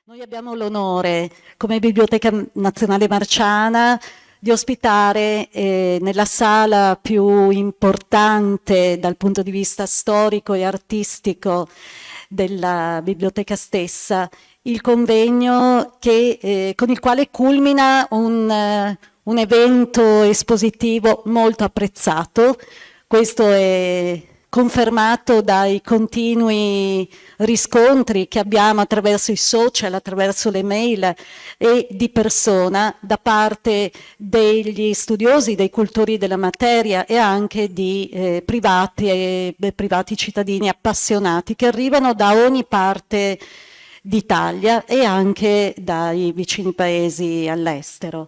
Noi abbiamo l'onore, come Biblioteca Nazionale Marciana, di ospitare nella sala più importante dal punto di vista storico e artistico della biblioteca stessa il convegno con il quale culmina un evento espositivo molto apprezzato. Questo è confermato dai continui riscontri che abbiamo attraverso i social, attraverso le mail e di persona da parte degli studiosi, dei cultori della materia e anche di privati cittadini appassionati che arrivano da ogni parte d'Italia e anche dai vicini paesi all'estero.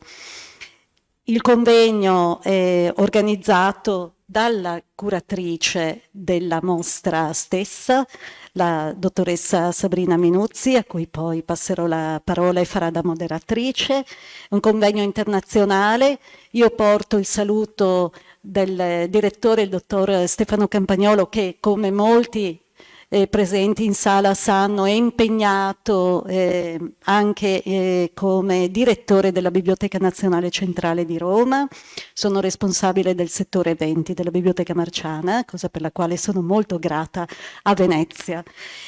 Il convegno è organizzato dalla curatrice della mostra stessa, la dottoressa Sabrina Minuzzi, a cui poi passerò la parola e farà da moderatrice. È un convegno internazionale. Io porto il saluto del direttore, il dottor Stefano Campagnolo, che come molti presenti in sala sanno, è impegnato anche come direttore della Biblioteca Nazionale Centrale di Roma. Sono responsabile del settore eventi della Biblioteca Marciana, cosa per la quale sono molto grata a Venezia.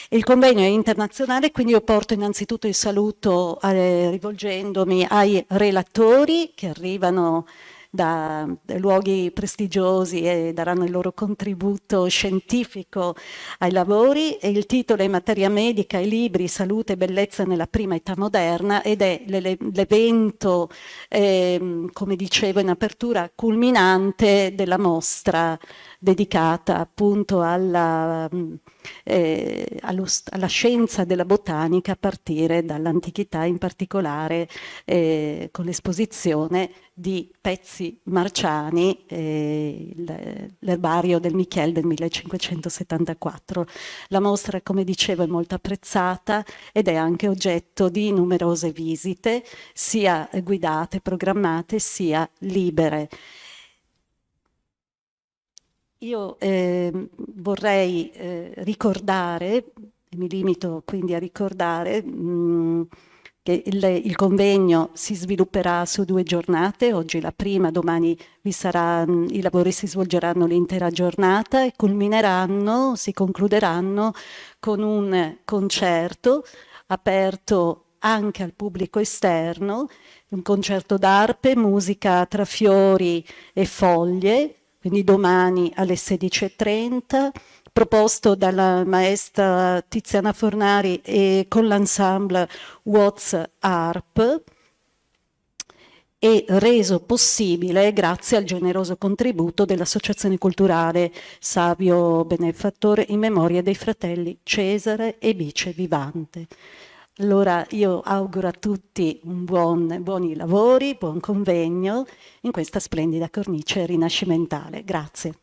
Il convegno è internazionale, quindi io porto innanzitutto il saluto rivolgendomi ai relatori che arrivano da luoghi prestigiosi e daranno il loro contributo scientifico ai lavori. E il titolo è Materia medica e libri, salute e bellezza nella prima età moderna ed è l'evento, come dicevo in apertura, culminante della mostra dedicata appunto alla scienza della botanica a partire dall'antichità, in particolare con l'esposizione di pezzi marciani, l'erbario del Michel del 1574. La mostra, come dicevo, è molto apprezzata ed è anche oggetto di numerose visite, sia guidate, programmate, sia libere. Io vorrei ricordare, mi limito quindi a ricordare, che il convegno si svilupperà su 2 giornate, oggi la prima, domani i lavori si svolgeranno l'intera giornata e si concluderanno con un concerto aperto anche al pubblico esterno, un concerto d'arpe, musica tra fiori e foglie, quindi domani alle 16:30, proposto dalla maestra Tiziana Fornari e con l'ensemble What's Harp e reso possibile grazie al generoso contributo dell'Associazione Culturale Savio Benefattore in memoria dei fratelli Cesare e Bice Vivante. Allora io auguro a tutti buoni lavori, buon convegno in questa splendida cornice rinascimentale. Grazie.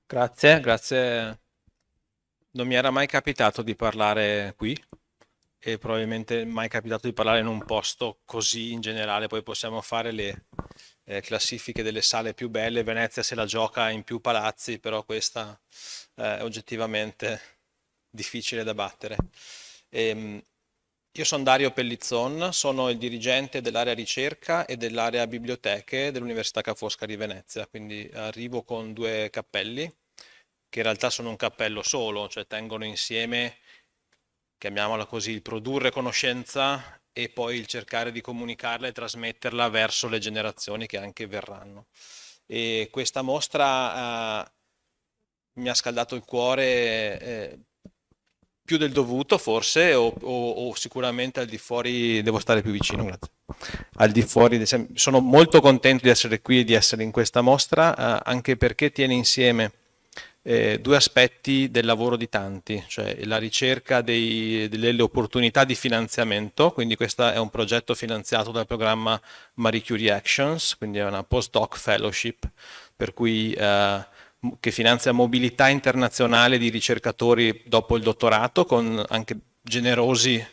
Grazie. Non mi era mai capitato di parlare qui e probabilmente mai capitato di parlare in un posto così in generale. Poi possiamo fare le classifiche delle sale più belle. Venezia se la gioca in più palazzi, però questa è oggettivamente difficile da battere. Io sono Dario Pellizzon, sono il dirigente dell'area ricerca e dell'area biblioteche dell'Università Foscari di Venezia, quindi arrivo con 2 cappelli, che in realtà sono un cappello solo, cioè tengono insieme, chiamiamola così, il produrre conoscenza e poi il cercare di comunicarla e trasmetterla verso le generazioni che anche verranno. E questa mostra mi ha scaldato il cuore più del dovuto forse, o sicuramente al di fuori, devo stare più vicino, grazie. Al di fuori, sono molto contento di essere qui e di essere in questa mostra, anche perché tiene insieme 2 aspetti del lavoro di tanti, cioè la ricerca delle opportunità di finanziamento, quindi questo è un progetto finanziato dal programma Marie Curie Actions, quindi è una postdoc fellowship, per cui che finanzia mobilità internazionale di ricercatori dopo il dottorato, con anche generosi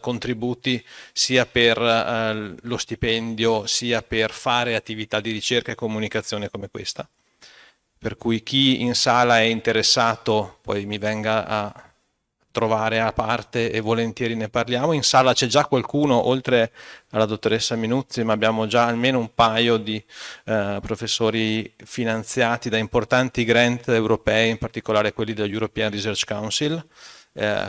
contributi sia per lo stipendio sia per fare attività di ricerca e comunicazione come questa. per cui chi in sala è interessato poi mi venga a trovare a parte e volentieri ne parliamo. In sala c'è già qualcuno, oltre alla dottoressa Minuzzi, ma abbiamo già almeno un paio di professori finanziati da importanti grant europei, in particolare quelli dello European Research Council.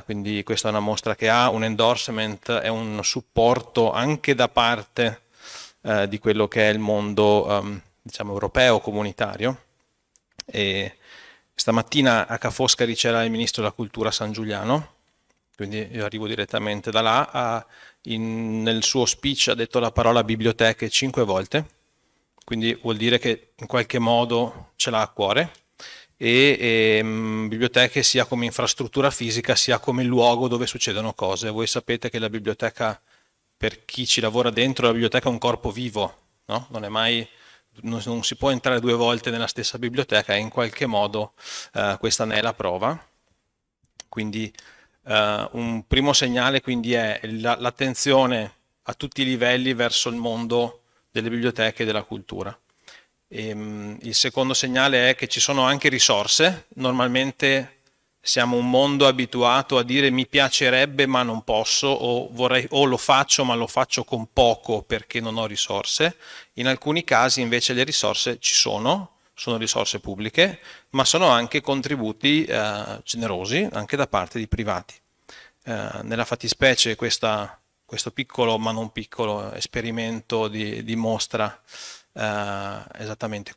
Quindi questa è una mostra che ha un endorsement e un supporto anche da parte di quello che è il mondo diciamo europeo, comunitario. E stamattina a Ca' Foscari c'era il ministro della cultura San Giuliano, quindi io arrivo direttamente da là. Nel suo speech ha detto la parola biblioteche 5 volte, quindi vuol dire che in qualche modo ce l'ha a cuore. Biblioteche sia come infrastruttura fisica sia come luogo dove succedono cose. Voi sapete che la biblioteca, per chi ci lavora dentro, la biblioteca è un corpo vivo, no? Non si può entrare 2 volte nella stessa biblioteca e in qualche modo questa ne è la prova. Quindi un primo segnale quindi è l'attenzione a tutti i livelli verso il mondo delle biblioteche e della cultura. Il secondo segnale è che ci sono anche risorse. Normalmente siamo un mondo abituato a dire mi piacerebbe ma non posso, o lo faccio ma lo faccio con poco perché non ho risorse. In alcuni casi invece le risorse ci sono risorse pubbliche, ma sono anche contributi generosi anche da parte di privati. Nella fattispecie questo piccolo ma non piccolo esperimento dimostra esattamente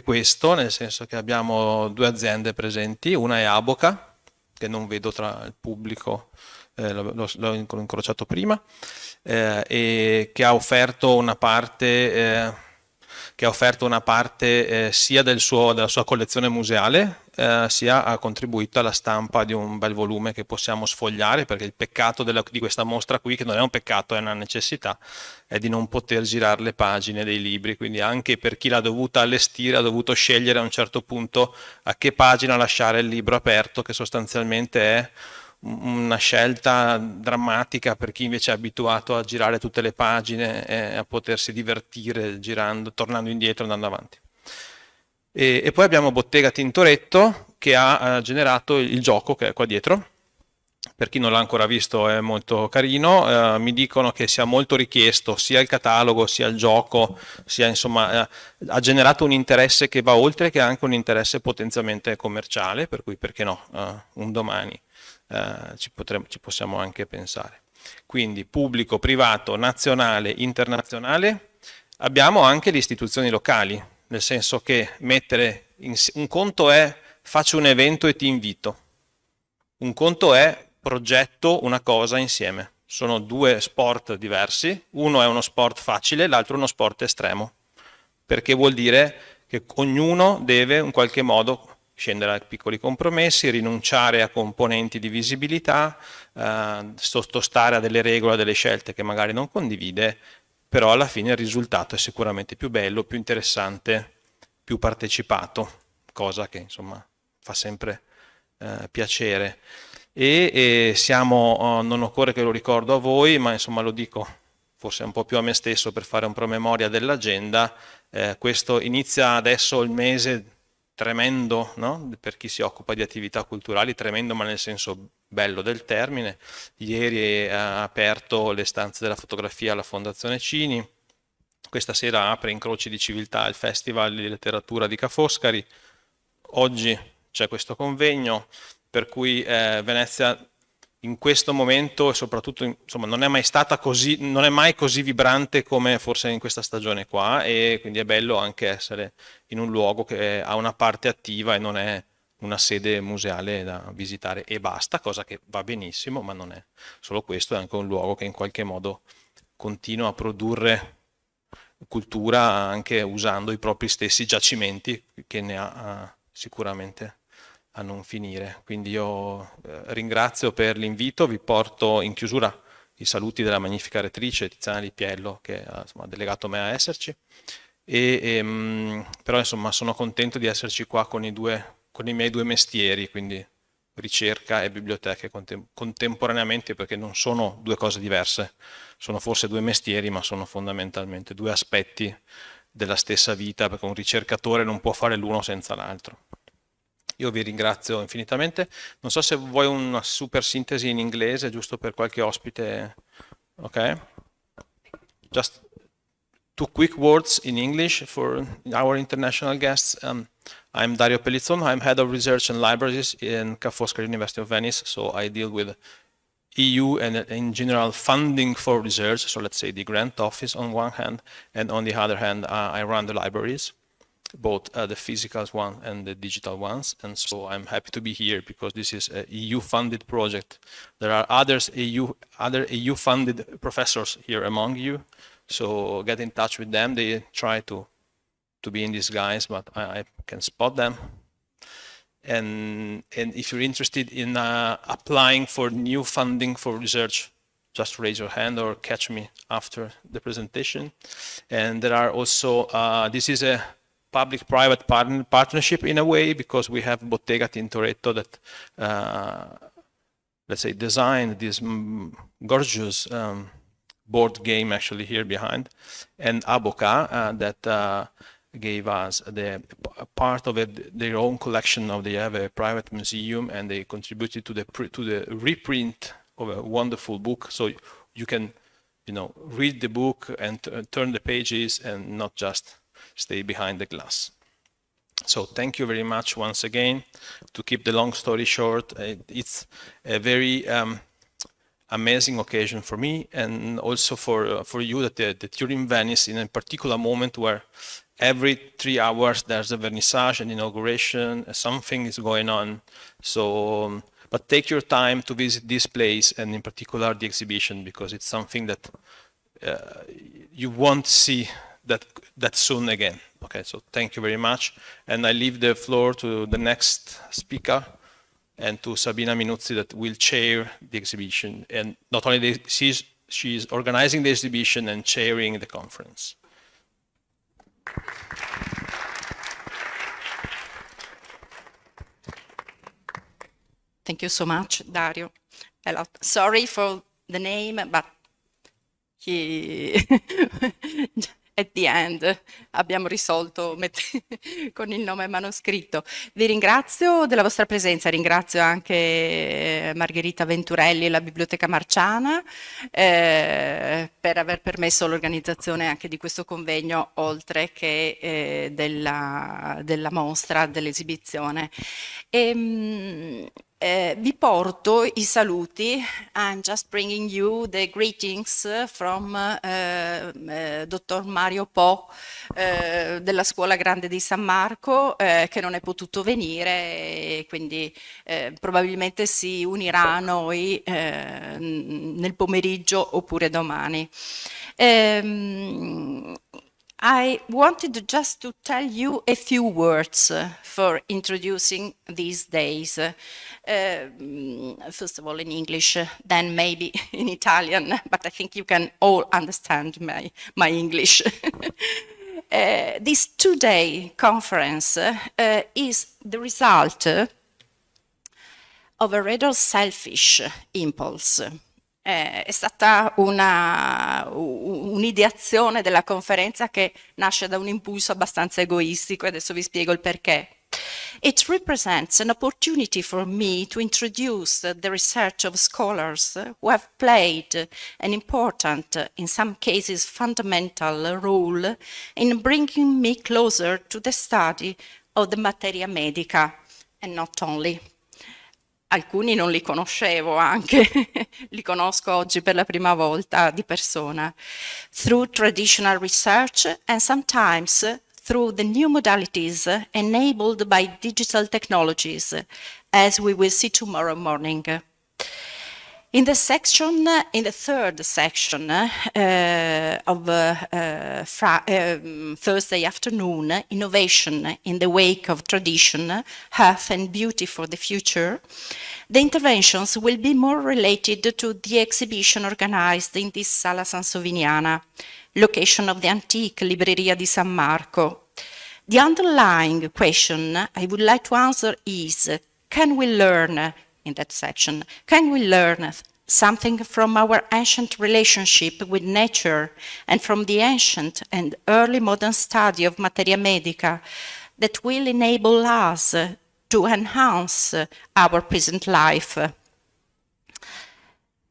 questo, nel senso che abbiamo 2 aziende presenti, una è Aboca, che non vedo tra il pubblico, l'ho incrociato prima, e che ha offerto una parte sia della sua collezione museale, sia ha contribuito alla stampa di un bel volume che possiamo sfogliare, perché il peccato di questa mostra qui, che non è un peccato, è una necessità, è di non poter girare le pagine dei libri, quindi anche per chi l'ha dovuta allestire ha dovuto scegliere a un certo punto a che pagina lasciare il libro aperto, che sostanzialmente è una scelta drammatica per chi invece è abituato a girare tutte le pagine e a potersi divertire girando, tornando indietro, andando avanti. E poi abbiamo Bottega Tintoretto, che ha generato il gioco che è qua dietro. Per chi non l'ha ancora visto è molto carino, mi dicono che sia molto richiesto sia il catalogo sia il gioco, sia insomma ha generato un interesse che va oltre, che ha anche un interesse potenzialmente commerciale, per cui perché no, un domani ci possiamo anche pensare. Quindi pubblico, privato, nazionale, internazionale. Abbiamo anche le istituzioni locali, nel senso che un conto è faccio un evento e ti invito, un conto è progetto una cosa insieme. Sono 2 sport diversi, uno è uno sport facile, l'altro è uno sport estremo, perché vuol dire che ognuno deve in qualche modo scendere a piccoli compromessi, rinunciare a componenti di visibilità, sottostare a delle regole, a delle scelte che magari non condivide, però alla fine il risultato è sicuramente più bello, più interessante, più partecipato, cosa che insomma fa sempre piacere. E siamo, non occorre che lo ricordo a voi, ma insomma lo dico forse un po' più a me stesso per fare un promemoria dell'agenda. Questo inizia adesso il mese tremendo, no? Per chi si occupa di attività culturali, tremendo ma nel senso bello del termine. Ieri ha aperto le stanze della fotografia alla Fondazione Cini, questa sera apre Incroci di Civiltà il Festival di Letteratura di Ca' Foscari, oggi c'è questo convegno, per cui Venezia in questo momento e soprattutto insomma non è mai così vibrante come forse in questa stagione qua, e quindi è bello anche essere in un luogo che ha una parte attiva e non è una sede museale da visitare e basta, cosa che va benissimo, ma non è solo questo, è anche un luogo che in qualche modo continua a produrre cultura anche usando i propri stessi giacimenti, che ne ha sicuramente a non finire. Quindi io ringrazio per l'invito, vi porto in chiusura i saluti della magnifica rettrice Tiziana Di Piello, che ha delegato me a esserci, però insomma sono contento di esserci qua con i miei 2 mestieri, quindi ricerca e biblioteche contemporaneamente, perché non sono 2 cose diverse, sono forse 2 mestieri, ma sono fondamentalmente 2 aspetti della stessa vita, perché un ricercatore non può fare l'uno senza l'altro. Io vi ringrazio infinitamente. Non so se vuoi una super sintesi in inglese, giusto per qualche ospite. Ok? Just two quick words in English for our international guests. I'm Dario Pellizzon. I'm head of research and libraries in Foscari University of Venice. So I deal with EU and in general funding for research. So let's say the grant office on one hand, and on the other hand, I run the libraries, both the physical one and the digital ones. And so I'm happy to be here because this is a EU-funded project. There are other EU-funded professors here among you. So get in touch with them. They try to be in disguise, but I can spot them. And if you're interested in applying for new funding for research, just raise your hand or catch me after the presentation. And there are also, this is a public-private partnership in a way, because we have Bottega Tintoretto that, let's say, designed this gorgeous board game actually here behind, and Aboca that gave us the part of their own collection. They have a private museum, and they contributed to the reprint of a wonderful book, so you can, read the book and turn the pages and not just stay behind the glass. So thank you very much once again. To keep the long story short, it's a very amazing occasion for me, and also for you that you're in Venice in a particular moment where every 3 hours there's a vernissage, an inauguration, something is going on. So, but take your time to visit this place, and in particular the exhibition, because it's something that you won't see that soon again. Okay, so thank you very much, and I leave the floor to the next speaker, and to Sabrina Minuzzi, that will chair the exhibition. And not only she's organizing the exhibition and chairing the conference. Thank you so much, Dario. Sorry for the name, but at the end abbiamo risolto con il nome manoscritto. Vi ringrazio della vostra presenza, ringrazio anche Margherita Venturelli e la Biblioteca Marciana per aver permesso l'organizzazione anche di questo convegno, oltre che della mostra, dell'esibizione. Vi porto i saluti. I'm just bringing you the greetings from Dottor Mario Po della Scuola Grande di San Marco, che non è potuto venire e quindi probabilmente si unirà a noi nel pomeriggio oppure domani. I wanted just to tell you a few words for introducing these days. First of all in English, then maybe in Italian, but I think you can all understand my English. This two-day conference is the result of a rather selfish impulse. È stata un'ideazione della conferenza che nasce da un impulso abbastanza egoistico, e adesso vi spiego il perché. It represents an opportunity for me to introduce the research of scholars who have played an important, in some cases fundamental, role in bringing me closer to the study of the materia medica, and not only. Alcuni non li conoscevo anche, li conosco oggi per la prima volta di persona. Through traditional research and sometimes through the new modalities enabled by digital technologies, as we will see tomorrow morning. In the third section of Thursday afternoon, Innovation in the Wake of Tradition, Health and Beauty for the Future, the interventions will be more related to the exhibition organized in this Sala Sansoviniana, location of the antique Libreria di San Marco. The underlying question I would like to answer is, can we learn, in that section, can we learn something from our ancient relationship with nature and from the ancient and early modern study of materia medica that will enable us to enhance our present life.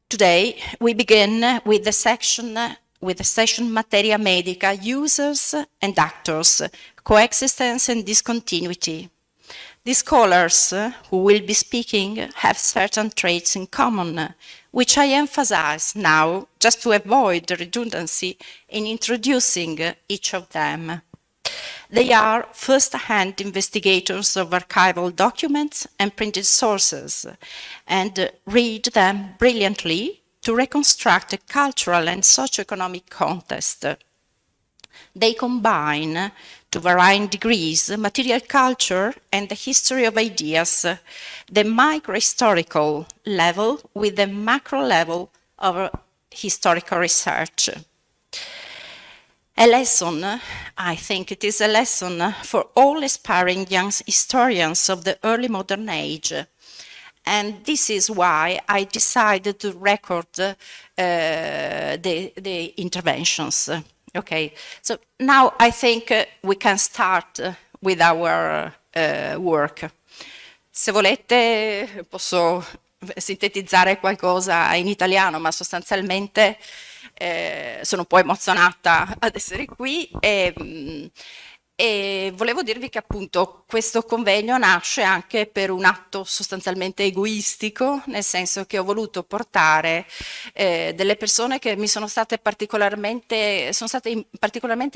Today, we begin with the session Materia Medica, Users and Actors, Coexistence and Discontinuity. The scholars who will be speaking have certain traits in common, which I emphasize now just to avoid the redundancy in introducing each of them. They are first-hand investigators of archival documents and printed sources, and read them brilliantly to reconstruct a cultural and socio-economic context. They combine, to varying degrees, material culture and the history of ideas, the microhistorical level with the macro level of historical research. A lesson, I think it is a lesson for all aspiring young historians of the early modern age. And this is why I decided to record the interventions. Okay, so now I think we can start with our work. Se volete posso sintetizzare qualcosa in italiano, ma sostanzialmente sono un po' emozionata ad essere qui e volevo dirvi che appunto questo convegno nasce anche per un atto sostanzialmente egoistico, nel senso che ho voluto portare delle persone che mi sono state particolarmente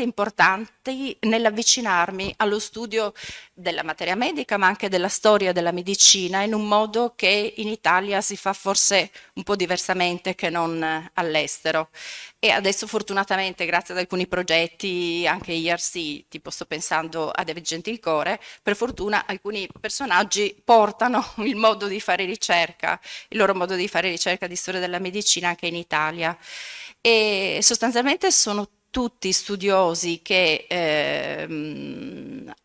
importanti nell'avvicinarmi allo studio della materia medica, ma anche della storia della medicina, in un modo che in Italia si fa forse un po' diversamente che non all'estero. E adesso fortunatamente, grazie ad alcuni progetti, anche IRC, tipo sto pensando a David Gentilcore, per fortuna alcuni personaggi portano il modo di fare ricerca, il loro modo di fare ricerca di storia della medicina anche in Italia. E sostanzialmente sono tutti studiosi che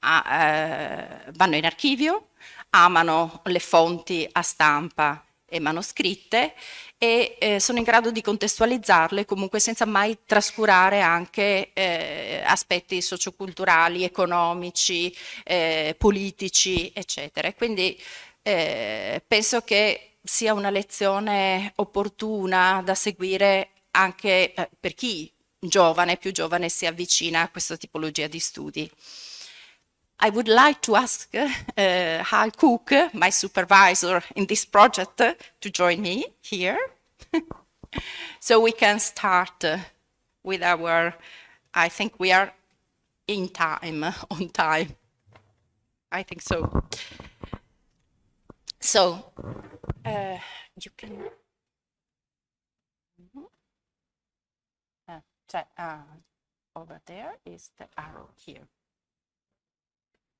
vanno in archivio, amano le fonti a stampa e manoscritte e sono in grado di contestualizzarle comunque senza mai trascurare anche aspetti socioculturali, economici, politici, eccetera. Quindi penso che sia una lezione opportuna da seguire anche per chi più giovane si avvicina a questa tipologia di studi. I would like to ask Hal Cook, my supervisor in this project, to join me here. So we can start with our, I think we are on time. I think so. So, you can... over there is the arrow here.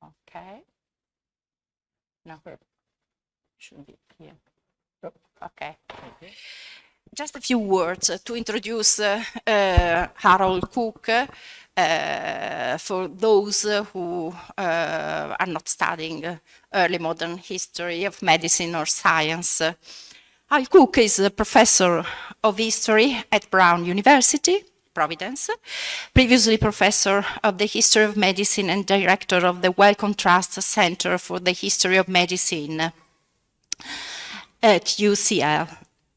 Okay. No, shouldn't be here. Okay. Just a few words to introduce Harold Cook for those who are not studying early modern history of medicine or science. Harold Cook is a professor of history at Brown University, Providence, previously professor of the history of medicine and director of the Wellcome Trust Center for the History of Medicine at UCL.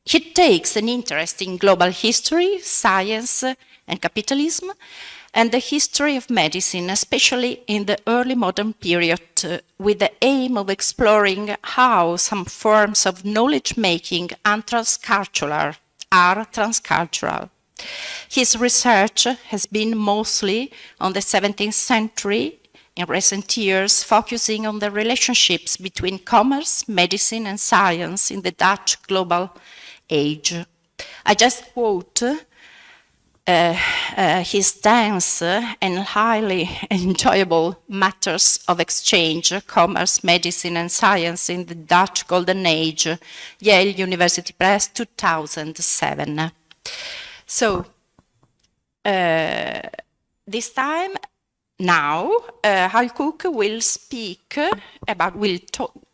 He takes an interest in global history, science, and capitalism, and the history of medicine, especially in the early modern period, with the aim of exploring how some forms of knowledge-making are transcultural. His research has been mostly on the 17th century, in recent years focusing on the relationships between commerce, medicine, and science in the Dutch global age. I just quote his dense and highly enjoyable matters of exchange, commerce, medicine, and science in the Dutch Golden Age, Yale University Press, 2007. So, this time, now, Hal Cook will speak about,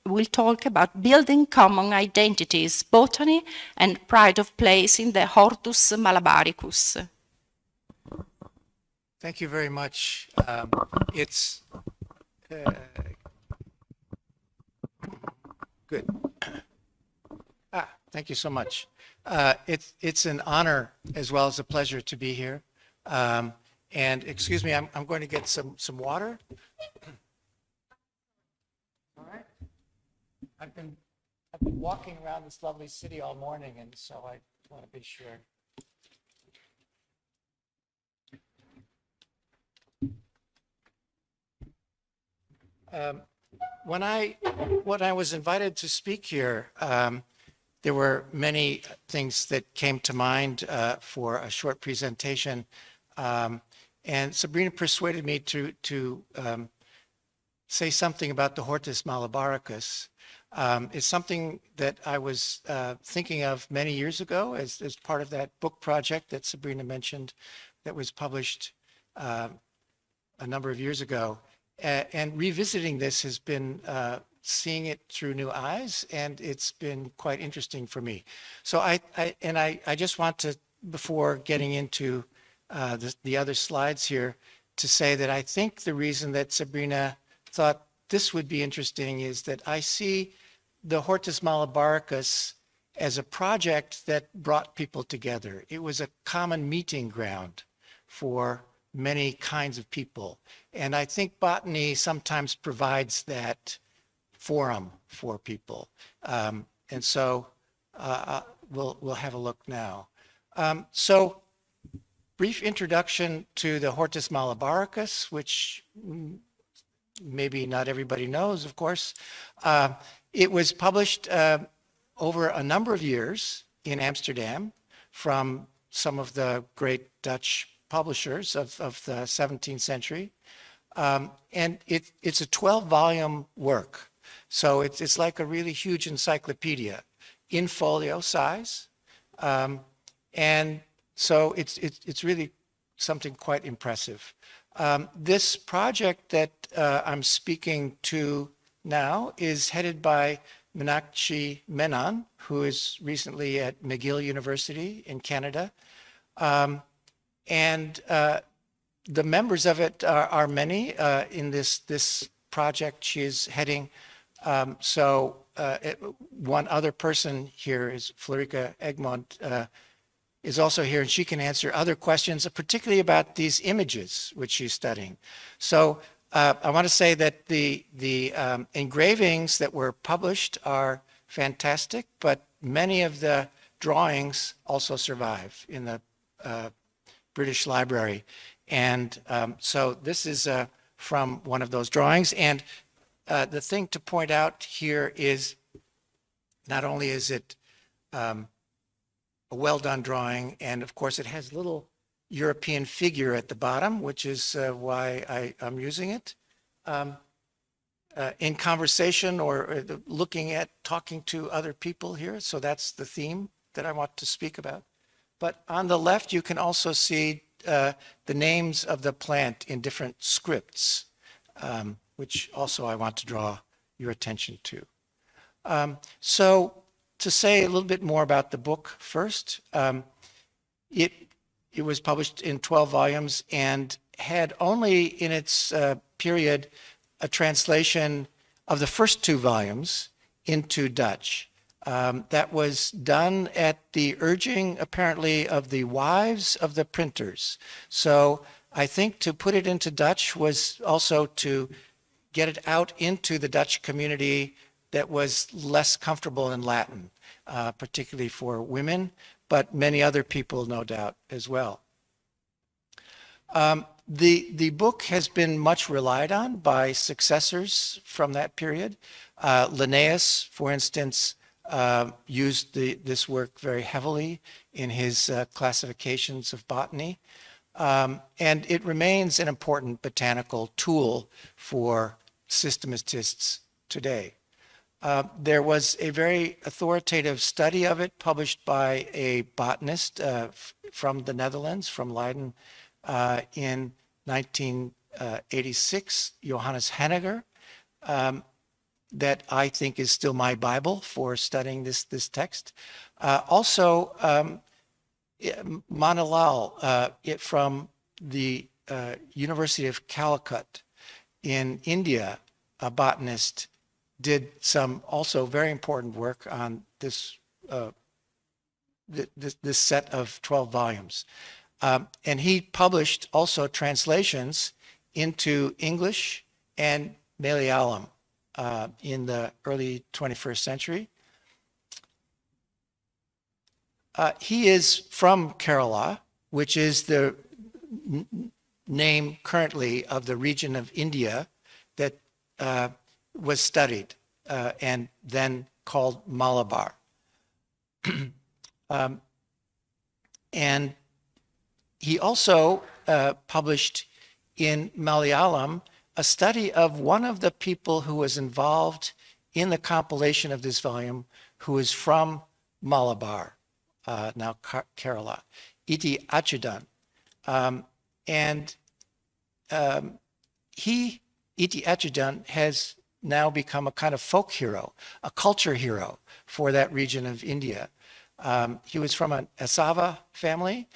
will talk about building common identities, botany, and pride of place in the Hortus Malabaricus. Thank you very much. It's good. Thank you so much. It's an honor as well as a pleasure to be here. And excuse me, I'm going to get some water. All right. I've been walking around this lovely city all morning, and so I want to be sure. When I was invited to speak here, there were many things that came to mind for a short presentation, and Sabrina persuaded me to say something about the Hortus Malabaricus. It's something that I was thinking of many years ago as part of that book project that Sabrina mentioned that was published a number of years ago. And revisiting this has been seeing it through new eyes, and it's been quite interesting for me. So I just want to, before getting into the other slides here, to say that I think the reason that Sabrina thought this would be interesting is that I see the Hortus Malabaricus as a project that brought people together. It was a common meeting ground for many kinds of people. And I think botany sometimes provides that forum for people. And so we'll have a look now. So brief introduction to the Hortus Malabaricus, which maybe not everybody knows, of course. It was published over a number of years in Amsterdam from some of the great Dutch publishers of the 17th century. And it's a 12-volume work. So it's like a really huge encyclopedia in folio size. And so it's really something quite impressive. This project that I'm speaking to now is headed by Meenakshi Menon, who is recently at McGill University in Canada. And the members of it are many in this project she is heading. One other person here is Florike Egmond, is also here, and she can answer other questions, particularly about these images which she's studying. So I want to say that the engravings that were published are fantastic, but many of the drawings also survive in the British Library. And so this is from one of those drawings. And the thing to point out here is not only is it a well-done drawing, and of course it has a little European figure at the bottom, which is why I'm using it. In conversation or talking to other people here, so that's the theme that I want to speak about. But on the left, you can also see the names of the plant in different scripts, which also I want to draw your attention to. So to say a little bit more about the book first, it was published in 12 volumes and had only in its period a translation of the first 2 volumes into Dutch. That was done at the urging, apparently, of the wives of the printers. So I think to put it into Dutch was also to get it out into the Dutch community that was less comfortable in Latin, particularly for women, but many other people, no doubt, as well. The book has been much relied on by successors from that period. Linnaeus, for instance, used this work very heavily in his classifications of botany. And it remains an important botanical tool for systematists today. There was a very authoritative study of it published by a botanist from the Netherlands, from Leiden, in 1986, Johannes Henniger. that I think is still my Bible for studying this text. Also, Manilal from the University of Calicut in India, a botanist, did some also very important work on this this set of 12 volumes. And he published also translations into English and Malayalam in the early 21st century. He is from Kerala, which is the name currently of the region of India that was studied and then called Malabar. And he also published in Malayalam a study of one of the people who was involved in the compilation of this volume, who is from Malabar, now Kerala, Iti Achudan. Iti Achudan has now become a kind of folk hero, a culture hero for that region of India. He was from an Asava family.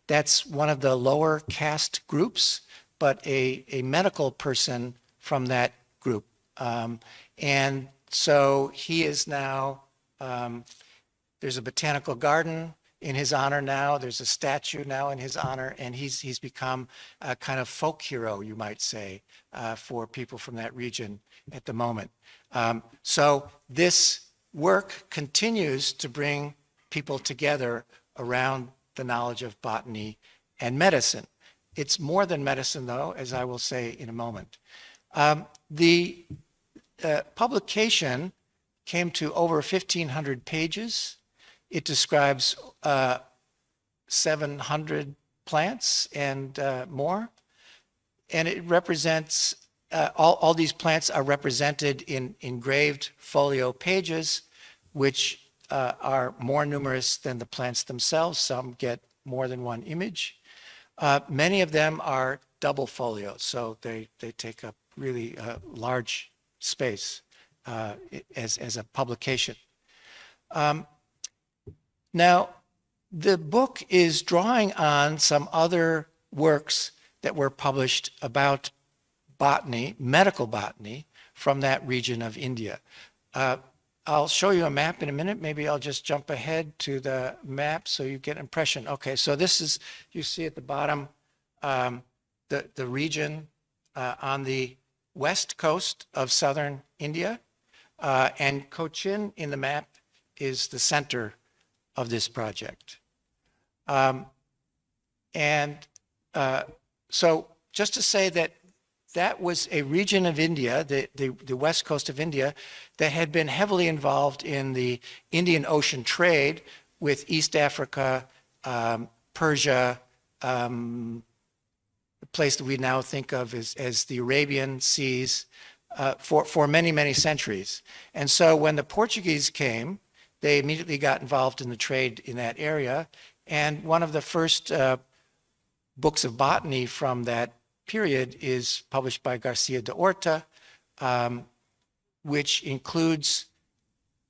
That's one of the lower caste groups, but a medical person from that group. And so he is now, there's a botanical garden in his honor now, there's a statue now in his honor, and he's become a kind of folk hero, you might say, for people from that region at the moment. So this work continues to bring people together around the knowledge of botany and medicine. It's more than medicine, though, as I will say in a moment. The publication came to over 1,500 pages. It describes 700 plants and more. And it represents, all these plants are represented in engraved folio pages, which are more numerous than the plants themselves. Some get more than one image. Many of them are double folios, so they take up really large space as a publication. Now, the book is drawing on some other works that were published about botany, medical botany, from that region of India. I'll show you a map in a minute. Maybe I'll just jump ahead to the map so you get an impression. Okay, so this is, you see at the bottom, the region on the west coast of southern India, and Cochin in the map is the center of this project. So just to say that that was a region of India, the west coast of India, that had been heavily involved in the Indian Ocean trade with East Africa, Persia, the place that we now think of as the Arabian Seas, for many, many centuries. And so when the Portuguese came, they immediately got involved in the trade in that area. And one of the first books of botany from that period is published by Garcia de Orta, which includes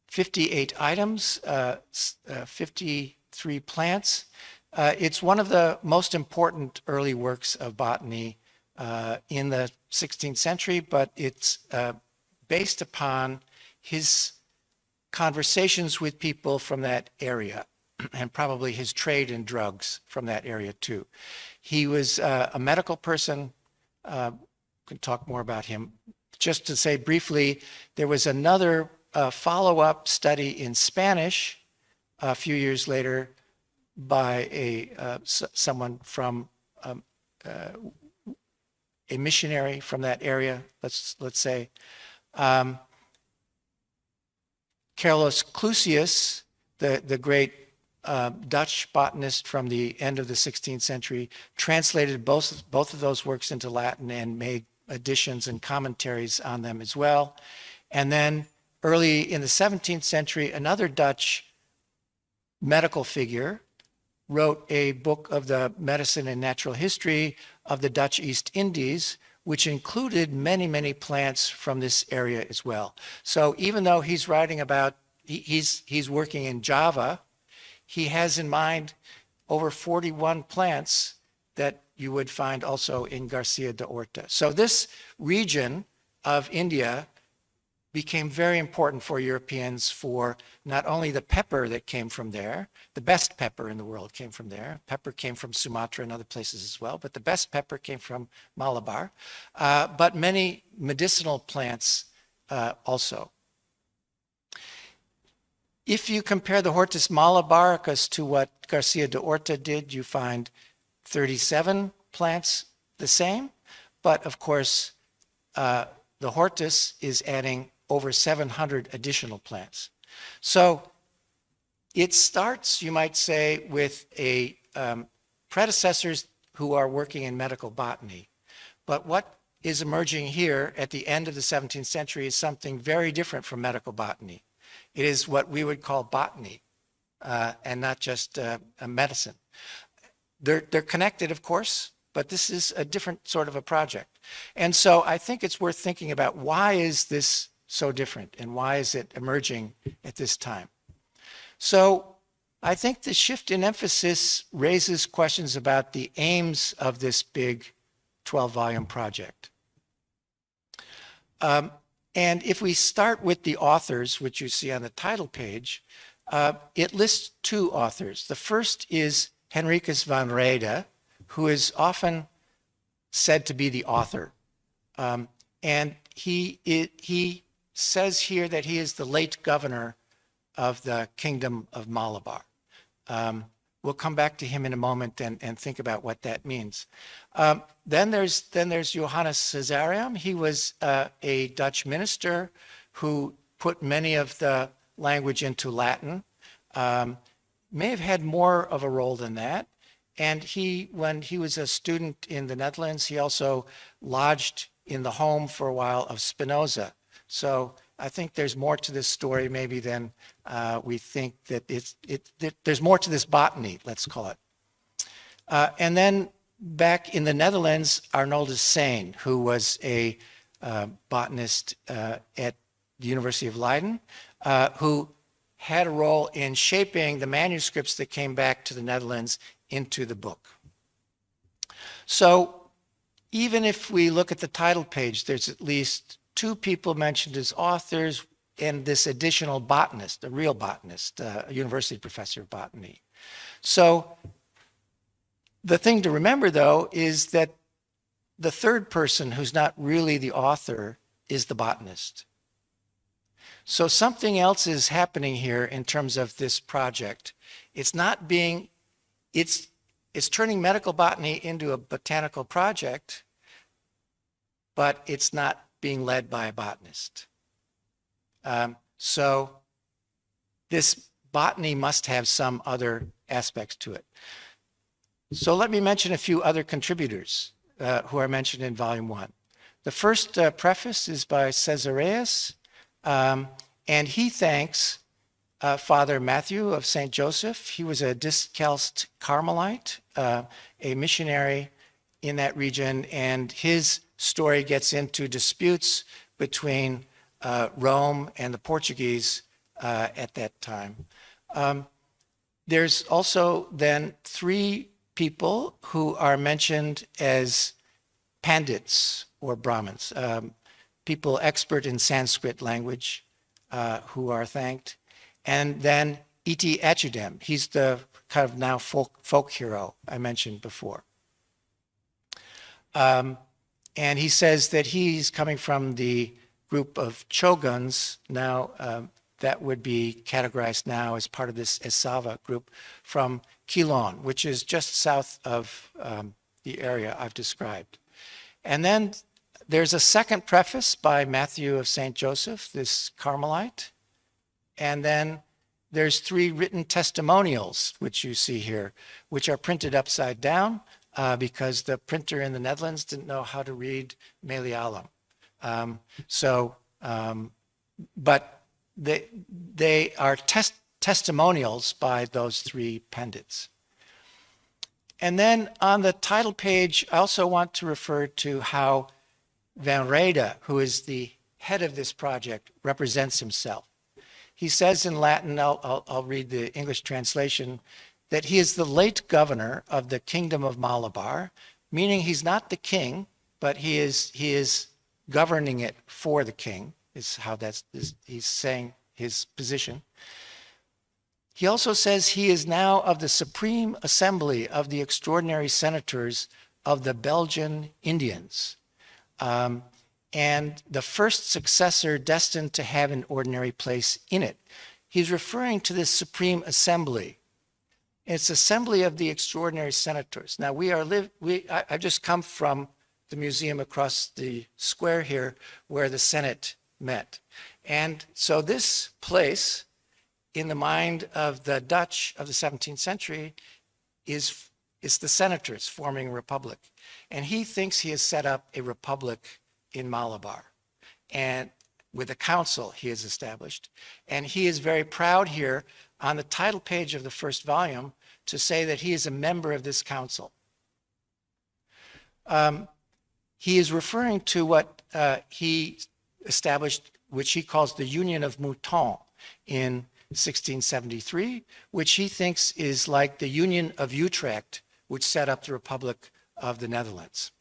58 items, 53 plants. It's one of the most important early works of botany in the 16th century, but it's based upon his conversations with people from that area and probably his trade in drugs from that area too. He was a medical person. Can talk more about him. Just to say briefly, there was another follow-up study in Spanish a few years later by someone from a missionary from that area, let's say. Carolus Clusius, the great Dutch botanist from the end of the 16th century, translated both of those works into Latin and made additions and commentaries on them as well. And then early in the 17th century, another Dutch medical figure wrote a book of the medicine and natural history of the Dutch East Indies, which included many, many plants from this area as well. So even though he's writing about, he's working in Java, he has in mind over 41 plants that you would find also in Garcia de Orta. So this region of India became very important for Europeans for not only the pepper that came from there, the best pepper in the world came from there. Pepper came from Sumatra and other places as well, but the best pepper came from Malabar, but many medicinal plants also. If you compare the Hortus malabaricus to what Garcia de Orta did, you find 37 plants the same, but of course, the Hortus is adding over 700 additional plants. So it starts, you might say, with predecessors who are working in medical botany. But what is emerging here at the end of the 17th century is something very different from medical botany. It is what we would call botany, and not just a medicine. They're connected, of course, but this is a different sort of a project. And so I think it's worth thinking about, why is this so different and why is it emerging at this time? So I think the shift in emphasis raises questions about the aims of this big 12-volume project. And if we start with the authors, which you see on the title page, it lists two authors. The first is Henricus van Rhede, who is often said to be the author. And he says here that he is the late governor of the Kingdom of Malabar. We'll come back to him in a moment and think about what that means. Then there's Johannes Caesarium. He was a Dutch minister who put many of the language into Latin. May have had more of a role than that. And when he was a student in the Netherlands, he also lodged in the home for a while of Spinoza. So I think there's more to this story maybe than we think that there's more to this botany, let's call it. And then back in the Netherlands, Arnoldus Sane, who was a botanist at the University of Leiden, who had a role in shaping the manuscripts that came back to the Netherlands into the book. So even if we look at the title page, there's at least two people mentioned as authors and this additional botanist, a real botanist, a university professor of botany. So the thing to remember, though, is that the third person who's not really the author is the botanist. So something else is happening here in terms of this project. It's turning medical botany into a botanical project, but it's not being led by a botanist. So this botany must have some other aspects to it. So let me mention a few other contributors who are mentioned in Volume 1. The first preface is by Caesareus, and he thanks Father Matthew of St. Joseph. He was a discalced Carmelite, a missionary in that region, and his story gets into disputes between Rome and the Portuguese at that time. There's also then three people who are mentioned as Pandits or Brahmins, people expert in Sanskrit language who are thanked. And then E.T. Achudem, he's the kind of now folk hero I mentioned before. And he says that he's coming from the group of Choguns, now that would be categorized now as part of this Esava group, from Quilon, which is just south of the area I've described. And then there's a second preface by Matthew of St. Joseph, this Carmelite. And then there's three written testimonials, which you see here, which are printed upside down because the printer in the Netherlands didn't know how to read Malayalam. But they are testimonials by those three Pandits. And then on the title page, I also want to refer to how Van Reda, who is the head of this project, represents himself. He says in Latin, I'll read the English translation, that he is the late governor of the Kingdom of Malabar, meaning he's not the king, but he is governing it for the king, is how he's saying his position. He also says he is now of the Supreme Assembly of the Extraordinary Senators of the Belgian Indians, and the first successor destined to have an ordinary place in it. He's referring to this Supreme Assembly. It's Assembly of the Extraordinary Senators. Now I've just come from the museum across the square here where the Senate met. And so this place, in the mind of the Dutch of the 17th century, is the senators forming a republic. And he thinks he has set up a republic in Malabar. And with a council he has established. And he is very proud here on the title page of the first volume to say that he is a member of this council. He is referring to what he established, which he calls the Union of Moutons in 1673, which he thinks is like the Union of Utrecht, which set up the Republic of the Netherlands.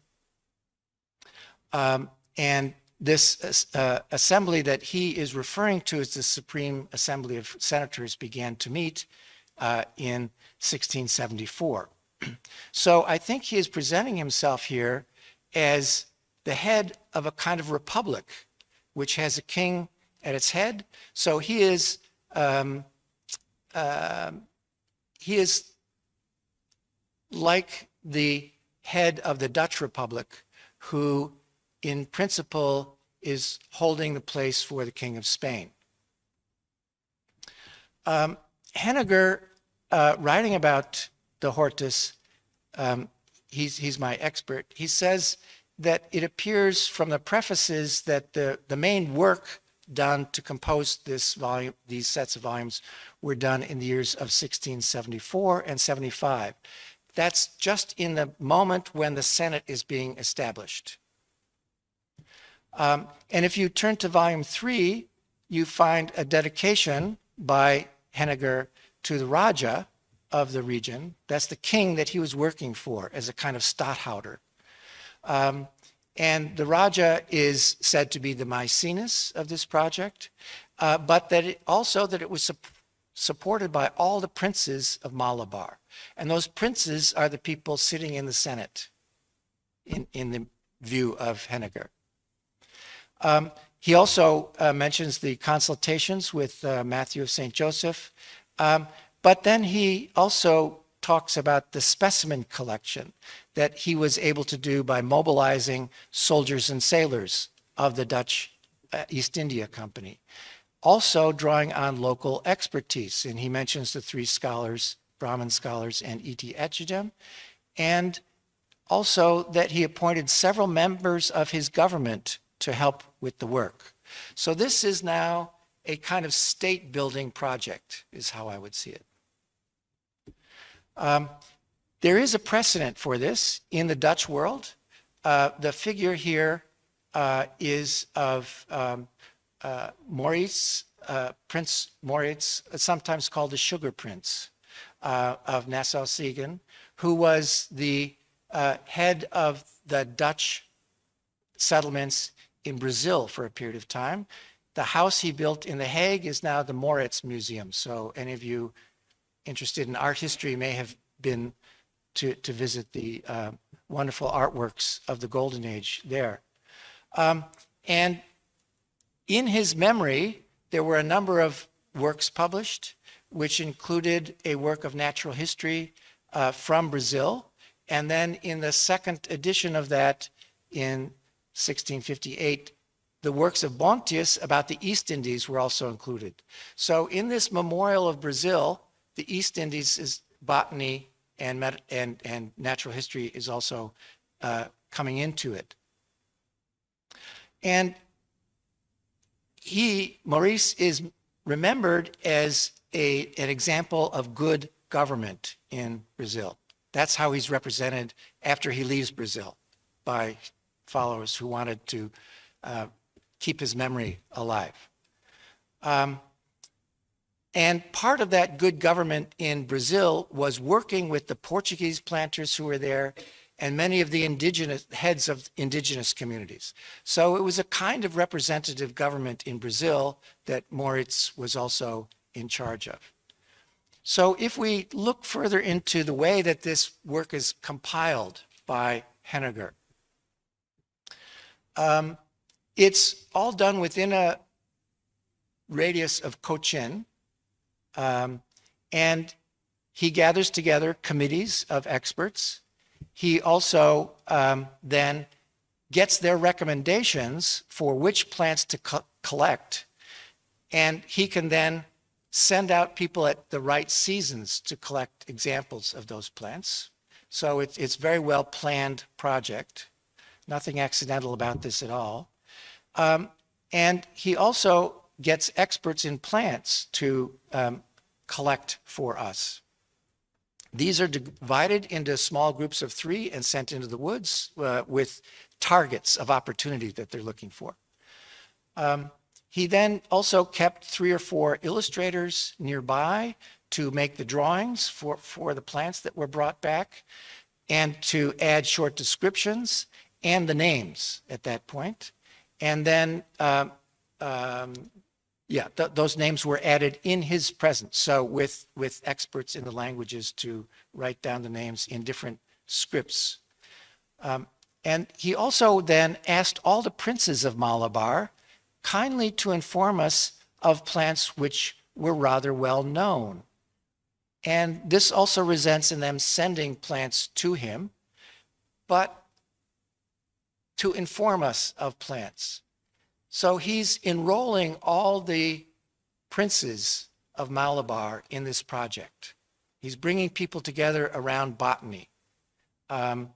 And this assembly that he is referring to as the Supreme Assembly of Senators began to meet in 1674. So I think he is presenting himself here as the head of a kind of republic, which has a king at its head. So he is like the head of the Dutch Republic, who in principle is holding the place for the King of Spain. Henniger, writing about the Hortus, he's my expert, he says that it appears from the prefaces that the main work done to compose this volume, these sets of volumes, were done in the years of 1674 and 75. That's just in the moment when the Senate is being established. And if you turn to volume 3, you find a dedication by Henniger to the Raja of the region. That's the king that he was working for as a kind of stadtholder. And the Raja is said to be the Maecenas of this project, but that it was supported by all the princes of Malabar. And those princes are the people sitting in the Senate in the view of Henniger. He also mentions the consultations with Matthew of St. Joseph, but then he also talks about the specimen collection that he was able to do by mobilizing soldiers and sailors of the Dutch East India Company. Also drawing on local expertise, and he mentions the 3 scholars, Brahmin scholars and E.T. Etchedem, and also that he appointed several members of his government to help with the work. So this is now a kind of state-building project, is how I would see it. There is a precedent for this in the Dutch world. The figure here is of Maurice, Prince Maurits, sometimes called the Sugar Prince of Nassau-Siegen, who was the head of the Dutch settlements in Brazil for a period of time. The house he built in The Hague is now the Maurits Museum. So any of you interested in art history may have been to visit the wonderful artworks of the Golden Age there. And in his memory, there were a number of works published, which included a work of natural history from Brazil. And then in the second edition of that, in 1658, the works of Bontius about the East Indies were also included. So in this memorial of Brazil, the East Indies is botany and natural history is also coming into it. And Maurice is remembered as an example of good government in Brazil. That's how he's represented after he leaves Brazil, by followers who wanted to keep his memory alive. And part of that good government in Brazil was working with the Portuguese planters who were there and many of the heads of indigenous communities. So it was a kind of representative government in Brazil that Moritz was also in charge of. So if we look further into the way that this work is compiled by Henniger, it's all done within a radius of Cochin, and he gathers together committees of experts. He also then gets their recommendations for which plants to collect, and he can then send out people at the right seasons to collect examples of those plants. So it's very well planned project. Nothing accidental about this at all. And he also gets experts in plants to collect for us. These are divided into small groups of 3 and sent into the woods with targets of opportunity that they're looking for. He then also kept 3 or 4 illustrators nearby to make the drawings for the plants that were brought back and to add short descriptions and the names at that point. And then, those names were added in his presence. So with experts in the languages to write down the names in different scripts. And he also then asked all the princes of Malabar kindly to inform us of plants which were rather well known. And this also results in them sending plants to him, but to inform us of plants. So he's enrolling all the princes of Malabar in this project. He's bringing people together around botany. And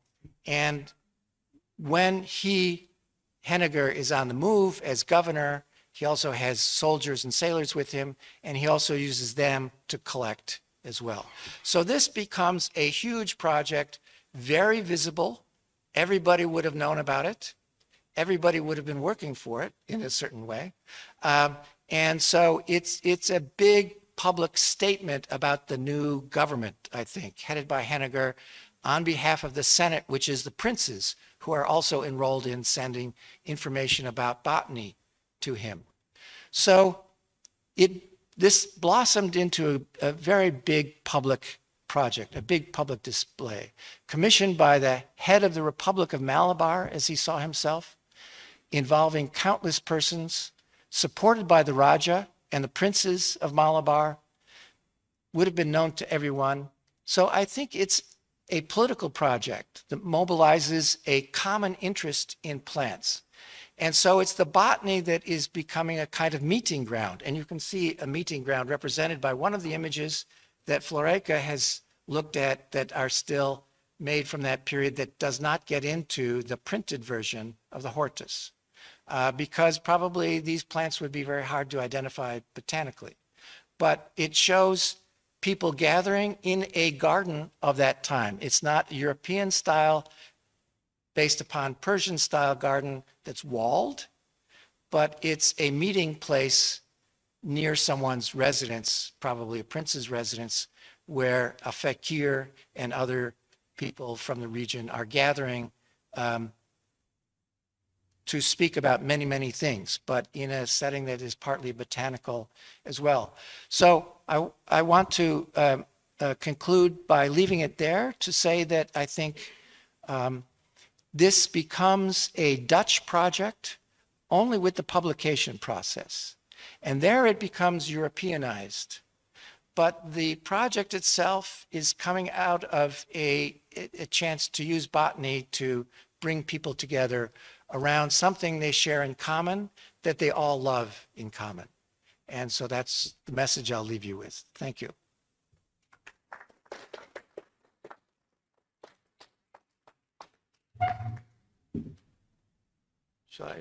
when Henniger is on the move as governor, he also has soldiers and sailors with him, and he also uses them to collect as well. So this becomes a huge project, very visible. Everybody would have known about it. Everybody would have been working for it in a certain way. And so it's a big public statement about the new government, I think, headed by Henniger on behalf of the Senate, which is the princes who are also enrolled in sending information about botany to him. So this blossomed into a very big public project, a big public display, commissioned by the head of the Republic of Malabar, as he saw himself, involving countless persons, supported by the Raja and the princes of Malabar, would have been known to everyone. So I think it's a political project that mobilizes a common interest in plants. And so it's the botany that is becoming a kind of meeting ground. And you can see a meeting ground represented by one of the images that Florike has looked at that are still made from that period that does not get into the printed version of the Hortus, because probably these plants would be very hard to identify botanically. But it shows people gathering in a garden of that time. It's not European style based upon Persian style garden that's walled, but it's a meeting place near someone's residence, probably a prince's residence, where a fakir and other people from the region are gathering to speak about many, many things, but in a setting that is partly botanical as well. So I want to conclude by leaving it there to say that I think this becomes a Dutch project only with the publication process. And there it becomes Europeanized. But the project itself is coming out of a chance to use botany to bring people together around something they share in common that they all love in common. And so that's the message I'll leave you with. Thank you. Should I?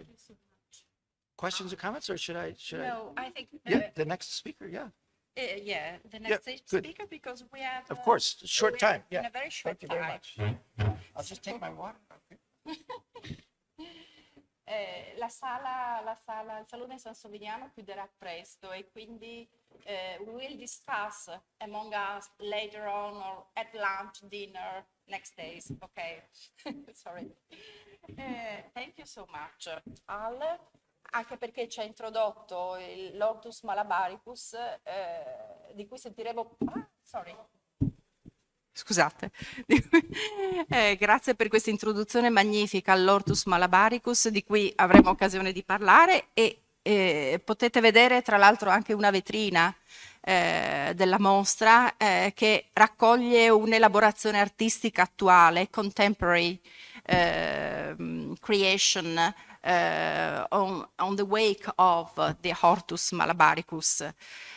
Questions or comments, or should I? No, I think. Yeah, the next speaker, yeah. Yeah, the next good. speaker, because we have. Of course, short time, yeah. In a very short Thank you very time. much. I'll just take my water. Okay. il Salone San Sovignano chiuderà presto e quindi we will discuss among us later on or at lunch, dinner, next days. Okay. Sorry. Thank you so much, Al, anche perché ci ha introdotto l'Hortus Malabaricus, di cui sentiremo... sorry. Scusate, grazie per questa introduzione magnifica all'Hortus Malabaricus, di cui avremo occasione di parlare e potete vedere tra l'altro anche una vetrina della mostra che raccoglie un'elaborazione artistica attuale, contemporary creation on the wake of the Hortus Malabaricus.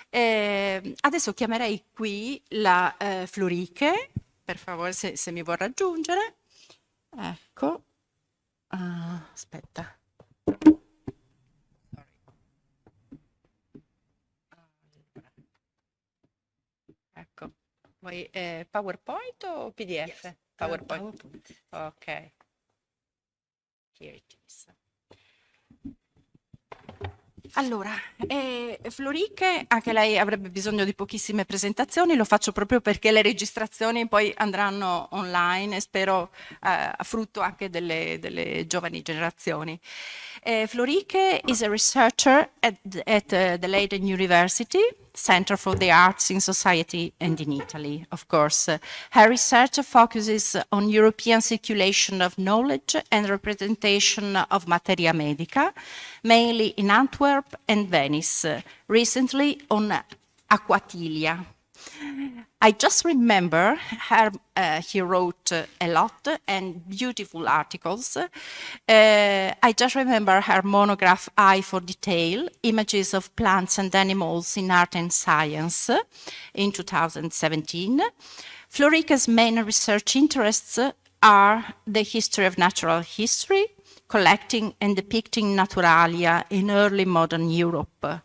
Adesso chiamerei qui la Florike, per favore, se mi vuol raggiungere. Ecco. Aspetta. Ecco. Vuoi PowerPoint o PDF? Yes. PowerPoint. Ok. Here it is. Allora, Florike, anche lei avrebbe bisogno di pochissime presentazioni, lo faccio proprio perché le registrazioni poi andranno online e spero a frutto anche delle giovani generazioni. Florike is a researcher at the Leiden University, Center for the Arts in Society and in Italy, of course. Her research focuses on European circulation of knowledge and representation of materia medica, mainly in Antwerp and Venice, recently on aquatilia. I just remember her, he wrote a lot and beautiful articles. I just remember her monograph, Eye for Detail, Images of Plants and Animals in Art and Science in 2017. Florike's main research interests are the history of natural history, collecting and depicting naturalia in early modern Europe.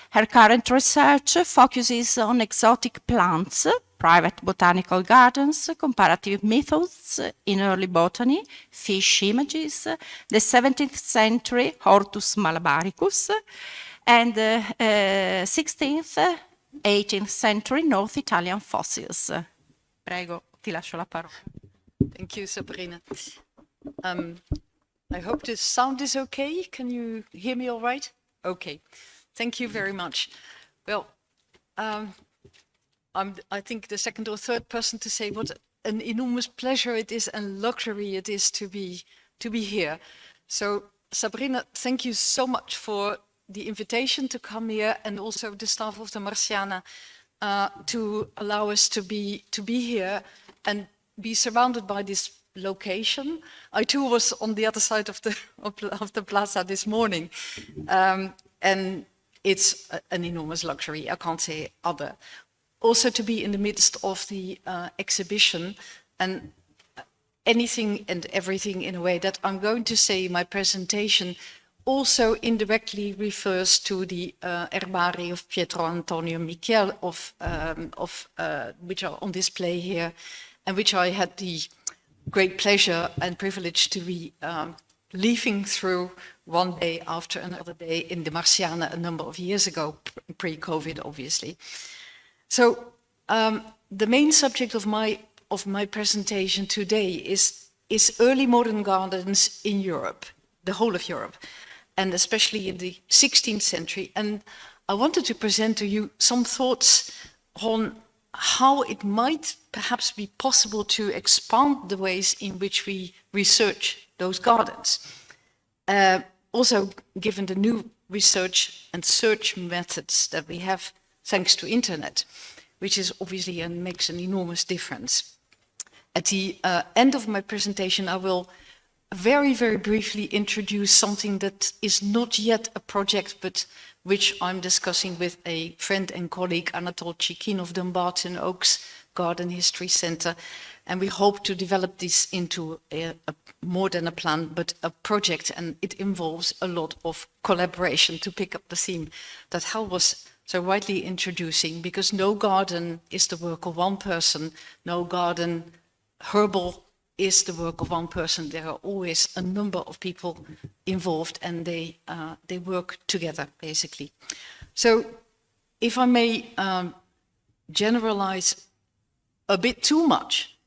Her current research focuses on exotic plants, private botanical gardens, comparative methods in early botany, fish images, the 17th century Hortus Malabaricus, and 16th, 18th century North Italian fossils. Prego, ti lascio la parola. Thank you, Sabrina. I hope the sound is okay. Can you hear me all right? Okay. Thank you very much. Well, I'm, I think, the second or third person to say what an enormous pleasure it is and luxury it is to be here. So, Sabrina, thank you so much for the invitation to come here, and also the staff of the Marciana to allow us to be here and be surrounded by this location. I too was on the other side of the plaza this morning, and it's an enormous luxury. I can't say other. Also to be in the midst of the exhibition, and anything and everything in a way that I'm going to say in my presentation also indirectly refers to the herbari of Pietro Antonio Michel, which are on display here, and which I had the great pleasure and privilege to be leafing through one day after another day in the Marciana a number of years ago, pre-COVID, obviously. So the main subject of my presentation today is early modern gardens in Europe, the whole of Europe, and especially in the 16th century. And I wanted to present to you some thoughts on how it might perhaps be possible to expand the ways in which we research those gardens. Also, given the new research and search methods that we have thanks to internet, which is obviously makes an enormous difference. At the end of my presentation, I will very, very briefly introduce something that is not yet a project, but which I'm discussing with a friend and colleague, Anatol Chikin of Dumbarton Oaks Garden History Center. And we hope to develop this into a more than a plan, but a project, and it involves a lot of collaboration, to pick up the theme that Hal was so rightly introducing, because no garden is the work of one person, no garden, herbal is the work of one person. There are always a number of people involved, and they work together, basically. So if I may generalize a bit too much,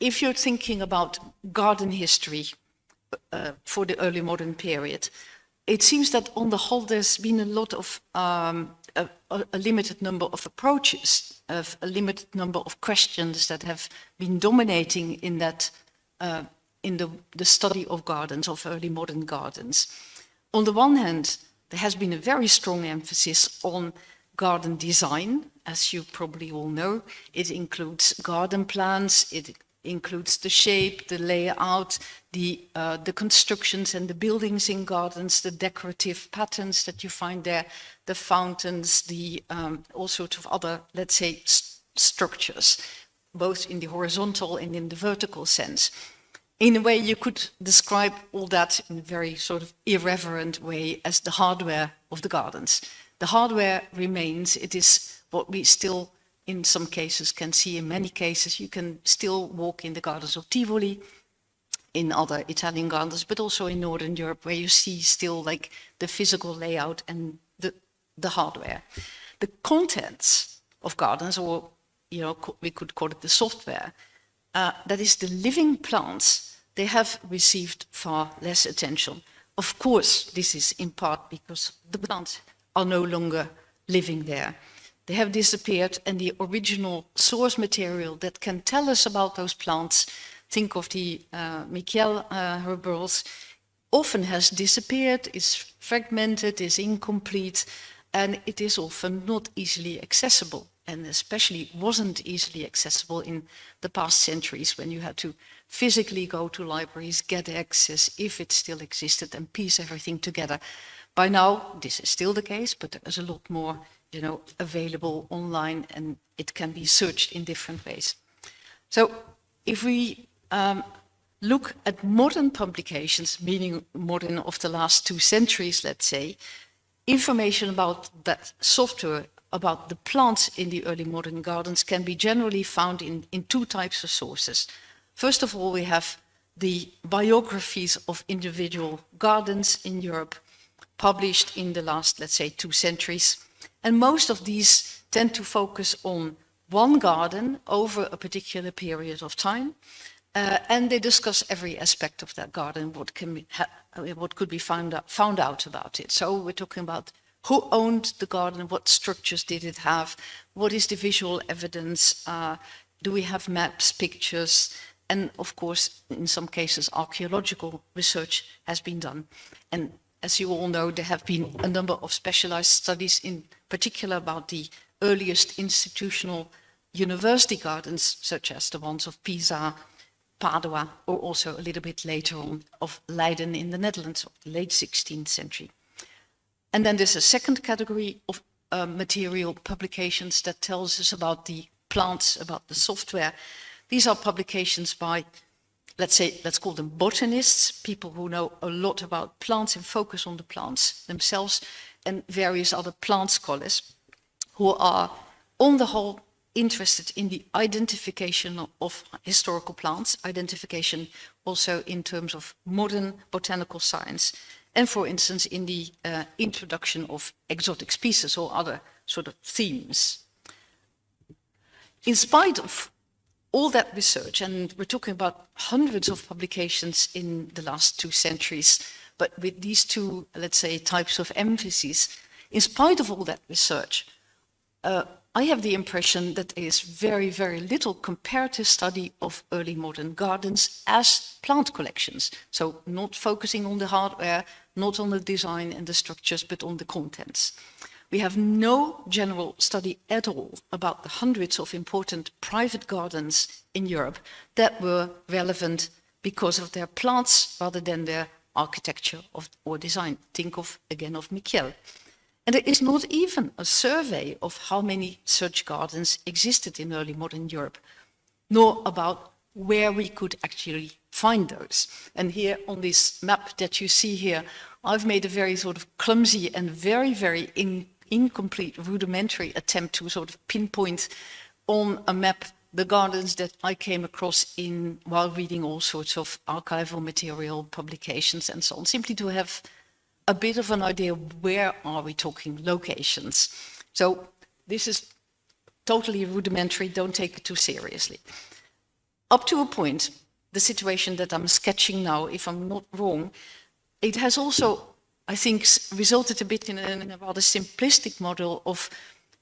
if you're thinking about garden history for the early modern period, it seems that on the whole there's been a lot of a limited number of approaches, of a limited number of questions that have been dominating in that in the study of gardens, of early modern gardens. On the one hand, there has been a very strong emphasis on garden design. As you probably all know, it includes garden plans, it includes the shape, the layout, the constructions and the buildings in gardens, the decorative patterns that you find there, the fountains, the all sorts of other, let's say, structures, both in the horizontal and in the vertical sense. In a way, you could describe all that in a very sort of irreverent way as the hardware of the gardens. The hardware remains. It is what we still, in some cases, can see. In many cases, you can still walk in the gardens of Tivoli, in other Italian gardens, but also in Northern Europe, where you see still like the physical layout and the hardware. The contents of gardens, or we could call it the software, that is the living plants, they have received far less attention. Of course, this is in part because the plants are no longer living there. They have disappeared, and the original source material that can tell us about those plants, think of the Michiel herbals, often has disappeared, is fragmented, is incomplete, and it is often not easily accessible, and especially wasn't easily accessible in the past centuries when you had to physically go to libraries, get access, if it still existed, and piece everything together. By now, this is still the case, but there is a lot more available online, and it can be searched in different ways. So if we look at modern publications, meaning modern of the last 2 centuries, let's say, information about that software, about the plants in the early modern gardens can be generally found in 2 types of sources. First of all, we have the biographies of individual gardens in Europe, published in the last, let's say, 2 centuries. And most of these tend to focus on one garden over a particular period of time. And they discuss every aspect of that garden, what could be found out about it. So we're talking about who owned the garden, what structures did it have, what is the visual evidence, do we have maps, pictures, and of course, in some cases, archaeological research has been done. And as you all know, there have been a number of specialized studies, in particular about the earliest institutional university gardens, such as the ones of Pisa, Padua, or also a little bit later on of Leiden in the Netherlands, of the late 16th century. And then there's a second category of material publications that tells us about the plants, about the software. These are publications by, let's call them botanists, people who know a lot about plants and focus on the plants themselves, and various other plant scholars who are, on the whole, interested in the identification of historical plants, identification also in terms of modern botanical science, and for instance, in the introduction of exotic species or other sort of themes. In spite of all that research, and we're talking about hundreds of publications in the last 2 centuries, but with these 2, let's say, types of emphasis, in spite of all that research, I have the impression that there is very, very little comparative study of early modern gardens as plant collections. So not focusing on the hardware, not on the design and the structures, but on the contents. We have no general study at all about the hundreds of important private gardens in Europe that were relevant because of their plants rather than their architecture or design. Think of, again, of Michiel. And there is not even a survey of how many such gardens existed in early modern Europe, nor about where we could actually find those. And here on this map that you see here, I've made a very sort of clumsy and very, very incomplete rudimentary attempt to sort of pinpoint on a map the gardens that I came across while reading all sorts of archival material, publications and so on, simply to have a bit of an idea where are we talking locations. So this is totally rudimentary, don't take it too seriously. Up to a point, the situation that I'm sketching now, if I'm not wrong, it has also, I think, resulted a bit in a rather simplistic model of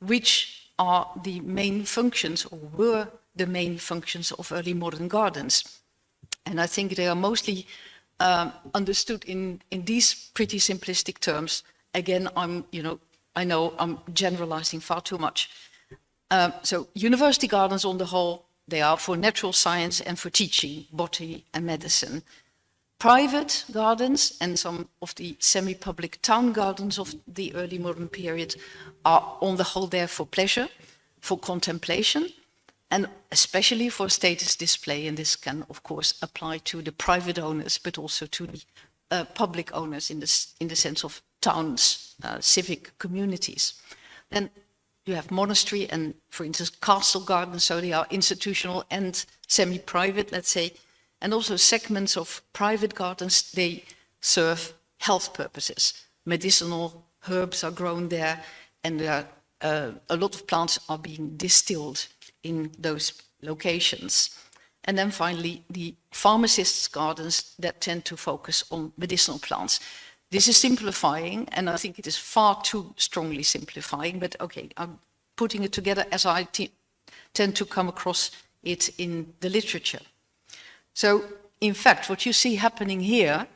which are the main functions or were the main functions of early modern gardens. And I think they are mostly understood in these pretty simplistic terms. Again, I know I'm generalizing far too much. So university gardens on the whole, they are for natural science and for teaching, botany and medicine. Private gardens and some of the semi-public town gardens of the early modern period are on the whole there for pleasure, for contemplation, and especially for status display. And this can, of course, apply to the private owners, but also to the public owners in the sense of towns, civic communities. Then you have monastery and, for instance, castle gardens, so they are institutional and semi-private, let's say. And also segments of private gardens, they serve health purposes. Medicinal herbs are grown there, and there are, a lot of plants are being distilled in those locations. And then finally, the pharmacists' gardens that tend to focus on medicinal plants. This is simplifying, and I think it is far too strongly simplifying, but okay, I'm putting it together as I tend to come across it in the literature. So, in fact, what you see happening here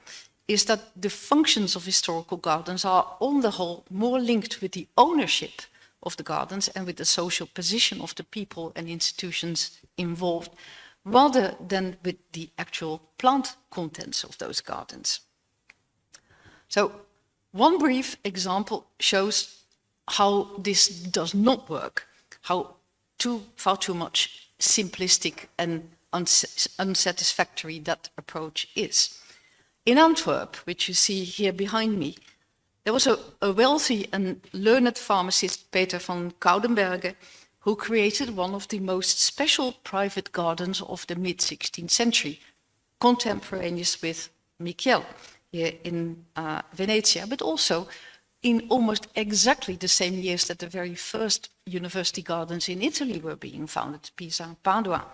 is that the functions of historical gardens are, on the whole, more linked with the ownership of the gardens and with the social position of the people and institutions involved, rather than with the actual plant contents of those gardens. So, one brief example shows how this does not work, how far too much simplistic and unsatisfactory that approach is. In Antwerp, which you see here behind me, there was a wealthy and learned pharmacist, Peter van Koudenberge, who created one of the most special private gardens of the mid-16th century, contemporaneous with Michiel here in Venezia, but also in almost exactly the same years that the very first university gardens in Italy were being founded, Pisa and Padua.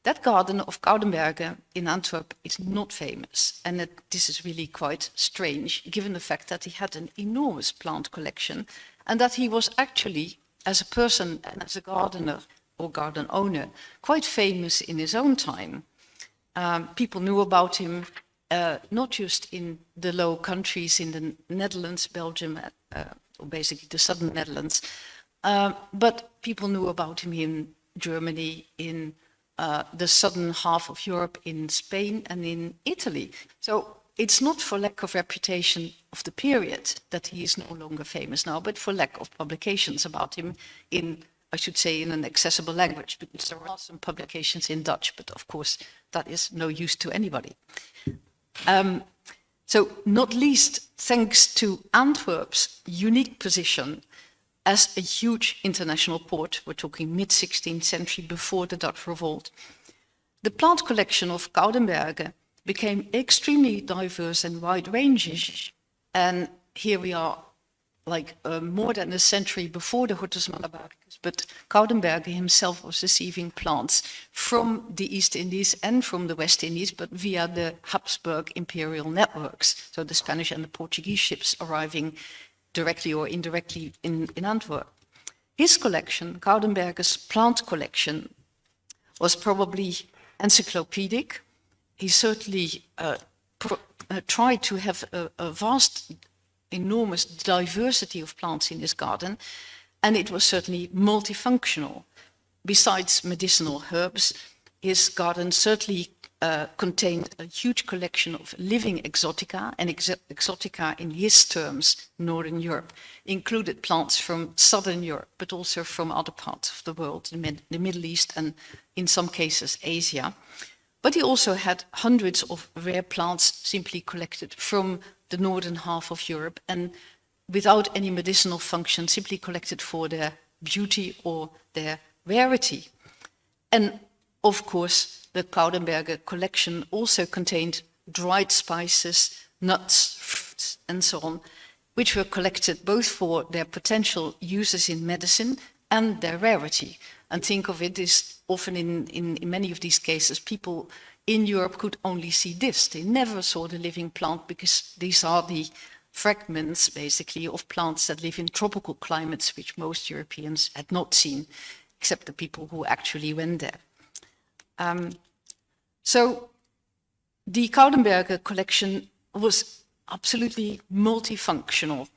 That garden of Koudenberge in Antwerp is not famous, and this is really quite strange, given the fact that he had an enormous plant collection, and that he was actually, as a person and as a gardener or garden owner, quite famous in his own time. People knew about him, not just in the Low Countries, in the Netherlands, Belgium, or basically the southern Netherlands, but people knew about him in Germany, in the southern half of Europe, in Spain and in Italy. So it's not for lack of reputation of the period that he is no longer famous now, but for lack of publications about him in, I should say, in an accessible language, because there are some publications in Dutch, but of course that is no use to anybody. So not least thanks to Antwerp's unique position as a huge international port, we're talking mid-16th century, before the Dutch revolt, the plant collection of Koudenberge became extremely diverse and wide-ranging. And here we are, like more than a century before the Hortus Malabaricus, but Koudenberge himself was receiving plants from the East Indies and from the West Indies, but via the Habsburg imperial networks, so the Spanish and the Portuguese ships arriving directly or indirectly in Antwerp. His collection, Koudenberge's plant collection, was probably encyclopedic. He certainly tried to have a vast, enormous diversity of plants in his garden, and it was certainly multifunctional. Besides medicinal herbs, his garden certainly contained a huge collection of living exotica, and exotica in his terms, Northern Europe, included plants from Southern Europe, but also from other parts of the world, the Middle East and in some cases Asia. But he also had hundreds of rare plants simply collected from the northern half of Europe and without any medicinal function, simply collected for their beauty or their rarity. And of course, the Koudenberger collection also contained dried spices, nuts, fruits, and so on, which were collected both for their potential uses in medicine and their rarity. And think of it as often in many of these cases, people in Europe could only see this. They never saw the living plant because these are the fragments, basically, of plants that live in tropical climates, which most Europeans had not seen, except the people who actually went there. So the Koudenberger collection was absolutely multifunctional.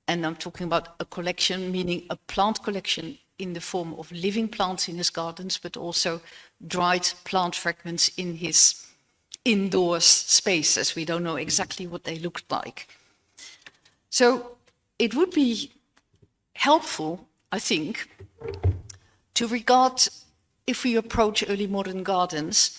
And I'm talking about a collection, meaning a plant collection in the form of living plants in his gardens, but also dried plant fragments in his indoors spaces. We don't know exactly what they looked like. So it would be helpful, I think, to regard, if we approach early modern gardens,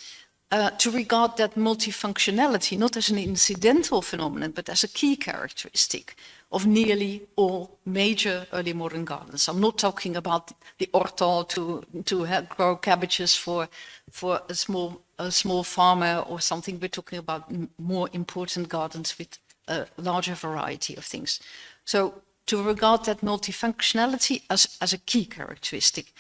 to regard that multifunctionality not as an incidental phenomenon, but as a key characteristic of nearly all major early modern gardens. I'm not talking about the orto to grow cabbages for a small farmer or something. We're talking about more important gardens with a larger variety of things. So to regard that multifunctionality as a key characteristic.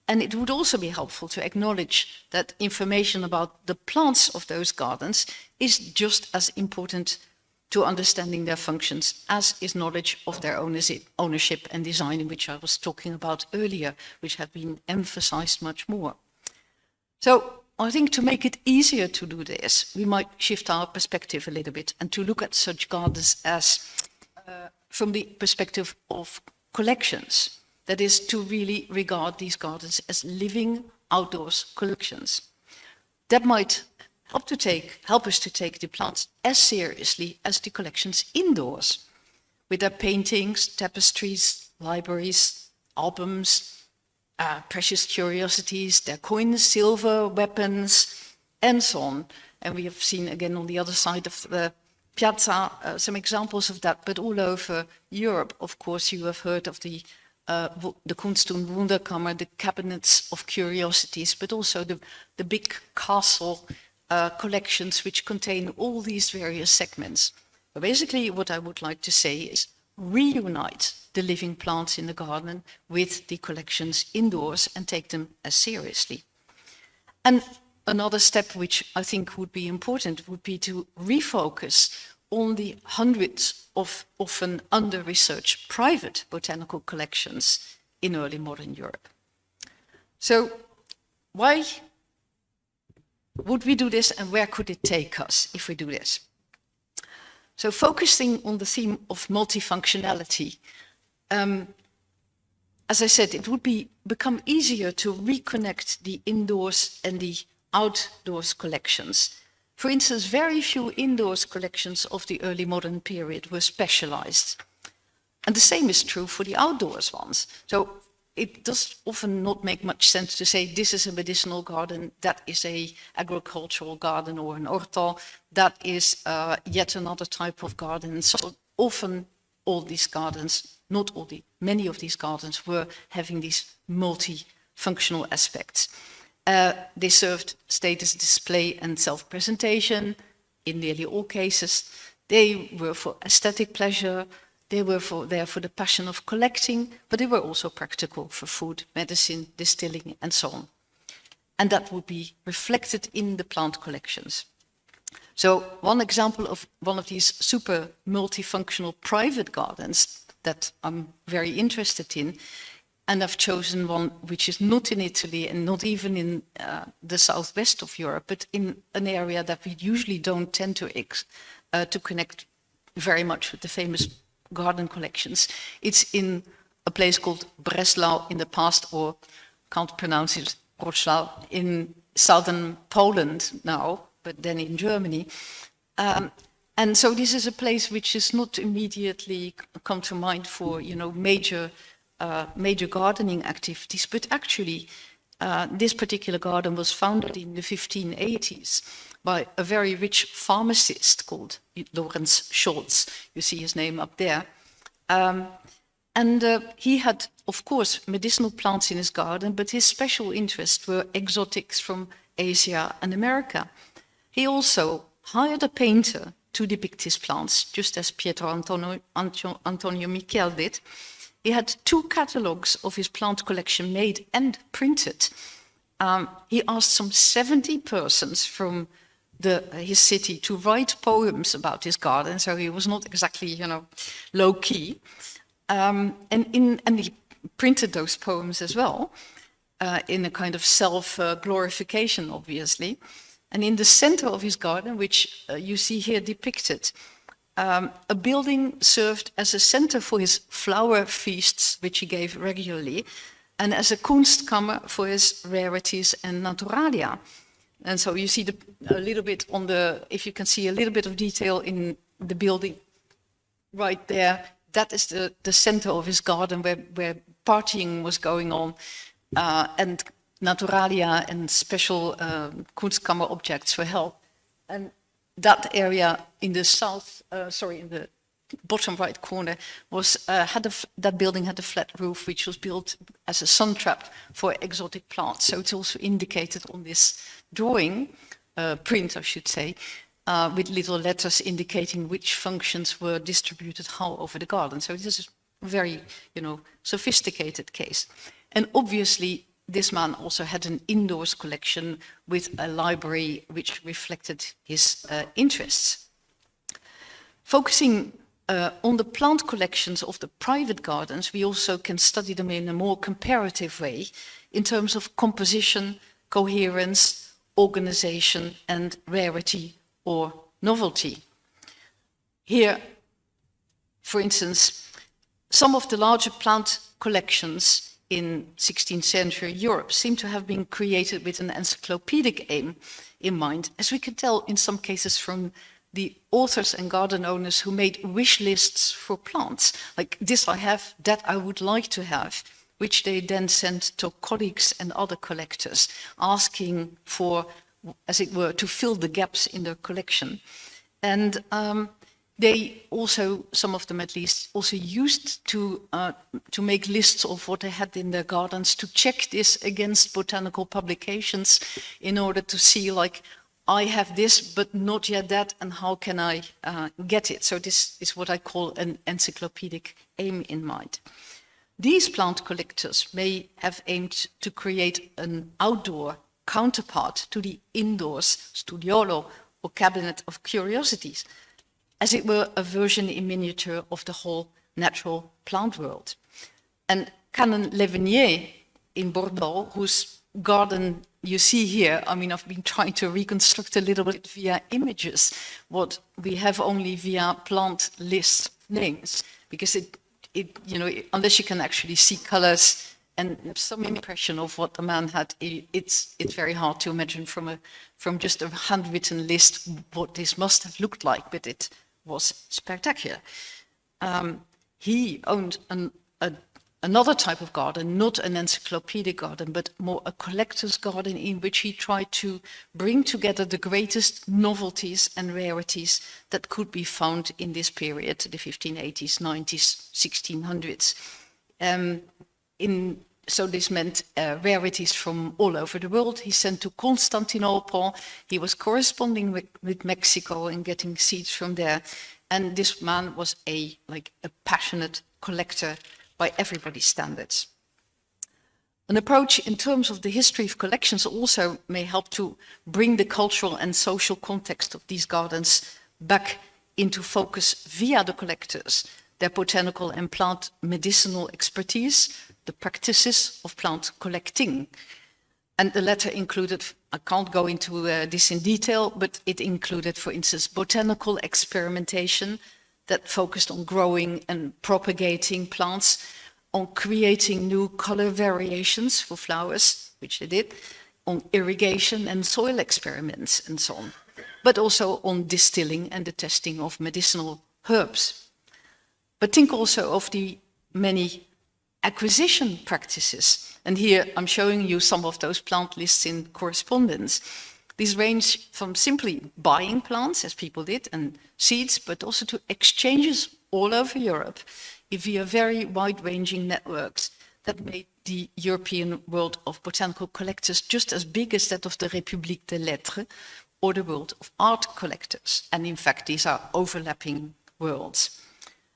And it would also be helpful to acknowledge that information about the plants of those gardens is just as important to understanding their functions as is knowledge of their ownership and design, which I was talking about earlier, which have been emphasized much more. So I think to make it easier to do this, we might shift our perspective a little bit and to look at such gardens as from the perspective of collections. That is, to really regard these gardens as living outdoors collections. That might help us to take the plants as seriously as the collections indoors, with their paintings, tapestries, libraries, albums, precious curiosities, their coins, silver, weapons, and so on. And we have seen again on the other side of the piazza some examples of that, but all over Europe, of course, you have heard of the Kunst- und Wunderkammer, the cabinets of curiosities, but also the big castle collections which contain all these various segments. But basically what I would like to say is reunite the living plants in the garden with the collections indoors and take them as seriously. And another step which I think would be important would be to refocus on the hundreds of often under-researched private botanical collections in early modern Europe. So why would we do this and where could it take us if we do this? So focusing on the theme of multifunctionality, as I said, it would become easier to reconnect the indoors and the outdoors collections. For instance, very few indoors collections of the early modern period were specialized. And the same is true for the outdoors ones. So it does often not make much sense to say this is a medicinal garden, that is an agricultural garden or an orto, that is yet another type of garden. So often all these gardens, many of these gardens were having these multifunctional aspects. They served status display and self-presentation in nearly all cases. They were for aesthetic pleasure. They were there for the passion of collecting, but they were also practical for food, medicine, distilling, and so on. And that would be reflected in the plant collections. So one example of one of these super multifunctional private gardens that I'm very interested in, and I've chosen one which is not in Italy and not even in the southwest of Europe, but in an area that we usually don't tend to connect very much with the famous garden collections. It's in a place called Breslau in the past, or can't pronounce it, Wrocław, in southern Poland now, but then in Germany. And so this is a place which is not immediately come to mind for, major gardening activities, but actually this particular garden was founded in the 1580s by a very rich pharmacist called Lorenz Scholz. You see his name up there. And he had, of course, medicinal plants in his garden, but his special interests were exotics from Asia and America. He also hired a painter to depict his plants, just as Pietro Antonio Michel did. He had 2 catalogues of his plant collection made and printed. He asked some 70 persons from his city to write poems about his garden, so he was not exactly, low key. And he printed those poems as well, in a kind of self-glorification, obviously. And in the center of his garden, which you see here depicted, a building served as a center for his flower feasts, which he gave regularly, and as a Kunstkammer for his rarities and naturalia. And so you see a little bit on if you can see a little bit of detail in the building right there, that is the center of his garden where partying was going on, and naturalia and special Kunstkammer objects were held. And that area in the in the bottom right corner was that building had a flat roof, which was built as a sun trap for exotic plants. So it's also indicated on this drawing, print I should say, with little letters indicating which functions were distributed how over the garden. So this is a very, sophisticated case. And obviously, this man also had an indoors collection with a library which reflected his interests. Focusing on the plant collections of the private gardens, we also can study them in a more comparative way in terms of composition, coherence, organization, and rarity or novelty. Here, for instance, some of the larger plant collections in 16th century Europe seem to have been created with an encyclopedic aim in mind, as we can tell in some cases from the authors and garden owners who made wish lists for plants, like this I have, that I would like to have, which they then sent to colleagues and other collectors, asking for, as it were, to fill the gaps in their collection. And they also, some of them at least, also used to make lists of what they had in their gardens, to check this against botanical publications in order to see, like, I have this, but not yet that, and how can I get it? So this is what I call an encyclopedic aim in mind. These plant collectors may have aimed to create an outdoor counterpart to the indoors studiolo or cabinet of curiosities, as it were a version in miniature of the whole natural plant world. And Canon Levenier in Bordeaux, whose garden you see here, I mean, I've been trying to reconstruct a little bit via images, what we have only via plant list names, because unless you can actually see colors and some impression of what the man had, it's very hard to imagine from just a handwritten list what this must have looked like, but it was spectacular. He owned another type of garden, not an encyclopedic garden, but more a collector's garden in which he tried to bring together the greatest novelties and rarities that could be found in this period, the 1580s, 90s, 1600s. So this meant rarities from all over the world. He sent to Constantinople. He was corresponding with Mexico and getting seeds from there. And this man was a passionate collector by everybody's standards. An approach in terms of the history of collections also may help to bring the cultural and social context of these gardens back into focus via the collectors, their botanical and plant medicinal expertise, the practices of plant collecting. And the latter included, I can't go into this in detail, but it included, for instance, botanical experimentation that focused on growing and propagating plants, on creating new color variations for flowers, which they did, on irrigation and soil experiments and so on, but also on distilling and the testing of medicinal herbs. But think also of the many acquisition practices. And here I'm showing you some of those plant lists in correspondence. These range from simply buying plants, as people did, and seeds, but also to exchanges all over Europe via very wide-ranging networks that made the European world of botanical collectors just as big as that of the République des Lettres or the world of art collectors. And in fact, these are overlapping worlds.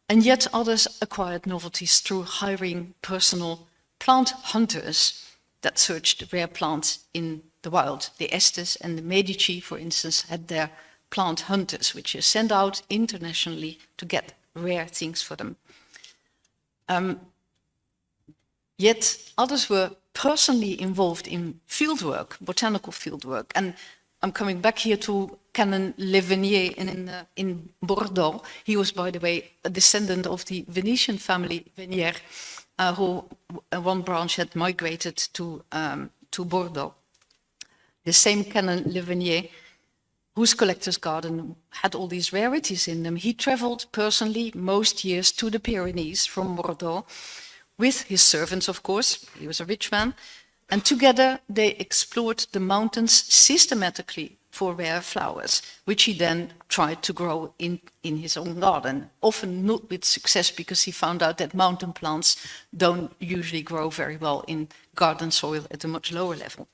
And yet others acquired novelties through hiring personal plant hunters that searched rare plants in the wild. The Estes and the Medici, for instance, had their plant hunters, which is sent out internationally to get rare things for them. Yet others were personally involved in fieldwork, botanical fieldwork. And I'm coming back here to Canon Le Vernier in Bordeaux. He was, by the way, a descendant of the Venetian family Vernier, who one branch had migrated to Bordeaux. The same Canon Le Vernier, whose collector's garden had all these rarities in them, he traveled personally most years to the Pyrenees from Bordeaux with his servants, of course. He was a rich man. And together they explored the mountains systematically for rare flowers, which he then tried to grow in his own garden, often not with success because he found out that mountain plants don't usually grow very well in garden soil at a much lower level.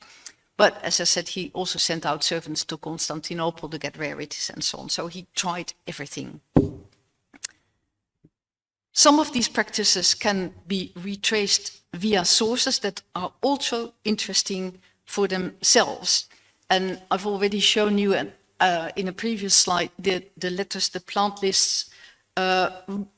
But as I said, he also sent out servants to Constantinople to get rarities and so on. So he tried everything. Some of these practices can be retraced via sources that are also interesting for themselves. And I've already shown you in a previous slide the letters, the plant lists,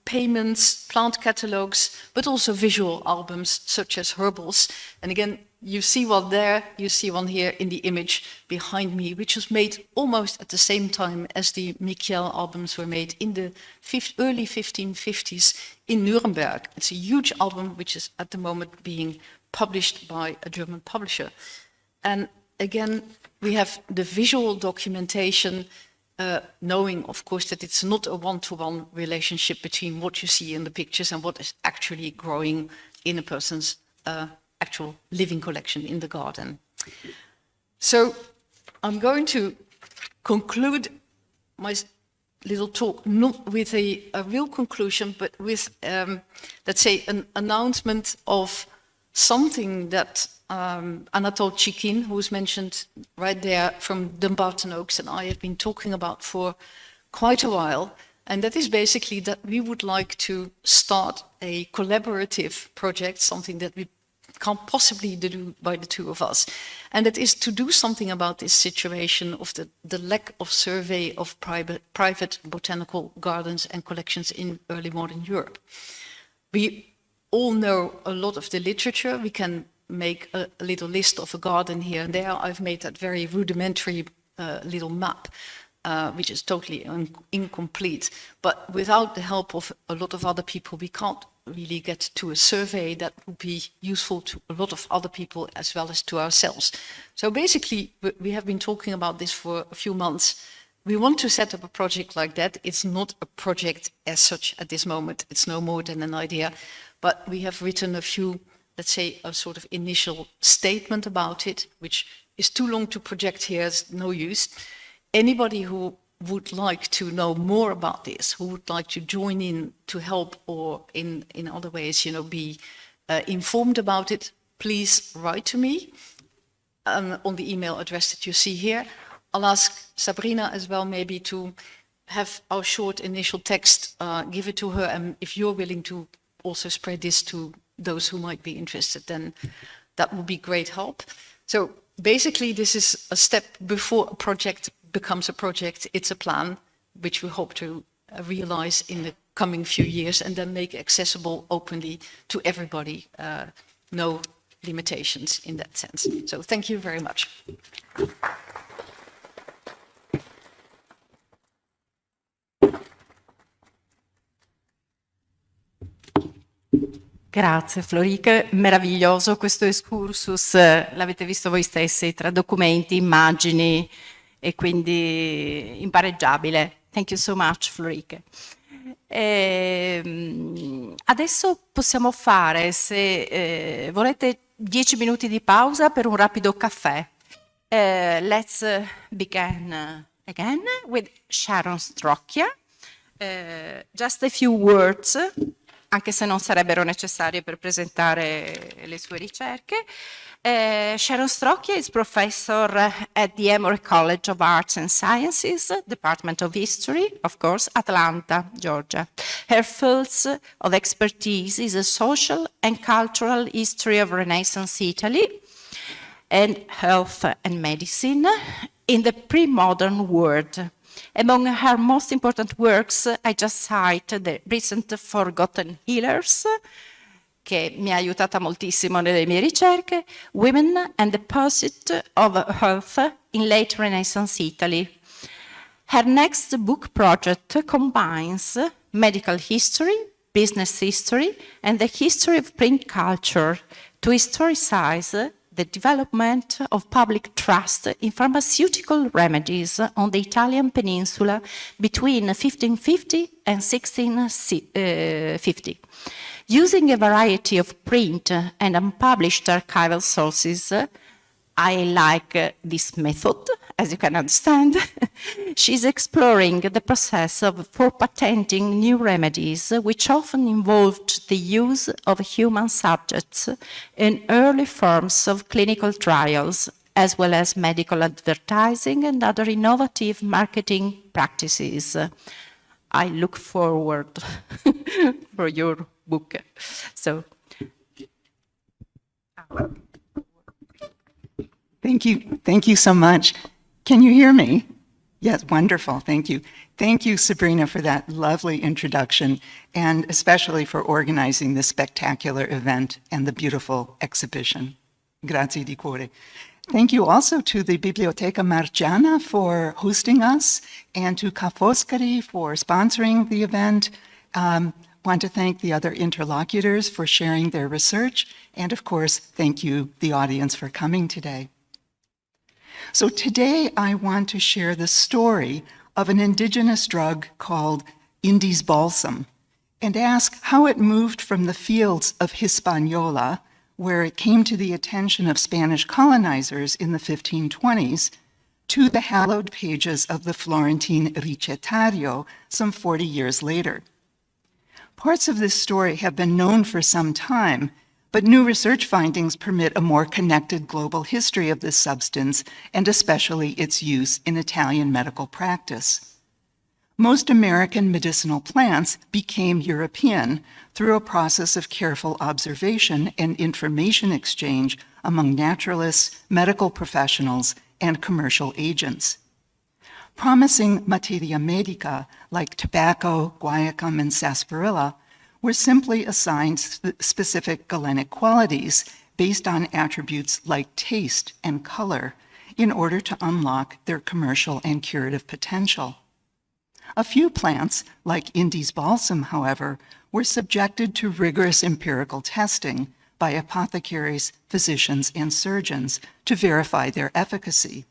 payments, plant catalogs, but also visual albums such as herbals. And again, you see one there, you see one here in the image behind me, which was made almost at the same time as the Michiel albums were made in the early 1550s in Nuremberg. It's a huge album which is at the moment being published by a German publisher. And again, we have the visual documentation, knowing, of course, that it's not a one-to-one relationship between what you see in the pictures and what is actually growing in a person's actual living collection in the garden. So I'm going to conclude my little talk not with a real conclusion, but with, let's say, an announcement of something that Anatole Chikin, who was mentioned right there from Dumbarton Oaks, and I have been talking about for quite a while. And that is basically that we would like to start a collaborative project, something that we can't possibly do by the two of us. And that is to do something about this situation of the lack of survey of private botanical gardens and collections in early modern Europe. We all know a lot of the literature. We can make a little list of a garden here and there. I've made that very rudimentary little map, which is totally incomplete. But without the help of a lot of other people, we can't really get to a survey that would be useful to a lot of other people as well as to ourselves. So basically, we have been talking about this for a few months. We want to set up a project like that. It's not a project as such at this moment. It's no more than an idea. But we have written a few, let's say, a sort of initial statement about it, which is too long to project here. It's no use. Anybody who would like to know more about this, who would like to join in to help or in other ways, be informed about it, please write to me on the email address that you see here. I'll ask Sabrina as well maybe to have our short initial text, give it to her, and if you're willing to also spread this to those who might be interested, then that would be great help. So basically this is a step before a project becomes a project. It's a plan which we hope to realize in the coming few years and then make accessible openly to everybody. No limitations in that sense. So thank you very much. Grazie Florike, meraviglioso questo excursus, l'avete visto voi stessi, tra documenti, immagini e quindi impareggiabile. Thank you so much Florike. Adesso possiamo fare, se volete, 10 minuti di pausa per un rapido caffè. Let's begin again with Sharon Strocchia. Just a few words anche se non sarebbero necessarie per presentare le sue ricerche. Sharon Strocchia is professor at the Emory College of Arts and Sciences, Department of History, of course, Atlanta, Georgia. Her fields of expertise is a social and cultural history of Renaissance Italy and health and medicine in the pre-modern world. Among her most important works, I just cite the recent Forgotten Healers, che mi ha aiutata moltissimo nelle mie ricerche, Women and the Pursuit of Health in Late Renaissance Italy. Her next book project combines medical history, business history, and the history of print culture to historicize the development of public trust in pharmaceutical remedies on the Italian peninsula between 1550 and 1650. Using a variety of print and unpublished archival sources, I like this method, as you can understand. She's exploring the process for patenting new remedies, which often involved the use of human subjects in early forms of clinical trials, as well as medical advertising and other innovative marketing practices. I look forward for your book. So, thank you so much. Can you hear me? Yes, wonderful, thank you. Thank you, Sabrina, for that lovely introduction, and especially for organizing this spectacular event and the beautiful exhibition. Grazie di cuore. Thank you also to the Biblioteca Marciana for hosting us, and to Foscari for sponsoring the event. Want to thank the other interlocutors for sharing their research, and of course, thank you, the audience, for coming today. So today I want to share the story of an indigenous drug called Indies balsam, and ask how it moved from the fields of Hispaniola, where it came to the attention of Spanish colonizers in the 1520s, to the hallowed pages of the Florentine Ricerca some 40 years later. Parts of this story have been known for some time, but new research findings permit a more connected global history of this substance, and especially its use in Italian medical practice. Most American medicinal plants became European through a process of careful observation and information exchange among naturalists, medical professionals, and commercial agents. Promising materia medica, like tobacco, guaiacum, and sarsaparilla, were simply assigned specific galenic qualities based on attributes like taste and color in order to unlock their commercial and curative potential. A few plants, like Indies balsam, however, were subjected to rigorous empirical testing by apothecaries, physicians, and surgeons to verify their efficacy.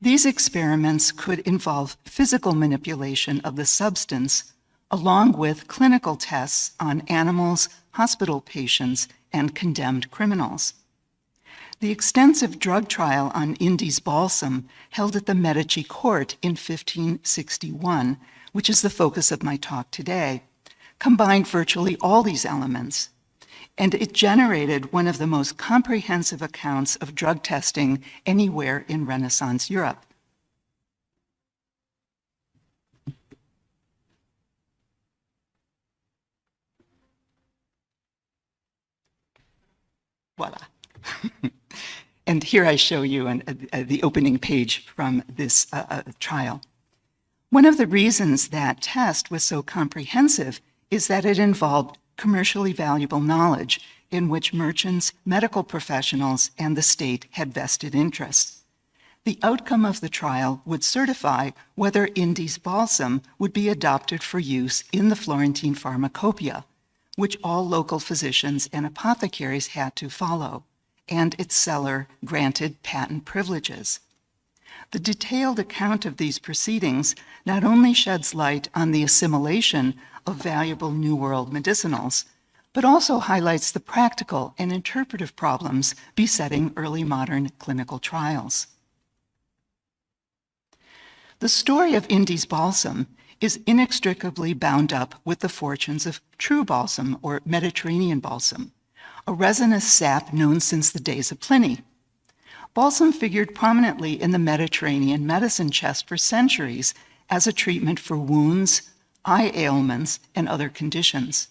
These experiments could involve physical manipulation of the substance, along with clinical tests on animals, hospital patients, and condemned criminals. The extensive drug trial on Indies balsam held at the Medici court in 1561, which is the focus of my talk today, combined virtually all these elements, and it generated one of the most comprehensive accounts of drug testing anywhere in Renaissance Europe. Voila. And here I show you the opening page from this trial. One of the reasons that test was so comprehensive is that it involved commercially valuable knowledge in which merchants, medical professionals, and the state had vested interests. The outcome of the trial would certify whether Indies balsam would be adopted for use in the Florentine pharmacopoeia, which all local physicians and apothecaries had to follow, and its seller granted patent privileges. The detailed account of these proceedings not only sheds light on the assimilation of valuable New World medicinals, but also highlights the practical and interpretive problems besetting early modern clinical trials. The story of Indies balsam is inextricably bound up with the fortunes of true balsam or Mediterranean balsam, a resinous sap known since the days of Pliny. Balsam figured prominently in the Mediterranean medicine chest for centuries as a treatment for wounds, eye ailments, and other conditions.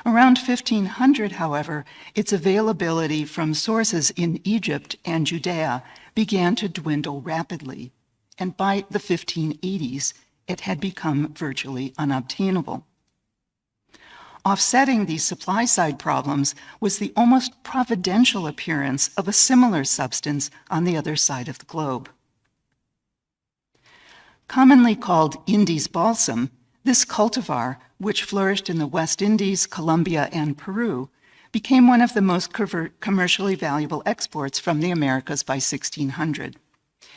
Around 1500, however, its availability from sources in Egypt and Judea began to dwindle rapidly, and by the 1580s, it had become virtually unobtainable. Offsetting these supply-side problems was the almost providential appearance of a similar substance on the other side of the globe. Commonly called Indies balsam, this cultivar, which flourished in the West Indies, Colombia, and Peru, became one of the most commercially valuable exports from the Americas by 1600.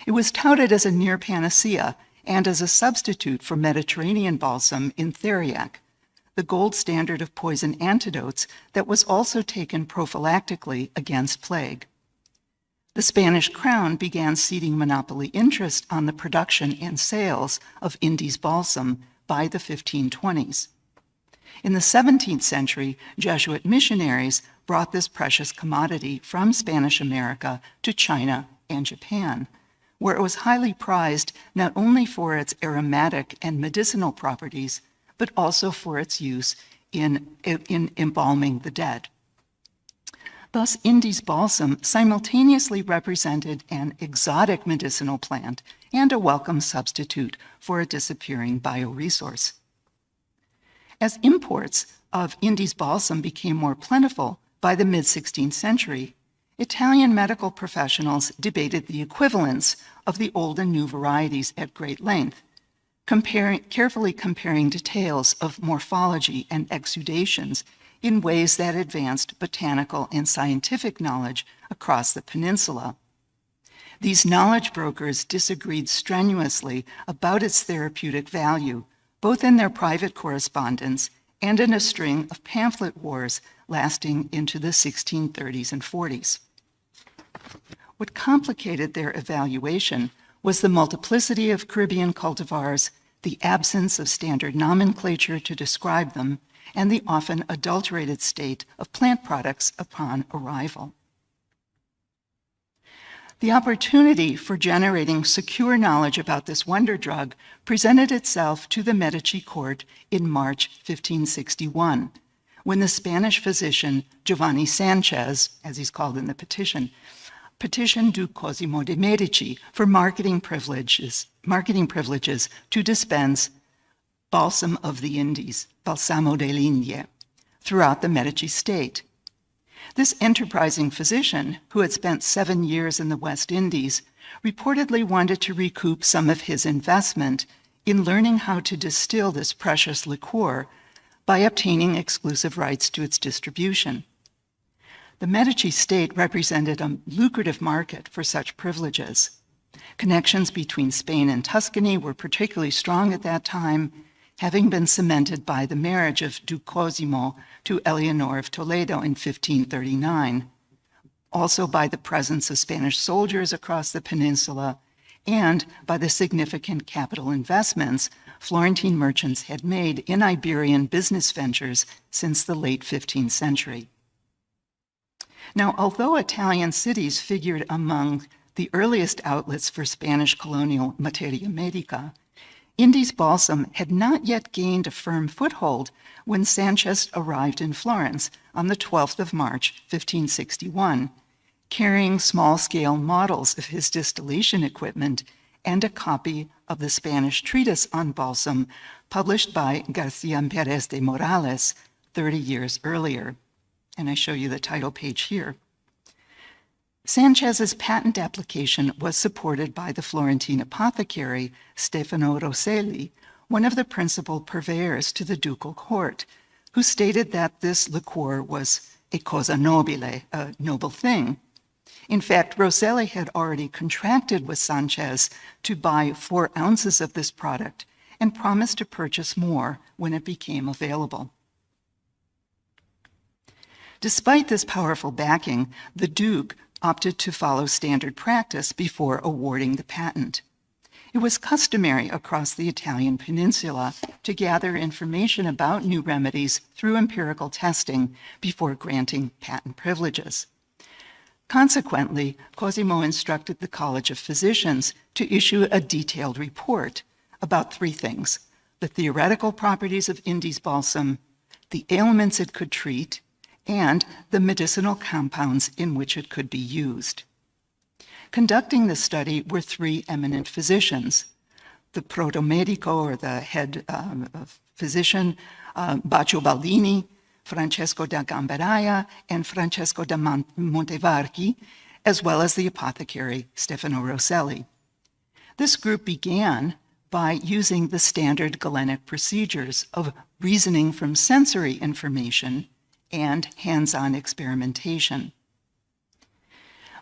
It was touted as a near panacea and as a substitute for Mediterranean balsam in theriac, the gold standard of poison antidotes that was also taken prophylactically against plague. The Spanish crown began ceding monopoly interest on the production and sales of Indies balsam by the 1520s. In the 17th century, Jesuit missionaries brought this precious commodity from Spanish America to China and Japan, where it was highly prized not only for its aromatic and medicinal properties, but also for its use in embalming the dead. Thus, Indies balsam simultaneously represented an exotic medicinal plant and a welcome substitute for a disappearing bioresource. As imports of Indies balsam became more plentiful by the mid-16th century, Italian medical professionals debated the equivalence of the old and new varieties at great length, carefully comparing details of morphology and exudations in ways that advanced botanical and scientific knowledge across the peninsula. These knowledge brokers disagreed strenuously about its therapeutic value, both in their private correspondence and in a string of pamphlet wars lasting into the 1630s and 40s. What complicated their evaluation was the multiplicity of Caribbean cultivars, the absence of standard nomenclature to describe them, and the often adulterated state of plant products upon arrival. The opportunity for generating secure knowledge about this wonder drug presented itself to the Medici court in March 1561, when the Spanish physician Giovanni Sanchez, as he's called in the petition, petitioned Duke Cosimo de' Medici for marketing privileges to dispense balsam of the Indies, balsamo delle Indie, throughout the Medici state. This enterprising physician, who had spent 7 years in the West Indies, reportedly wanted to recoup some of his investment in learning how to distill this precious liqueur by obtaining exclusive rights to its distribution. The Medici state represented a lucrative market for such privileges. Connections between Spain and Tuscany were particularly strong at that time, having been cemented by the marriage of Duke Cosimo to Eleanor of Toledo in 1539, also by the presence of Spanish soldiers across the peninsula, and by the significant capital investments Florentine merchants had made in Iberian business ventures since the late 15th century. Now, although Italian cities figured among the earliest outlets for Spanish colonial materia medica, Indies balsam had not yet gained a firm foothold when Sanchez arrived in Florence on the 12th of March, 1561, carrying small-scale models of his distillation equipment and a copy of the Spanish treatise on balsam published by Garcia Perez de Morales 30 years earlier. And I show you the title page here. Sanchez's patent application was supported by the Florentine apothecary Stefano Rosselli, one of the principal purveyors to the ducal court, who stated that this liqueur was a cosa nobile, a noble thing. In fact, Rosselli had already contracted with Sanchez to buy 4 ounces of this product and promised to purchase more when it became available. Despite this powerful backing, the Duke opted to follow standard practice before awarding the patent. It was customary across the Italian peninsula to gather information about new remedies through empirical testing before granting patent privileges. Consequently, Cosimo instructed the College of Physicians to issue a detailed report about three things: the theoretical properties of Indi's balsam, the ailments it could treat, and the medicinal compounds in which it could be used. Conducting the study were three eminent physicians: the protomedico, or the head physician, Baccio Baldini, Francesco da Gambaraia, and Francesco da Montevarchi, as well as the apothecary Stefano Rosselli. This group began by using the standard Galenic procedures of reasoning from sensory information and hands-on experimentation.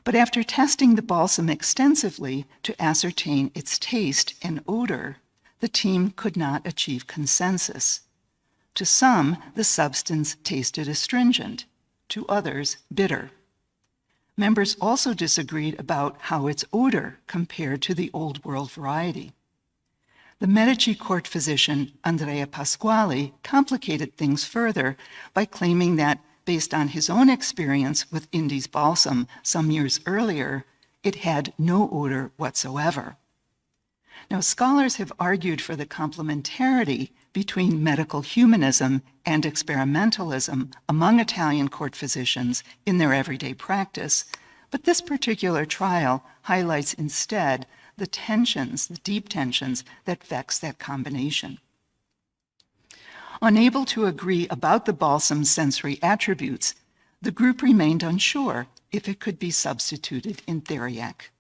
But after testing the balsam extensively to ascertain its taste and odor, the team could not achieve consensus. To some, the substance tasted astringent, to others, bitter. Members also disagreed about how its odor compared to the Old World variety. The Medici court physician Andrea Pasquali complicated things further by claiming that, based on his own experience with Indi's balsam some years earlier, it had no odor whatsoever. Now, scholars have argued for the complementarity between medical humanism and experimentalism among Italian court physicians in their everyday practice, but this particular trial highlights instead the tensions, the deep tensions that vex that combination. Unable to agree about the balsam's sensory attributes, the group remained unsure if it could be substituted in theriac.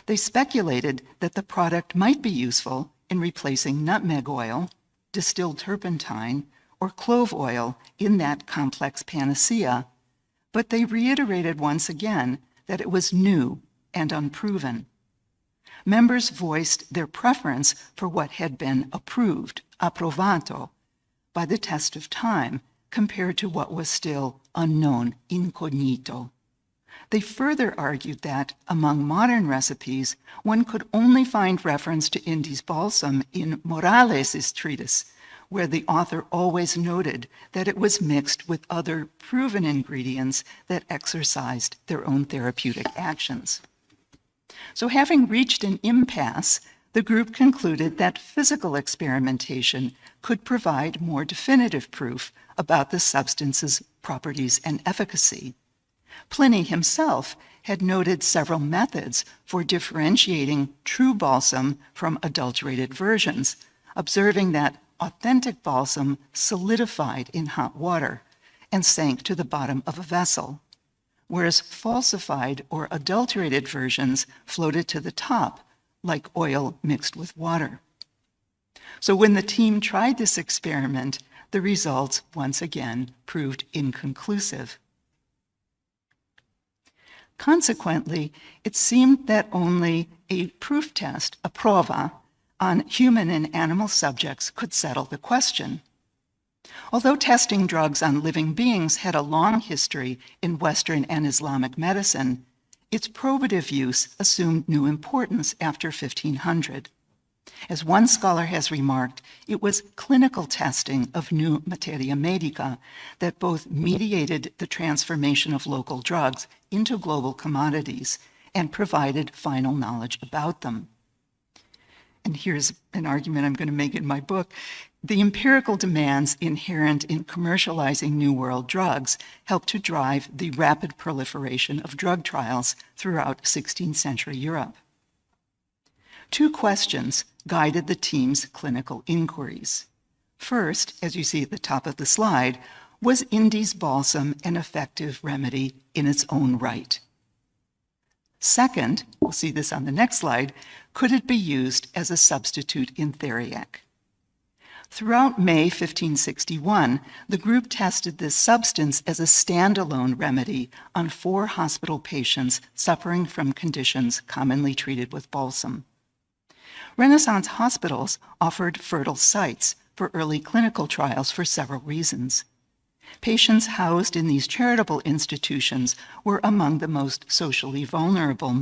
They speculated that the product might be useful in replacing nutmeg oil, distilled turpentine, or clove oil in that complex panacea, but they reiterated once again that it was new and unproven. Members voiced their preference for what had been approved, approvato, by the test of time compared to what was still unknown, incognito. They further argued that, among modern recipes, one could only find reference to Indi's balsam in Morales' treatise, where the author always noted that it was mixed with other proven ingredients that exercised their own therapeutic actions. So, having reached an impasse, the group concluded that physical experimentation could provide more definitive proof about the substance's properties and efficacy. Pliny himself had noted several methods for differentiating true balsam from adulterated versions, observing that authentic balsam solidified in hot water and sank to the bottom of a vessel, whereas falsified or adulterated versions floated to the top, like oil mixed with water. So when the team tried this experiment, the results once again proved inconclusive. Consequently, it seemed that only a proof test, a prova, on human and animal subjects could settle the question. Although testing drugs on living beings had a long history in Western and Islamic medicine, its probative use assumed new importance after 1500. As one scholar has remarked, it was clinical testing of new materia medica that both mediated the transformation of local drugs into global commodities and provided final knowledge about them. And here's an argument I'm going to make in my book. The empirical demands inherent in commercializing New World drugs helped to drive the rapid proliferation of drug trials throughout 16th century Europe. Two questions guided the team's clinical inquiries. First, as you see at the top of the slide, was Indi's balsam an effective remedy in its own right? Second, we'll see this on the next slide, could it be used as a substitute in theriac? Throughout May 1561, the group tested this substance as a standalone remedy on 4 hospital patients suffering from conditions commonly treated with balsam. Renaissance hospitals offered fertile sites for early clinical trials for several reasons. Patients housed in these charitable institutions were among the most socially vulnerable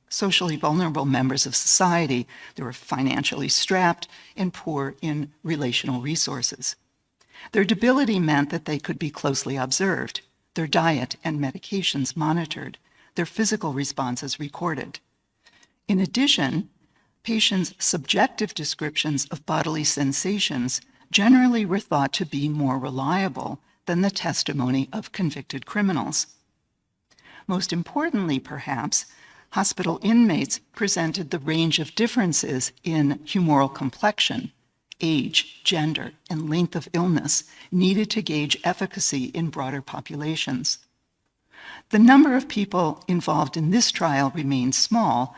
socially vulnerable members of society. They were financially strapped and poor in relational resources. Their debility meant that they could be closely observed, their diet and medications monitored, their physical responses recorded. In addition, patients' subjective descriptions of bodily sensations generally were thought to be more reliable than the testimony of convicted criminals. Most importantly, perhaps, hospital inmates presented the range of differences in humoral complexion, age, gender, and length of illness needed to gauge efficacy in broader populations. The number of people involved in this trial remained small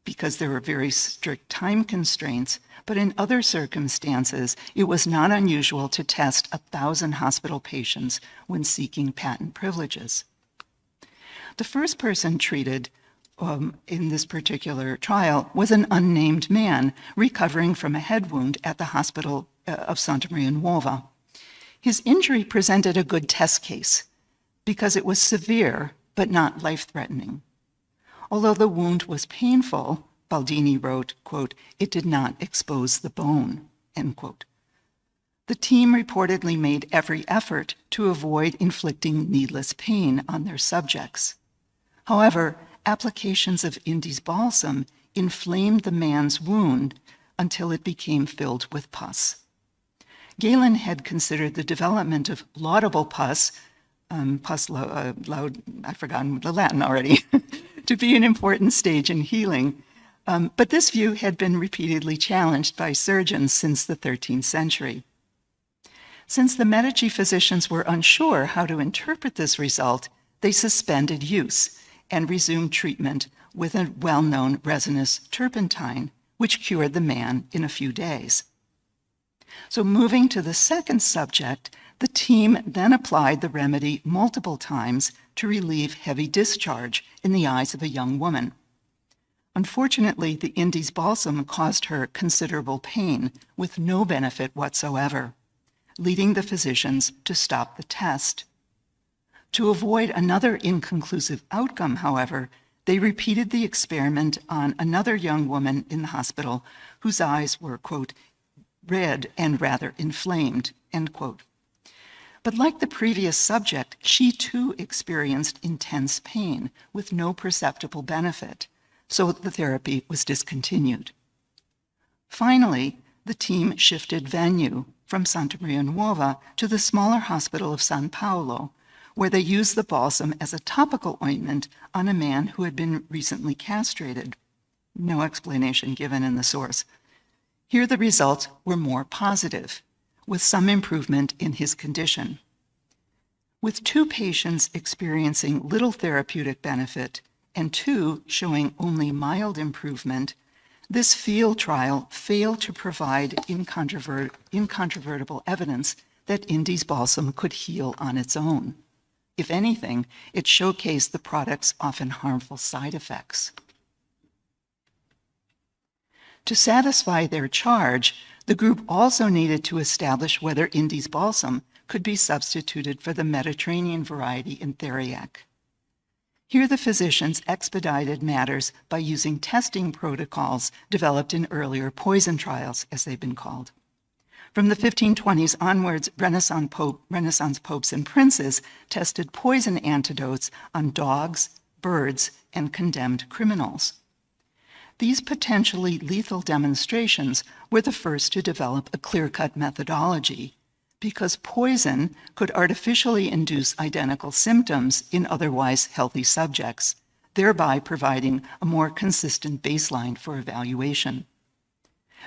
because there were very strict time constraints, but in other circumstances, it was not unusual to test 1,000 hospital patients when seeking patent privileges. The first person treated in this particular trial was an unnamed man recovering from a head wound at the hospital of Santa Maria Nuova. His injury presented a good test case because it was severe but not life-threatening. Although the wound was painful, Baldini wrote, quote, "It did not expose the bone," end quote. The team reportedly made every effort to avoid inflicting needless pain on their subjects. However, applications of Indy's balsam inflamed the man's wound until it became filled with pus. Galen had considered the development of laudable pus, I've forgotten the Latin already, to be an important stage in healing. But this view had been repeatedly challenged by surgeons since the 13th century. Since the Medici physicians were unsure how to interpret this result, they suspended use and resumed treatment with a well-known resinous turpentine, which cured the man in a few days. So moving to the second subject, the team then applied the remedy multiple times to relieve heavy discharge in the eyes of a young woman. Unfortunately, the Indy's balsam caused her considerable pain with no benefit whatsoever, leading the physicians to stop the test. To avoid another inconclusive outcome, however, they repeated the experiment on another young woman in the hospital whose eyes were, quote, red and rather inflamed, end quote. But like the previous subject, she too experienced intense pain with no perceptible benefit, so the therapy was discontinued. Finally, the team shifted venue from Santa Maria Nuova to the smaller hospital of San Paolo, where they used the balsam as a topical ointment on a man who had been recently castrated. No explanation given in the source. Here the results were more positive, with some improvement in his condition. With 2 patients experiencing little therapeutic benefit and 2 showing only mild improvement, this field trial failed to provide incontrovertible evidence that Indy's balsam could heal on its own. If anything, it showcased the product's often harmful side effects. To satisfy their charge, the group also needed to establish whether Indy's balsam could be substituted for the Mediterranean variety in Theriac. Here the physicians expedited matters by using testing protocols developed in earlier poison trials, as they've been called. From the 1520s onwards, Renaissance popes and princes tested poison antidotes on dogs, birds, and condemned criminals. These potentially lethal demonstrations were the first to develop a clear-cut methodology, because poison could artificially induce identical symptoms in otherwise healthy subjects, thereby providing a more consistent baseline for evaluation.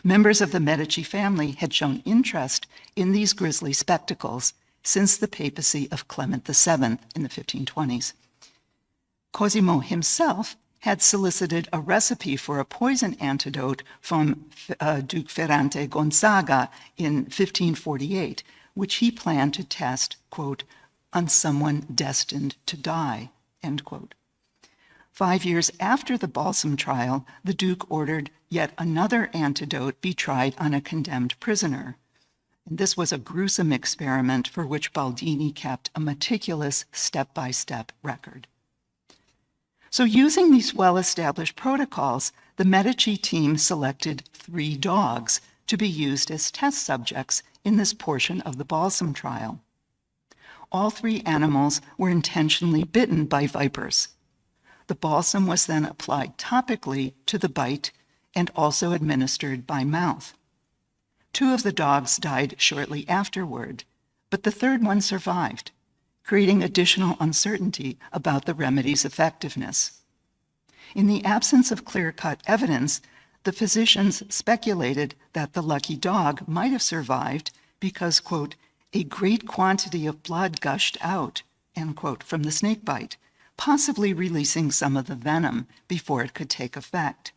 Members of the Medici family had shown interest in these grisly spectacles since the papacy of Clement VII in the 1520s. Cosimo himself had solicited a recipe for a poison antidote from Duke Ferrante Gonzaga in 1548, which he planned to test, quote, on someone destined to die, end quote. 5 years after the balsam trial, the Duke ordered yet another antidote be tried on a condemned prisoner. And this was a gruesome experiment for which Baldini kept a meticulous step-by-step record. So using these well-established protocols, the Medici team selected 3 dogs to be used as test subjects in this portion of the balsam trial. All 3 animals were intentionally bitten by vipers. The balsam was then applied topically to the bite and also administered by mouth. 2 of the dogs died shortly afterward, but the 3rd one survived, creating additional uncertainty about the remedy's effectiveness. In the absence of clear-cut evidence, the physicians speculated that the lucky dog might have survived because, quote, a great quantity of blood gushed out, end quote, from the snake bite, possibly releasing some of the venom before it could take effect.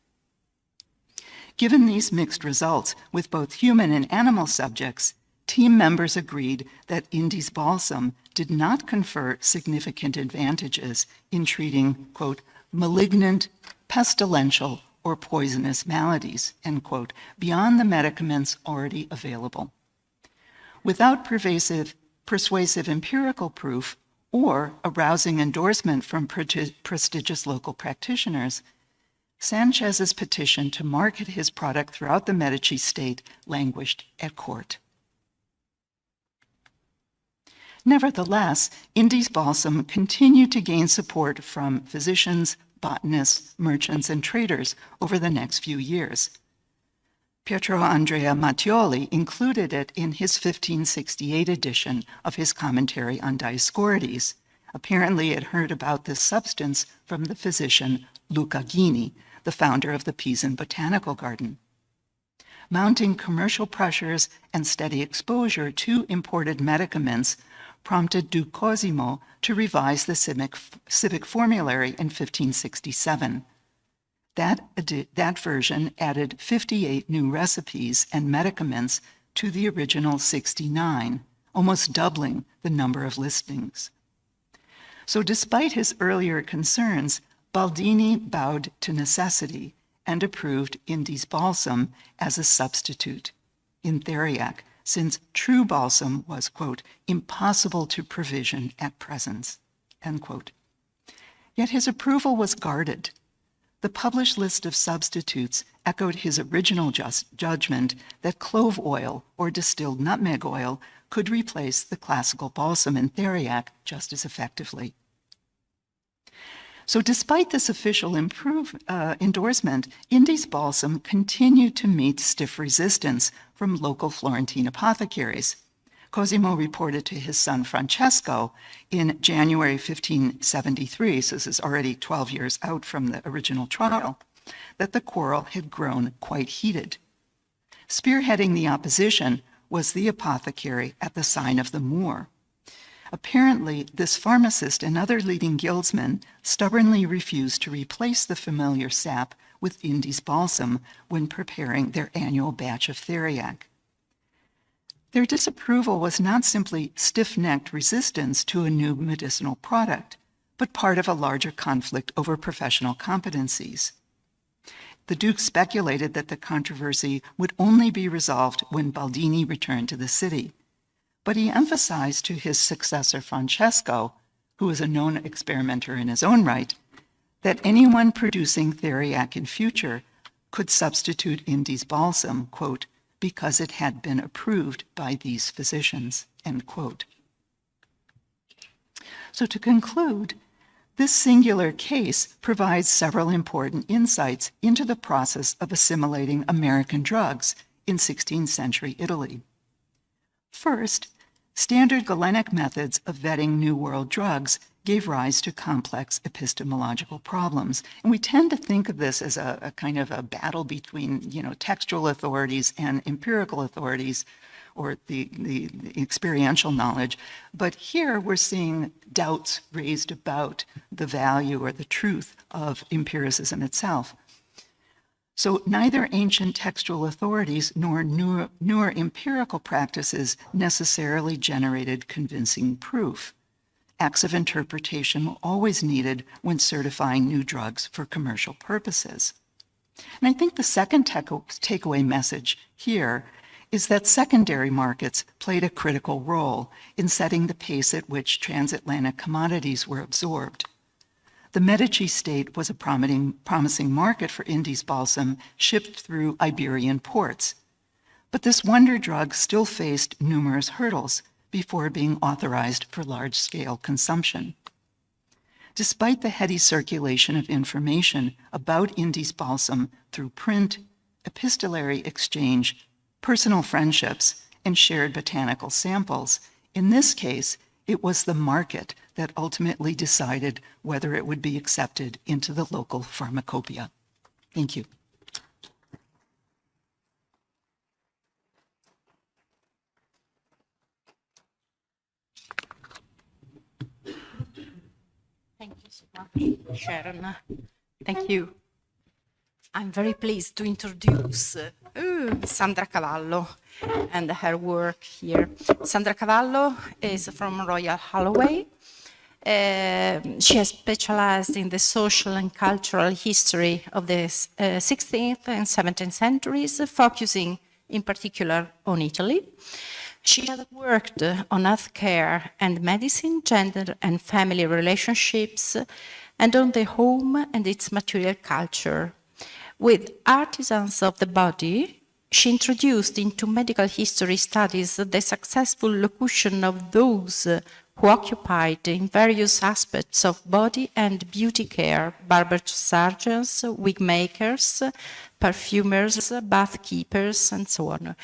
Given these mixed results with both human and animal subjects, team members agreed that Indy's balsam did not confer significant advantages in treating, quote, malignant, pestilential, or poisonous maladies, end quote, beyond the medicaments already available. Without persuasive empirical proof or a rousing endorsement from prestigious local practitioners, Sanchez's petition to market his product throughout the Medici state languished at court. Nevertheless, Indy's balsam continued to gain support from physicians, botanists, merchants, and traders over the next few years. Pietro Andrea Mattioli included it in his 1568 edition of his commentary on Dioscorides. Apparently, it heard about this substance from the physician Luca Ghini, the founder of the Pisan Botanical Garden. Mounting commercial pressures and steady exposure to imported medicaments prompted Duke Cosimo to revise the civic formulary in 1567. That version added 58 new recipes and medicaments to the original 69, almost doubling the number of listings. So despite his earlier concerns, Baldini bowed to necessity and approved Indy's balsam as a substitute in theriac, since true balsam was, quote, impossible to provision at present, end quote. Yet his approval was guarded. The published list of substitutes echoed his original judgment that clove oil or distilled nutmeg oil could replace the classical balsam in theriac just as effectively. So despite this official endorsement, Indy's balsam continued to meet stiff resistance from local Florentine apothecaries. Cosimo reported to his son Francesco in January 1573, so this is already 12 years out from the original trial, that the quarrel had grown quite heated. Spearheading the opposition was the apothecary at the Sign of the Moor. Apparently, this pharmacist and other leading guildsmen stubbornly refused to replace the familiar sap with Indy's balsam when preparing their annual batch of theriac. Their disapproval was not simply stiff-necked resistance to a new medicinal product, but part of a larger conflict over professional competencies. The Duke speculated that the controversy would only be resolved when Baldini returned to the city, but he emphasized to his successor Francesco, who was a known experimenter in his own right, that anyone producing theriac in future could substitute Indy's balsam, quote, because it had been approved by these physicians, end quote. So to conclude, this singular case provides several important insights into the process of assimilating American drugs in 16th century Italy. First, standard Galenic methods of vetting New World drugs gave rise to complex epistemological problems. And we tend to think of this as a kind of a battle between, textual authorities and empirical authorities, or the experiential knowledge. But here we're seeing doubts raised about the value or the truth of empiricism itself. So neither ancient textual authorities nor newer empirical practices necessarily generated convincing proof. Acts of interpretation were always needed when certifying new drugs for commercial purposes. And I think the second takeaway message here is that secondary markets played a critical role in setting the pace at which transatlantic commodities were absorbed. The Medici state was a promising market for Indies balsam shipped through Iberian ports. But this wonder drug still faced numerous hurdles before being authorized for large-scale consumption. Despite the heady circulation of information about Indies balsam through print, epistolary exchange, personal friendships, and shared botanical samples, in this case, it was the market that ultimately decided whether it would be accepted into the local pharmacopoeia. Thank you. Thank you so much, Sharon. Thank you. I'm very pleased to introduce Sandra Cavallo and her work here. Sandra Cavallo is from Royal Holloway. She has specialized in the social and cultural history of the 16th and 17th centuries, focusing in particular on Italy. She has worked on healthcare and medicine, gender and family relationships, and on the home and its material culture. With Artisans of the Body, she introduced into medical history studies the successful locution of those who occupied in various aspects of body and beauty care: barber surgeons, wig makers, perfumers, bath keepers, and so on.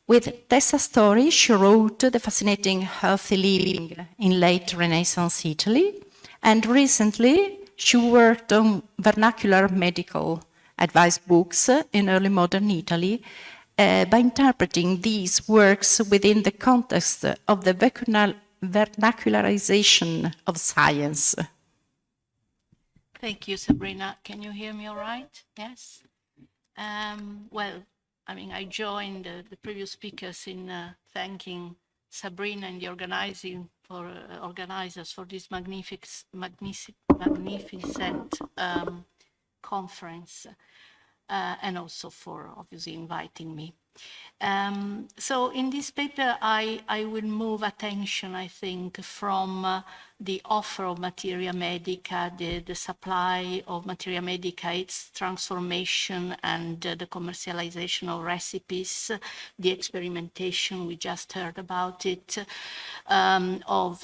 With Tessa Story, she wrote the fascinating Healthy Living in late Renaissance Italy, and recently she worked on vernacular medical advice books in early modern Italy by interpreting these works within the context of the vernacularization of science. Thank you, Sabrina. Can you hear me all right? Yes? I joined the previous speakers in thanking Sabrina and the organizers for this magnificent conference, and also for obviously inviting me. So in this paper, I will move attention, I think, from the offer of Materia medica, the supply of Materia medica, its transformation and the commercialization of recipes, the experimentation, we just heard about it, of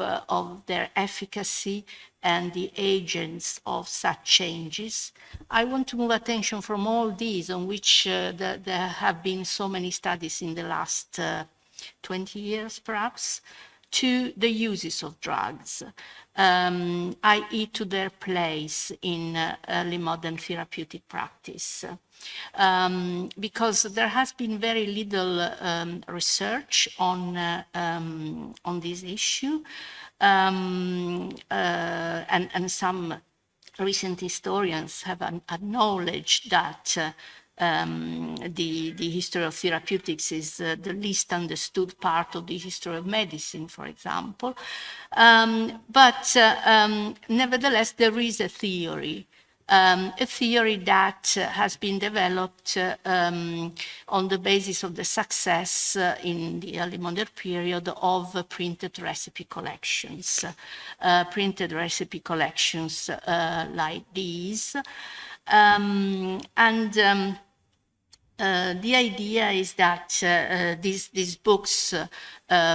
their efficacy and the agents of such changes. I want to move attention from all these on which there have been so many studies in the last 20 years, perhaps, to the uses of drugs, i.e. to their place in early modern therapeutic practice. Because there has been very little research on this issue, and some recent historians have acknowledged that the history of therapeutics is the least understood part of the history of medicine, for example. But nevertheless, there is a theory that has been developed on the basis of the success in the early modern period of printed recipe collections. Like these. The idea is that these books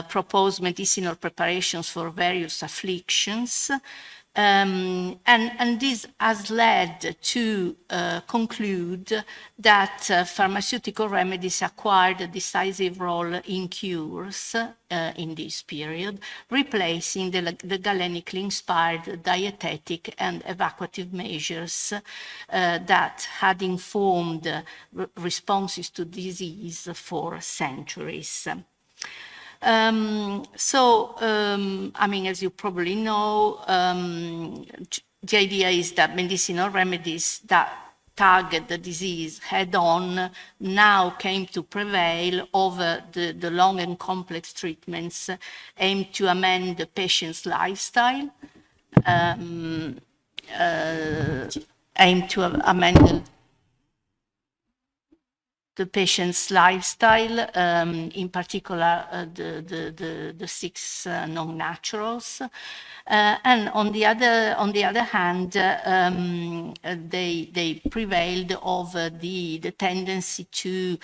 propose medicinal preparations for various afflictions, and this has led to conclude that pharmaceutical remedies acquired a decisive role in cures in this period, replacing the Galenically inspired dietetic and evacuative measures that had informed responses to disease for centuries. As you probably know, the idea is that medicinal remedies that target the disease head-on now came to prevail over the long and complex treatments aimed to amend the patient's lifestyle, aimed to amend the patient's lifestyle, in particular the six non-naturals. And on the other hand, they prevailed over the tendency to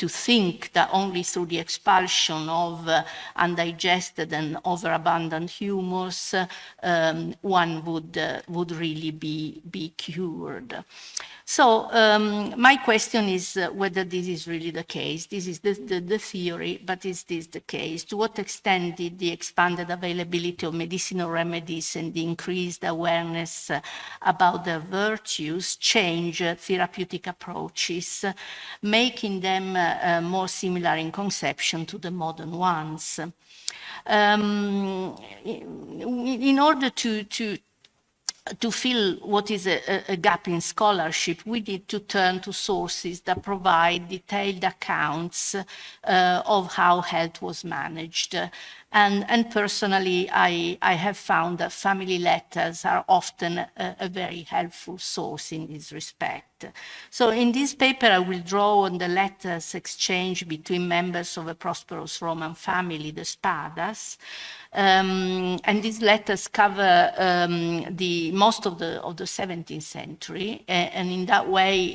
think that only through the expulsion of undigested and overabundant humors one would really be cured. So my question is whether this is really the case. This is the theory, but is this the case? To what extent did the expanded availability of medicinal remedies and the increased awareness about their virtues change therapeutic approaches, making them more similar in conception to the modern ones? In order to fill what is a gap in scholarship, we need to turn to sources that provide detailed accounts of how health was managed. And personally, I have found that family letters are often a very helpful source in this respect. So in this paper, I will draw on the letters exchanged between members of a prosperous Roman family, the Spadas. And these letters cover most of the 17th century, and in that way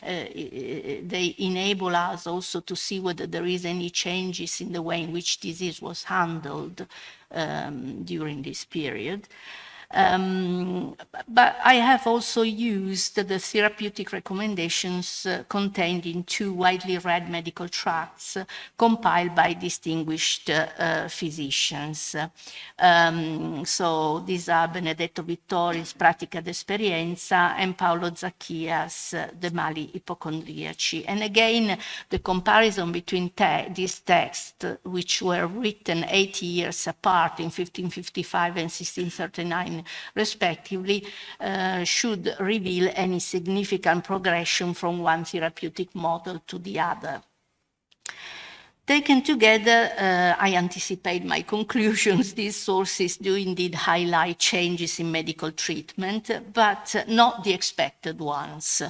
they enable us also to see whether there is any changes in the way in which disease was handled during this period. But I have also used the therapeutic recommendations contained in two widely read medical tracts compiled by distinguished physicians. So these are Benedetto Vittori's Pratica d'Esperienza and Paolo Zacchia's De Mali Ipocondriaci. And again, the comparison between these texts, which were written 80 years apart in 1555 and 1639, respectively, should reveal any significant progression from one therapeutic model to the other. Taken together, I anticipate my conclusions. These sources do indeed highlight changes in medical treatment, but not the expected ones.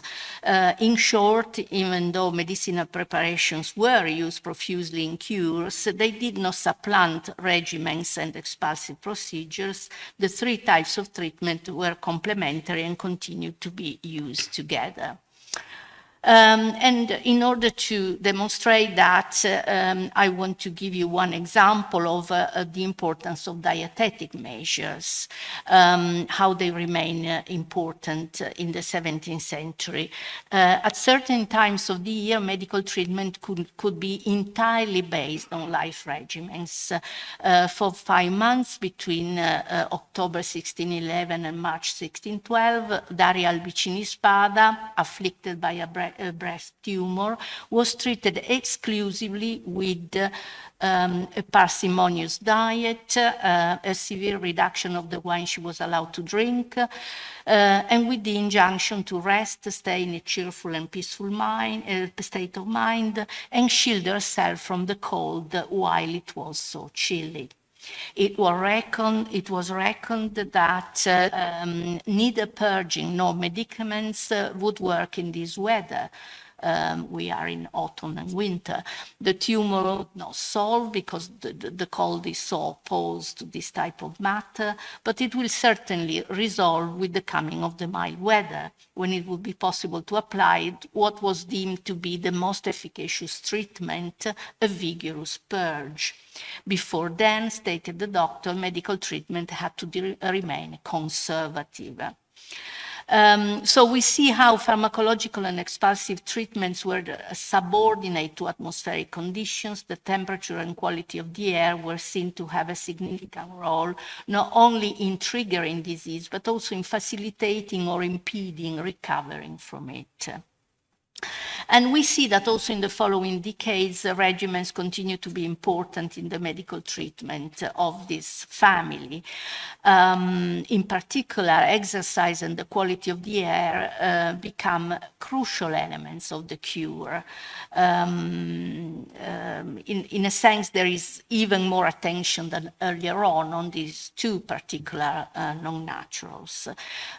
In short, even though medicinal preparations were used profusely in cures, they did not supplant regimens and expulsive procedures. The three types of treatment were complementary and continued to be used together. And in order to demonstrate that, I want to give you one example of the importance of dietetic measures, how they remain important in the 17th century. At certain times of the year, medical treatment could be entirely based on life regimens. For 5 months between October 1611 and March 1612, Dario Albicini Spada, afflicted by a breast tumor, was treated exclusively with a parsimonious diet, a severe reduction of the wine she was allowed to drink, and with the injunction to rest, stay in a cheerful and peaceful state of mind, and shield herself from the cold while it was so chilly. It was reckoned that neither purging nor medicaments would work in this weather. We are in autumn and winter. The tumor would not solve because the cold is so opposed to this type of matter, but it will certainly resolve with the coming of the mild weather, when it would be possible to apply what was deemed to be the most efficacious treatment, a vigorous purge. Before then, stated the doctor, medical treatment had to remain conservative. So we see how pharmacological and expulsive treatments were subordinate to atmospheric conditions. The temperature and quality of the air were seen to have a significant role, not only in triggering disease, but also in facilitating or impeding recovering from it. And we see that also in the following decades, regimens continue to be important in the medical treatment of this family. In particular, exercise and the quality of the air become crucial elements of the cure. In a sense, there is even more attention than earlier on these two particular non-naturals.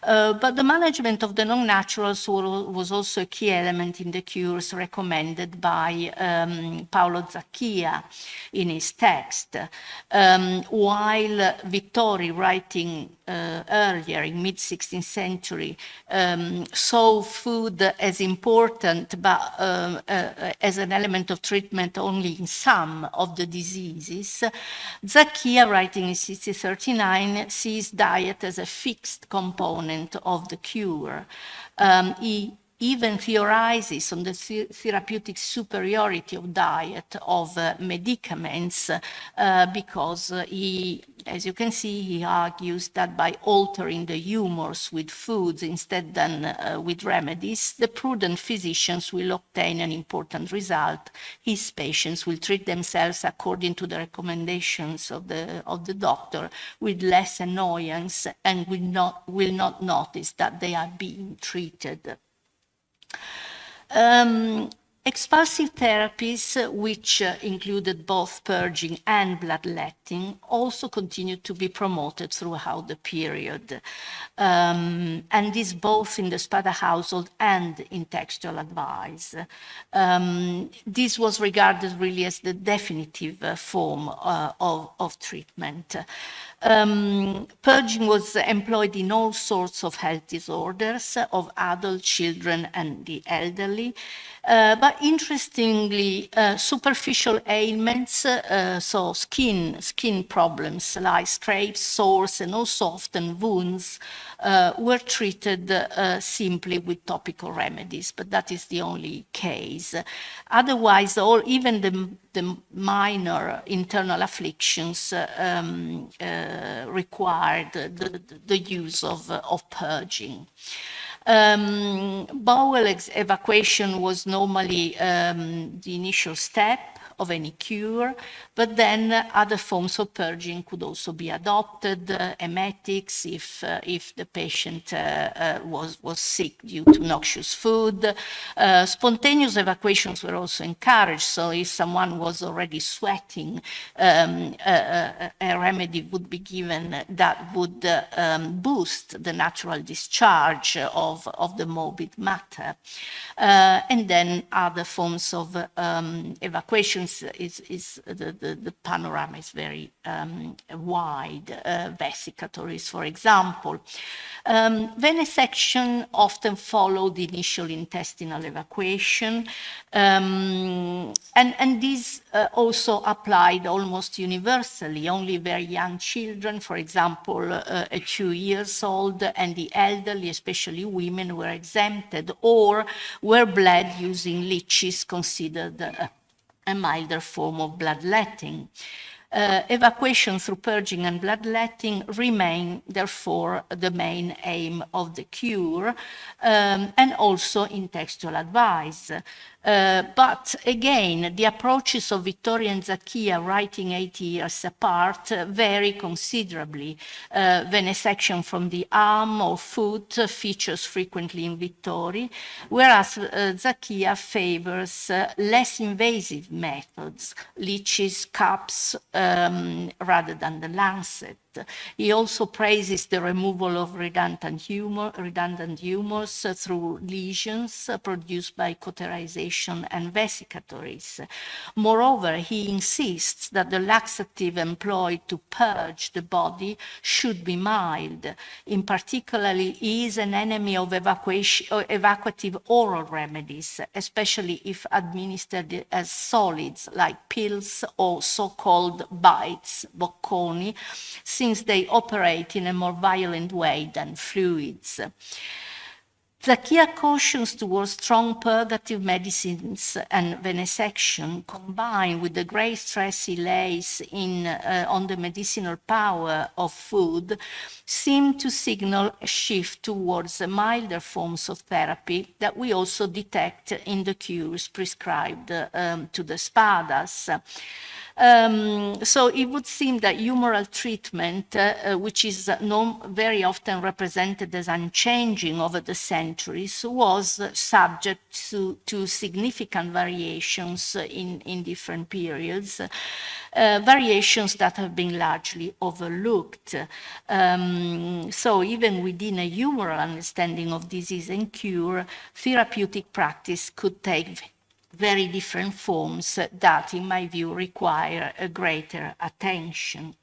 But the management of the non-naturals was also a key element in the cures recommended by Paolo Zacchia in his text. While Vittori, writing earlier in mid-16th century, saw food as important, but as an element of treatment only in some of the diseases, Zacchia, writing in 1639, sees diet as a fixed component of the cure. He even theorizes on the therapeutic superiority of diet of medicaments because he, as you can see, he argues that by altering the humors with foods instead than with remedies, the prudent physicians will obtain an important result. His patients will treat themselves according to the recommendations of the doctor with less annoyance and will not notice that they are being treated. Expulsive therapies, which included both purging and bloodletting, also continued to be promoted throughout the period, and this both in the Spada household and in textual advice. This was regarded really as the definitive form of treatment. Purging was employed in all sorts of health disorders of adult, children, and the elderly. But interestingly, superficial ailments, so skin problems like scrapes, sores, and also often wounds, were treated simply with topical remedies, but that is the only case. Otherwise, even the minor internal afflictions required the use of purging. Bowel evacuation was normally the initial step of any cure, but then other forms of purging could also be adopted, emetics if the patient was sick due to noxious food. Spontaneous evacuations were also encouraged, so if someone was already sweating, a remedy would be given that would boost the natural discharge of the morbid matter. And then other forms of evacuations the panorama is very wide. Vesicatories, for example. Venesection often followed the initial intestinal evacuation, and this also applied almost universally. Only very young children, for example, 2 years old, and the elderly, especially women, were exempted or were bled using leeches, considered a milder form of bloodletting. Evacuation through purging and bloodletting remain, therefore, the main aim of the cure, and also in textual advice. But again, the approaches of Vittori and Zacchia, writing 80 years apart, vary considerably. Venesection from the arm or foot features frequently in Vittori, whereas Zacchia favors less invasive methods, leeches, cups, rather than the lancet. He also praises the removal of redundant humors through lesions produced by cauterization and vesicatories. Moreover, he insists that the laxative employed to purge the body should be mild. In particular, he is an enemy of evacuative oral remedies, especially if administered as solids like pills or so-called bites, bocconi, since they operate in a more violent way than fluids. Zacchia cautions towards strong purgative medicines and venesection, combined with the great stress he lays on the medicinal power of food, seem to signal a shift towards milder forms of therapy that we also detect in the cures prescribed to the spadas. So it would seem that humoral treatment, which is very often represented as unchanging over the centuries, was subject to significant variations in different periods, variations that have been largely overlooked. So even within a humoral understanding of disease and cure, therapeutic practice could take very different forms that, in my view, require a greater attention.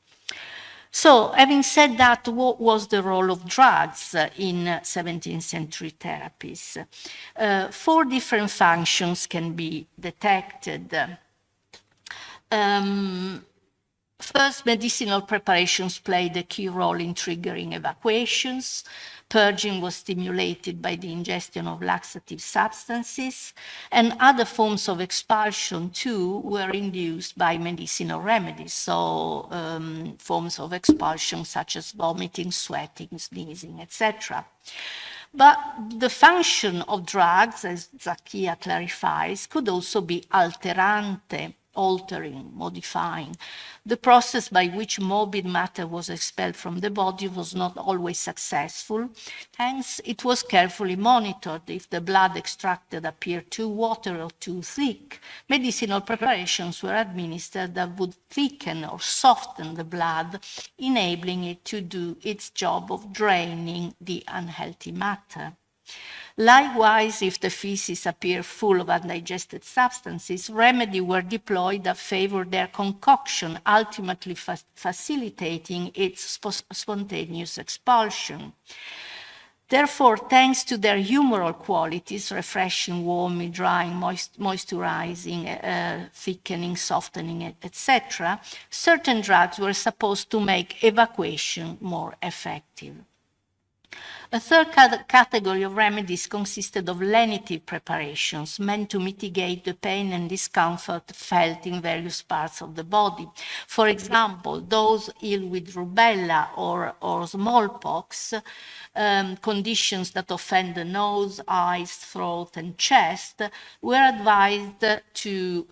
So, having said that, what was the role of drugs in 17th century therapies? 4 different functions can be detected. First, medicinal preparations played a key role in triggering evacuations. Purging was stimulated by the ingestion of laxative substances, and other forms of expulsion too were induced by medicinal remedies, so forms of expulsion such as vomiting, sweating, sneezing, etc. But the function of drugs, as Zacchia clarifies, could also be alterante, altering, modifying. The process by which morbid matter was expelled from the body was not always successful. Hence, it was carefully monitored. If the blood extracted appeared too watery or too thick, medicinal preparations were administered that would thicken or soften the blood, enabling it to do its job of draining the unhealthy matter. Likewise, if the feces appear full of undigested substances, remedies were deployed that favored their concoction, ultimately facilitating its spontaneous expulsion. Therefore, thanks to their humoral qualities, refreshing, warming, drying, moisturizing, thickening, softening, etc., certain drugs were supposed to make evacuation more effective. A third category of remedies consisted of lenitive preparations meant to mitigate the pain and discomfort felt in various parts of the body. For example, those ill with rubella or smallpox, conditions that offend the nose, eyes, throat, and chest, were advised to,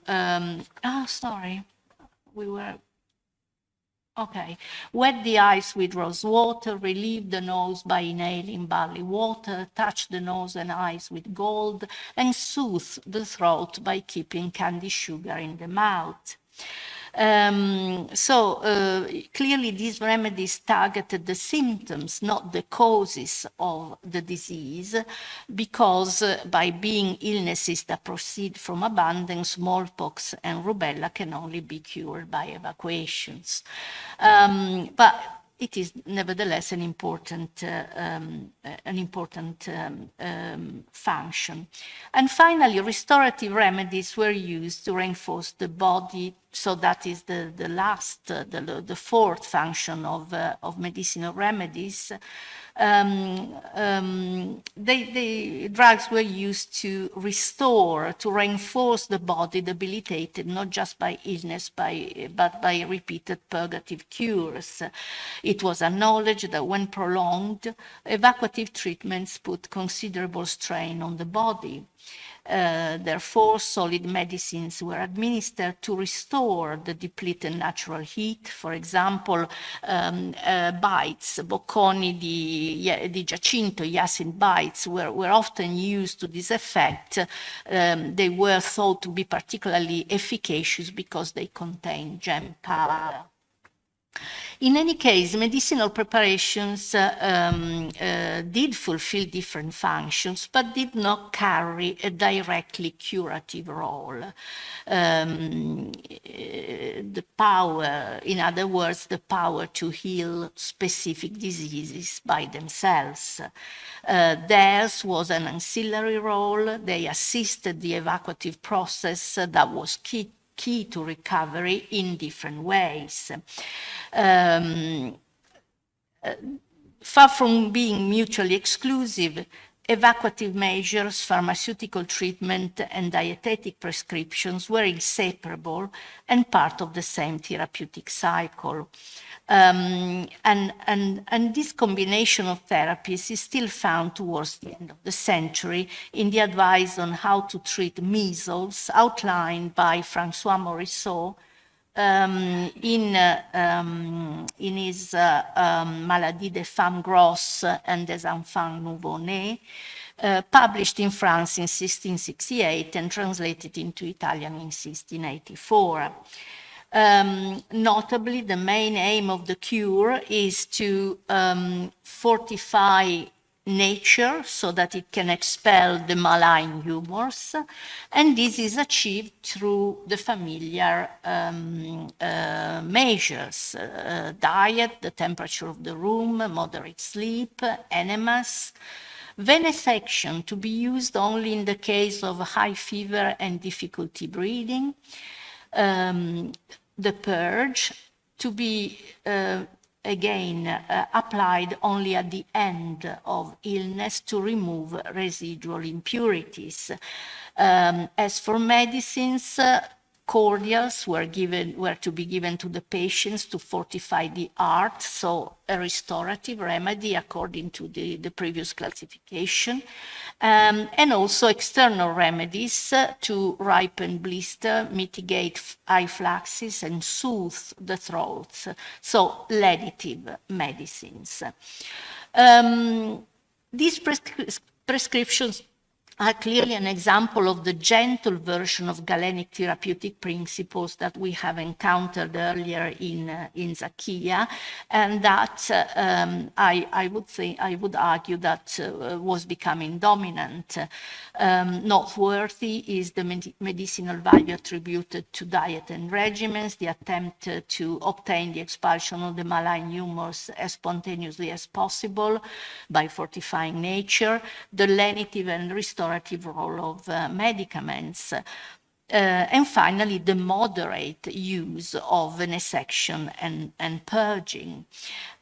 wet the eyes with rose water, relieve the nose by inhaling barley water, touch the nose and eyes with gold, and soothe the throat by keeping candy sugar in the mouth. Clearly these remedies targeted the symptoms, not the causes of the disease, because by being illnesses that proceed from abundance, smallpox and rubella can only be cured by evacuations. But it is nevertheless an important function. And finally, restorative remedies were used to reinforce the body. So that is the fourth function of medicinal remedies. The drugs were used to restore, to reinforce the body debilitated not just by illness, but by repeated purgative cures. It was acknowledged that when prolonged, evacuative treatments put considerable strain on the body. Therefore, solid medicines were administered to restore the depleted natural heat. For example, bites, bocconi di Giacinto, hyacinth bites, were often used to this effect. They were thought to be particularly efficacious because they contain gem powder. In any case, medicinal preparations did fulfill different functions, but did not carry a directly curative role. The power, in other words, the power to heal specific diseases by themselves. Theirs was an ancillary role. They assisted the evacuative process that was key to recovery in different ways. Far from being mutually exclusive, evacuative measures, pharmaceutical treatment, and dietetic prescriptions were inseparable and part of the same therapeutic cycle. And this combination of therapies is still found towards the end of the century in the advice on how to treat measles outlined by François Morisot in his Maladie des femmes grosses and des enfants nouveau-nés, published in France in 1668 and translated into Italian in 1684. Notably, the main aim of the cure is to fortify nature so that it can expel the malign humors, and this is achieved through the familiar measures, diet, the temperature of the room, moderate sleep, enemas, venesection to be used only in the case of high fever and difficulty breathing, the purge to be again applied only at the end of illness to remove residual impurities. As for medicines, cordials were to be given to the patients to fortify the heart, so a restorative remedy according to the previous classification, and also external remedies to ripen blister, mitigate eye flaxes, and soothe the throats, so lenitive medicines. These prescriptions are clearly an example of the gentle version of Galenic therapeutic principles that we have encountered earlier in Zacchia, and that I would argue that was becoming dominant. Noteworthy is the medicinal value attributed to diet and regimens, the attempt to obtain the expulsion of the malign humors as spontaneously as possible by fortifying nature, the lenitive and restorative role of medicaments, and finally the moderate use of venesection and purging.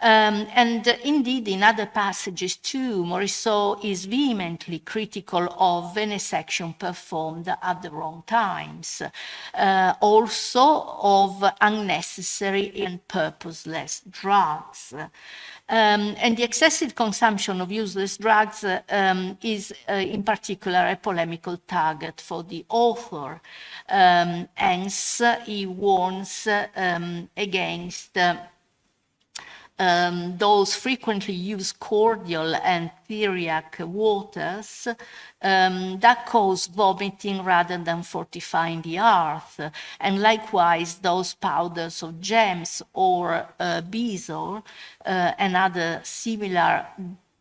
And indeed, in other passages too, Morisot is vehemently critical of venesection performed at the wrong times, also of unnecessary and purposeless drugs. And the excessive consumption of useless drugs is in particular a polemical target for the author. Hence, he warns against those frequently used cordial and theriac waters that cause vomiting rather than fortifying the heart, and likewise those powders of gems or bezoar and other similar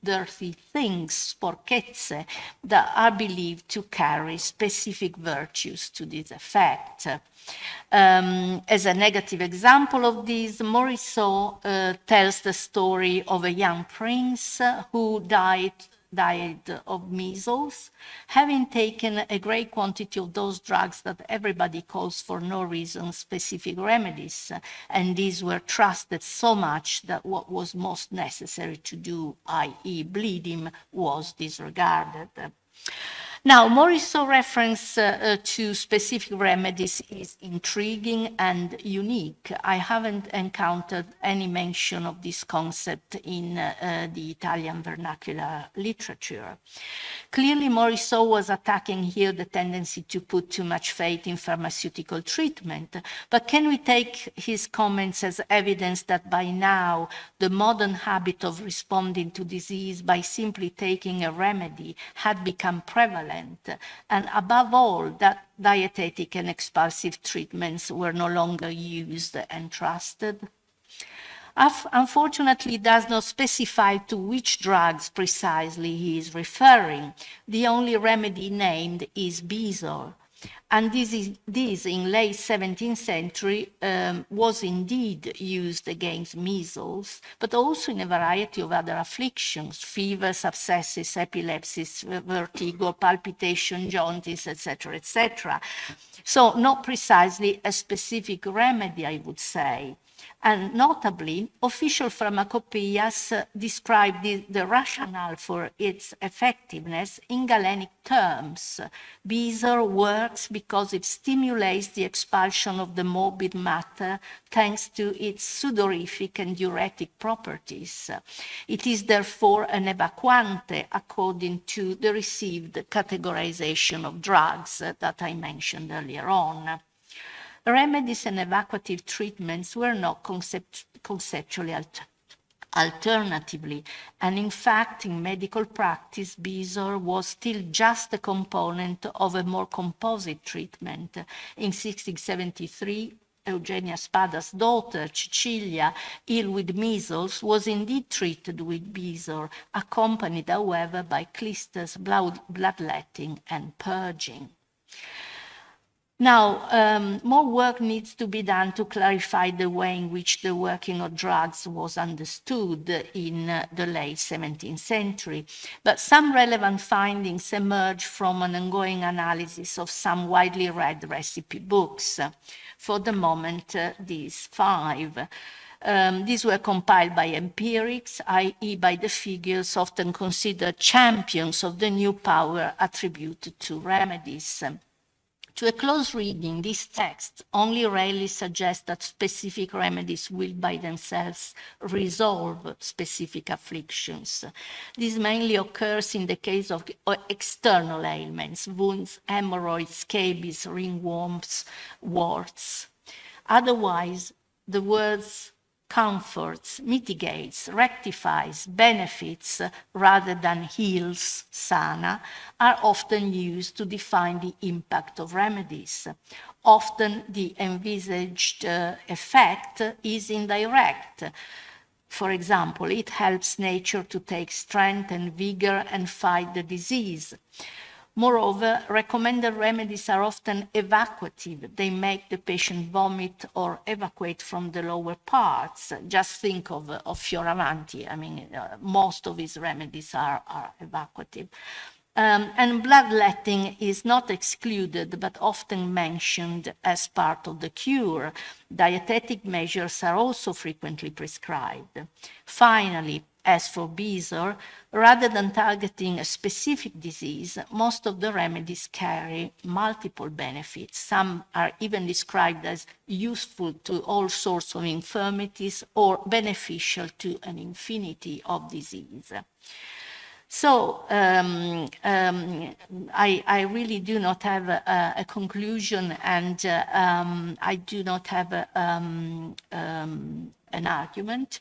dirty things, sporchezze, that are believed to carry specific virtues to this effect. As a negative example of this, Morisot tells the story of a young prince who died of measles, having taken a great quantity of those drugs that everybody calls for no reason specific remedies, and these were trusted so much that what was most necessary to do, i.e. bleeding, was disregarded. Now, Morisot's reference to specific remedies is intriguing and unique. I haven't encountered any mention of this concept in the Italian vernacular literature. Clearly, Morisot was attacking here the tendency to put too much faith in pharmaceutical treatment, but can we take his comments as evidence that by now the modern habit of responding to disease by simply taking a remedy had become prevalent? And above all, that dietetic and expulsive treatments were no longer used and trusted? Unfortunately, it does not specify to which drugs precisely he is referring. The only remedy named is bezoar. And this in late 17th century was indeed used against measles, but also in a variety of other afflictions, fevers, abscesses, epilepsies, vertigo, palpitation, jaundice, etc., etc. So not precisely a specific remedy, I would say. And notably, official pharmacopoeias describe the rationale for its effectiveness in Galenic terms. Bezoar works because it stimulates the expulsion of the morbid matter thanks to its sudorific and diuretic properties. It is therefore an evacuante according to the received categorization of drugs that I mentioned earlier on. Remedies and evacuative treatments were not conceptually alternatively, and in fact, in medical practice, Bezoar was still just a component of a more composite treatment. In 1673, Eugenia Spada's daughter, Cecilia, ill with measles, was indeed treated with Bezoar, accompanied, however, by clysters, bloodletting, and purging. Now, more work needs to be done to clarify the way in which the working of drugs was understood in the late 17th century, but some relevant findings emerge from an ongoing analysis of some widely read recipe books. For the moment, these 5. These were compiled by empirics, i.e. by the figures often considered champions of the new power attributed to remedies. To a close reading, these texts only rarely suggest that specific remedies will by themselves resolve specific afflictions. This mainly occurs in the case of external ailments, wounds, hemorrhoids, scabies, ringworms, warts. Otherwise, the words comforts, mitigates, rectifies, benefits, rather than heals, sana, are often used to define the impact of remedies. Often the envisaged effect is indirect. For example, it helps nature to take strength and vigor and fight the disease. Moreover, recommended remedies are often evacuative. They make the patient vomit or evacuate from the lower parts. Just think of Fioravanti. I mean, most of his remedies are evacuative. And bloodletting is not excluded, but often mentioned as part of the cure. Dietetic measures are also frequently prescribed. Finally, as for Bezoar, rather than targeting a specific disease, most of the remedies carry multiple benefits. Some are even described as useful to all sorts of infirmities or beneficial to an infinity of disease. So I really do not have a conclusion, and I do not have an argument,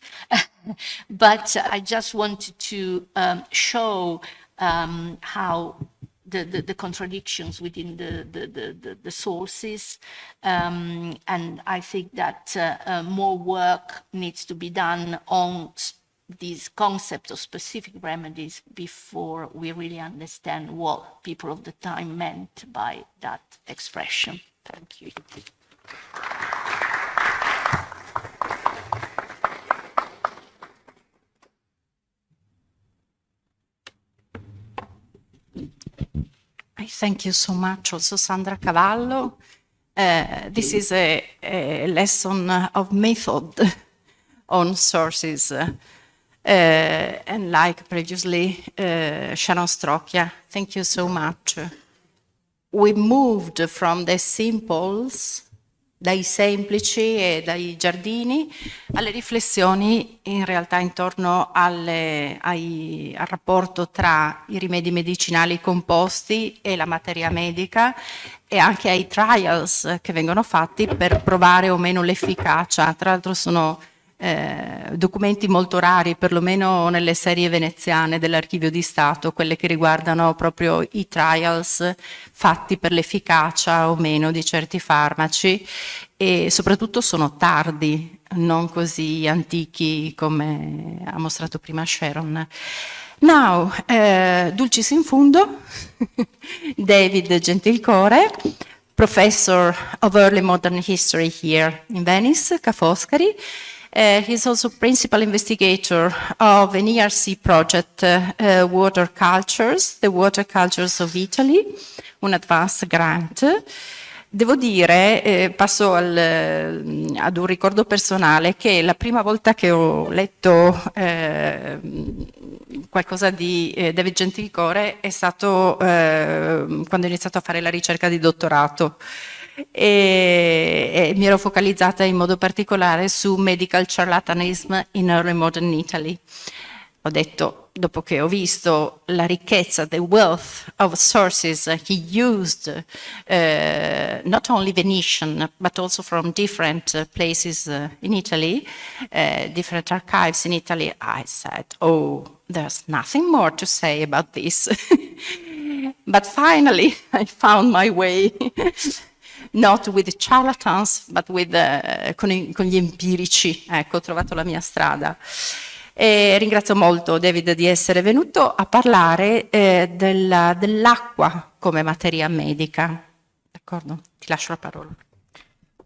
but I just wanted to show how the contradictions within the sources, and I think that more work needs to be done on these concepts of specific remedies before we really understand what people of the time meant by that expression. Thank you. I thank you so much also, Sandra Cavallo. This is a lesson of method on sources. And like previously, Sharon Strocchia, thank you so much. We moved from the simples, dai semplici e dai giardini, alle riflessioni in realtà intorno al rapporto tra i rimedi medicinali composti e la materia medica, e anche ai trials che vengono fatti per provare o meno l'efficacia. Tra l'altro sono documenti molto rari, perlomeno nelle serie veneziane dell'Archivio di Stato, quelle che riguardano proprio i trials fatti per l'efficacia o meno di certi farmaci, e soprattutto sono tardi, non così antichi come ha mostrato prima Sharon. Now, dulcis in fundo, David Gentilcore, Professor of Early Modern History here in Venice, Ca' Foscari. He's also principal investigator of an ERC project, Water Cultures, the Water Cultures of Italy, un advanced grant. Devo dire, passo ad un ricordo personale, che la prima volta che ho letto qualcosa di David Gentilicore è stato quando ho iniziato a fare la ricerca di dottorato e mi ero focalizzata in modo particolare su medical charlatanism in early modern Italy. Ho detto, dopo che ho visto la ricchezza, the wealth of sources he used, not only Venetian, but also from different places in Italy, different archives in Italy, I said, oh, there's nothing more to say about this. But finally, I found my way. Not with charlatans, but with, con gli empirici. Ecco, ho trovato la mia strada. E ringrazio molto David di essere venuto a parlare dell'acqua come materia medica. D'accordo? Ti lascio la parola.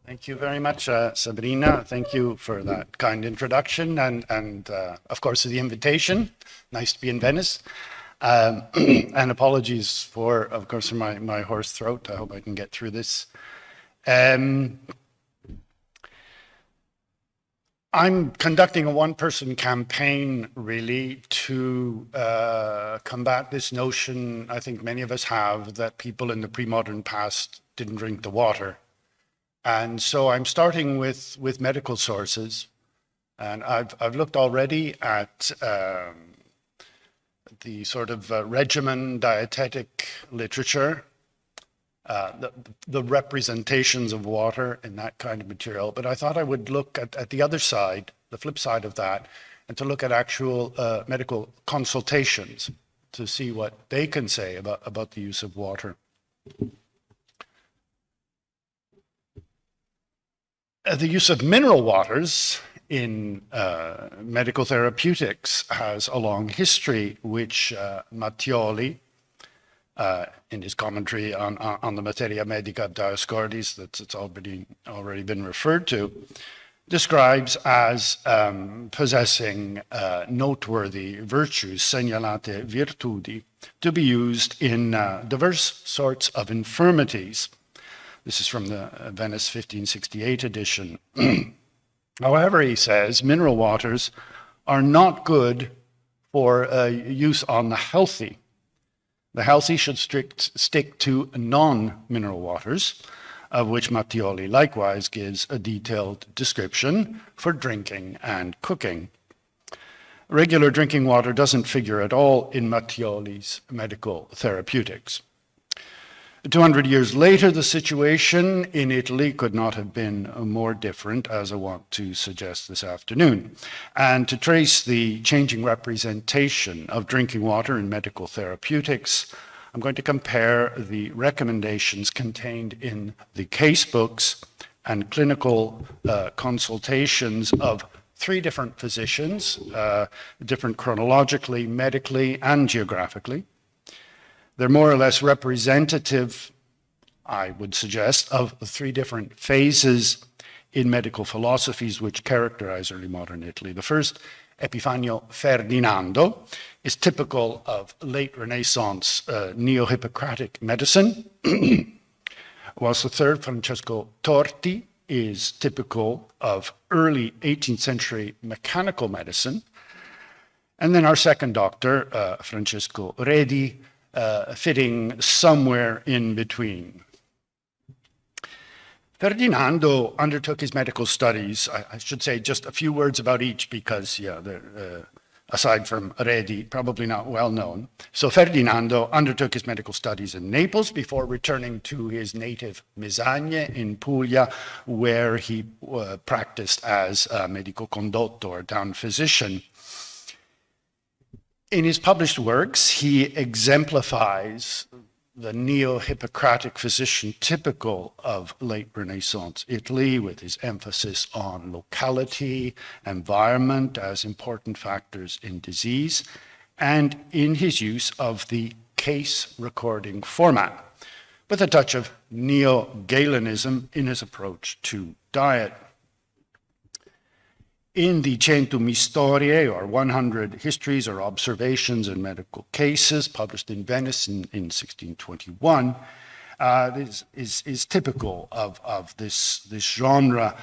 Thank you very much, Sabrina. Thank you for that kind introduction and of course, the invitation. Nice to be in Venice. And apologies for, of course, my hoarse throat. I hope I can get through this. I'm conducting a one-person campaign, really, to combat this notion I think many of us have that people in the pre-modern past didn't drink the water. And so I'm starting with medical sources. And I've looked already at the sort of regimen dietetic literature, the representations of water in that kind of material. But I thought I would look at the other side, the flip side of that, and to look at actual medical consultations to see what they can say about the use of water. The use of mineral waters in medical therapeutics has a long history, which Mattioli, in his commentary on the Materia medica of Dioscorides, that's already been referred to, describes as possessing noteworthy virtues, segnalate virtudi, to be used in diverse sorts of infirmities. This is from the Venice 1568 edition. However, he says, mineral waters are not good for use on the healthy. The healthy should stick to non-mineral waters, of which Mattioli likewise gives a detailed description for drinking and cooking. Regular drinking water doesn't figure at all in Mattioli's medical therapeutics. 200 years later, the situation in Italy could not have been more different, as I want to suggest this afternoon. And to trace the changing representation of drinking water in medical therapeutics, I'm going to compare the recommendations contained in the case books and clinical consultations of 3 different physicians, different chronologically, medically, and geographically. They're more or less representative, I would suggest, of 3 different phases in medical philosophies which characterize early modern Italy. The first, Epifanio Ferdinando, is typical of late Renaissance neo-Hippocratic medicine, whilst the third, Francesco Torti, is typical of early 18th century mechanical medicine. And then our second doctor, Francesco Redi, fitting somewhere in between. Ferdinando undertook his medical studies. I should say just a few words about each because, aside from Redi, probably not well known. So Ferdinando undertook his medical studies in Naples before returning to his native Mesagne in Puglia, where he practiced as a medico condotto or town physician. In his published works, he exemplifies the neo-Hippocratic physician typical of late Renaissance Italy, with his emphasis on locality, environment as important factors in disease, and in his use of the case recording format, with a touch of neo-Galenism in his approach to diet. In the Centum Historiae, or 100 Histories or Observations in Medical Cases, published in Venice in 1621, is typical of this genre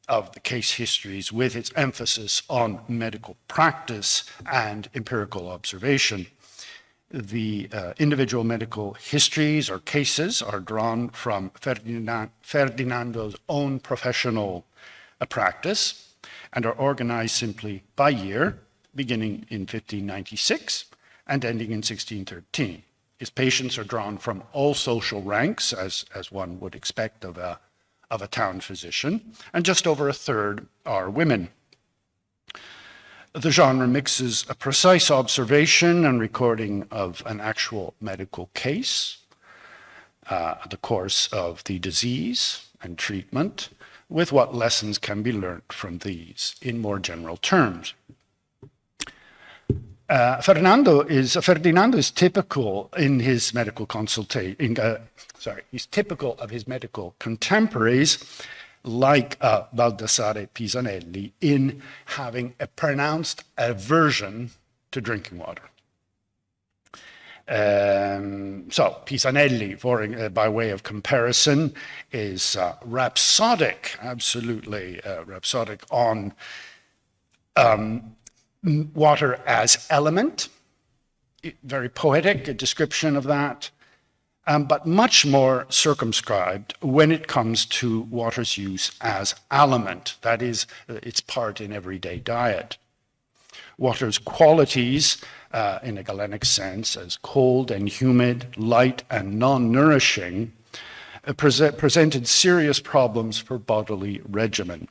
of the case histories, with its emphasis on medical practice and empirical observation. The individual medical histories or cases are drawn from Ferdinando's own professional practice and are organized simply by year, beginning in 1596 and ending in 1613. His patients are drawn from all social ranks, as one would expect of a town physician, and just over a third are women. The genre mixes a precise observation and recording of an actual medical case, the course of the disease and treatment, with what lessons can be learned from these in more general terms. Ferdinando is typical in his medical he's typical of his medical contemporaries, like Baldassare Pisanelli, in having a pronounced aversion to drinking water. So Pisanelli, by way of comparison, is rhapsodic, absolutely rhapsodic on water as element, very poetic a description of that, but much more circumscribed when it comes to water's use as aliment, that is, its part in everyday diet. Water's qualities, in a Galenic sense, as cold and humid, light and non-nourishing, presented serious problems for bodily regimen,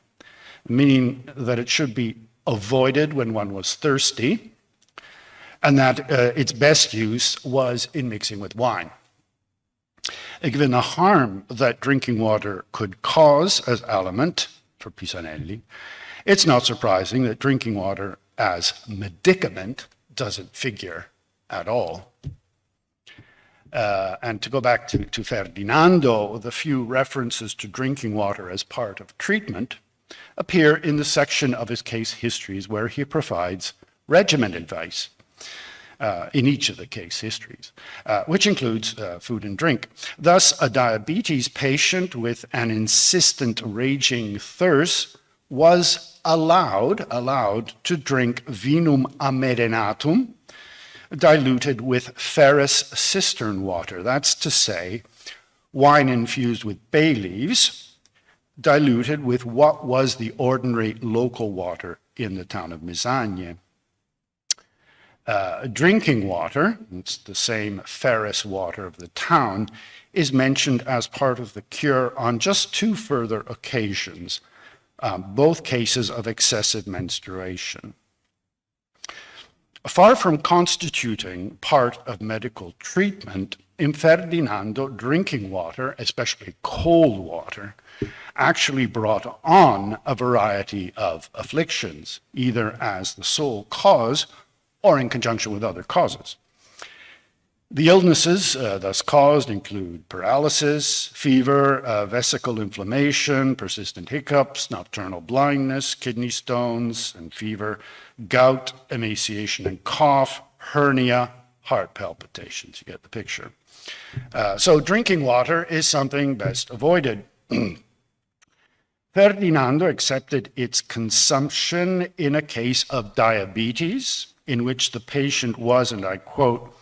meaning that it should be avoided when one was thirsty, and that its best use was in mixing with wine. Given the harm that drinking water could cause as aliment for Pisanelli, it's not surprising that drinking water as medicament doesn't figure at all. And to go back to Ferdinando, the few references to drinking water as part of treatment appear in the section of his case histories where he provides regimen advice in each of the case histories, which includes food and drink. Thus, a diabetes patient with an insistent raging thirst was allowed to drink vinum amerenatum, diluted with ferrous cistern water. That's to say, wine infused with bay leaves, diluted with what was the ordinary local water in the town of Mesagne. Drinking water, it's the same ferrous water of the town, is mentioned as part of the cure on just two further occasions, both cases of excessive menstruation. Far from constituting part of medical treatment, in Ferdinando, drinking water, especially cold water, actually brought on a variety of afflictions, either as the sole cause or in conjunction with other causes. The illnesses thus caused include paralysis, fever, vesical inflammation, persistent hiccups, nocturnal blindness, kidney stones and fever, gout, emaciation and cough, hernia, heart palpitations. You get the picture. So drinking water is something best avoided. Ferdinando accepted its consumption in a case of diabetes, in which the patient was, and I quote,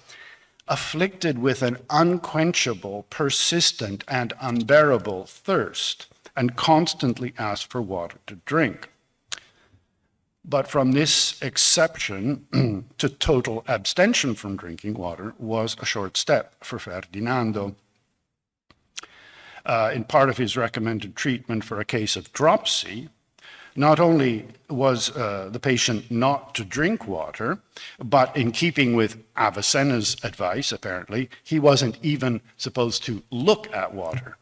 afflicted with an unquenchable, persistent, and unbearable thirst, and constantly asked for water to drink. But from this exception to total abstention from drinking water was a short step for Ferdinando. In part of his recommended treatment for a case of dropsy, not only was the patient not to drink water, but in keeping with Avicenna's advice, apparently, he wasn't even supposed to look at water.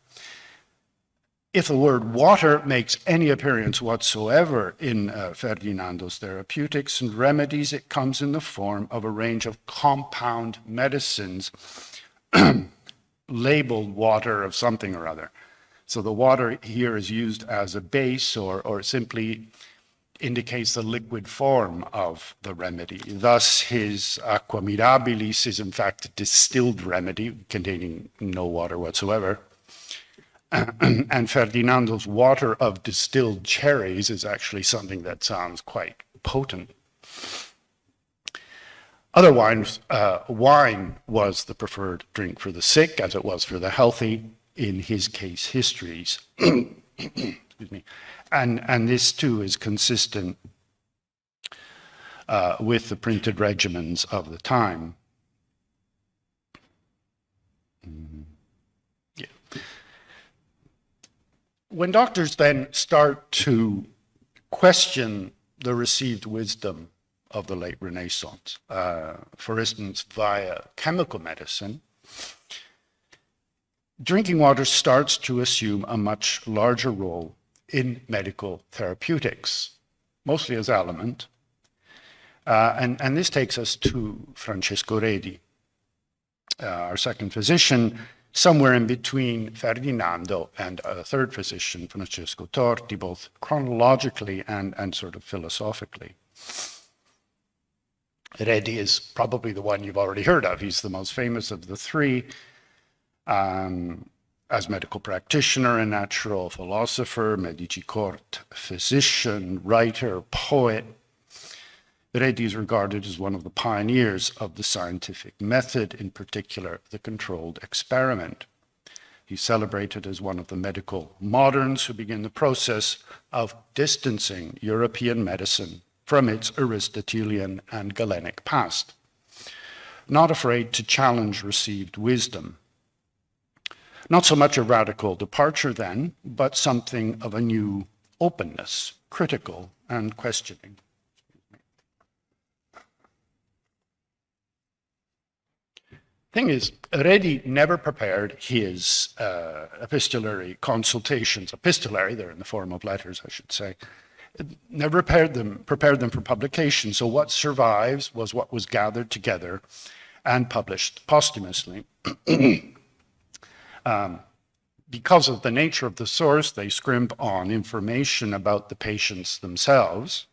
If the word water makes any appearance whatsoever in Ferdinando's therapeutics and remedies, it comes in the form of a range of compound medicines labeled water of something or other. So the water here is used as a base or simply indicates the liquid form of the remedy. Thus, his aqua mirabilis is in fact a distilled remedy containing no water whatsoever. And Ferdinando's water of distilled cherries is actually something that sounds quite potent. Other wines, wine was the preferred drink for the sick, as it was for the healthy in his case histories. Excuse me. And this too is consistent with the printed regimens of the time. Yeah. When doctors then start to question the received wisdom of the late Renaissance, for instance, via chemical medicine, drinking water starts to assume a much larger role in medical therapeutics, mostly as aliment. And this takes us to Francesco Redi, our second physician, somewhere in between Ferdinando and a third physician, Francesco Torti, both chronologically and sort of philosophically. Redi is probably the one you've already heard of. He's the most famous of the three. As medical practitioner and natural philosopher, medici court physician, writer, poet, Redi is regarded as one of the pioneers of the scientific method, in particular the controlled experiment. He's celebrated as one of the medical moderns who began the process of distancing European medicine from its Aristotelian and Galenic past, not afraid to challenge received wisdom. Not so much a radical departure then, but something of a new openness, critical and questioning. Thing is, Redi never prepared his epistolary consultations, epistolary, they're in the form of letters, I should say, never prepared them for publication. So what survives was what was gathered together and published posthumously. Because of the nature of the source, they scrimp on information about the patients themselves,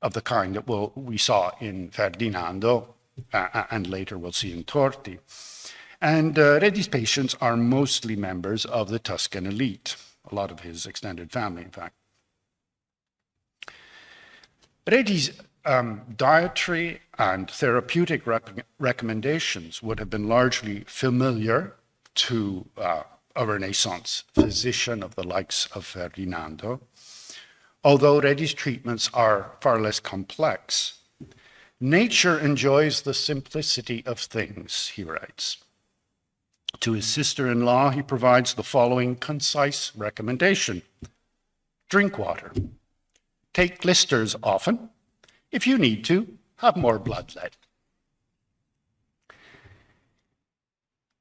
of the kind that we saw in Ferdinando, and later we'll see in Torti. And Redi's patients are mostly members of the Tuscan elite, a lot of his extended family, in fact. Redi's dietary and therapeutic recommendations would have been largely familiar to a Renaissance physician of the likes of Ferdinando, although Redi's treatments are far less complex. Nature enjoys the simplicity of things, he writes. To his sister-in-law, he provides the following concise recommendation. Drink water. Take blisters often. If you need to, have more bloodlet.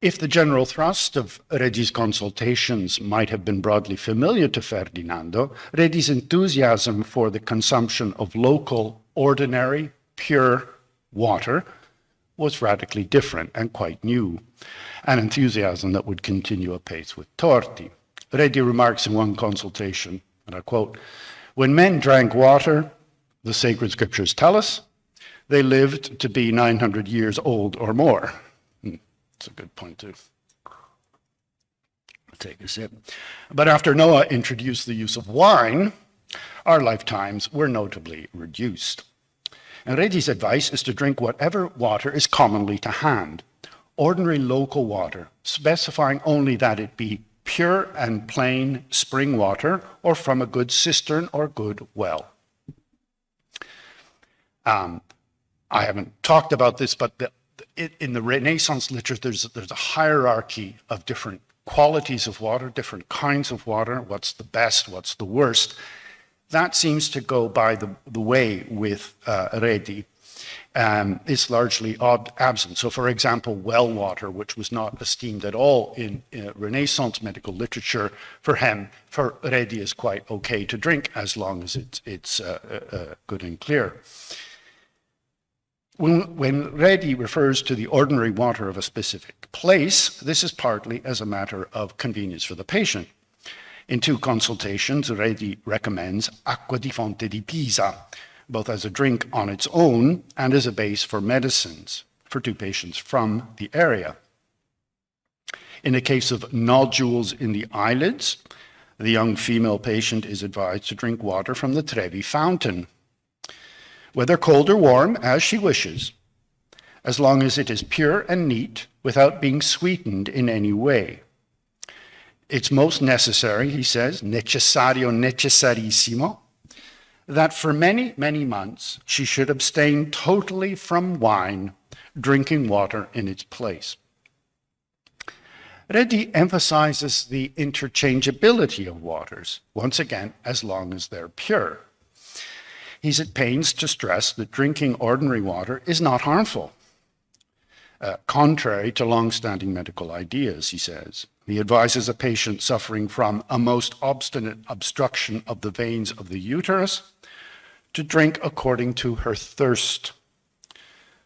If the general thrust of Redi's consultations might have been broadly familiar to Ferdinando, Redi's enthusiasm for the consumption of local, ordinary, pure water was radically different and quite new, an enthusiasm that would continue apace with Torti. Redi remarks in one consultation, and I quote, "When men drank water, the sacred scriptures tell us, they lived to be 900 years old or more." That's a good point too. I'll take a sip. But after Noah introduced the use of wine, our lifetimes were notably reduced. And Redi's advice is to drink whatever water is commonly to hand, ordinary local water, specifying only that it be pure and plain spring water or from a good cistern or good well. I haven't talked about this, but in the Renaissance literature, there's a hierarchy of different qualities of water, different kinds of water, what's the best, what's the worst. That seems to go by the way with Redi. It's largely absent. So for example, well water, which was not esteemed at all in Renaissance medical literature, for Redi is quite okay to drink as long as it's good and clear. When Redi refers to the ordinary water of a specific place, this is partly as a matter of convenience for the patient. In 2 consultations, Redi recommends acqua di fonte di Pisa, both as a drink on its own and as a base for medicines for 2 patients from the area. In the case of nodules in the eyelids, the young female patient is advised to drink water from the Trevi fountain, whether cold or warm, as she wishes, as long as it is pure and neat without being sweetened in any way. It's most necessary, he says, necessario necessarissimo, that for many, many months she should abstain totally from wine, drinking water in its place. Redi emphasizes the interchangeability of waters, once again, as long as they're pure. He's at pains to stress that drinking ordinary water is not harmful, contrary to long-standing medical ideas, he says. He advises a patient suffering from a most obstinate obstruction of the veins of the uterus to drink according to her thirst.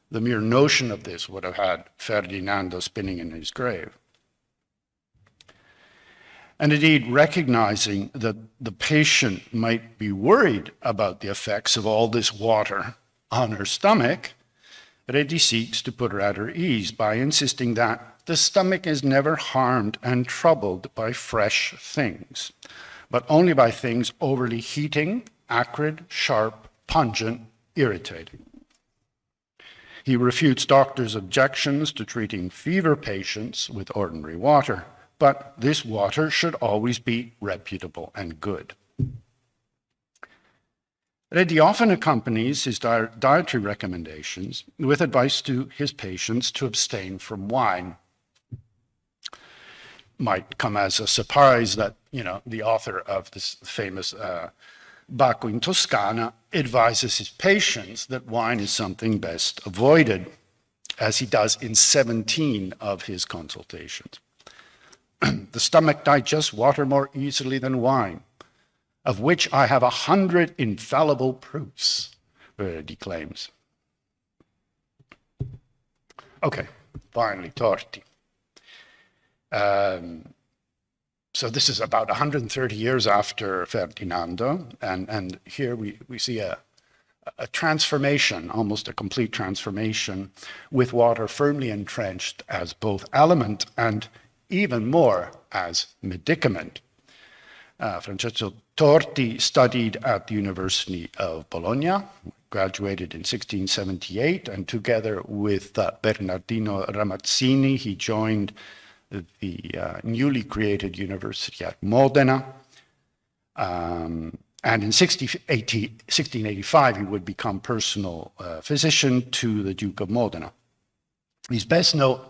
The mere notion of this would have had Ferdinando spinning in his grave. And indeed, recognizing that the patient might be worried about the effects of all this water on her stomach, Redi seeks to put her at her ease by insisting that the stomach is never harmed and troubled by fresh things, but only by things overly heating, acrid, sharp, pungent, irritating. He refutes doctors' objections to treating fever patients with ordinary water, but this water should always be reputable and good. Redi often accompanies his dietary recommendations with advice to his patients to abstain from wine. Might come as a surprise that, the author of this famous Bacco in Toscana advises his patients that wine is something best avoided, as he does in 17 of his consultations. The stomach digests water more easily than wine, of which I have 100 infallible proofs, Redi claims. Okay, finally, Torti. So this is about 130 years after Ferdinando, and here we see a transformation, almost a complete transformation, with water firmly entrenched as both aliment and even more as medicament. Francesco Torti studied at the University of Bologna, graduated in 1678, and together with Bernardino Ramazzini, he joined the newly created university at Modena. And in 1685, he would become personal physician to the Duke of Modena. He's best known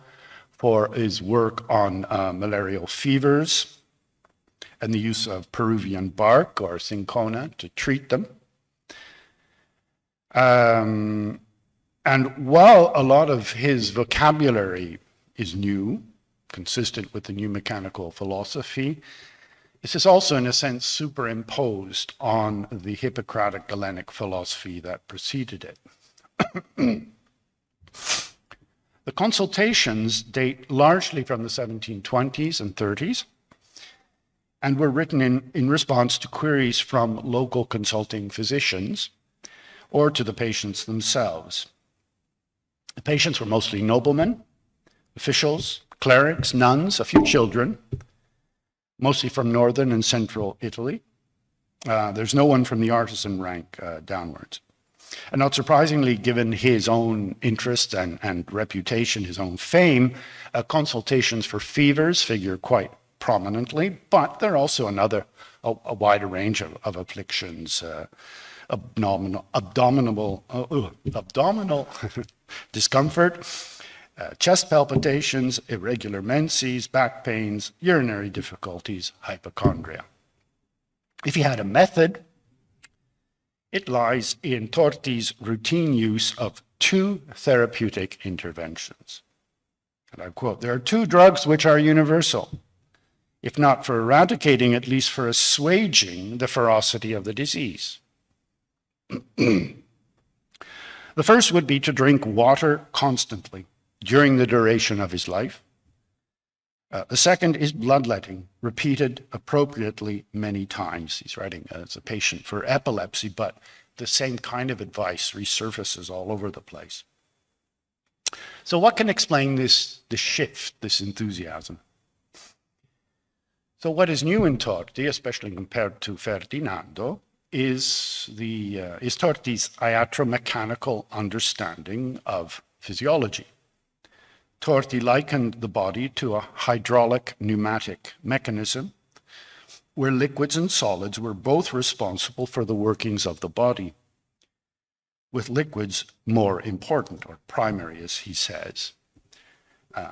for his work on malarial fevers and the use of Peruvian bark or cinchona to treat them. And while a lot of his vocabulary is new, consistent with the new mechanical philosophy, this is also, in a sense, superimposed on the Hippocratic Galenic philosophy that preceded it. The consultations date largely from the 1720s and 30s, and were written in response to queries from local consulting physicians or to the patients themselves. The patients were mostly noblemen, officials, clerics, nuns, a few children, mostly from northern and central Italy. There's no one from the artisan rank downwards. And not surprisingly, given his own interests and reputation, his own fame, consultations for fevers figure quite prominently, but there are also a wider range of afflictions, abdominal discomfort, chest palpitations, irregular menses, back pains, urinary difficulties, hypochondria. If he had a method, it lies in Torti's routine use of 2 therapeutic interventions. And I quote, "There are 2 drugs which are universal, if not for eradicating, at least for assuaging the ferocity of the disease. The first would be to drink water constantly during the duration of his life, The second is bloodletting, repeated appropriately many times. He's writing as a patient for epilepsy, but the same kind of advice resurfaces all over the place. So what can explain this shift, this enthusiasm? So what is new in Torti, especially compared to Ferdinando, is Torti's iatromechanical understanding of physiology. Torti likened the body to a hydraulic pneumatic mechanism where liquids and solids were both responsible for the workings of the body, with liquids more important, or primary, as he says.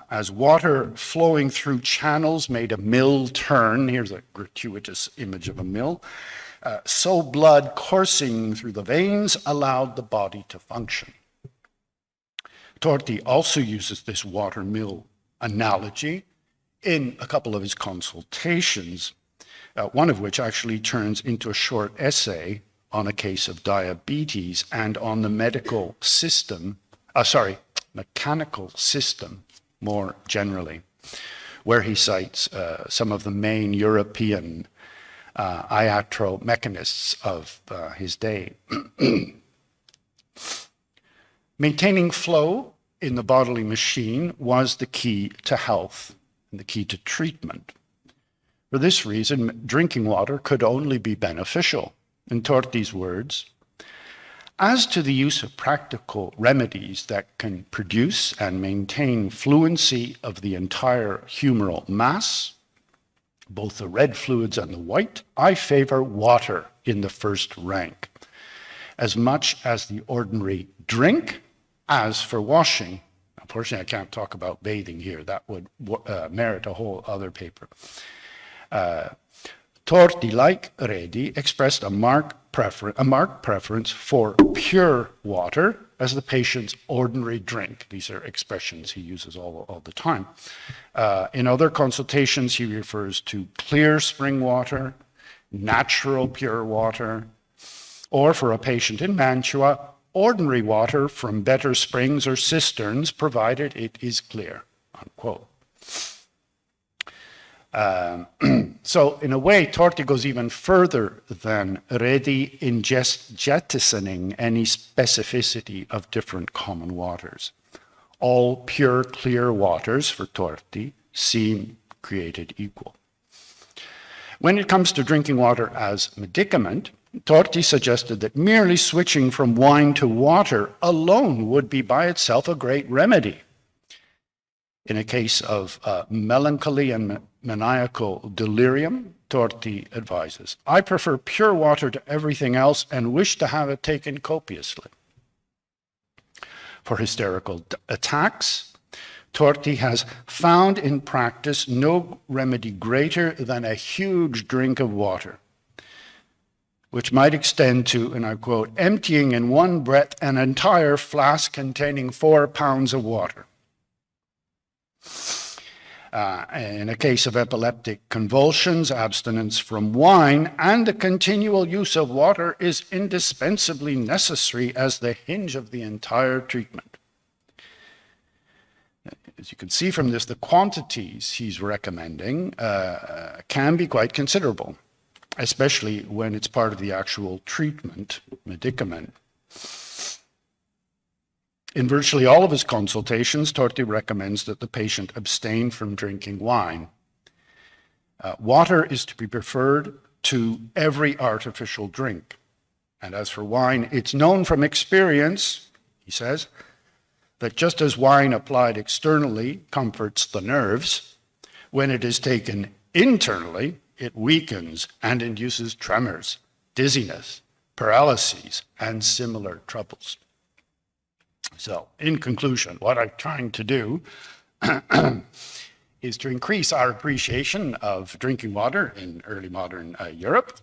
As water flowing through channels made a mill turn, here's a gratuitous image of a mill, so blood coursing through the veins allowed the body to function. Torti also uses this water mill analogy in a couple of his consultations, one of which actually turns into a short essay on a case of diabetes and on the mechanical system more generally, where he cites some of the main European iatromechanists of his day. Maintaining flow in the bodily machine was the key to health and the key to treatment. For this reason, drinking water could only be beneficial. In Torti's words, as to the use of practical remedies that can produce and maintain fluency of the entire humoral mass, both the red fluids and the white, I favor water in the first rank, as much as the ordinary drink as for washing. Unfortunately, I can't talk about bathing here. That would merit a whole other paper. Torti, like Redi, expressed a marked preference for pure water as the patient's ordinary drink. These are expressions he uses all the time. In other consultations, he refers to clear spring water, natural pure water, or for a patient in Mantua, ordinary water from better springs or cisterns, provided it is clear, unquote. So in a way, Torti goes even further than Redi in just jettisoning any specificity of different common waters. All pure, clear waters, for Torti, seem created equal. When it comes to drinking water as medicament, Torti suggested that merely switching from wine to water alone would be by itself a great remedy. In a case of melancholy and maniacal delirium, Torti advises, I prefer pure water to everything else and wish to have it taken copiously. For hysterical attacks, Torti has found in practice no remedy greater than a huge drink of water, which might extend to, and I quote, emptying in one breath an entire flask containing 4 pounds of water. In a case of epileptic convulsions, abstinence from wine and the continual use of water is indispensably necessary as the hinge of the entire treatment. As you can see from this, the quantities he's recommending can be quite considerable, especially when it's part of the actual treatment, medicament. In virtually all of his consultations, Torti recommends that the patient abstain from drinking wine. Water is to be preferred to every artificial drink. And as for wine, it's known from experience, he says, that just as wine applied externally comforts the nerves, when it is taken internally, it weakens and induces tremors, dizziness, paralyses, and similar troubles. So, in conclusion, what I'm trying to do is to increase our appreciation of drinking water in early modern Europe,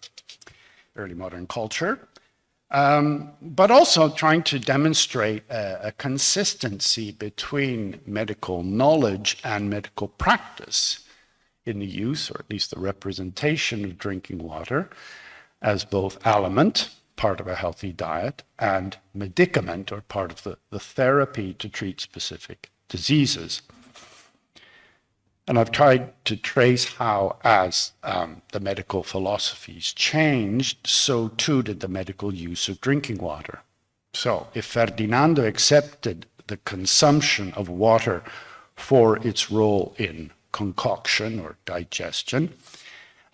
early modern culture, but also trying to demonstrate a consistency between medical knowledge and medical practice in the use, or at least the representation of drinking water as both aliment, part of a healthy diet, and medicament, or part of the therapy to treat specific diseases. And I've tried to trace how, as the medical philosophies changed, so too did the medical use of drinking water. So if Ferdinando accepted the consumption of water for its role in concoction or digestion,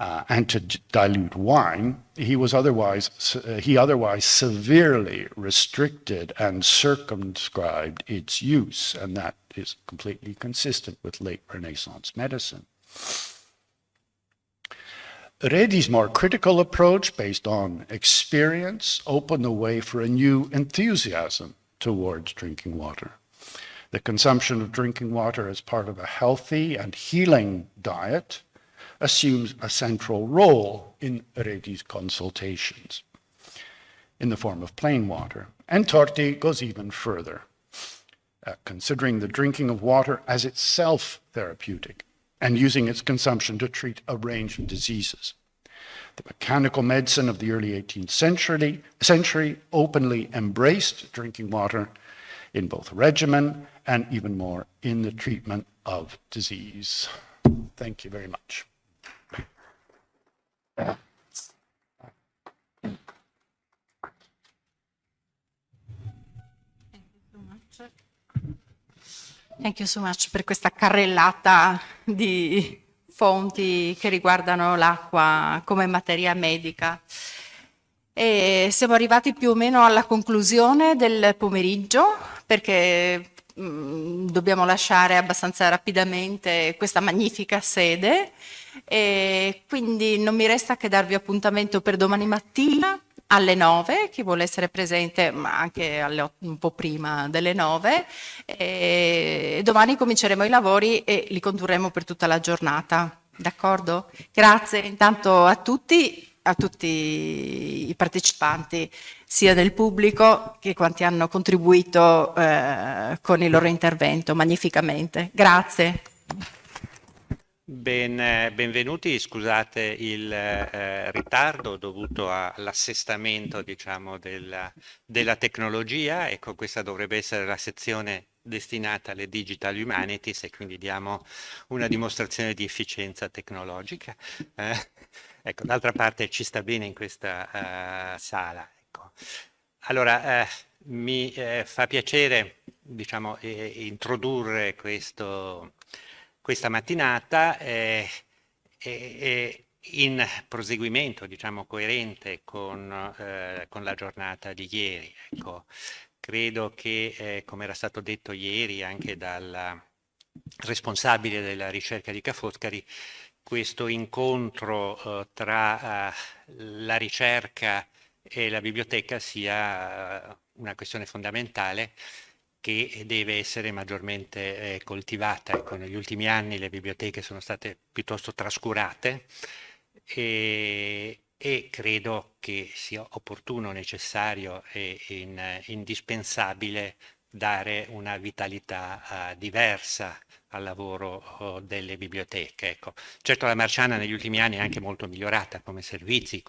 and to dilute wine, he otherwise severely restricted and circumscribed its use, and that is completely consistent with late Renaissance medicine. Redi's more critical approach, based on experience, opened the way for a new enthusiasm towards drinking water. The consumption of drinking water as part of a healthy and healing diet assumes a central role in Redi's consultations in the form of plain water. And Torti goes even further, considering the drinking of water as itself therapeutic and using its consumption to treat a range of diseases. The mechanical medicine of the early 18th century openly embraced drinking water in both regimen and even more in the treatment of disease. Thank you very much. Thank you so much per questa carrellata di fonti che riguardano l'acqua come materia medica. E siamo arrivati più o meno alla conclusione del pomeriggio, perché dobbiamo lasciare abbastanza rapidamente questa magnifica sede, e quindi non mi resta che darvi appuntamento per domani mattina alle 9, chi vuole essere presente, ma anche un po' prima delle 9. E domani cominceremo i lavori e li condurremo per tutta la giornata, d'accordo? Grazie intanto a tutti i partecipanti, sia del pubblico che quanti hanno contribuito con il loro intervento magnificamente. Grazie. Benvenuti, scusate il ritardo dovuto all'assestamento, diciamo, della tecnologia. Ecco, questa dovrebbe essere la sezione destinata alle Digital Humanities e quindi diamo una dimostrazione di efficienza tecnologica. Ecco, d'altra parte ci sta bene in questa sala. Ecco. Allora, mi fa piacere, diciamo, introdurre questa mattinata in proseguimento, diciamo, coerente con la giornata di ieri. Ecco, credo che, come era stato detto ieri anche dal responsabile della ricerca di Foscari, questo incontro tra la ricerca e la biblioteca sia una questione fondamentale che deve essere maggiormente coltivata. Ecco, negli ultimi anni le biblioteche sono state piuttosto trascurate e credo che sia opportuno, necessario e indispensabile dare una vitalità diversa al lavoro delle biblioteche. Ecco. Certo, la Marciana negli ultimi anni è anche molto migliorata come servizi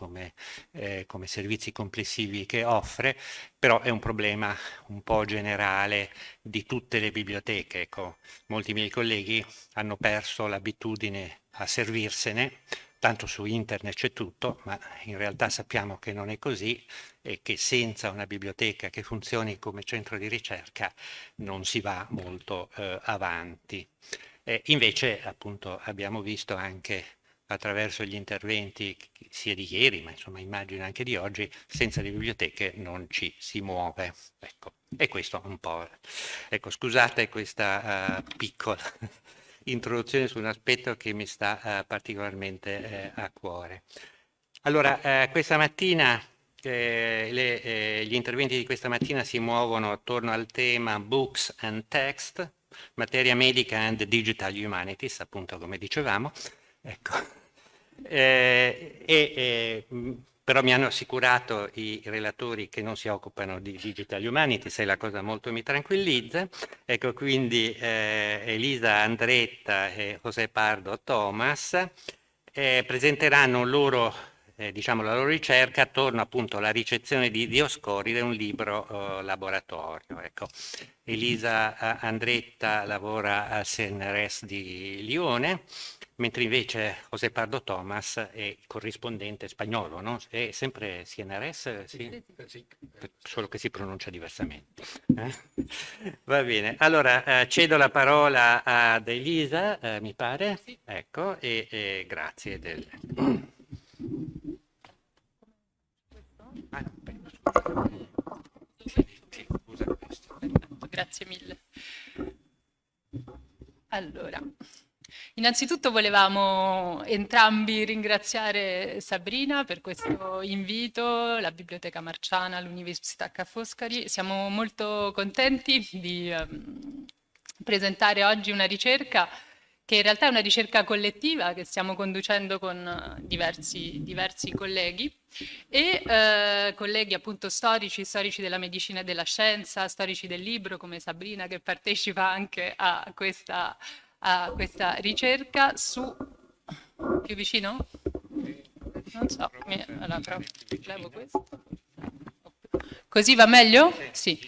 complessivi che offre, però è un problema un po' generale di tutte le biblioteche. Ecco. Molti miei colleghi hanno perso l'abitudine a servirsene, tanto su internet c'è tutto, ma in realtà sappiamo che non è così e che senza una biblioteca che funzioni come centro di ricerca non si va molto avanti. Invece, appunto, abbiamo visto anche attraverso gli interventi sia di ieri, ma insomma immagino anche di oggi, senza le biblioteche non ci si muove. Ecco. E questo un po'. Ecco, scusate questa piccola introduzione su un aspetto che mi sta particolarmente a cuore. Allora, questa mattina, gli interventi di questa mattina si muovono attorno al tema Books and Text, Materia medica and Digital Humanities, appunto come dicevamo. Ecco. Però mi hanno assicurato i relatori che non si occupano di Digital Humanities e la cosa molto mi tranquillizza. Ecco, quindi Elisa Andretta e José Pardo Thomas presenteranno loro diciamo, la loro ricerca attorno appunto alla ricezione di Dioscoride, un libro laboratorio. Ecco. Elisa Andretta lavora al CNRS di Lione, mentre invece José Pardo Thomas è corrispondente spagnolo, no? È sempre CNRS? Sì. Solo che si pronuncia diversamente. Va bene, allora cedo la parola ad Elisa, mi pare, ecco, e grazie Grazie mille. Allora, innanzitutto volevamo entrambi ringraziare Sabrina per questo invito, la Biblioteca Marciana, l'Università Foscari. Siamo molto contenti di presentare oggi una ricerca che in realtà è una ricerca collettiva che stiamo conducendo con diversi colleghi e colleghi appunto storici della medicina e della scienza, storici del libro come Sabrina che partecipa anche a questa ricerca su... più vicino? Non so, allora, levo questo. Così va meglio? Sì,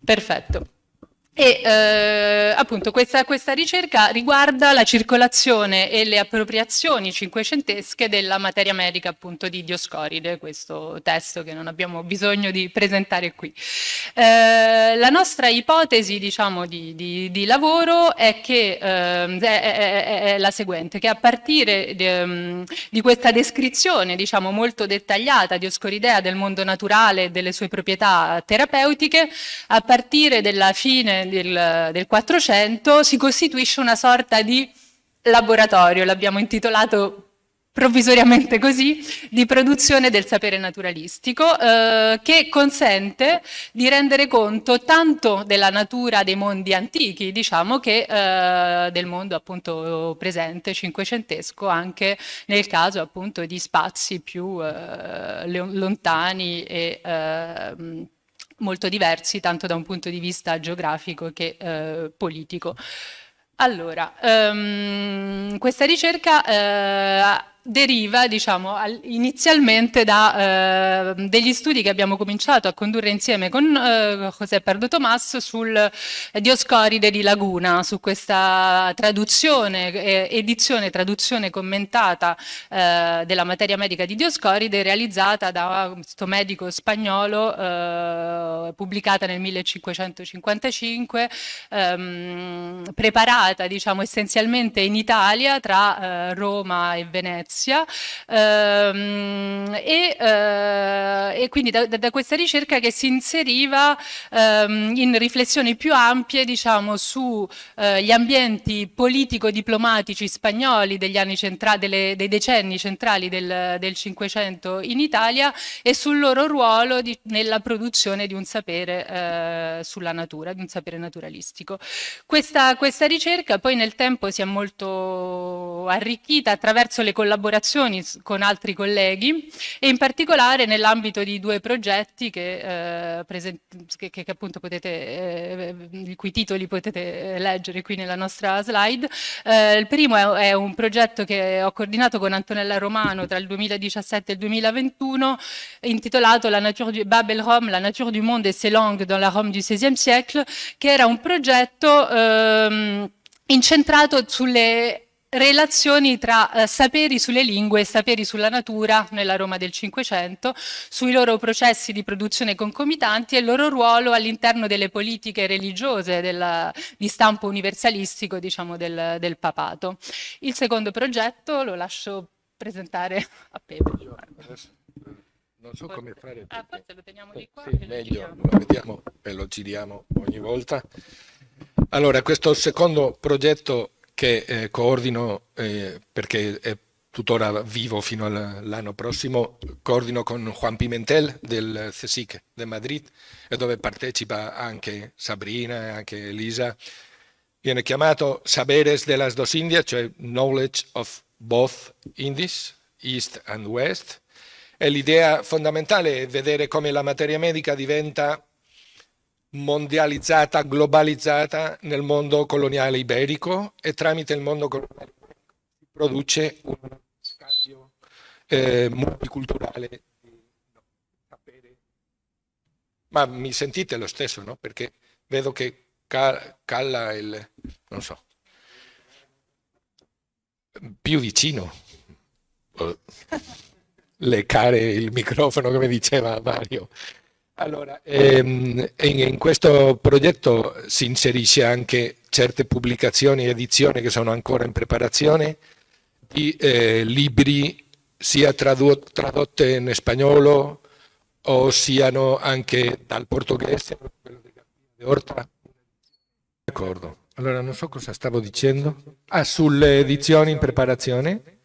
perfetto. E appunto questa ricerca riguarda la circolazione e le appropriazioni cinquecentesche della materia medica appunto di Dioscoride, questo testo che non abbiamo bisogno di presentare qui. La nostra ipotesi diciamo di lavoro è che è la seguente, che a partire di questa descrizione diciamo molto dettagliata dioscoridea del mondo naturale e delle sue proprietà terapeutiche, a partire della fine del 400 si costituisce una sorta di laboratorio, l'abbiamo intitolato provvisoriamente così, di produzione del sapere naturalistico che consente di rendere conto tanto della natura dei mondi antichi, diciamo, che del mondo appunto presente, cinquecentesco, anche nel caso appunto di spazi più lontani e molto diversi, tanto da un punto di vista geografico che politico. Allora, questa ricerca deriva, diciamo, inizialmente da degli studi che abbiamo cominciato a condurre insieme con José Pardo Tomás sul Dioscoride di Laguna, su questa traduzione commentata della materia medica di Dioscoride realizzata da questo medico spagnolo, pubblicata nel 1555, preparata, diciamo, essenzialmente in Italia tra Roma e Venezia. E quindi da questa ricerca che si inseriva in riflessioni più ampie, diciamo, su gli ambienti politico-diplomatici spagnoli degli anni dei decenni centrali del Cinquecento in Italia e sul loro ruolo nella produzione di un sapere sulla natura, di un sapere naturalistico. Questa ricerca poi nel tempo si è molto arricchita attraverso le collaborazioni con altri colleghi e in particolare nell'ambito di due progetti che appunto i cui titoli potete leggere qui nella nostra slide. Il primo è un progetto che ho coordinato con Antonella Romano tra il 2017 e il 2021 intitolato La nature du Babel Rome, la nature du monde et ses langues dans la Rome du XVI siècle, che era un progetto incentrato sulle relazioni tra saperi sulle lingue e saperi sulla natura nella Roma del Cinquecento, sui loro processi di produzione concomitanti e il loro ruolo all'interno delle politiche religiose di stampo universalistico, diciamo, del papato. Il secondo progetto lo lascio presentare a Pepe. Non so come fare. Forse lo teniamo di qua. Sì, meglio, lo vediamo e lo giriamo ogni volta. Allora, questo secondo progetto che coordino, perché è tuttora vivo fino all'anno prossimo, coordino con Juan Pimentel del CSIC di Madrid, e dove partecipa anche Sabrina e anche Elisa. Viene chiamato Saberes de las dos Indias, cioè Knowledge of Both Indies, East and West. E l'idea fondamentale è vedere come la materia medica diventa mondializzata, globalizzata nel mondo coloniale iberico, e tramite il mondo coloniale si produce un scambio multiculturale. Ma mi sentite lo stesso, no? Perché vedo che cala il, non so, più vicino. Leccare il microfono, come diceva Mario. Allora, in questo progetto si inserisce anche certe pubblicazioni e edizioni che sono ancora in preparazione di libri sia tradotte in spagnolo o siano anche dal portoghese, quello di Orta. D'accordo. Allora, non so cosa stavo dicendo. Sulle edizioni in preparazione.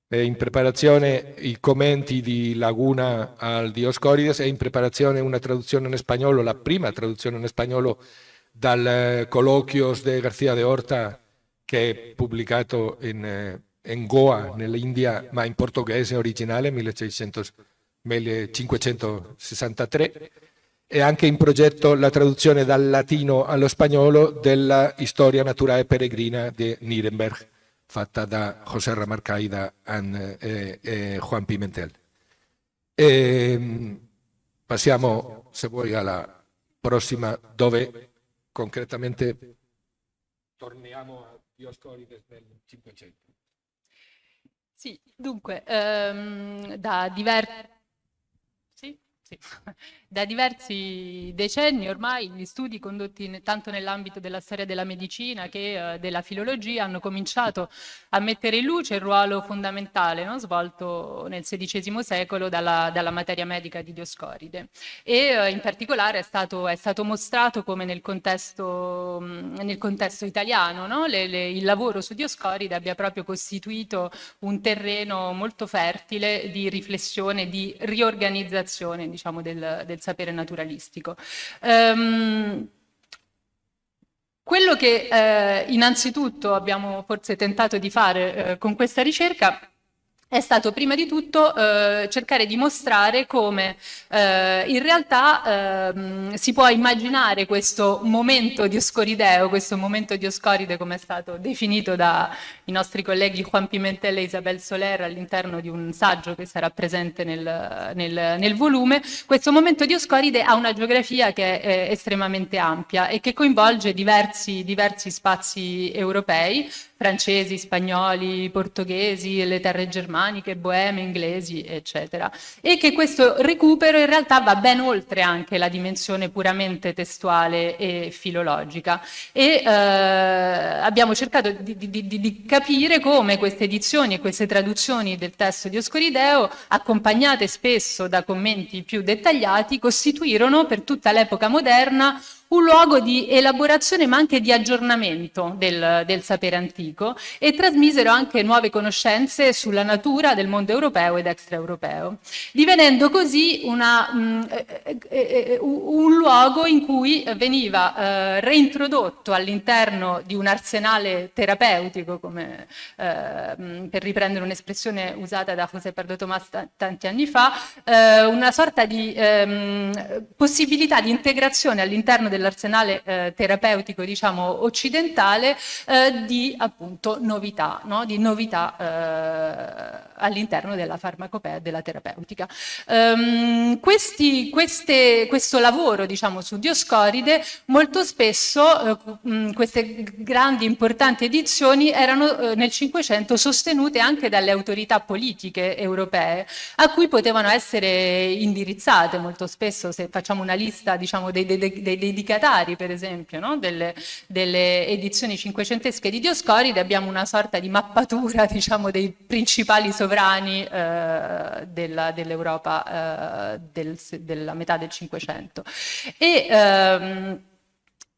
In preparazione i commenti di Laguna al Dioscorides, è in preparazione una traduzione in spagnolo, la prima traduzione in spagnolo dal Colloquios de García de Horta, che è pubblicato in Goa, nell'India, ma in portoghese originale, 1563. È anche in progetto la traduzione dal latino allo spagnolo della Storia Naturae Peregrina di Nuremberg, fatta da José Ramarcaida e Juan Pimentel. Passiamo, se vuoi, alla prossima, dove concretamente torniamo a Dioscorides del 500. Sì, dunque, da diversi decenni ormai gli studi condotti tanto nell'ambito della storia della medicina che della filologia hanno cominciato a mettere in luce il ruolo fondamentale, no, svolto nel XVI secolo dalla materia medica di Dioscoride, e in particolare è stato mostrato come nel contesto italiano, no, il lavoro su Dioscoride abbia proprio costituito un terreno molto fertile di riflessione, di riorganizzazione, diciamo, del sapere naturalistico. Quello che innanzitutto abbiamo forse tentato di fare con questa ricerca è stato prima di tutto cercare di mostrare come in realtà si può immaginare questo momento dioscorideo, questo momento dioscoride come è stato definito dai nostri colleghi Juan Pimentel e Isabel Soler all'interno di un saggio che sarà presente nel volume. Questo momento dioscoride ha una geografia che è estremamente ampia e che coinvolge diversi spazi europei, francesi, spagnoli, portoghesi, le terre germaniche, boeme, inglesi, eccetera. E che questo recupero in realtà va ben oltre anche la dimensione puramente testuale e filologica. E abbiamo cercato di capire come queste edizioni e queste traduzioni del testo dioscorideo, accompagnate spesso da commenti più dettagliati, costituirono per tutta l'epoca moderna un luogo di elaborazione ma anche di aggiornamento del sapere antico, e trasmisero anche nuove conoscenze sulla natura del mondo europeo ed extraeuropeo, divenendo così un luogo in cui veniva reintrodotto all'interno di un arsenale terapeutico, come per riprendere un'espressione usata da José Pardo Tomás tanti anni fa, una sorta di possibilità di integrazione all'interno dell'arsenale terapeutico, diciamo, occidentale, di appunto novità, no? Di novità all'interno della farmacopea e della terapeutica. Questo lavoro, diciamo, su Dioscoride, molto spesso queste grandi importanti edizioni erano nel Cinquecento sostenute anche dalle autorità politiche europee, a cui potevano essere indirizzate molto spesso. Se facciamo una lista, diciamo, dei dedicatari, per esempio, no? delle edizioni cinquecentesche di Dioscoride, abbiamo una sorta di mappatura, diciamo, dei principali sovrani dell'Europa della metà del Cinquecento.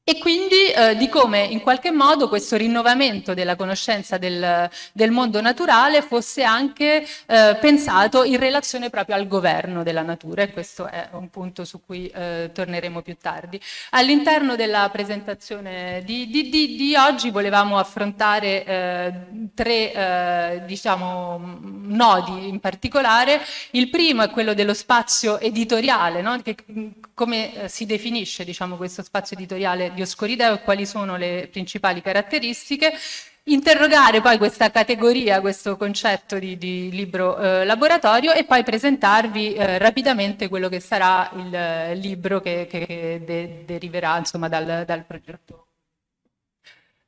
E quindi di come in qualche modo questo rinnovamento della conoscenza del mondo naturale fosse anche pensato in relazione proprio al governo della natura, e questo è un punto su cui torneremo più tardi. All'interno della presentazione di oggi volevamo affrontare tre diciamo, nodi in particolare. Il primo è quello dello spazio editoriale, no? Come si definisce, diciamo, questo spazio editoriale dioscorideo e quali sono le principali caratteristiche. interrogare poi questa categoria, questo concetto di libro laboratorio e poi presentarvi rapidamente quello che sarà il libro che deriverà insomma dal progetto.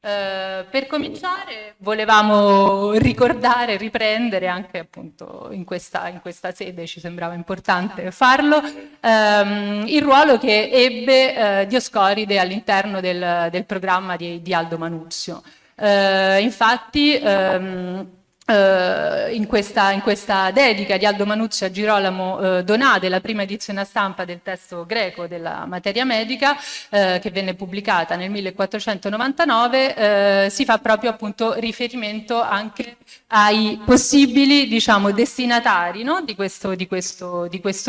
Per cominciare volevamo ricordare, riprendere anche appunto in questa sede, ci sembrava importante farlo, il ruolo che ebbe Dioscoride all'interno del programma di Aldo Manuzio. Infatti in questa dedica di Aldo Manuzio a Girolamo Donade, la prima edizione a stampa del testo greco della Materia medica, che venne pubblicata nel 1499, si fa proprio appunto riferimento anche ai possibili, diciamo, destinatari, no? di questo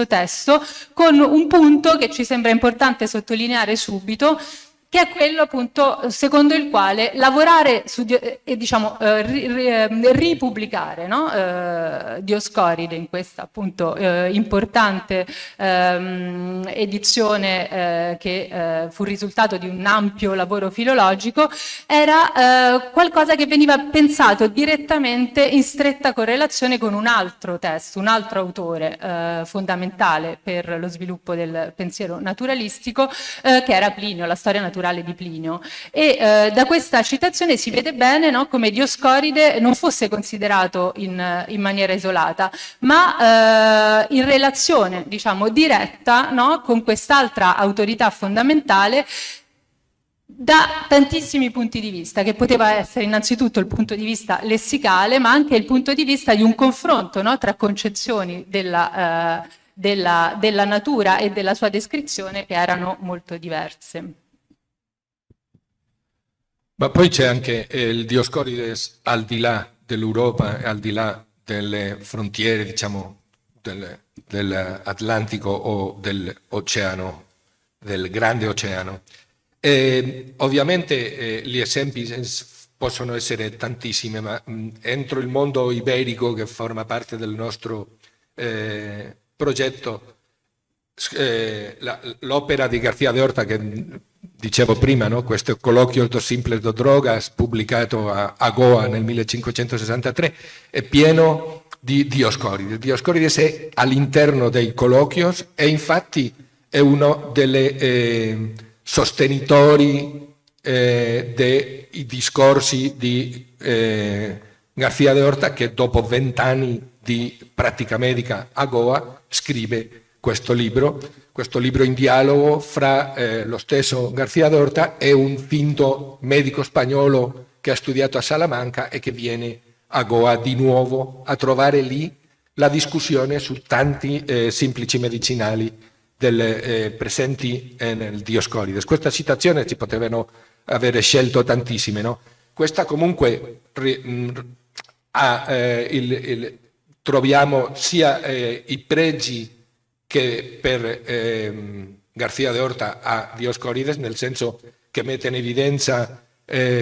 testo, con un punto che ci sembra importante sottolineare subito, che è quello appunto secondo il quale lavorare su diciamo ripubblicare, no? Dioscoride in questa appunto importante edizione che fu il risultato di un ampio lavoro filologico, era qualcosa che veniva pensato direttamente in stretta correlazione con un altro testo, un altro autore fondamentale per lo sviluppo del pensiero naturalistico, che era Plinio, la storia naturale di Plinio. E da questa citazione si vede bene, no, come Dioscoride non fosse considerato in maniera isolata, ma in relazione, diciamo, diretta, no, con quest'altra autorità fondamentale da tantissimi punti di vista, che poteva essere innanzitutto il punto di vista lessicale, ma anche il punto di vista di un confronto, no, tra concezioni della natura e della sua descrizione che erano molto diverse. Ma poi c'è anche il Dioscoride al di là dell'Europa e al di là delle frontiere, diciamo, dell'Atlantico o dell'oceano, del grande oceano. E ovviamente gli esempi possono essere tantissimi, ma entro il mondo iberico, che forma parte del nostro progetto, l'opera di García de Horta, che dicevo prima, no? Questo Colloquio dos Simples do Drogas, pubblicato a Goa nel 1563, è pieno di Dioscoride. Dioscoride è all'interno dei colloquios e infatti è uno dei sostenitori dei discorsi di García de Horta, che dopo 20 anni di pratica medica a Goa scrive questo libro in dialogo fra lo stesso García de Horta e un finto medico spagnolo che ha studiato a Salamanca e che viene a Goa di nuovo a trovare lì la discussione su tanti semplici medicinali presenti nel Dioscoride. Questa citazione ci potevano avere scelto tantissime, no? Questa comunque troviamo sia i pregi che per García de Horta a Dioscoride, nel senso che mette in evidenza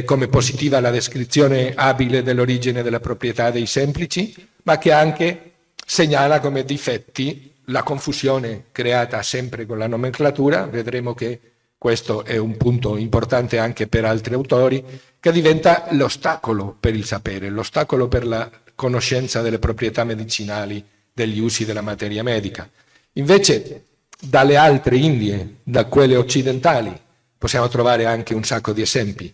come positiva la descrizione abile dell'origine della proprietà dei semplici, ma che anche segnala come difetti la confusione creata sempre con la nomenclatura. Vedremo che questo è un punto importante anche per altri autori, che diventa l'ostacolo per il sapere, l'ostacolo per la conoscenza delle proprietà medicinali, degli usi della materia medica. Invece, dalle altre Indie, da quelle occidentali, possiamo trovare anche un sacco di esempi.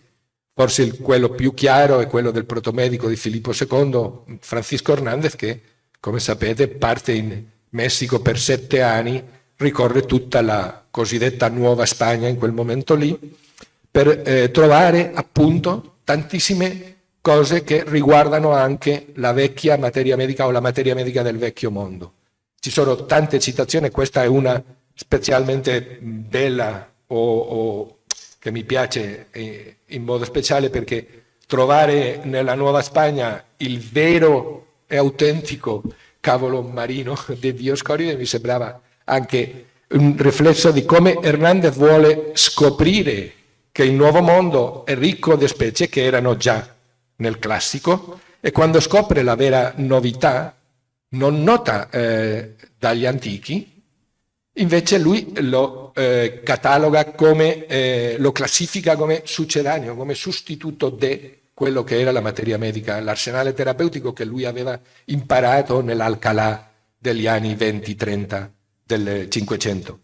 Forse quello più chiaro è quello del protomedico di Filippo II, Francisco Hernández, che, come sapete, parte in Messico per 7 anni, ricorre tutta la cosiddetta Nuova Spagna in quel momento lì, per trovare appunto tantissime cose che riguardano anche la vecchia materia medica o la materia medica del vecchio mondo. Ci sono tante citazioni, questa è una specialmente bella o che mi piace in modo speciale, perché trovare nella Nuova Spagna il vero e autentico cavolo marino di Dioscoride mi sembrava anche un riflesso di come Hernández vuole scoprire che il Nuovo Mondo è ricco di specie che erano già nel classico, e quando scopre la vera novità non nota dagli antichi, invece lui lo cataloga come, lo classifica come succedáneo, come sostituto quello che era la materia medica, l'arsenale terapeutico che lui aveva imparato nell'Alcalá degli anni 20-30 del Cinquecento.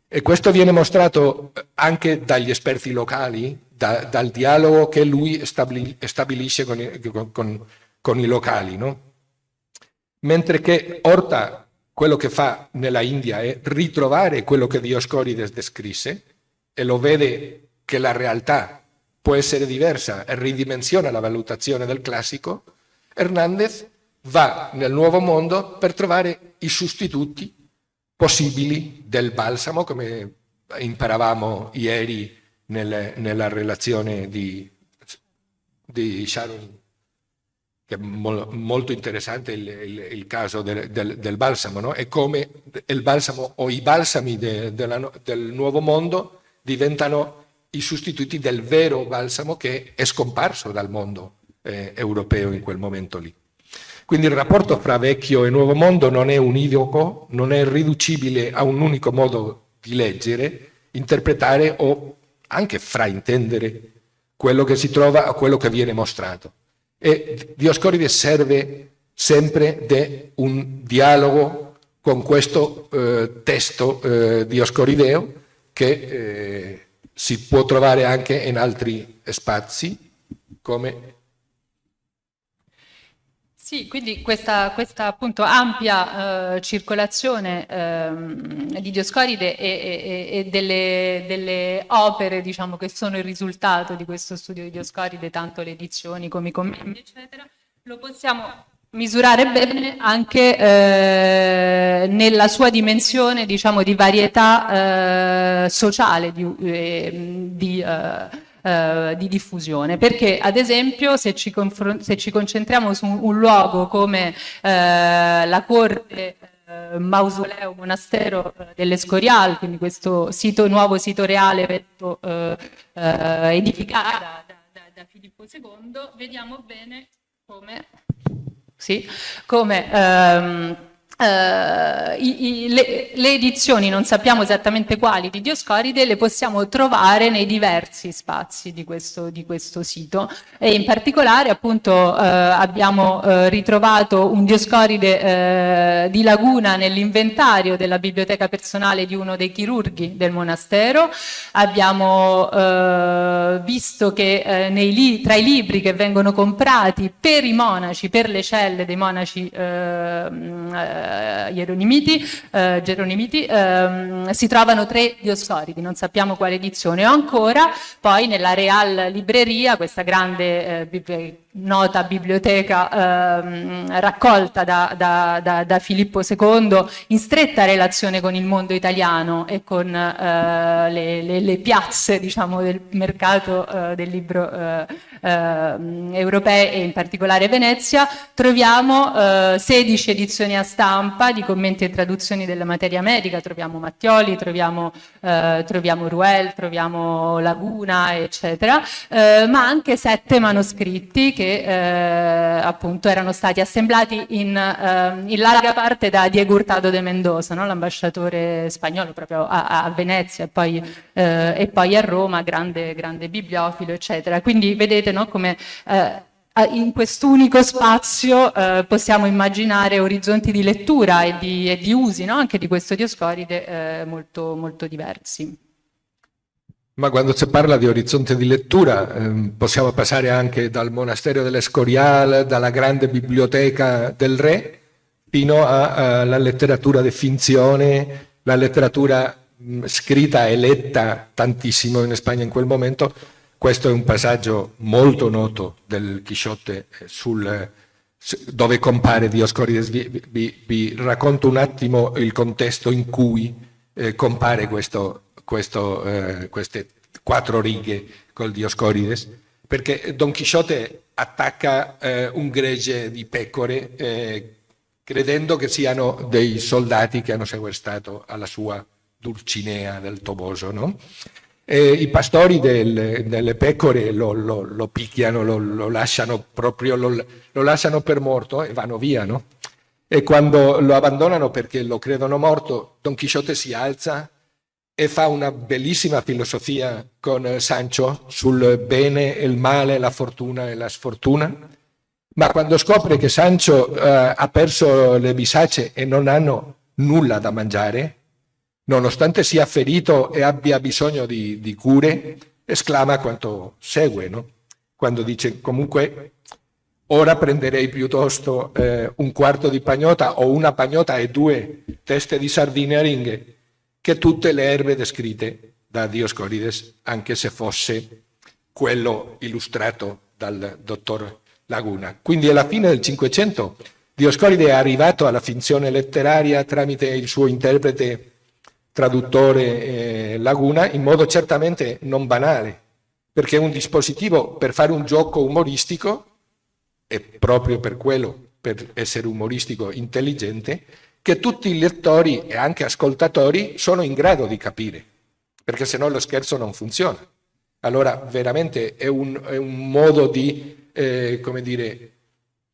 E questo viene mostrato anche dagli esperti locali, dal dialogo che lui stabilisce con i locali, no? Mentre che Horta, quello che fa nella India è ritrovare quello che Dioscorides descrisse e lo vede che la realtà può essere diversa e ridimensiona la valutazione del classico. Hernandez va nel Nuovo Mondo per trovare i sostituti possibili del balsamo, come imparavamo ieri nella relazione di Sharon, che è molto interessante il caso del balsamo, no? E come il balsamo o i balsami del Nuovo Mondo diventano i sostituti del vero balsamo che è scomparso dal mondo europeo in quel momento lì. Quindi il rapporto fra vecchio e nuovo mondo non è univoco, non è riducibile a un unico modo di leggere, interpretare o anche fraintendere quello che si trova a quello che viene mostrato. E Dioscorides serve sempre di un dialogo con questo testo dioscorideo che si può trovare anche in altri spazi come... Sì, quindi questa appunto ampia circolazione di Dioscoride e delle opere, diciamo, che sono il risultato di questo studio di Dioscoride, tanto le edizioni come i commenti, eccetera, lo possiamo misurare bene anche nella sua dimensione, diciamo, di varietà sociale, di diffusione, perché ad esempio se ci concentriamo su un luogo come la corte, mausoleo, monastero dell'Escorial, quindi questo nuovo sito reale edificato da Filippo II, vediamo bene come le edizioni, non sappiamo esattamente quali, di Dioscoride, le possiamo trovare nei diversi spazi di questo sito, e in particolare appunto abbiamo ritrovato un Dioscoride di Laguna nell'inventario della biblioteca personale di uno dei chirurghi del monastero. Abbiamo visto che tra i libri che vengono comprati per i monaci, per le celle dei monaci geronimiti, si trovano 3 Dioscoridi, non sappiamo quale edizione, o ancora poi nella Real Libreria, questa grande nota biblioteca raccolta da Filippo II in stretta relazione con il mondo italiano e con le piazze, diciamo, del mercato del libro europee, e in particolare Venezia. Troviamo 16 edizioni a stampa di commenti e traduzioni della materia medica, troviamo Mattioli, troviamo Ruel, troviamo Laguna, eccetera, ma anche 7 manoscritti che appunto erano stati assemblati in larga parte da Diego Hurtado de Mendoza, no? L'ambasciatore spagnolo proprio a Venezia e poi a Roma, grande bibliofilo, eccetera. Quindi vedete, no, come in quest'unico spazio possiamo immaginare orizzonti di lettura e di usi, no? Anche di questo Dioscoride molto, molto diversi. Ma quando si parla di orizzonte di lettura possiamo passare anche dal monastero dell'Escorial, dalla grande biblioteca del re, fino alla letteratura di finzione, la letteratura scritta e letta tantissimo in Spagna in quel momento. Questo è un passaggio molto noto del Chisciotte dove compare Dioscorides. Vi racconto un attimo il contesto in cui compare queste 4 righe col Dioscorides, perché Don Chisciotte attacca un gregge di pecore credendo che siano dei soldati che hanno sequestrato alla sua Dulcinea del Toboso, no? E i pastori delle pecore lo picchiano, lo lasciano proprio, lo lasciano per morto e vanno via, no? E quando lo abbandonano perché lo credono morto, Don Chisciotte si alza e fa una bellissima filosofia con Sancho sul bene e il male, la fortuna e la sfortuna, ma quando scopre che Sancho ha perso le bisacce e non hanno nulla da mangiare, nonostante sia ferito e abbia bisogno di cure, esclama quanto segue, no? Quando dice: comunque ora prenderei piuttosto un quarto di pagnota o una pagnota e 2 teste di sardine a ringhe che tutte le erbe descritte da Dioscorides, anche se fosse quello illustrato dal dottor Laguna. Quindi alla fine del Cinquecento Dioscoride è arrivato alla finzione letteraria tramite il suo interprete traduttore Laguna in modo certamente non banale, perché è un dispositivo per fare un gioco umoristico, e proprio per quello, per essere umoristico intelligente, che tutti i lettori e anche ascoltatori sono in grado di capire, perché se no lo scherzo non funziona. Allora veramente è un modo di, come dire,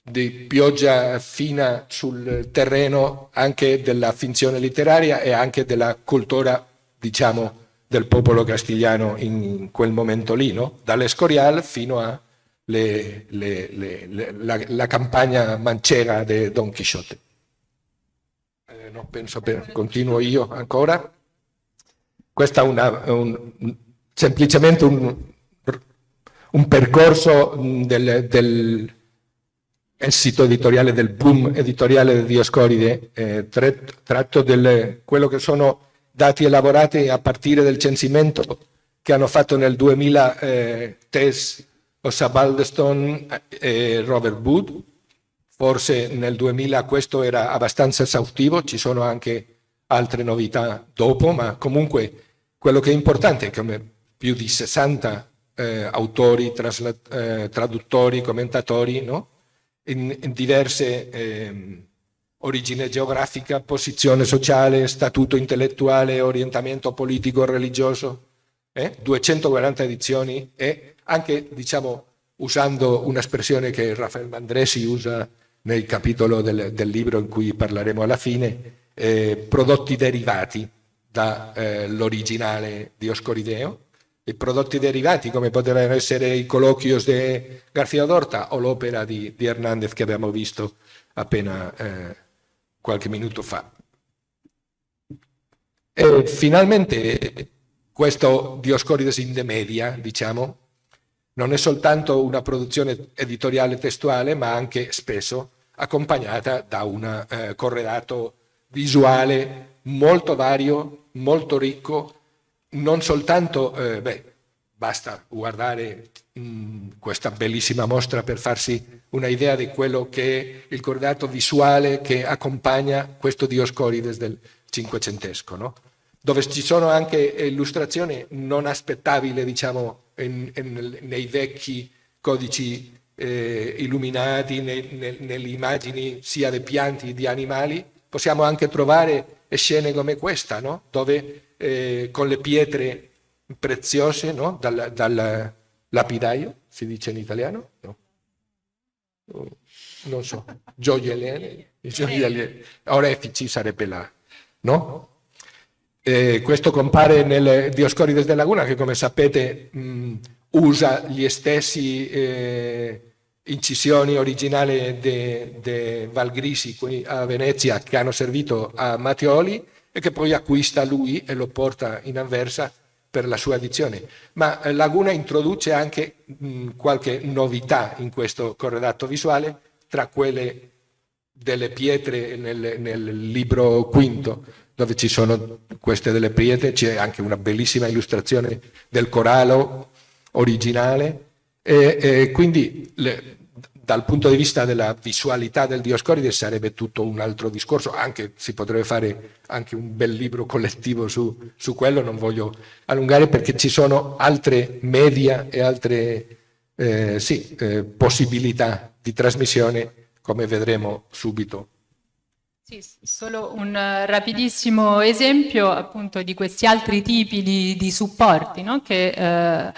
di pioggia fina sul terreno anche della finzione letteraria e anche della cultura, diciamo, del popolo castigliano in quel momento lì, no? Dall'Escorial fino a la campagna mancera di Don Chisciotte. No, penso continuo io ancora. Questo è semplicemente un percorso del sito editoriale, del boom editoriale di Dioscoride, tratto da quello che sono dati elaborati a partire del censimento che hanno fatto nel 2000 Tess Osabaldeston e Robert Wood. Forse nel 2000 questo era abbastanza esaustivo, ci sono anche altre novità dopo, ma comunque quello che è importante è che più di 60 autori, traduttori, commentatori, no? in diverse origine geografica, posizione sociale, statuto intellettuale, orientamento politico, religioso, 240 edizioni e anche, diciamo, usando un'espressione che Rafael Mandresi usa nel capitolo del libro in cui parleremo alla fine, prodotti derivati dall'originale dioscorideo. I prodotti derivati come potevano essere i colloquios di García Dorta o l'opera di Hernández che abbiamo visto appena qualche minuto fa. E finalmente questo Dioscorides in the media, diciamo, non è soltanto una produzione editoriale testuale, ma anche spesso accompagnata da un corredato visuale molto vario, molto ricco, non soltanto, basta guardare questa bellissima mostra per farsi un'idea di quello che è il corredato visuale che accompagna questo Dioscorides del Cinquecentesco, no? Dove ci sono anche illustrazioni non aspettabili, diciamo, nei vecchi codici illuminati, nelle immagini sia di pianti che di animali. Possiamo anche trovare scene come questa, no? Dove con le pietre preziose, no? dal lapidaio, si dice in italiano? No. Non so, gioielliere, orefici sarebbe là, no? Questo compare nel Dioscorides de Laguna che, come sapete, usa gli stessi incisioni originali di Valgrisi qui a Venezia che hanno servito a Mattioli e che poi acquista lui e lo porta in Anversa per la sua edizione. Ma Laguna introduce anche qualche novità in questo corredato visuale, tra quelle delle pietre nel libro quinto, dove ci sono queste delle pietre, c'è anche una bellissima illustrazione del corallo originale e quindi dal punto di vista della visualità del Dioscoride sarebbe tutto un altro discorso, anche si potrebbe fare anche un bel libro collettivo su quello, non voglio allungare perché ci sono altre media e altre possibilità di trasmissione, come vedremo subito. Sì, solo un rapidissimo esempio appunto di questi altri tipi di supporti, no? Che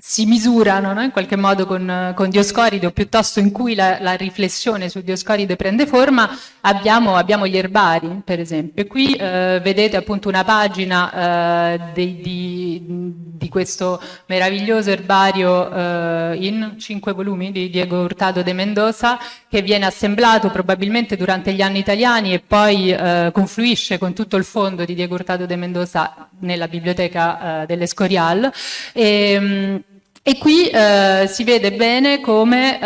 si misurano, no? In qualche modo con Dioscoride, o piuttosto in cui la riflessione su Dioscoride prende forma, abbiamo gli erbari, per esempio. E qui vedete appunto una pagina di questo meraviglioso erbario in 5 volumi di Diego Hurtado de Mendoza, che viene assemblato probabilmente durante gli anni italiani e poi confluisce con tutto il fondo di Diego Hurtado de Mendoza nella biblioteca dell'Escorial. E qui si vede bene come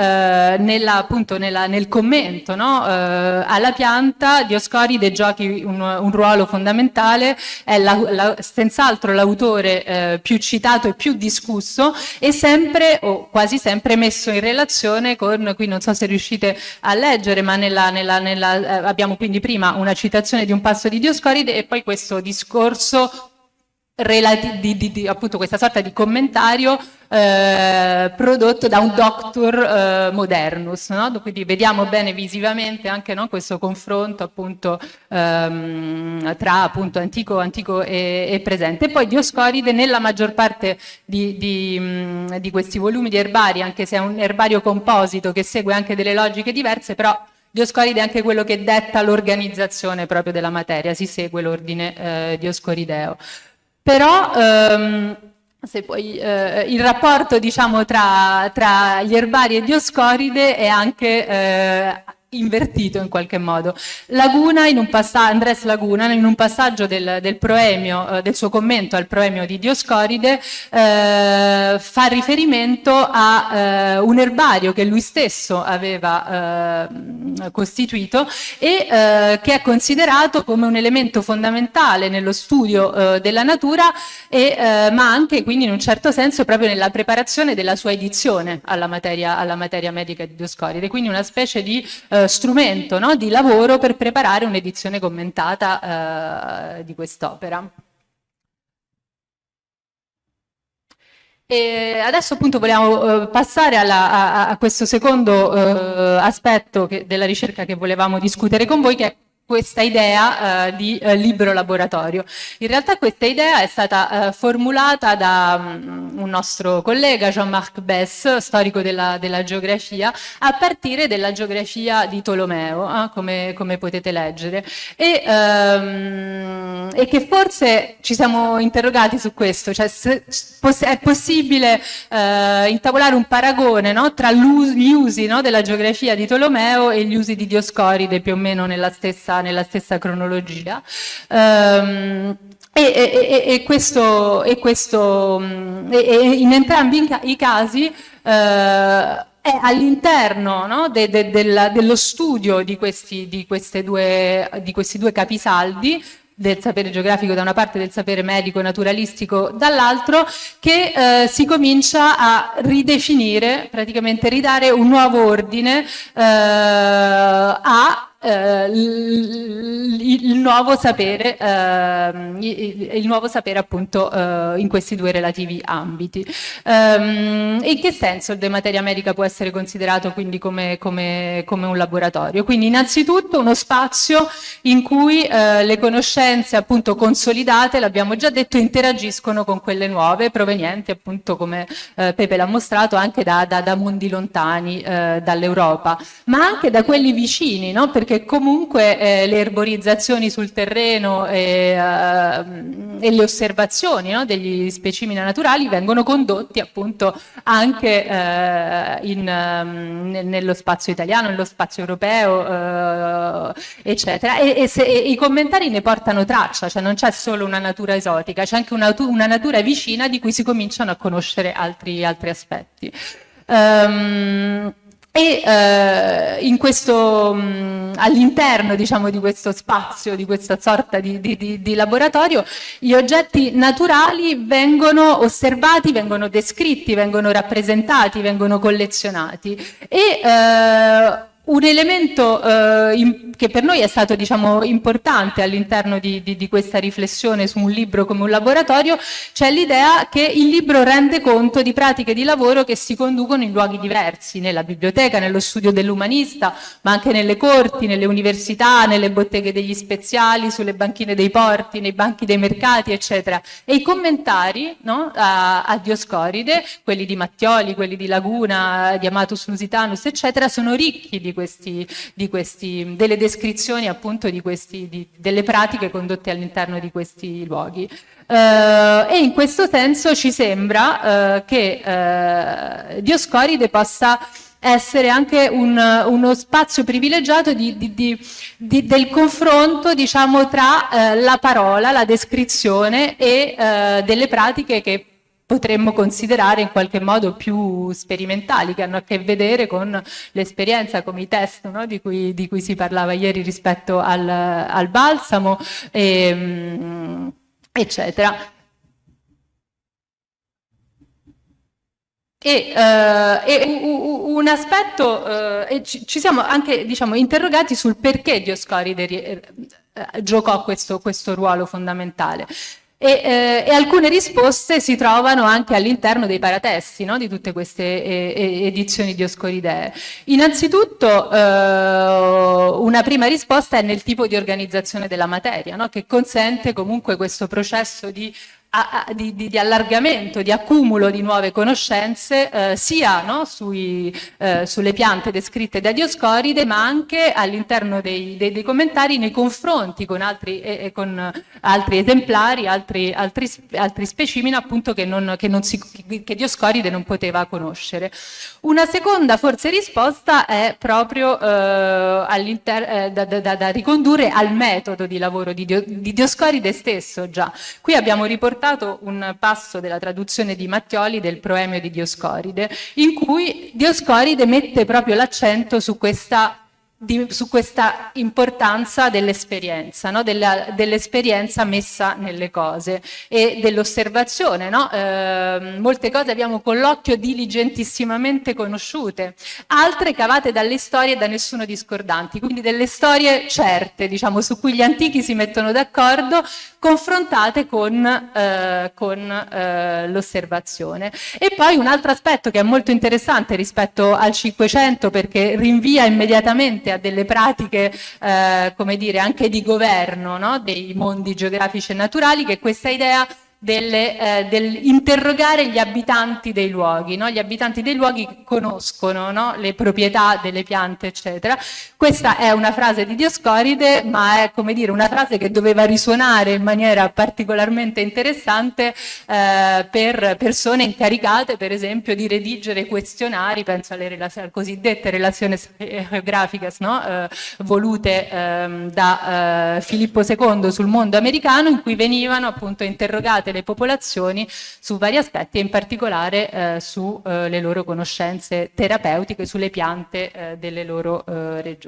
nel commento, no? Alla pianta Dioscoride giochi un ruolo fondamentale, è senz'altro l'autore più citato e più discusso, e sempre o quasi sempre messo in relazione con, qui non so se riuscite a leggere, ma abbiamo quindi prima una citazione di un passo di Dioscoride e poi questo discorso appunto questa sorta di commentario prodotto da un doctor modernus, no? Quindi vediamo bene visivamente anche, no, questo confronto appunto tra appunto antico e presente. E poi Dioscoride nella maggior parte di questi volumi di erbari, anche se è un erbario composito che segue anche delle logiche diverse, però Dioscoride è anche quello che detta l'organizzazione proprio della materia, si segue l'ordine dioscorideo. Però se poi il rapporto, diciamo, tra gli erbari e Dioscoride è anche invertito in qualche modo. Andres Laguna, in un passaggio del proemio, del suo commento al proemio di Dioscoride, fa riferimento a un erbario che lui stesso aveva costituito e che è considerato come un elemento fondamentale nello studio della natura ma anche quindi in un certo senso proprio nella preparazione della sua edizione alla materia medica di Dioscoride, quindi una specie di strumento, no, di lavoro per preparare un'edizione commentata di quest'opera. E adesso appunto vogliamo passare a questo secondo aspetto della ricerca che volevamo discutere con voi, che è questa idea di libro laboratorio. In realtà questa idea è stata formulata da un nostro collega, Jean-Marc Bess, storico della geografia, a partire della geografia di Tolomeo, come potete leggere, e che forse ci siamo interrogati su questo, cioè se è possibile intavolare un paragone, no, tra gli usi, no, della geografia di Tolomeo e gli usi di Dioscoride più o meno nella stessa cronologia. E in entrambi i casi è all'interno, no, dello studio di questi due capisaldi, del sapere geografico da una parte e del sapere medico naturalistico dall'altro, che si comincia a ridefinire, praticamente ridare un nuovo ordine il nuovo sapere appunto in questi due relativi ambiti. In che senso il materia medica può essere considerato quindi come un laboratorio? Quindi innanzitutto uno spazio in cui le conoscenze appunto consolidate, l'abbiamo già detto, interagiscono con quelle nuove provenienti appunto, come Pepe l'ha mostrato, anche da mondi lontani dall'Europa, ma anche da quelli vicini, no? Perché comunque le erborizzazioni sul terreno e le osservazioni, no, degli specimeni naturali vengono condotti appunto anche nello spazio italiano, nello spazio europeo, eccetera. E i commentari ne portano traccia, cioè non c'è solo una natura esotica, c'è anche una natura vicina di cui si cominciano a conoscere altri aspetti. In questo, all'interno, diciamo, di questo spazio, di questa sorta di laboratorio, gli oggetti naturali vengono osservati, vengono descritti, vengono rappresentati, vengono collezionati e un elemento che per noi è stato, diciamo, importante all'interno di questa riflessione su un libro come un laboratorio, c'è l'idea che il libro rende conto di pratiche di lavoro che si conducono in luoghi diversi, nella biblioteca, nello studio dell'umanista, ma anche nelle corti, nelle università, nelle botteghe degli speziali, sulle banchine dei porti, nei banchi dei mercati, eccetera. E i commentari, no, a Dioscoride, quelli di Mattioli, quelli di Laguna, di Amatus Lusitanus, eccetera, sono ricchi delle descrizioni appunto delle pratiche condotte all'interno di questi luoghi. E in questo senso ci sembra che Dioscoride possa essere anche uno spazio privilegiato del confronto, diciamo, tra la parola, la descrizione e delle pratiche che potremmo considerare in qualche modo più sperimentali, che hanno a che vedere con l'esperienza, come i test, no? di cui si parlava ieri rispetto al balsamo, eccetera. Un aspetto, ci siamo anche, diciamo, interrogati sul perché Dioscoride giocò questo ruolo fondamentale. E alcune risposte si trovano anche all'interno dei paratesti, no? Di tutte queste edizioni dioscoridee. Innanzitutto una prima risposta è nel tipo di organizzazione della materia, no? Che consente comunque questo processo di allargamento, di accumulo di nuove conoscenze, sia, no, sulle piante descritte da Dioscoride, ma anche all'interno dei commentari nei confronti con altri esemplari, altri specimeni appunto che Dioscoride non poteva conoscere. Una seconda forse risposta è proprio da ricondurre al metodo di lavoro di Dioscoride stesso già. Qui abbiamo riportato un passo della traduzione di Mattioli del Proemio di Dioscoride, in cui Dioscoride mette proprio l'accento su questa importanza dell'esperienza, no? dell'esperienza messa nelle cose e dell'osservazione, no? Molte cose abbiamo con l'occhio diligentissimamente conosciute, altre cavate dalle storie da nessuno discordanti, quindi delle storie certe, diciamo, su cui gli antichi si mettono d'accordo, confrontate con l'osservazione. E poi un altro aspetto che è molto interessante rispetto al Cinquecento, perché rinvia immediatamente a delle pratiche, come dire, anche di governo, no? Dei mondi geografici e naturali, che è questa idea dell'interrogare gli abitanti dei luoghi, no? Gli abitanti dei luoghi conoscono, no? Le proprietà delle piante, eccetera. Questa è una frase di Dioscoride, ma è, come dire, una frase che doveva risuonare in maniera particolarmente interessante per persone incaricate, per esempio, di redigere questionari, penso alle cosiddette relazioni geografiche, no? Volute da Filippo II sul mondo americano, in cui venivano appunto interrogate le popolazioni su vari aspetti e in particolare sulle loro conoscenze terapeutiche, sulle piante delle loro regioni.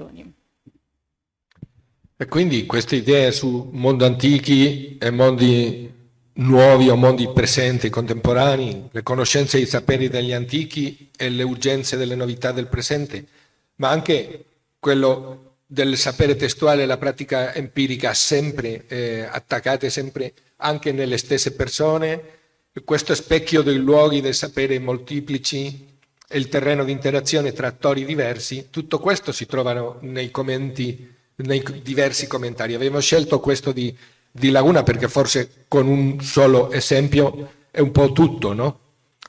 E quindi queste idee su mondi antichi e mondi nuovi o mondi presenti, contemporanei, le conoscenze e i saperi degli antichi e le urgenze delle novità del presente, ma anche quello del sapere testuale e la pratica empirica sempre attaccate sempre anche nelle stesse persone, questo specchio dei luoghi del sapere molteplici e il terreno di interazione tra attori diversi, tutto questo si trovano nei commenti, nei diversi commentari. Abbiamo scelto questo di Laguna perché forse con un solo esempio è un po' tutto, no?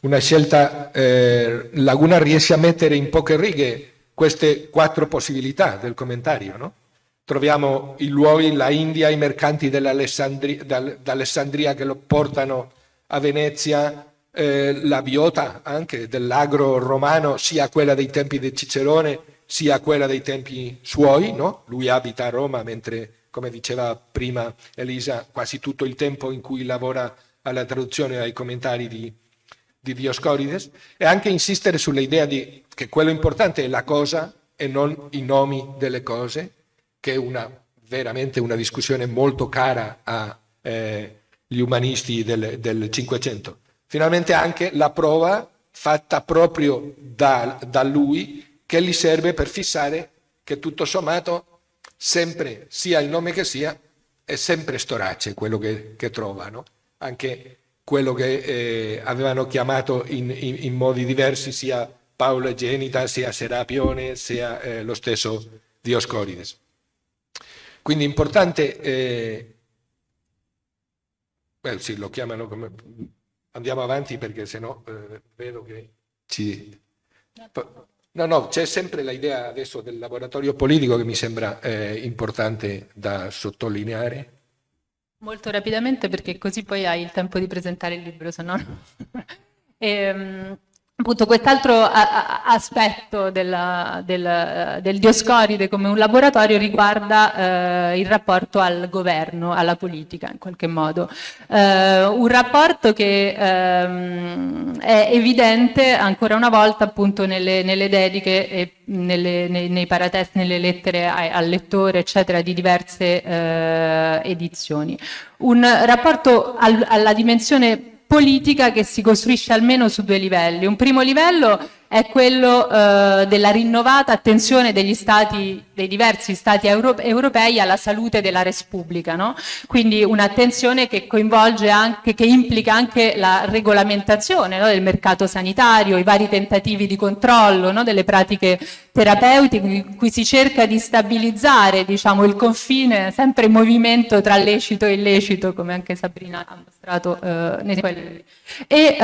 Una scelta, Laguna riesce a mettere in poche righe queste 4 possibilità del commentario, no? Troviamo i luoghi, la India, i mercanti d'Alessandria che lo portano a Venezia, la biota anche dell'agro romano, sia quella dei tempi di Cicerone, sia quella dei tempi suoi, no? Lui abita a Roma, mentre, come diceva prima Elisa, quasi tutto il tempo in cui lavora alla traduzione e ai commentari di Dioscoride, e anche insistere sull'idea che quello importante è la cosa e non i nomi delle cose, che è veramente una discussione molto cara agli umanisti del Cinquecento. Finalmente anche la prova fatta proprio da lui, che gli serve per fissare che tutto sommato sempre, sia il nome che sia, è sempre Storace quello che trovano, anche quello che avevano chiamato in modi diversi sia Paolo Egenita, sia Serapione, sia lo stesso Dioscorides. Quindi importante, sì, lo chiamano come... Andiamo avanti perché sennò vedo che ci... No, c'è sempre l'idea adesso del laboratorio politico che mi sembra importante da sottolineare. Molto rapidamente perché così poi hai il tempo di presentare il libro, se no... Appunto, quest'altro aspetto del Dioscoride come un laboratorio riguarda il rapporto al governo, alla politica in qualche modo. Un rapporto che è evidente ancora una volta appunto nelle dediche e nei paratesti, nelle lettere al lettore, eccetera, di diverse edizioni. Un rapporto alla dimensione politica che si costruisce almeno su due livelli. Un primo livello è quello della rinnovata attenzione degli stati, dei diversi stati europei alla salute della res pubblica, no? Quindi un'attenzione che coinvolge anche, che implica anche la regolamentazione, no, del mercato sanitario, i vari tentativi di controllo, no, delle pratiche terapeutiche, in cui si cerca di stabilizzare, diciamo, il confine sempre in movimento tra lecito e illecito, come anche Sabrina ha mostrato nei quelli. E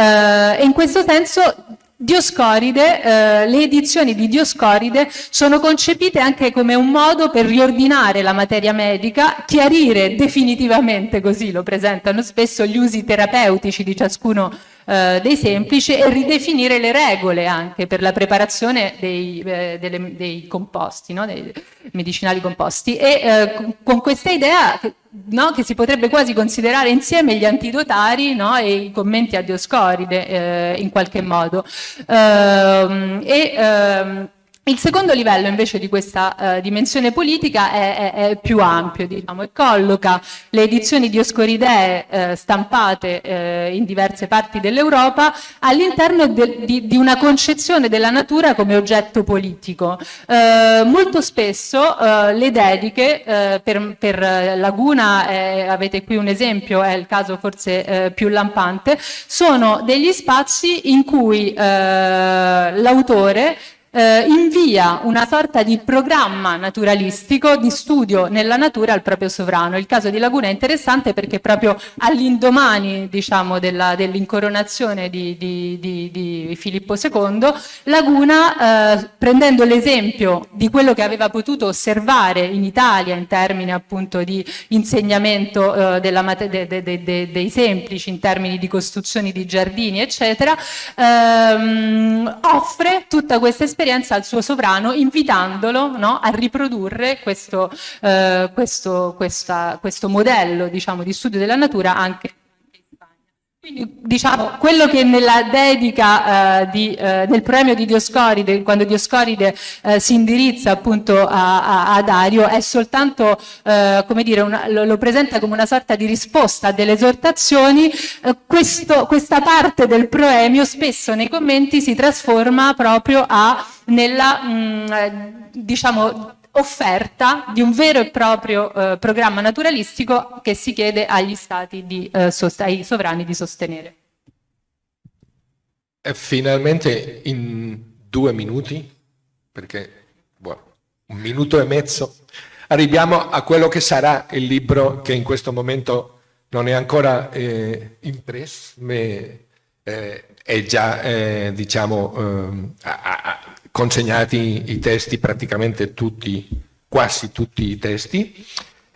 in questo senso Dioscoride, le edizioni di Dioscoride sono concepite anche come un modo per riordinare la materia medica, chiarire definitivamente, così lo presentano spesso, gli usi terapeutici di ciascuno dei semplici e ridefinire le regole anche per la preparazione dei composti, no? Dei medicinali composti. E con questa idea, no, che si potrebbe quasi considerare insieme gli antidotari, no, e i commenti a Dioscoride in qualche modo. Il secondo livello invece di questa dimensione politica è più ampio, diciamo, e colloca le edizioni dioscoridee stampate in diverse parti dell'Europa all'interno di una concezione della natura come oggetto politico. Molto spesso le dediche per Laguna, avete qui un esempio, è il caso forse più lampante, sono degli spazi in cui l'autore invia una sorta di programma naturalistico di studio nella natura al proprio sovrano. Il caso di Laguna è interessante perché proprio all'indomani, diciamo, dell'incoronazione di Filippo II, Laguna, prendendo l'esempio di quello che aveva potuto osservare in Italia in termini appunto di insegnamento dei semplici, in termini di costruzioni di giardini, eccetera, offre tutta questa esperienza al suo sovrano, invitandolo, no, a riprodurre questo modello, diciamo, di studio della natura anche in Spagna. Quindi, diciamo, quello che nella dedica nel premio di Dioscoride, quando Dioscoride si indirizza appunto a Dario, è soltanto, come dire, lo presenta come una sorta di risposta a delle esortazioni. Questa parte del proemio spesso nei commenti si trasforma proprio nella diciamo offerta di un vero e proprio programma naturalistico che si chiede agli stati ai sovrani di sostenere. E finalmente in 2 minuti, perché 1 minuto e mezzo, arriviamo a quello che sarà il libro che in questo momento non è ancora impresso, ma è già diciamo consegnati i testi, praticamente tutti, quasi tutti i testi,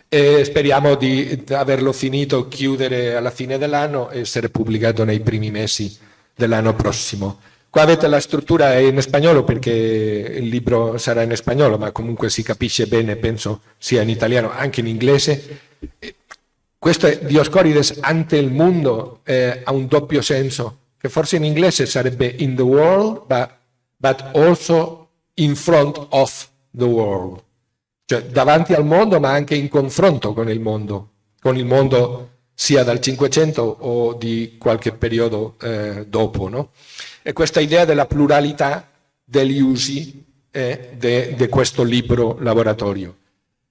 e speriamo di averlo finito, chiudere alla fine dell'anno e essere pubblicato nei primi mesi dell'anno prossimo. Qua avete la struttura in spagnolo perché il libro sarà in spagnolo, ma comunque si capisce bene, penso sia in italiano, anche in inglese. Questo è Dioscorides ante il mondo, ha un doppio senso, che forse in inglese sarebbe in the world, but also in front of the world, cioè davanti al mondo ma anche in confronto con il mondo sia dal 500 o di qualche periodo dopo, no? E questa idea della pluralità degli usi di questo libro laboratorio.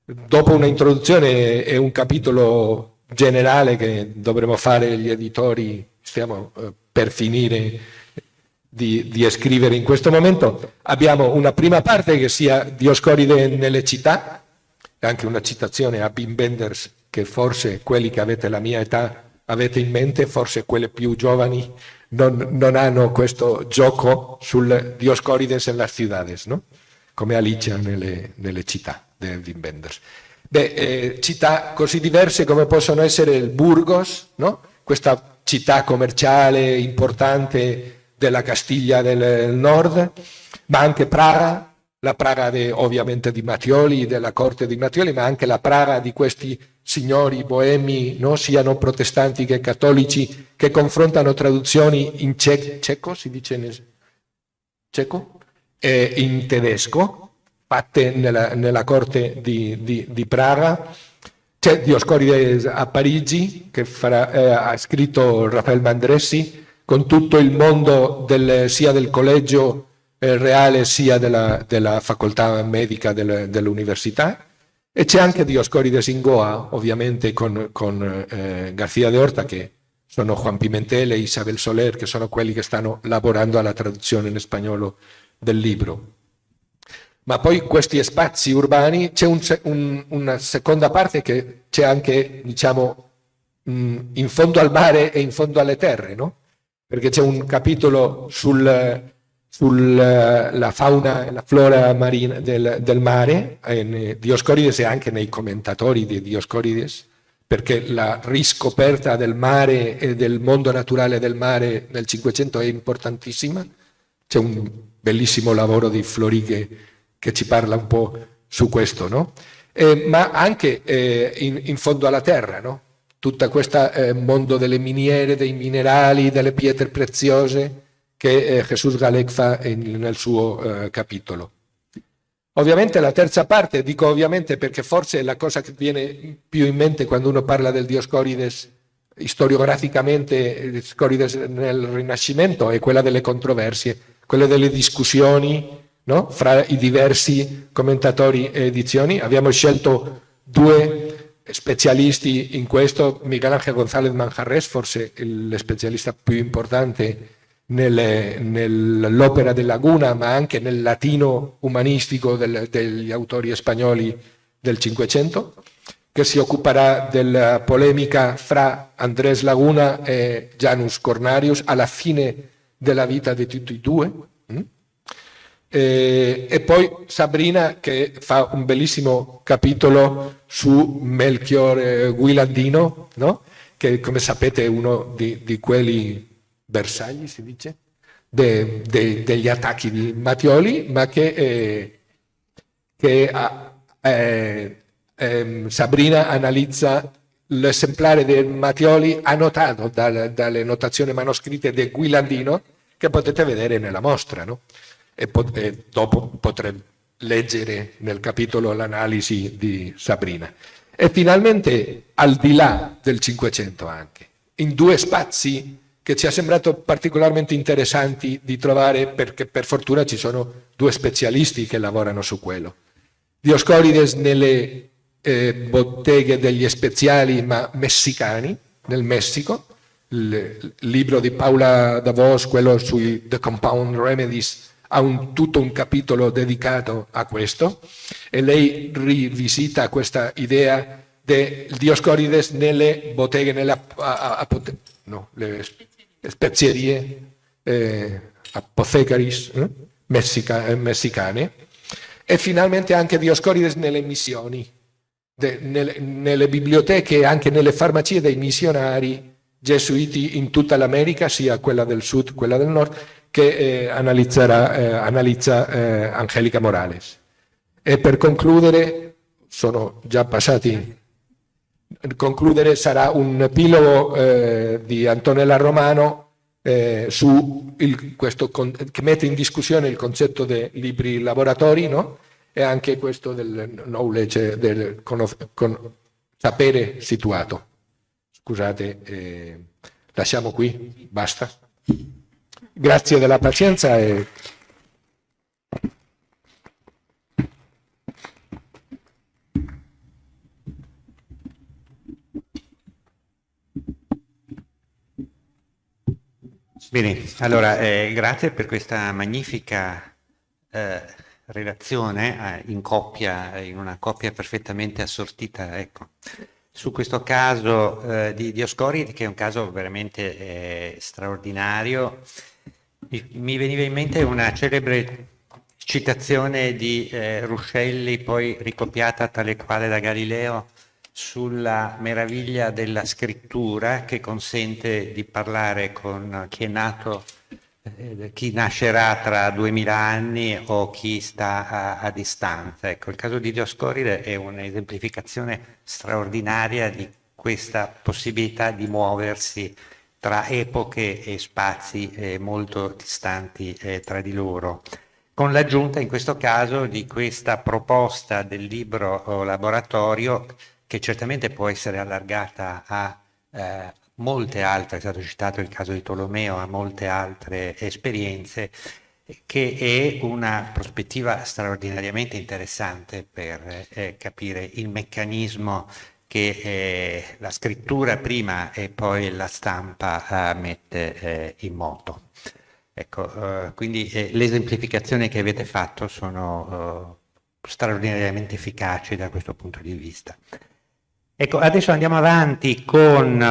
Dopo una introduzione e un capitolo generale che dovremo fare gli editori, stiamo per finire di scrivere in questo momento, abbiamo una prima parte che sia Dioscoride nelle città, anche una citazione a Wim Wenders che forse quelli che avete la mia età avete in mente, forse quelle più giovani non hanno questo gioco sul Dioscorides en las ciudades, no? Come Alicia nelle città di Wim Wenders. Città così diverse come possono essere il Burgos, no? Questa città commerciale importante della Castiglia del Nord, ma anche Praga, la Praga ovviamente di Mattioli, della corte di Mattioli, ma anche la Praga di questi signori boemi, no? Siano protestanti che cattolici, che confrontano traduzioni in ceco, si dice in ceco, e in tedesco, fatte nella corte di Praga. C'è Dioscoride a Parigi, che ha scritto Raffaele Mandressi, con tutto il mondo sia del collegio reale sia della facoltà medica dell'università, e c'è anche Dioscorides in Goa, ovviamente con García de Horta, che sono Juan Pimentel e Isabel Soler, che sono quelli che stanno lavorando alla traduzione in spagnolo del libro. Ma poi questi spazi urbani, c'è una seconda parte che c'è anche, diciamo, in fondo al mare e in fondo alle terre, no? Perché c'è un capitolo sulla fauna e la flora marina del mare, Dioscorides e anche nei commentatori di Dioscorides, perché la riscoperta del mare e del mondo naturale del mare nel Cinquecento è importantissima. C'è un bellissimo lavoro di Florike che ci parla un po' su questo, no? Ma anche in fondo alla terra, no? Tutto questo mondo delle miniere, dei minerali, delle pietre preziose che Jesús Galec fa nel suo capitolo. Ovviamente la terza parte, dico ovviamente perché forse è la cosa che viene più in mente quando uno parla del Dioscorides storiograficamente, Dioscorides nel Rinascimento, è quella delle controversie, quella delle discussioni, no? Fra i diversi commentatori e edizioni. Abbiamo scelto due specialisti in questo, Miguel Ángel González Manjarres, forse lo specialista più importante nell'opera del Laguna, ma anche nel latino umanistico degli autori spagnoli del Cinquecento, che si occuperà della polemica fra Andrés Laguna e Janus Cornarius alla fine della vita di tutti e due. E poi Sabrina, che fa un bellissimo capitolo su Melchior Guilandino, no? Che come sapete è uno di quelli bersagli, si dice, degli attacchi di Mattioli, ma che Sabrina analizza l'esemplare di Mattioli annotato dalle notazioni manoscritte di Guilandino, che potete vedere nella mostra, no? E dopo potrete leggere nel capitolo l'analisi di Sabrina. E finalmente, al di là del Cinquecento anche, in due spazi che ci è sembrato particolarmente interessanti di trovare, perché per fortuna ci sono due specialisti che lavorano su quello. Dioscorides nelle botteghe degli speziali ma messicani, nel Messico, il libro di Paula Davos, quello sui The Compound Remedies, ha tutto un capitolo dedicato a questo, e lei rivisita questa idea del Dioscorides nelle botteghe, le spezierie, apothecaries messicane, e finalmente anche Dioscorides nelle missioni, nelle biblioteche e anche nelle farmacie dei missionari gesuiti in tutta l'America, sia quella del sud, quella del nord, che analizza Angelica Morales. E per concludere, sono già passati, sarà un epilogo di Antonella Romano su questo che mette in discussione il concetto dei libri laboratori, no? E anche questo del knowledge, del sapere situato. Scusate, lasciamo qui, basta. Grazie della pazienza. Bene, allora grazie per questa magnifica relazione in coppia, in una coppia perfettamente assortita, ecco. Su questo caso di Dioscoride, che è un caso veramente straordinario, mi veniva in mente una celebre citazione di Ruscelli, poi ricopiata tale quale da Galileo, sulla meraviglia della scrittura che consente di parlare con chi è nato, chi nascerà tra 2000 anni o chi sta a distanza. Ecco, il caso di Dioscoride è un'esemplificazione straordinaria di questa possibilità di muoversi tra epoche e spazi molto distanti tra di loro, con l'aggiunta in questo caso di questa proposta del libro laboratorio, che certamente può essere allargata a molte altre, è stato citato il caso di Tolomeo, a molte altre esperienze, che è una prospettiva straordinariamente interessante per capire il meccanismo che la scrittura prima e poi la stampa mette in moto. Ecco, quindi le esemplificazioni che avete fatto sono straordinariamente efficaci da questo punto di vista. Ecco, adesso andiamo avanti con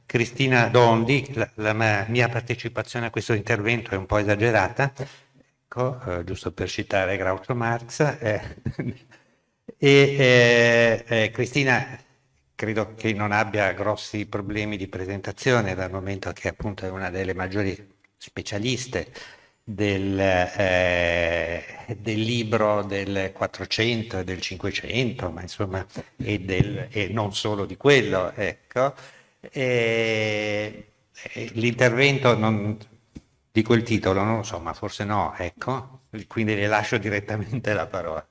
Cristina Dondi. La mia partecipazione a questo intervento è un po' esagerata, ecco, giusto per citare Groucho Marx. Cristina credo che non abbia grossi problemi di presentazione, dal momento che appunto è una delle maggiori specialiste del libro del 400 e del 500, ma insomma e non solo di quello, ecco. L'intervento di quel titolo non lo so, ma forse no, ecco, quindi le lascio direttamente la parola.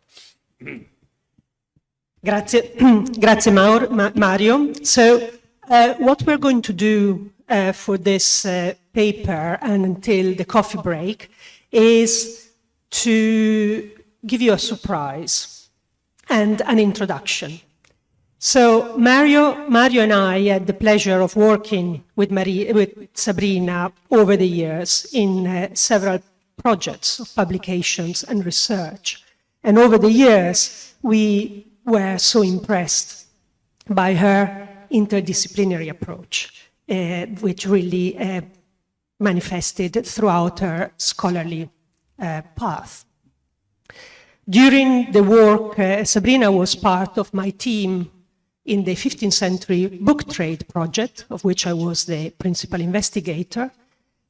Grazie, grazie Mario. So what we're going to do for this paper and until the coffee break is to give you a surprise and an introduction. So Mario and I had the pleasure of working with Sabrina over the years in several projects of publications and research. And over the years, we were so impressed by her interdisciplinary approach, which really manifested throughout her scholarly path. During the work, Sabrina was part of my team in the 15th century book trade project, of which I was the principal investigator.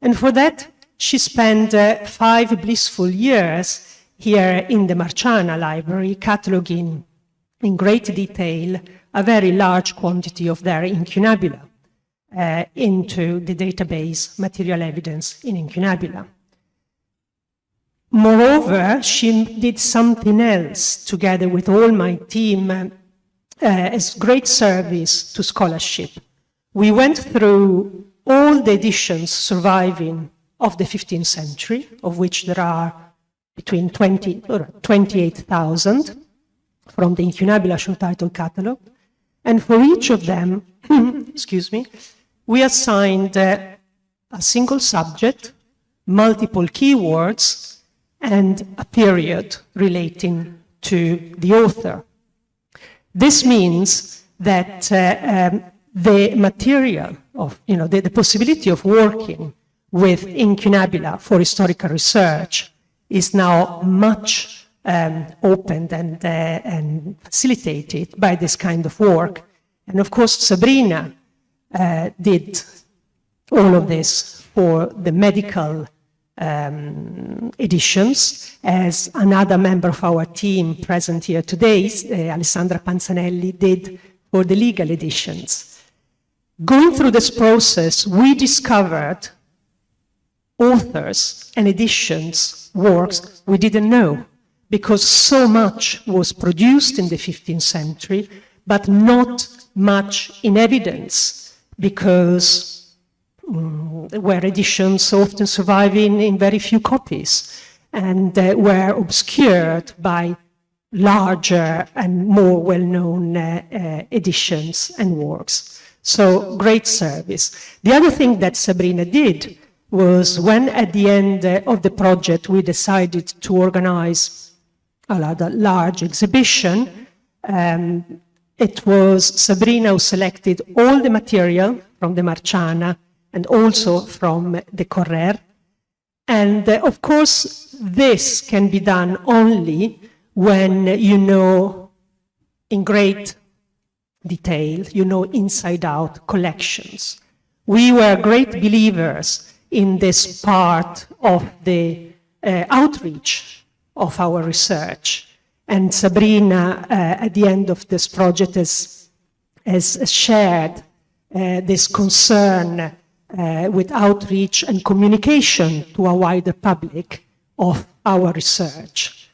And for that, she spent 5 blissful years here in the Marciana library, cataloging in great detail a very large quantity of their incunabula into the database Material Evidence in Incunabula. Moreover, she did something else together with all my team as great service to scholarship. We went through all the editions surviving of the 15th century, of which there are between 20 or 28,000 from the Incunabula short title catalog. And for each of them, excuse me, we assigned a single subject, multiple keywords, and a period relating to the author. This means that the material of, the possibility of working with incunabula for historical research is now much opened and facilitated by this kind of work. And of course, Sabrina did all of this for the medical editions, as another member of our team present here today, Alessandra Panzanelli, did for the legal editions. Going through this process, we discovered authors and editions, works we didn't know, because so much was produced in the 15th century, but not much in evidence, because were editions often surviving in very few copies and were obscured by larger and more well-known editions and works. So great service. The other thing that Sabrina did was when at the end of the project we decided to organize a large exhibition. It was Sabrina who selected all the material from the Marciana and also from the Correr. And of course, this can be done only when you know in great detail, you know inside out collections. We were great believers in this part of the outreach of our research. And Sabrina, at the end of this project, has shared this concern with outreach and communication to a wider public of our research.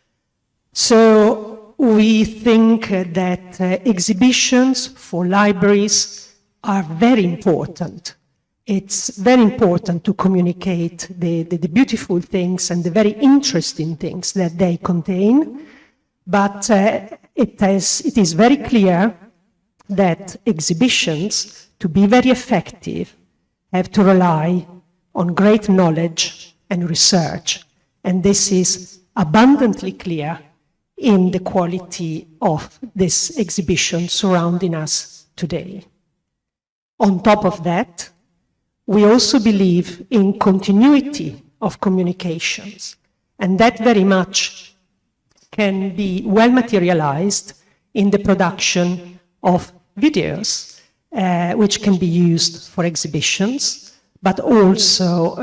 So we think that exhibitions for libraries are very important. It's very important to communicate the beautiful things and the very interesting things that they contain, but it is very clear that exhibitions, to be very effective, have to rely on great knowledge and research. And this is abundantly clear in the quality of this exhibition surrounding us today. On top of that, we also believe in continuity of communications, and that very much can be well materialized in the production of videos, which can be used for exhibitions, but also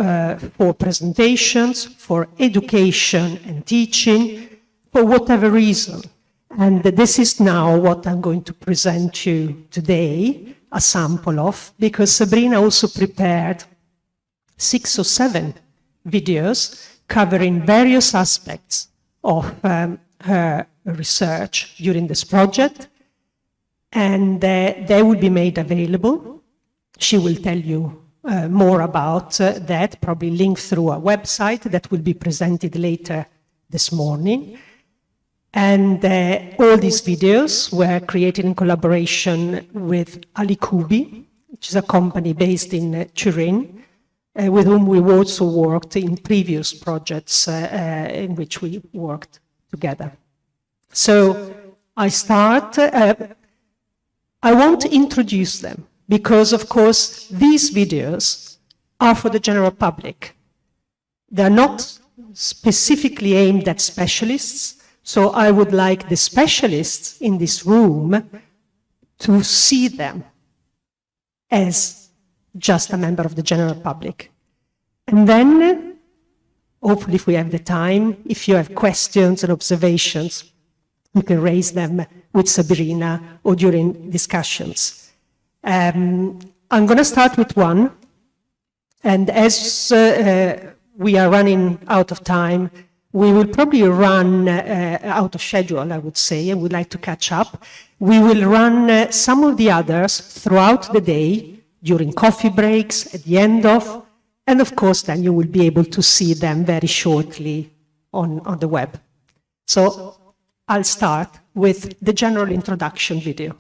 for presentations, for education and teaching, for whatever reason. And this is now what I'm going to present to you today, a sample of, because Sabrina also prepared 6 or 7 videos covering various aspects of her research during this project, and they will be made available. She will tell you more about that, probably linked through a website that will be presented later this morning. And all these videos were created in collaboration with Ali Kubi, which is a company based in Turin, with whom we also worked in previous projects in which we worked together. So I start, I want to introduce them because, of course, these videos are for the general public. They're not specifically aimed at specialists. So I would like the specialists in this room to see them as just a member of the general public. And then, hopefully if we have the time, if you have questions or observations, you can raise them with Sabrina or during discussions. I'm going to start with one. And as we are running out of time, we will probably run out of schedule, I would say, and we'd like to catch up. We will run some of the others throughout the day, during coffee breaks, at the end of, and of course then you will be able to see them very shortly on the web. So I'll start with the general introduction video.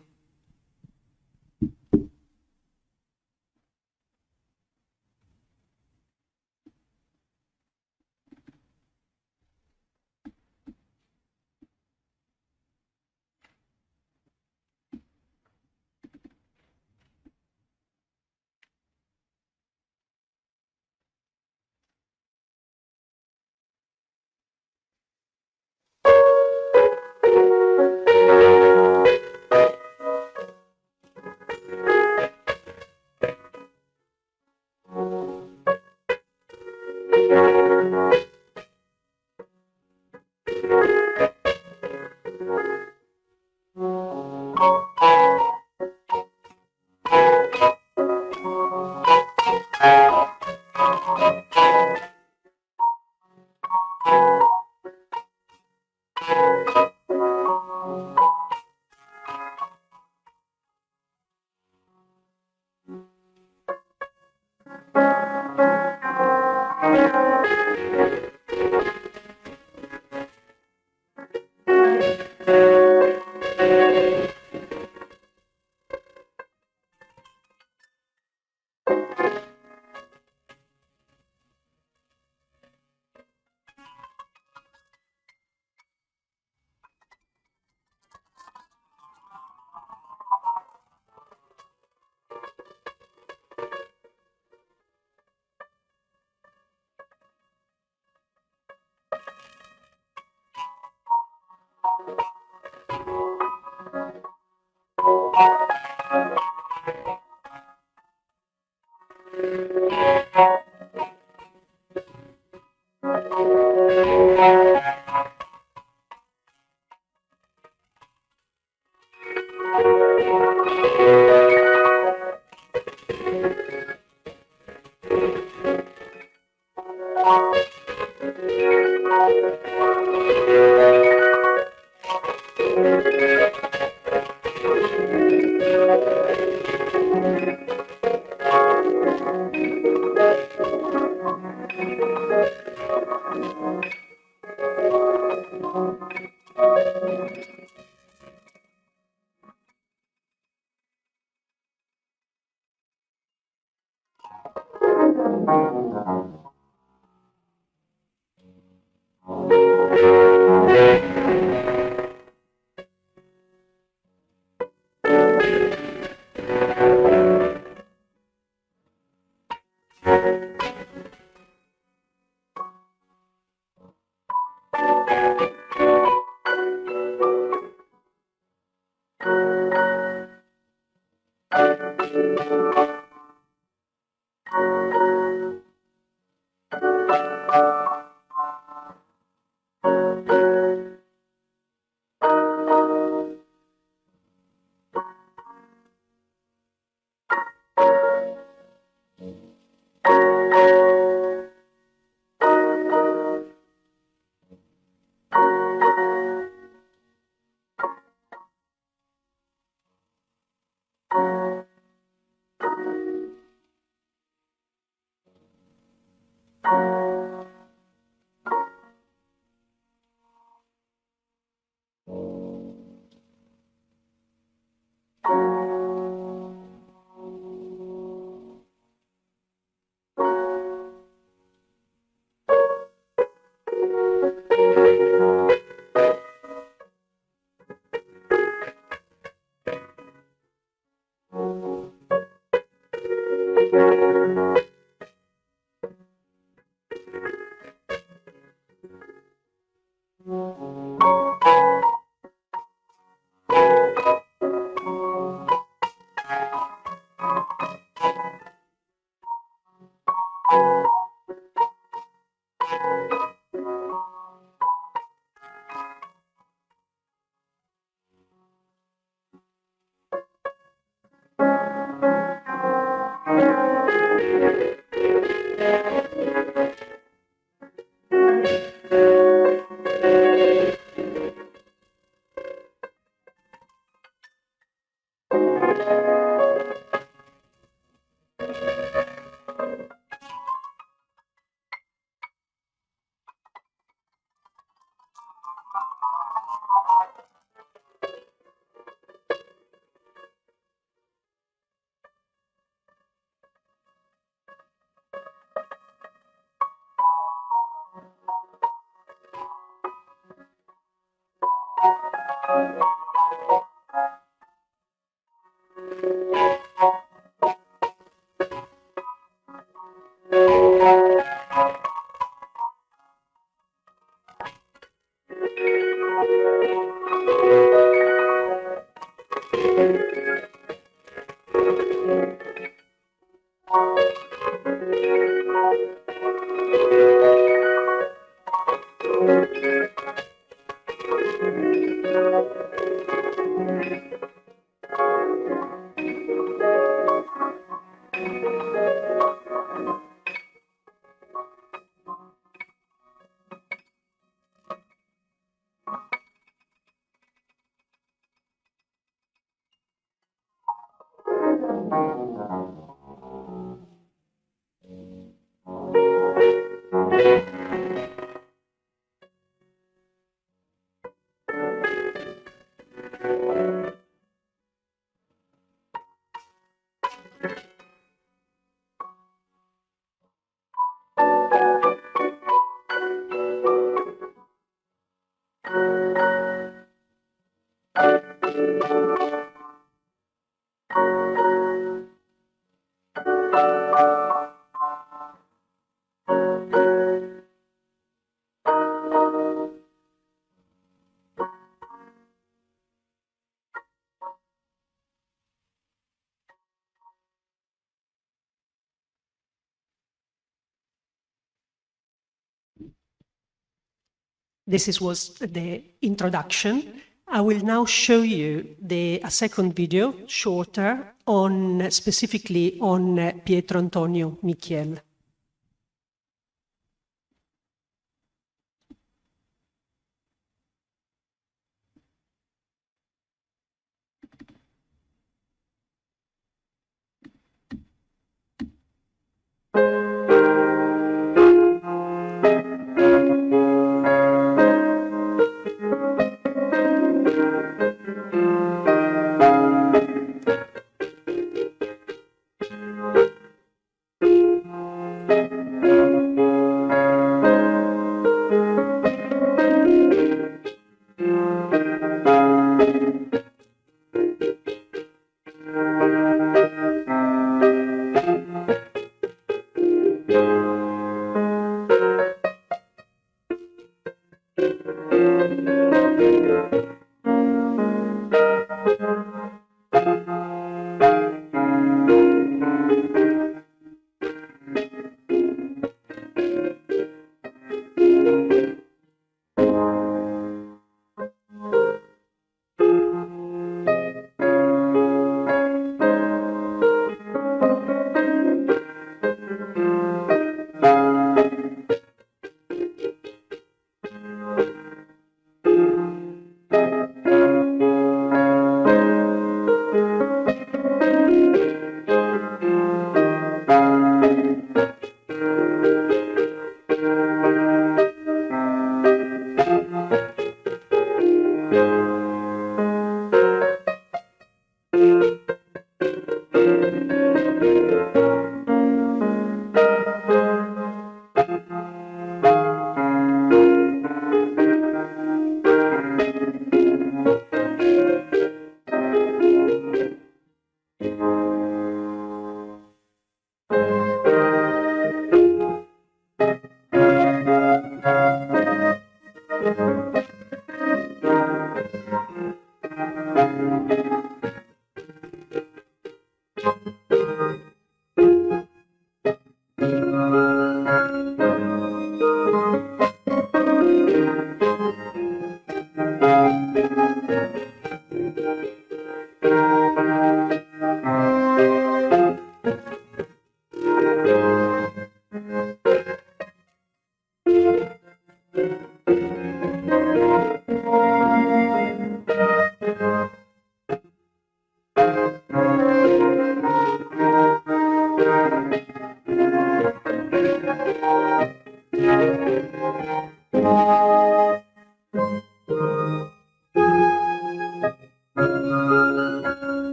Was the introduction. I will now show you a second video, shorter, specifically on Pietro Antonio Michiel.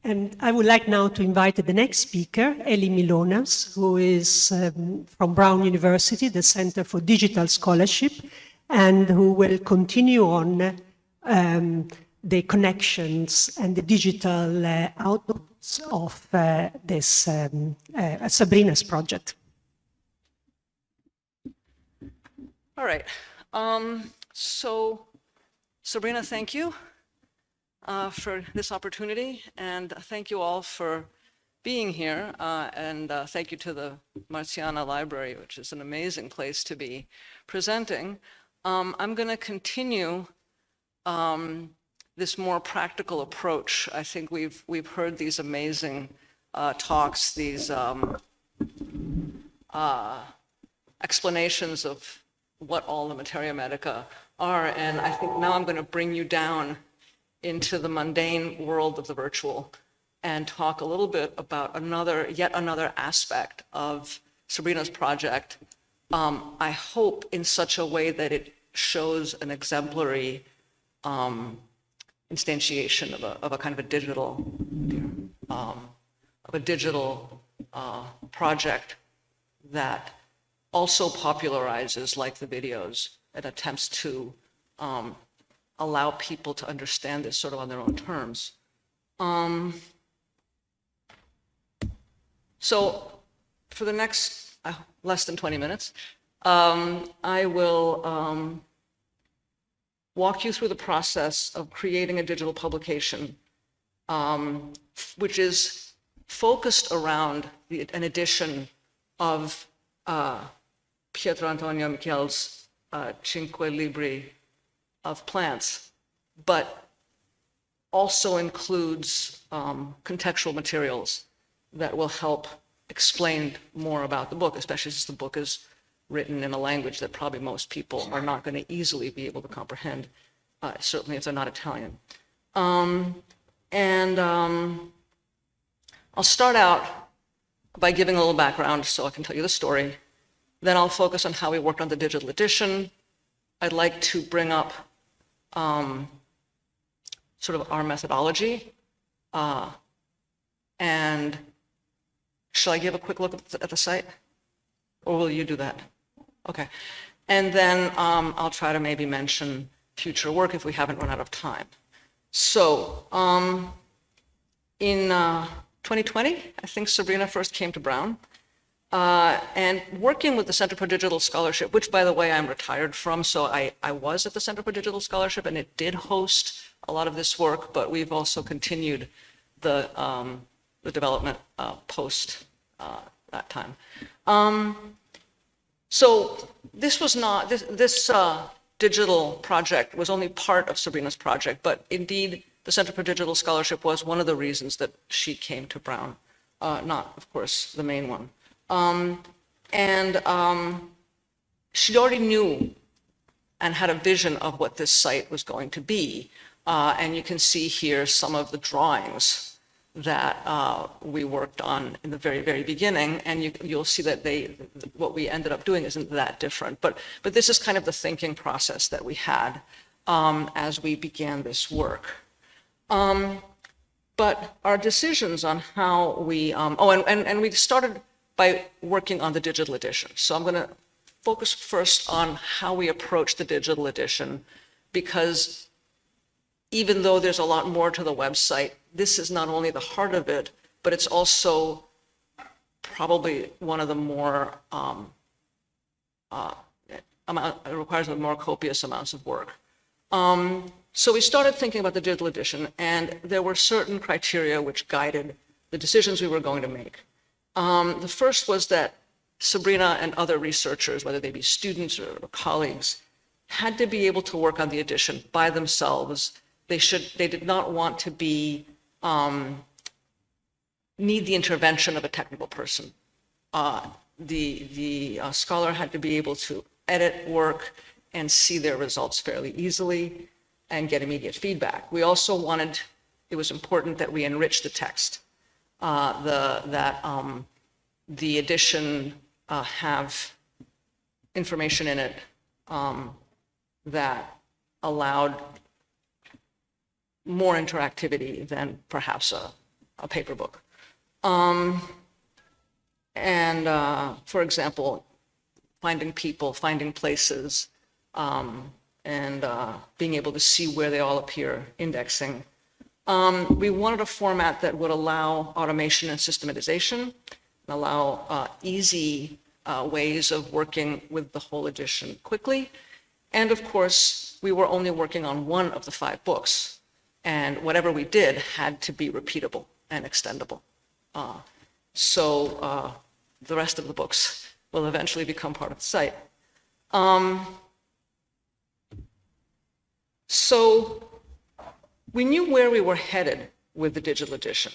And I would like now to invite the next speaker, Elli Mylonas, who is from Brown University, the Center for Digital Scholarship, and who will continue on the connections and the digital outputs of this Sabrina's project. All right. So, Sabrina, thank you for this opportunity, and thank you all for being here, and thank you to the Marciana Library, which is an amazing place to be presenting. I'm going to continue this more practical approach. I think we've heard these amazing talks, these explanations of what all the Materia medica are, and I think now I'm going to bring you down into the mundane world of the virtual and talk a little bit about yet another aspect of Sabrina's project. I hope in such a way that it shows an exemplary instantiation of a kind of a digital project that also popularizes, like the videos, and attempts to allow people to understand this sort of on their own terms. So for the next less than 20 minutes, I will walk you through the process of creating a digital publication, which is focused around an edition of Pietro Antonio Michel's Cinque Libri of plants, but also includes contextual materials that will help explain more about the book, especially since the book is written in a language that probably most people are not going to easily be able to comprehend, certainly if they're not Italian. I'll start out by giving a little background so I can tell you the story. Then I'll focus on how we worked on the digital edition. I'd like to bring up sort of our methodology. And shall I give a quick look at the site? Or will you do that? Okay. And then I'll try to maybe mention future work if we haven't run out of time. So in 2020, I think Sabrina first came to Brown. And working with the Center for Digital Scholarship, which, by the way, I'm retired from, so I was at the Center for Digital Scholarship, and it did host a lot of this work, but we've also continued the development post that time. So this was not, this digital project was only part of Sabrina's project, but indeed, the Center for Digital Scholarship was one of the reasons that she came to Brown, not, of course, the main one. She already knew and had a vision of what this site was going to be. And you can see here some of the drawings that we worked on in the very, very beginning. And you'll see that what we ended up doing isn't that different. But this is kind of the thinking process that we had as we began this work. But our decisions on how we, and we started by working on the digital edition. So I'm going to focus first on how we approach the digital edition, because even though there's a lot more to the website, this is not only the heart of it, but it's also probably one of the more, it requires more copious amounts of work. So we started thinking about the digital edition, and there were certain criteria which guided the decisions we were going to make. The first was that Sabrina and other researchers, whether they be students or colleagues, had to be able to work on the edition by themselves. They did not want to be, need the intervention of a technical person. The scholar had to be able to edit work and see their results fairly easily and get immediate feedback. We also wanted, it was important that we enrich the text. The edition have information in it that allowed more interactivity than perhaps a paper book. For example, finding people, finding places, and being able to see where they all appear, indexing. We wanted a format that would allow automation and systematization, and allow easy ways of working with the whole edition quickly. And of course, we were only working on one of the 5 books, and whatever we did had to be repeatable and extendable. So the rest of the books will eventually become part of the site. So we knew where we were headed with the digital edition.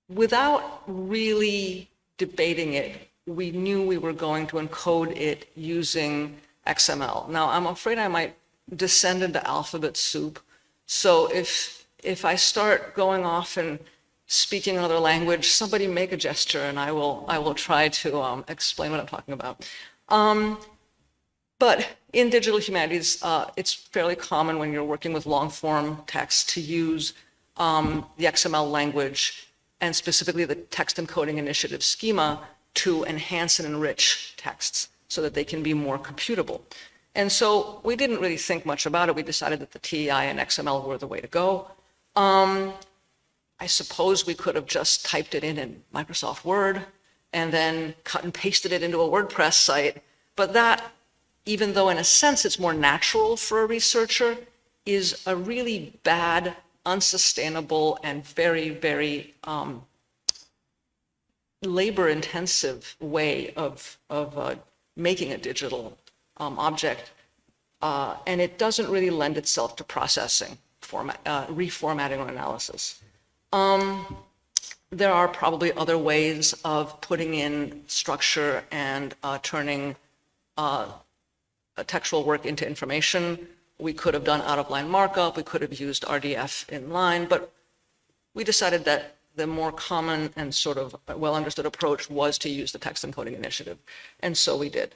Without really debating it, we knew we were going to encode it using XML. Now, I'm afraid I might descend into alphabet soup. So if I start going off and speaking another language, somebody make a gesture and I will try to explain what I'm talking about. But in digital humanities, it's fairly common when you're working with long-form text to use the XML language, and specifically the text encoding initiative schema, to enhance and enrich texts so that they can be more computable. And so we didn't really think much about it. We decided that the TEI and XML were the way to go. I suppose we could have just typed it in Microsoft Word and then cut and pasted it into a WordPress site. But that, even though in a sense it's more natural for a researcher, is a really bad, unsustainable, and very, very labor-intensive way of making a digital object. And it doesn't really lend itself to processing, reformatting, or analysis. There are probably other ways of putting in structure and turning textual work into information. We could have done out-of-line markup, we could have used RDF in line, but we decided that the more common and sort of well-understood approach was to use the text encoding initiative, and so we did.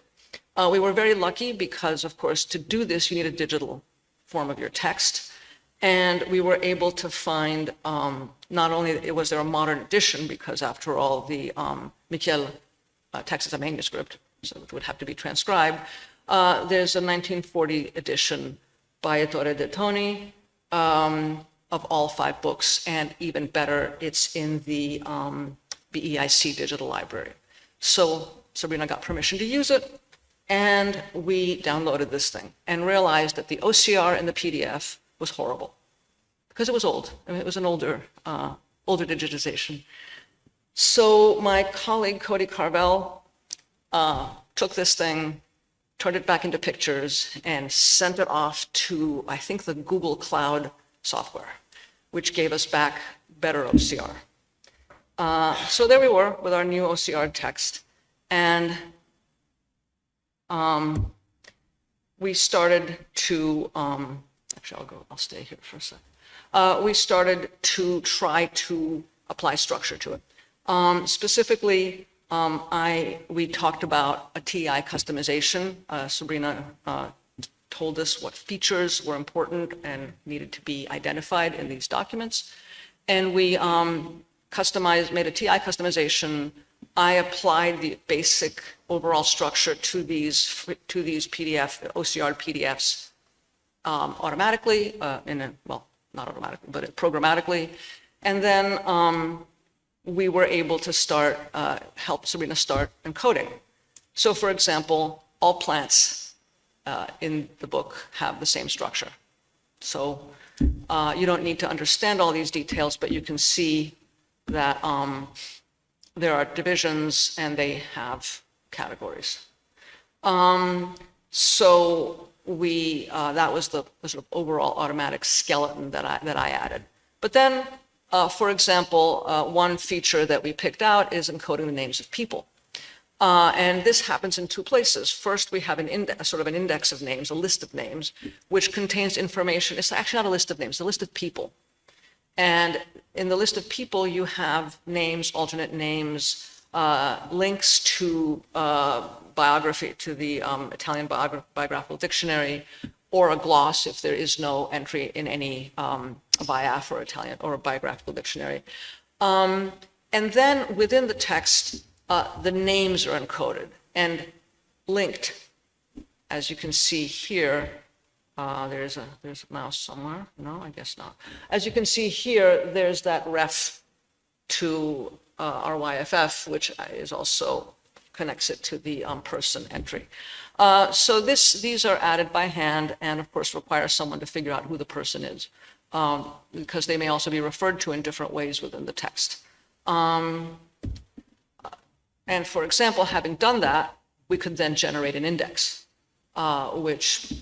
We were very lucky because, of course, to do this, you need a digital form of your text, and we were able to find, not only was there a modern edition, because after all, the Michel text as a manuscript, so it would have to be transcribed. There's a 1940 edition by Ettore de Toni of all 5 books, and even better, it's in the BEIC digital library. So Sabrina got permission to use it, and we downloaded this thing and realized that the OCR in the PDF was horrible because it was old. I mean, it was an older digitization. So my colleague, Cody Carvel, took this thing, turned it back into pictures, and sent it off to, I think, the Google Cloud software, which gave us back better OCR. So there we were with our new OCR text. And we started to, actually I'll stay here for a sec. We started to try to apply structure to it. Specifically, we talked about a TI customization. Sabrina told us what features were important and needed to be identified in these documents. And we made a TI customization. I applied the basic overall structure to these OCR PDFs automatically, well, not automatically, but programmatically. And then we were able to help Sabrina start encoding. So for example, all plants in the book have the same structure. So you don't need to understand all these details, but you can see that there are divisions and they have categories. So that was the sort of overall automatic skeleton that I added. But then, for example, one feature that we picked out is encoding the names of people. And this happens in 2 places. First, we have sort of an index of names, a list of names, which contains information. It's actually not a list of names, it's a list of people. And in the list of people, you have names, alternate names, links to biography, to the Italian biographical dictionary, or a gloss if there is no entry in any BIAF or Italian or a biographical dictionary. And then within the text, the names are encoded and linked. As you can see here, there's a mouse somewhere. No, I guess not. As you can see here, there's that ref to RYFF, which is also connects it to the person entry. So these are added by hand and of course require someone to figure out who the person is, because they may also be referred to in different ways within the text. And for example, having done that, we could then generate an index, which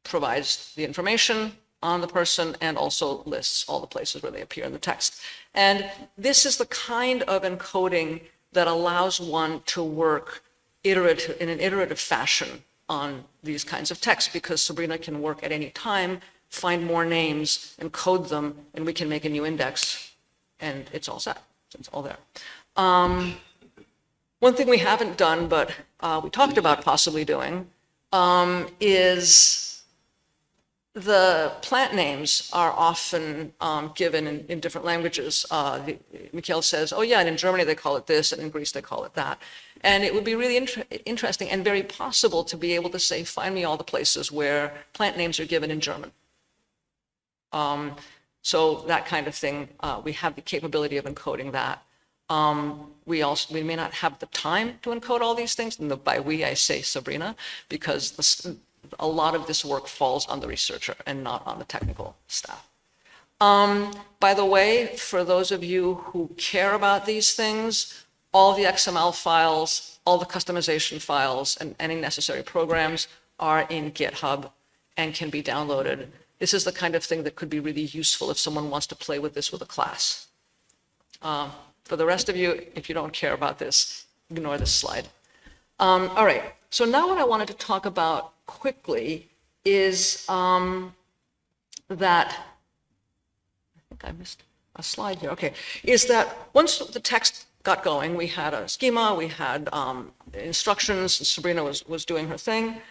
provides the information on the person and also lists all the places where they appear in the text. And this is the kind of encoding that allows one to work in an iterative fashion on these kinds of texts, because Sabrina can work at any time, find more names, encode them, and we can make a new index, and it's all set. It's all there. One thing we haven't done, but we talked about possibly doing, is the plant names are often given in different languages. Mikhail says, oh yeah, and in Germany they call it this, and in Greece they call it that. And it would be really interesting and very possible to be able to say, find me all the places where plant names are given in German. So that kind of thing, we have the capability of encoding that. We may not have the time to encode all these things, and by we I say Sabrina, because a lot of this work falls on the researcher and not on the technical staff. By the way, for those of you who care about these things, all the XML files, all the customization files, and any necessary programs are in GitHub and can be downloaded. This is the kind of thing that could be really useful if someone wants to play with this with a class. For the rest of you, if you don't care about this, ignore this slide. All right, so now what I wanted to talk about quickly is that, I think I missed a slide here, okay, is that once the text got going, we had a schema, we had instructions, Sabrina was doing her thing.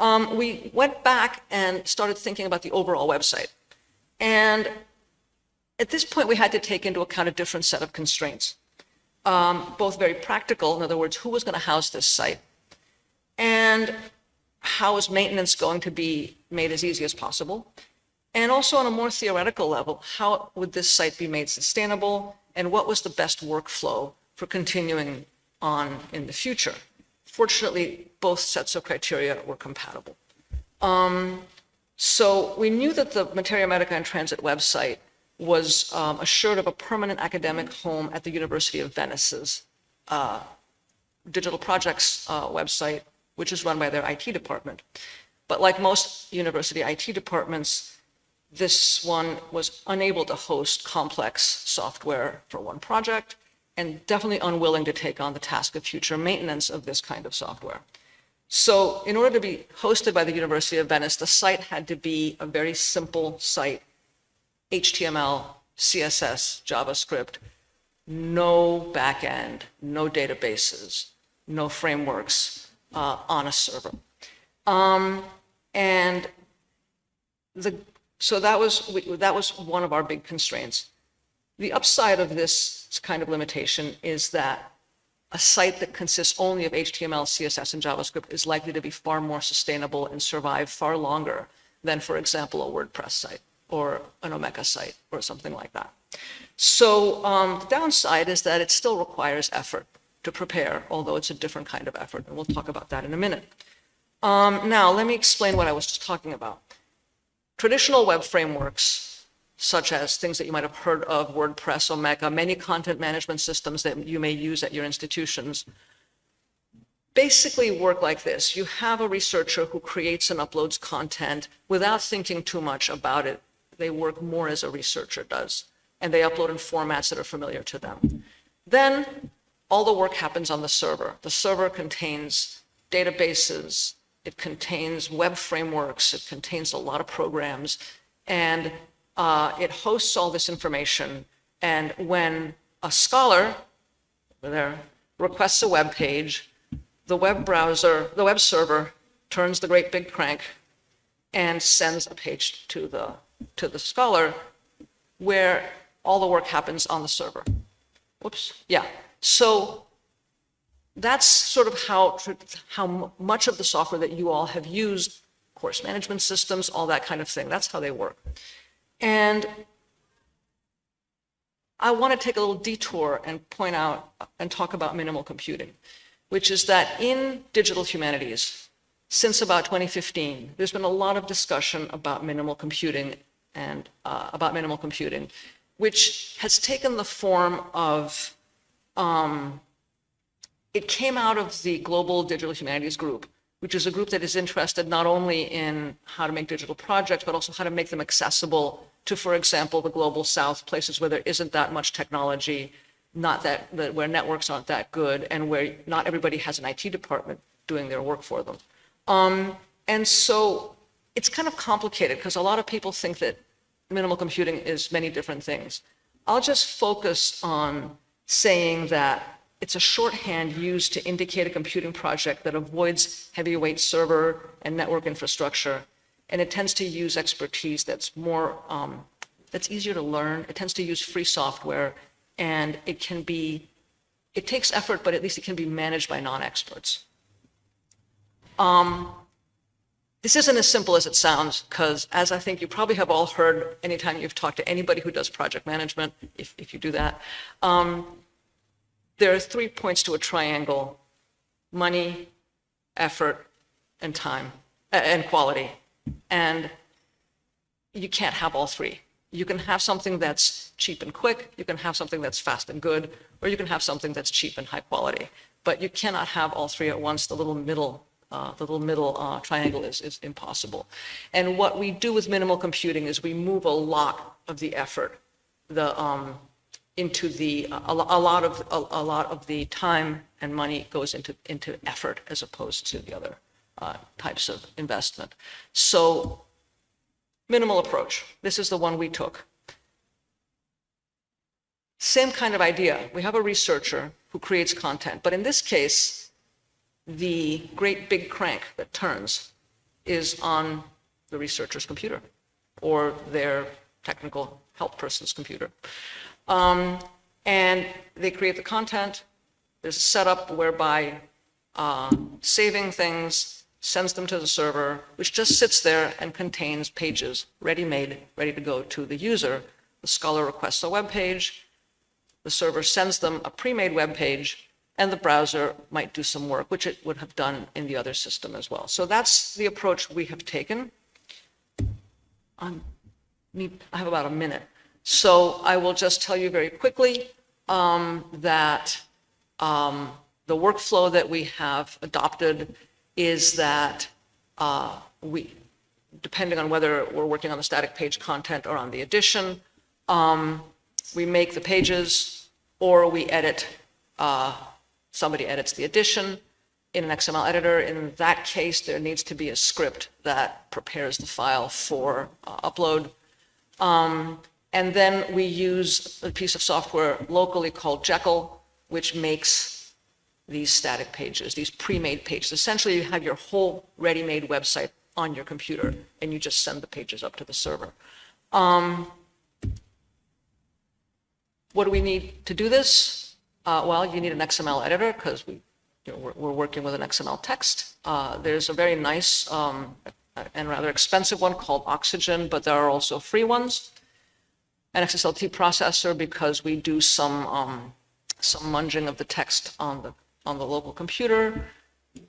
We went back and started thinking about the overall website. And at this point, we had to take into account a different set of constraints. both very practical, in other words, who was going to house this site, and how is maintenance going to be made as easy as possible, and also on a more theoretical level, how would this site be made sustainable, and what was the best workflow for continuing on in the future. Fortunately, both sets of criteria were compatible. So we knew that the Materia Medica and Transit website was assured of a permanent academic home at the University of Venice's digital projects website, which is run by their IT department. But like most university IT departments, this one was unable to host complex software for one project, and definitely unwilling to take on the task of future maintenance of this kind of software. So in order to be hosted by the University of Venice, the site had to be a very simple site, HTML, CSS, JavaScript, no backend, no databases, no frameworks on a server. So that was one of our big constraints. The upside of this kind of limitation is that a site that consists only of HTML, CSS, and JavaScript is likely to be far more sustainable and survive far longer than, for example, a WordPress site or an Omeka site or something like that. So the downside is that it still requires effort to prepare, although it's a different kind of effort, and we'll talk about that in a minute. Now, let me explain what I was just talking about. Traditional web frameworks, such as things that you might have heard of, WordPress, Omeka, many content management systems that you may use at your institutions, basically work like this. You have a researcher who creates and uploads content without thinking too much about it. They work more as a researcher does, and they upload in formats that are familiar to them. Then all the work happens on the server. The server contains databases, it contains web frameworks, it contains a lot of programs, and it hosts all this information. And when a scholar over there requests a web page, the web server turns the great big crank and sends a page to the scholar, where all the work happens on the server. Whoops, yeah. So that's sort of how much of the software that you all have used, course management systems, all that kind of thing, that's how they work. And I want to take a little detour and point out and talk about minimal computing, which is that in digital humanities, since about 2015, there's been a lot of discussion about minimal computing and which has taken the form of, it came out of the Global Digital Humanities Group, which is a group that is interested not only in how to make digital projects, but also how to make them accessible to, for example, the global south, places where there isn't that much technology, where networks aren't that good, and where not everybody has an IT department doing their work for them. And so it's kind of complicated because a lot of people think that minimal computing is many different things. I'll just focus on saying that it's a shorthand used to indicate a computing project that avoids heavyweight server and network infrastructure, and it tends to use expertise that's more, that's easier to learn. It tends to use free software, and it takes effort, but at least it can be managed by non-experts. This isn't as simple as it sounds, because as I think you probably have all heard anytime you've talked to anybody who does project management, if you do that, there are 3 points to a triangle: money, effort, and time, and quality. And you can't have all three. You can have something that's cheap and quick, you can have something that's fast and good, or you can have something that's cheap and high quality. But you cannot have all three at once. The little middle triangle is impossible. And what we do with minimal computing is we move a lot of the effort, a lot of the time and money goes into effort as opposed to the other types of investment. So minimal approach. This is the one we took. Same kind of idea. We have a researcher who creates content, but in this case, the great big crank that turns is on the researcher's computer or their technical help person's computer. and they create the content. There's a setup whereby saving things sends them to the server, which just sits there and contains pages ready-made, ready to go to the user. The scholar requests a web page, the server sends them a pre-made web page, and the browser might do some work, which it would have done in the other system as well. So that's the approach we have taken. I have about a minute. So I will just tell you very quickly that the workflow that we have adopted is that we, depending on whether we're working on the static page content or on the edition, we make the pages or we edit, somebody edits the edition in an XML editor. In that case, there needs to be a script that prepares the file for upload. And then we use a piece of software locally called Jekyll, which makes these static pages, these pre-made pages. Essentially, you have your whole ready-made website on your computer, and you just send the pages up to the server. What do we need to do this? Well, you need an XML editor because we're working with an XML text. There's a very nice and rather expensive one called Oxygen, but there are also free ones. An XSLT processor because we do some munging of the text on the local computer.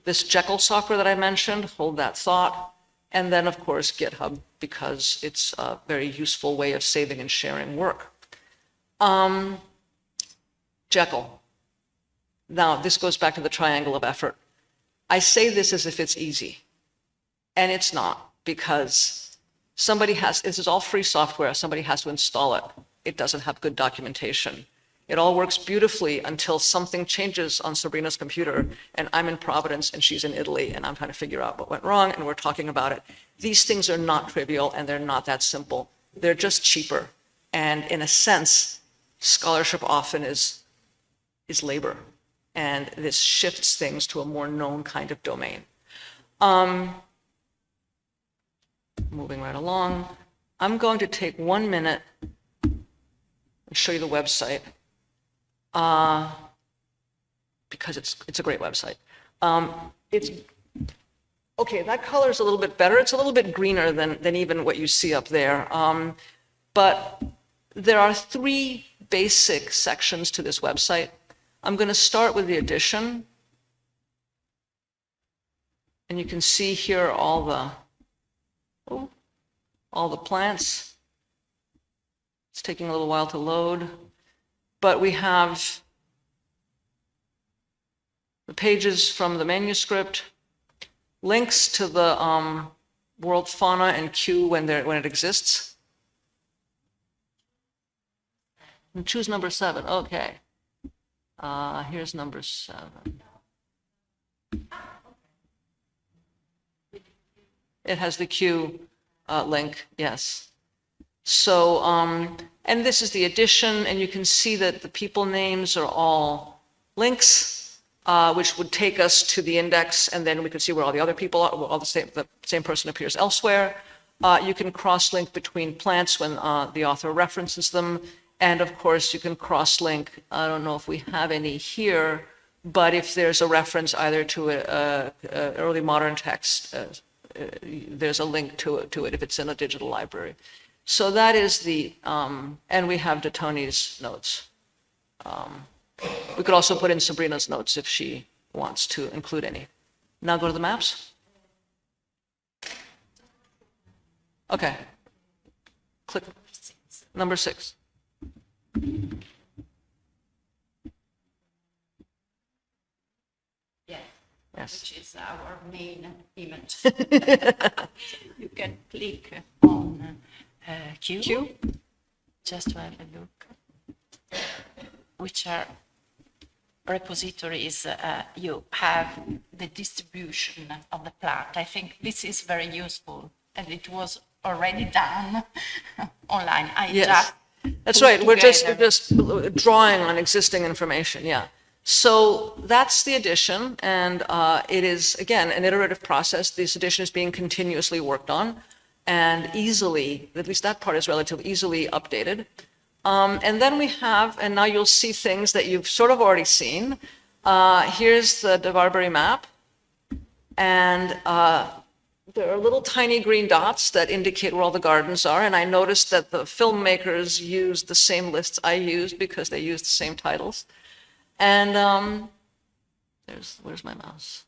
This Jekyll software that I mentioned, hold that thought. And then, of course, GitHub, because it's a very useful way of saving and sharing work. Jekyll. Now, this goes back to the triangle of effort. I say this as if it's easy, and it's not, because this is all free software, somebody has to install it. It doesn't have good documentation. It all works beautifully until something changes on Sabrina's computer, and I'm in Providence and she's in Italy, and I'm trying to figure out what went wrong, and we're talking about it. These things are not trivial, and they're not that simple. They're just cheaper. And in a sense, scholarship often is labor, and this shifts things to a more known kind of domain. Moving right along, I'm going to take 1 minute and show you the website. Because it's a great website. Okay, that color is a little bit better. It's a little bit greener than even what you see up there. But there are 3 basic sections to this website. I'm going to start with the edition. And you can see here all the plants. It's taking a little while to load. But we have the pages from the manuscript, links to the world fauna and Q when it exists. And choose number 7. Okay. Here's number 7. It has the Q link, yes. So, and this is the edition, and you can see that the people names are all links, which would take us to the index, and then we can see where all the other people are, all the same person appears elsewhere. You can cross-link between plants when the author references them, and of course you can cross-link, I don't know if we have any here, but if there's a reference either to an early modern text, there's a link to it if it's in a digital library. So that is the, and we have Datoni's notes. We could also put in Sabrina's notes if she wants to include any. Now go to the maps. Okay. Click number 6. Yes. Which is our main image. You can click on Q, just to have a look, which are repositories. You have the distribution of the plant. I think this is very useful, and it was already done online. Yes, that's right. We're just drawing on existing information, yeah. So that's the edition, and it is, again, an iterative process. This edition is being continuously worked on and easily, at least that part is relatively easily updated. And then we have, and now you'll see things that you've sort of already seen. Here's the de Barbary map. And there are little tiny green dots that indicate where all the gardens are. And I noticed that the filmmakers used the same lists I used because they used the same titles. And where's my mouse?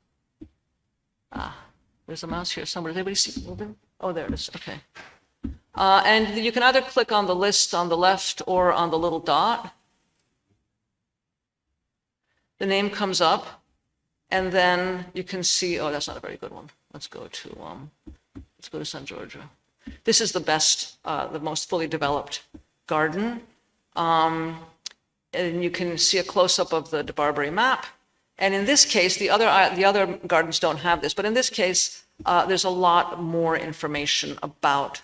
There's a mouse here somewhere. Does anybody see it moving? Oh, there it is. Okay. And you can either click on the list on the left or on the little dot. The name comes up, and then you can see, oh, that's not a very good one. Let's go to San Giorgio. This is the best, the most fully developed garden. And you can see a close-up of the de Barbary map. And in this case, the other gardens don't have this, but in this case, there's a lot more information about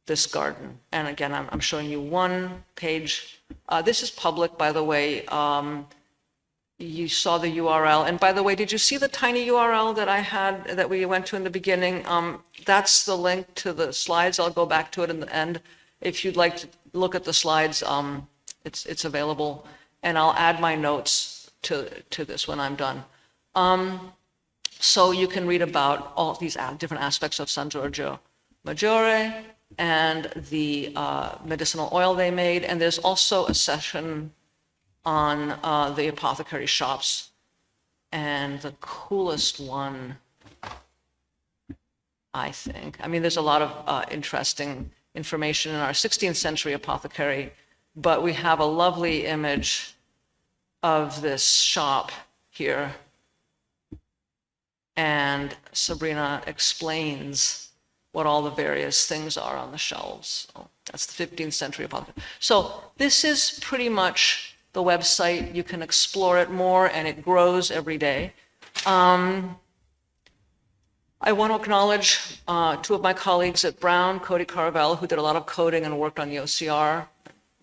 this garden. And again, I'm showing you one page. This is public, by the way. You saw the URL. And by the way, did you see the tiny URL that I had, that we went to in the beginning? That's the link to the slides. I'll go back to it in the end. If you'd like to look at the slides, it's available. And I'll add my notes to this when I'm done. So you can read about all these different aspects of San Giorgio Maggiore and the medicinal oil they made. And there's also a session on the apothecary shops. And the coolest one, I think, I mean, there's a lot of interesting information in our 16th century apothecary, but we have a lovely image of this shop here. And Sabrina explains what all the various things are on the shelves. Oh, that's the 15th century apothecary. So this is pretty much the website. You can explore it more, and it grows every day. I want to acknowledge two of my colleagues at Brown, Cody Carvel, who did a lot of coding and worked on the OCR,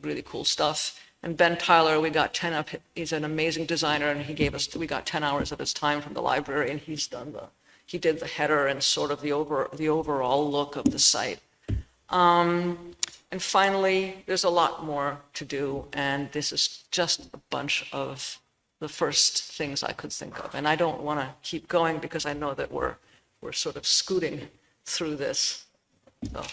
really cool stuff. And Ben Tyler, we got 10 up. He's an amazing designer, and we got 10 hours of his time from the library, and he did the header and sort of the overall look of the site. And finally, there's a lot more to do, and this is just a bunch of the first things I could think of. And I don't want to keep going because I know that we're sort of scooting through this. So.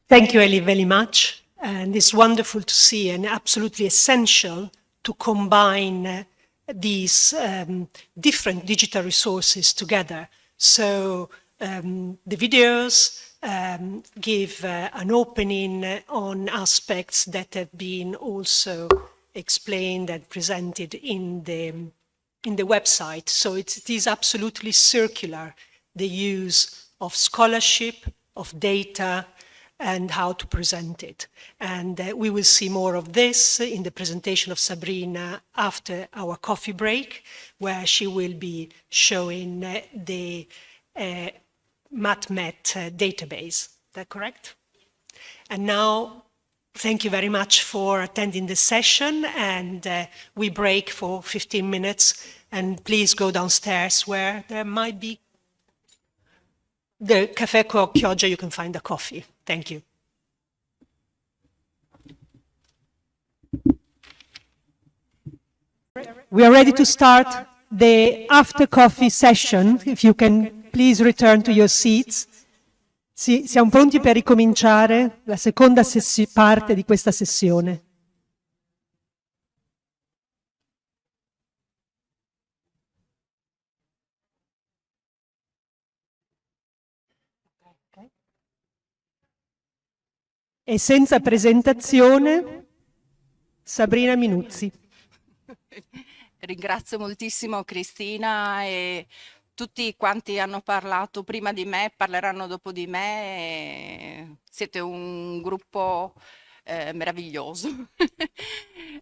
Thank you, Elli, very much. And it's wonderful to see and absolutely essential to combine these different digital resources together. So the videos give an opening on aspects that have been also explained and presented in the website. So it is absolutely circular, the use of scholarship, of data, and how to present it. And we will see more of this in the presentation of Sabrina after our coffee break, where she will be showing the MatMet database. Is that correct? And now, thank you very much for attending this session, and we break for 15 minutes, and please go downstairs where there might be the Caffè Chioggia, you can find the coffee. Thank you. We are ready to start the after coffee session. If you can please return to your seats. Sì, siamo pronti per ricominciare la seconda parte di questa sessione. E senza presentazione, Sabrina Minuzzi. Ringrazio moltissimo Cristina e tutti quanti hanno parlato prima di me, parleranno dopo di me. Siete un gruppo meraviglioso.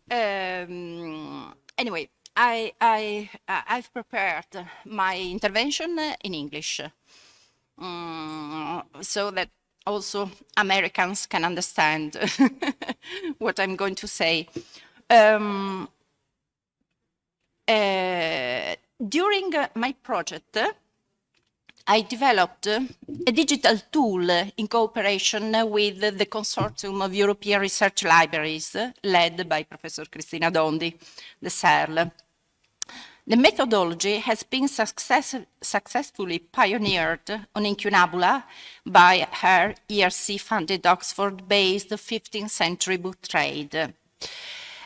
Anyway, I've prepared my intervention in English so that also Americans can understand what I'm going to say. During my project, I developed a digital tool in cooperation with the Consortium of European Research Libraries, led by Professor Cristina Dondi, the CERL. The methodology has been successfully pioneered on incunabula by her ERC-funded Oxford-based 15th century book trade.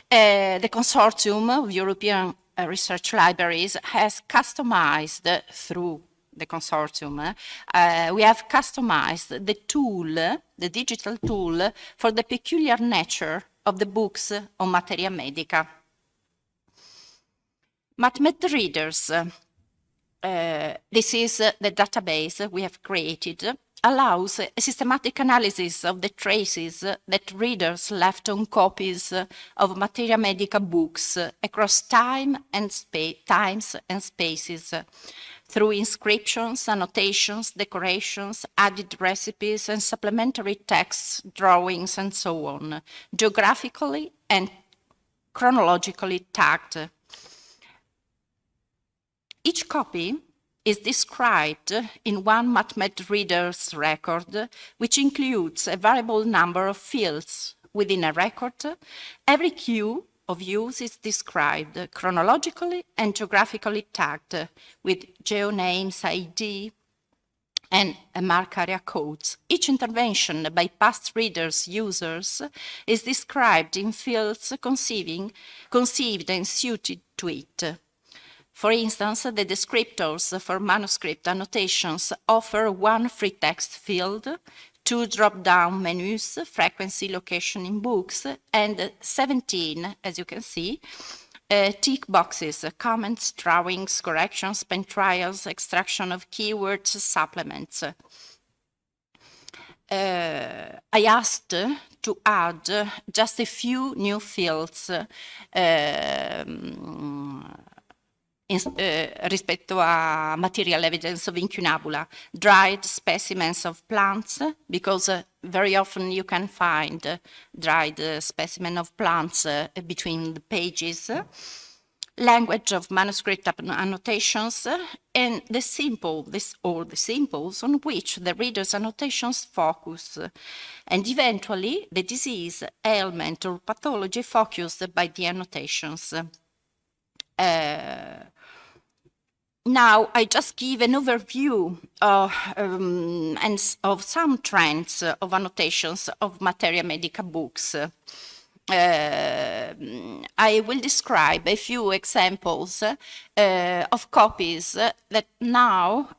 The Consortium of European Research Libraries has customized through the consortium, we have customized the tool, the digital tool, for the peculiar nature of the books on Materia medica. MatMed readers, this is the database we have created, allows a systematic analysis of the traces that readers left on copies of Materia medica books across times and spaces, through inscriptions, annotations, decorations, added recipes, and supplementary texts, drawings, and so on, geographically and chronologically tagged. Each copy is described in one MatMed reader's record, which includes a variable number of fields. Within a record, every queue of use is described chronologically and geographically tagged with geonames ID and mark area codes. Each intervention by past readers, users, is described in fields conceived and suited to it. For instance, the descriptors for manuscript annotations offer one free text field, 2 drop-down menus, frequency, location in books, and 17, as you can see, tick boxes, comments, drawings, corrections, pen trials, extraction of keywords, supplements. I asked to add just a few new fields rispetto a material evidence of incunabula, dried specimens of plants, because very often you can find dried specimen of plants between the pages, language of manuscript annotations, and the symbols on which the reader's annotations focus, and eventually the disease, ailment, or pathology focused by the annotations. Now, I just give an overview of some trends of annotations of Materia medica books. I will describe a few examples of copies that now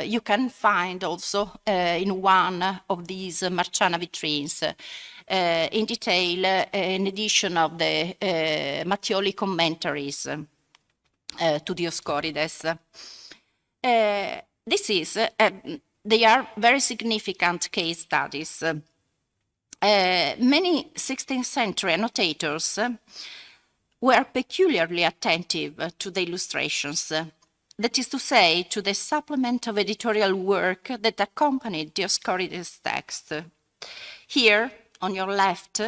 you can find also in one of these Marciana vitrines. In detail, an edition of the Mattioli commentaries to Dioscorides. They are very significant case studies. Many 16th century annotators were peculiarly attentive to the illustrations, that is to say, to the supplement of editorial work that accompanied Dioscorides' text. Here, on your left,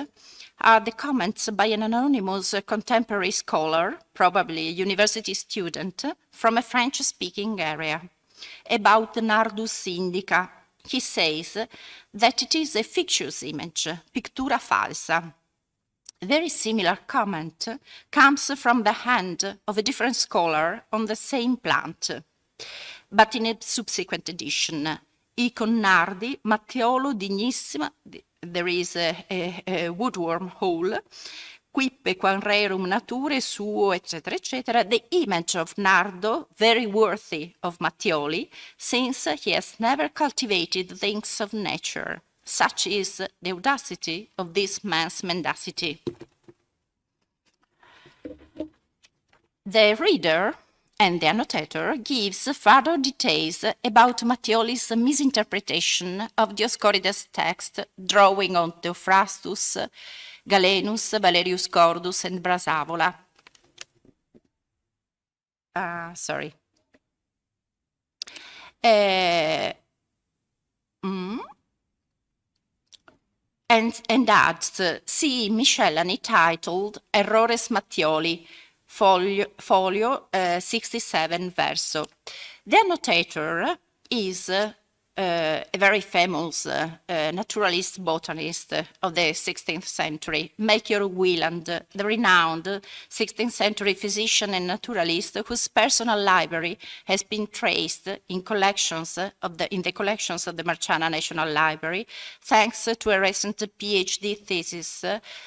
are the comments by an anonymous contemporary scholar, probably a university student, from a French-speaking area, about the Nardus indica. He says that it is a fictitious image, pictura falsa. A very similar comment comes from the hand of a different scholar on the same plant, but in a subsequent edition. I Connardi, Mattiolo dignissima, there is a woodworm hole, quippe quam rerum nature suo, etc., etc., the image of Nardo, very worthy of Mattioli, since he has never cultivated things of nature. Such is the audacity of this man's mendacity. The reader and the annotator gives further details about Mattioli's misinterpretation of Dioscorides' text, drawing on Theophrastus, Galenus, Valerius Cordus, and Brasavola. And adds, see miscellany titled Errores Mattioli, folio 67 verso. The annotator is a very famous naturalist botanist of the 16th century, Melchior Wieland, the renowned 16th century physician and naturalist whose personal library has been traced in the collections of the Marciana National Library, thanks to a recent PhD thesis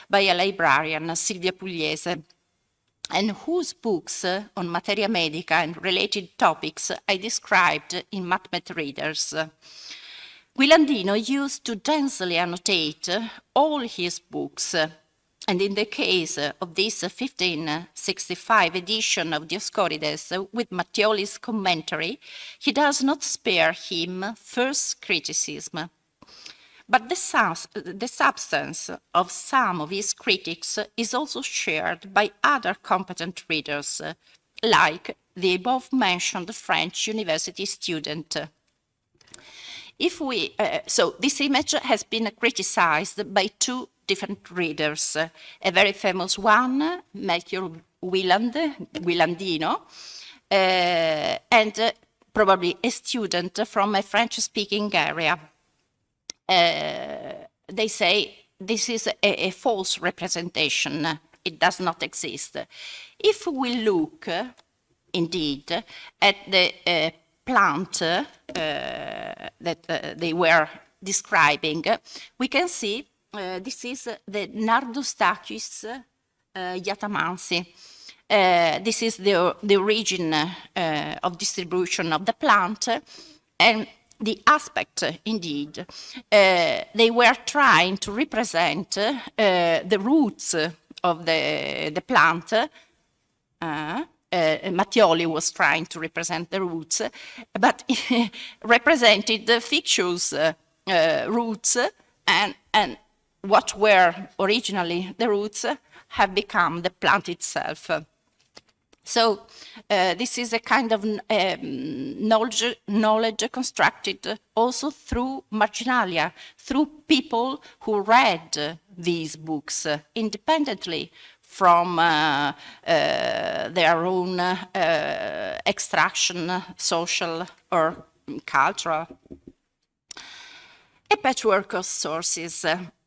by a librarian, Silvia Pugliese, and whose books on materia medica and related topics I described in Mathmet Readers. Guilandino used to densely annotate all his books, and in the case of this 1565 edition of Dioscorides with Mattioli's commentary, he does not spare him first criticism. But the substance of some of his critics is also shared by other competent readers, like the above-mentioned French university student. So this image has been criticized by two different readers, a very famous one, Melchior Guilandino, and probably a student from a French-speaking area. They say this is a false representation. It does not exist. If we look, indeed, at the plant that they were describing, we can see this is the Nardostachys yatamansi. This is the origin of distribution of the plant, and the aspect, indeed, they were trying to represent the roots of the plant. Mattioli was trying to represent the roots, but represented the fictitious roots, and what were originally the roots have become the plant itself. So this is a kind of knowledge constructed also through marginalia, through people who read these books independently from their own extraction, social or cultural. A patchwork of sources.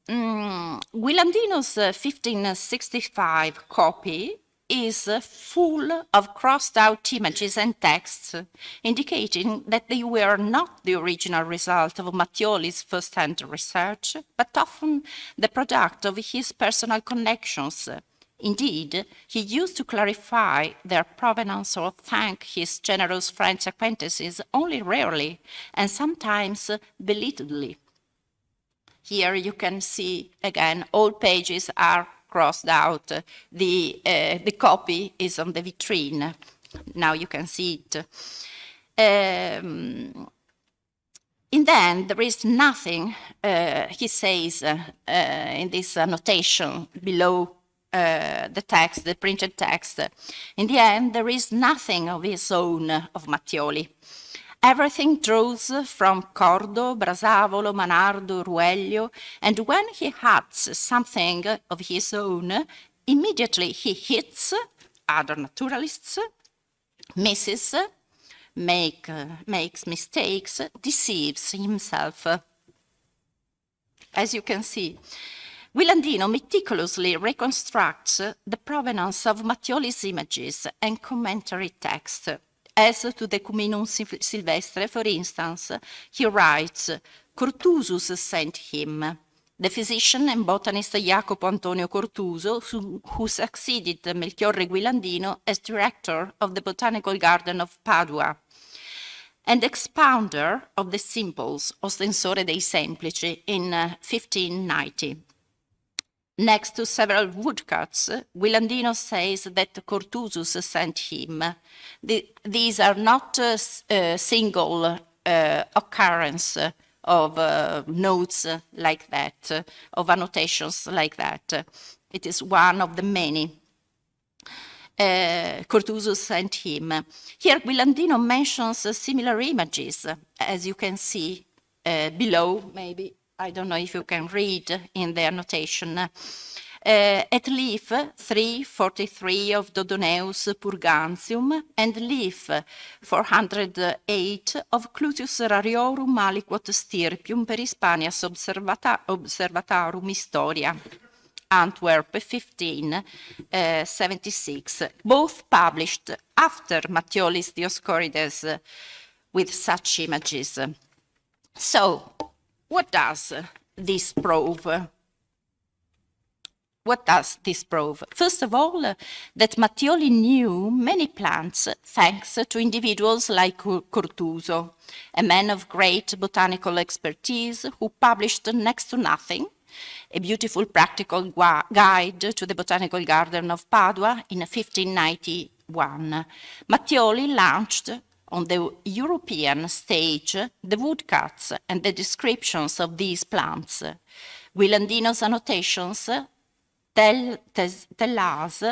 Guilandino's 1565 copy is full of crossed-out images and texts, indicating that they were not the original result of Mattioli's first-hand research, but often the product of his personal connections. Indeed, he used to clarify their provenance or thank his generous French acquaintances only rarely, and sometimes belatedly. Here you can see, again, all pages are crossed out. The copy is on the vitrine. Now you can see it. In the end, there is nothing, he says in this annotation below the text, the printed text. In the end, there is nothing of his own, of Mattioli. Everything draws from Cordo, Brasavolo, Manardo, Ruelio, and when he adds something of his own, immediately he hits other naturalists, misses, makes mistakes, deceives himself. As you can see, Guilandino meticulously reconstructs the provenance of Mattioli's images and commentary text. As to the Cuminum Silvestre, for instance, he writes, Cortusus sent him. The physician and botanist Jacopo Antonio Cortuso, who succeeded Melchiorre Guilandino as director of the Botanical Garden of Padua, and expounder of the Simples, Ostensore dei Semplici, in 1590. Next to several woodcuts, Guilandino says that Cortusus sent him. These are not single occurrence of notes like that, of annotations like that. It is one of the many. Cortusus sent him. Here Guilandino mentions similar images, as you can see below, maybe. I don't know if you can read in the annotation. at leaf 343 of Dodoneus purgantium, and leaf 408 of Clutius rariorum aliquot stirpium per Hispanias observatarum historia, Antwerp 1576, both published after Mattioli's Dioscorides with such images. So, what does this prove? What does this prove? First of all, that Mattioli knew many plants thanks to individuals like Curtuso, a man of great botanical expertise who published next to nothing, a beautiful practical guide to the Botanical Garden of Padua in 1591. Mattioli launched on the European stage the woodcuts and the descriptions of these plants. Guilandino's annotations tell us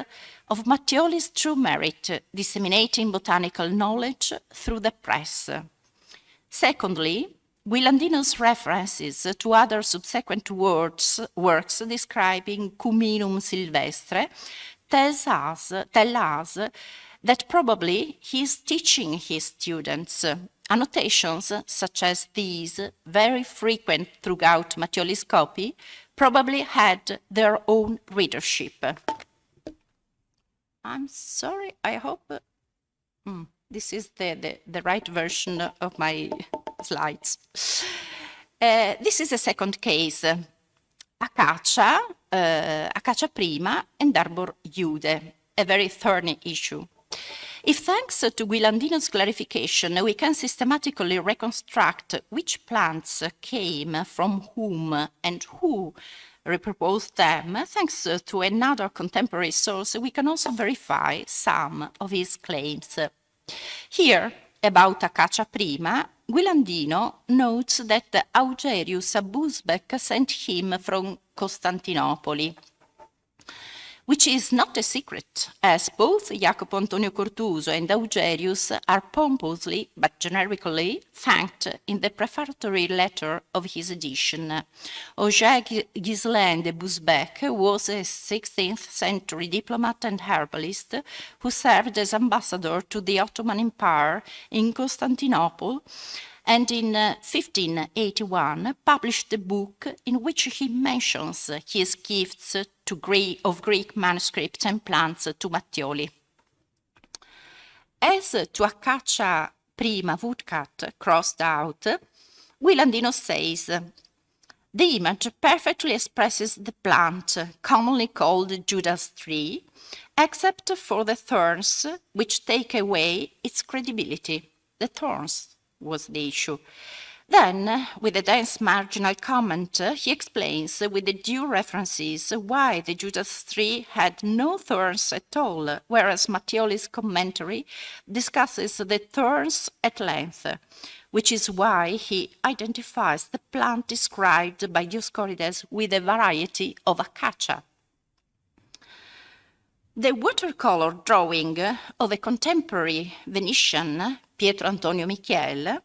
of Mattioli's true merit, disseminating botanical knowledge through the press. Secondly, Guilandino's references to other subsequent works describing Cuminum sylvestre tell us that probably he is teaching his students. Annotations such as these, very frequent throughout Mattioli's copy, probably had their own readership. I'm sorry, I hope this is the right version of my slides. This is a second case, Acacia prima and Arbor Iude, a very thorny issue. If thanks to Guilandino's clarification, we can systematically reconstruct which plants came from whom and who reproposed them, thanks to another contemporary source, we can also verify some of his claims. Here, about Acacia prima, Guilandino notes that Augerius Busbeck sent him from Costantinopoli, which is not a secret, as both Jacopo Antonio Curtuso and Augerius are pompously, but generically, thanked in the prefatory letter of his edition. Auger Ghislain de Busbeck was a 16th century diplomat and herbalist who served as ambassador to the Ottoman Empire in Constantinople, and in 1581 published a book in which he mentions his gifts of Greek manuscripts and plants to Mattioli. As to Acacia prima woodcut crossed out, Guilandino says, the image perfectly expresses the plant, commonly called Judas tree, except for the thorns which take away its credibility. The thorns was the issue. Then, with a dense marginal comment, he explains with the due references why the Judas tree had no thorns at all, whereas Mattioli's commentary discusses the thorns at length, which is why he identifies the plant described by Dioscorides with a variety of acacia. The watercolor drawing of a contemporary Venetian, Pietro Antonio Michel, a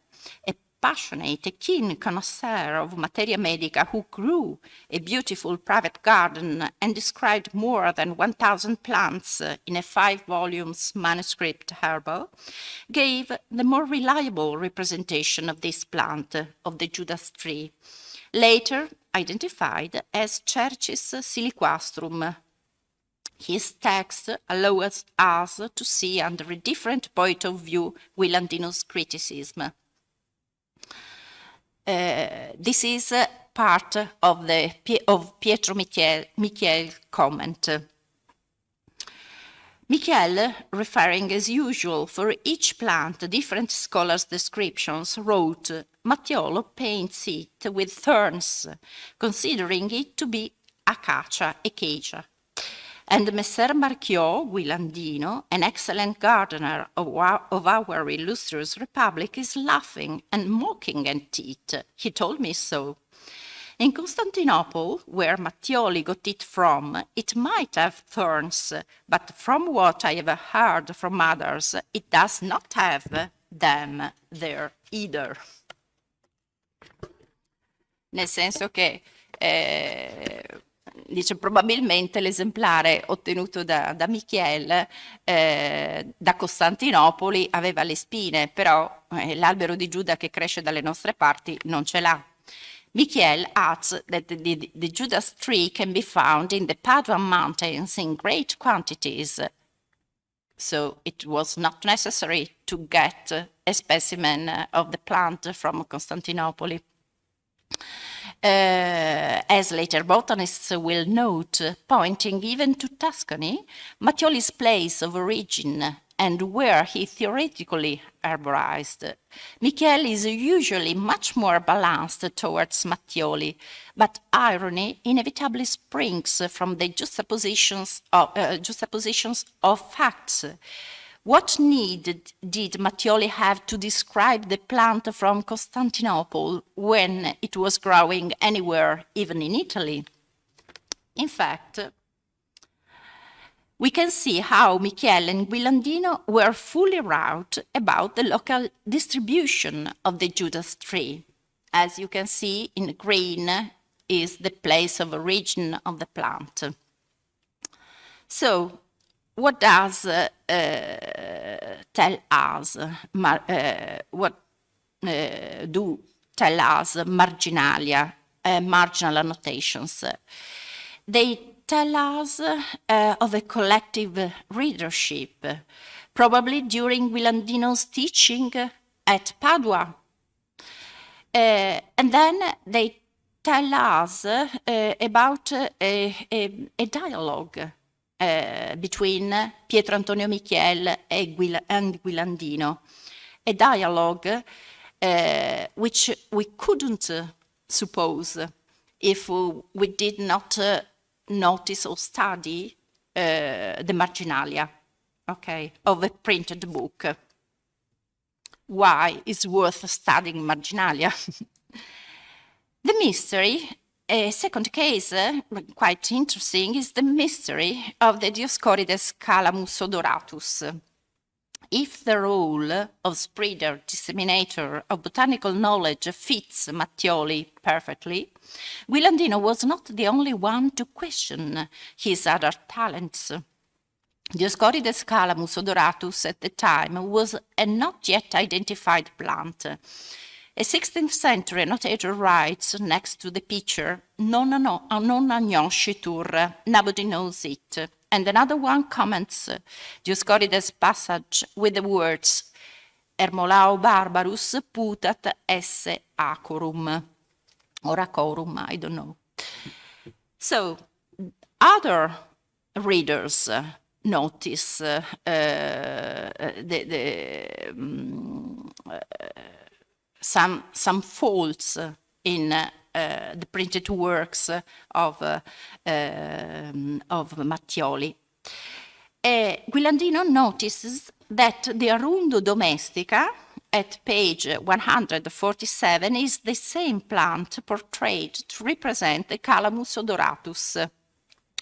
passionate, keen connoisseur of materia medica who grew a beautiful private garden and described more than 1,000 plants in a 5-volumes manuscript herbal, gave the more reliable representation of this plant, of the Judas tree, later identified as Cercis siliquastrum. His text allows us to see under a different point of view Guilandino's criticism. This is part of Pietro Michel comment. Michel, referring as usual for each plant different scholars' descriptions, wrote, Mattiolo paints it with thorns, considering it to be acacia. And Messer Marchiò Guilandino, an excellent gardener of our illustrious republic, is laughing and mocking at it. He told me so. In Constantinople, where Mattioli got it from, it might have thorns, but from what I have heard from others, it does not have them there either. Nel senso che dice probabilmente l'esemplare ottenuto da Michel da Costantinopoli aveva le spine, però l'albero di Giuda che cresce dalle nostre parti non ce l'ha. Michel adds that the Judas tree can be found in the Paduan Mountains in great quantities, so it was not necessary to get a specimen of the plant from Constantinople. As later botanists will note, pointing even to Tuscany, Mattioli's place of origin and where he theoretically arborized. Michel is usually much more balanced towards Mattioli, but irony inevitably springs from the juxtapositions of facts. What need did Mattioli have to describe the plant from Constantinople when it was growing anywhere, even in Italy? In fact, we can see how Michele and Guilandino were fully right about the local distribution of the Judas tree. As you can see in green is the place of origin of the plant. So, what does tell us? What do tell us marginalia, marginal annotations? They tell us of a collective readership, probably during Guilandino's teaching at Padua. And then they tell us about a dialogue between Pietro Antonio Michel and Guilandino, a dialogue which we couldn't suppose if we did not notice or study the marginalia, okay, of a printed book. Why is worth studying marginalia? The mystery, a second case, quite interesting, is the mystery of the Dioscorides Calamus odoratus. If the role of spreader, disseminator of botanical knowledge fits Mattioli perfectly, Guilandino was not the only one to question his other talents. Dioscorides Calamus odoratus at the time was a not yet identified plant. A 16th century annotator writes next to the picture, non agnoscitur, nobody knows it. And another one comments Dioscorides' passage with the words, Ermolao barbarus putat esse acorum, or acorum, I don't know. So, other readers notice some faults in the printed works of Mattioli. Guilandino notices that the Arundo domestica at page 147 is the same plant portrayed to represent the Calamus odoratus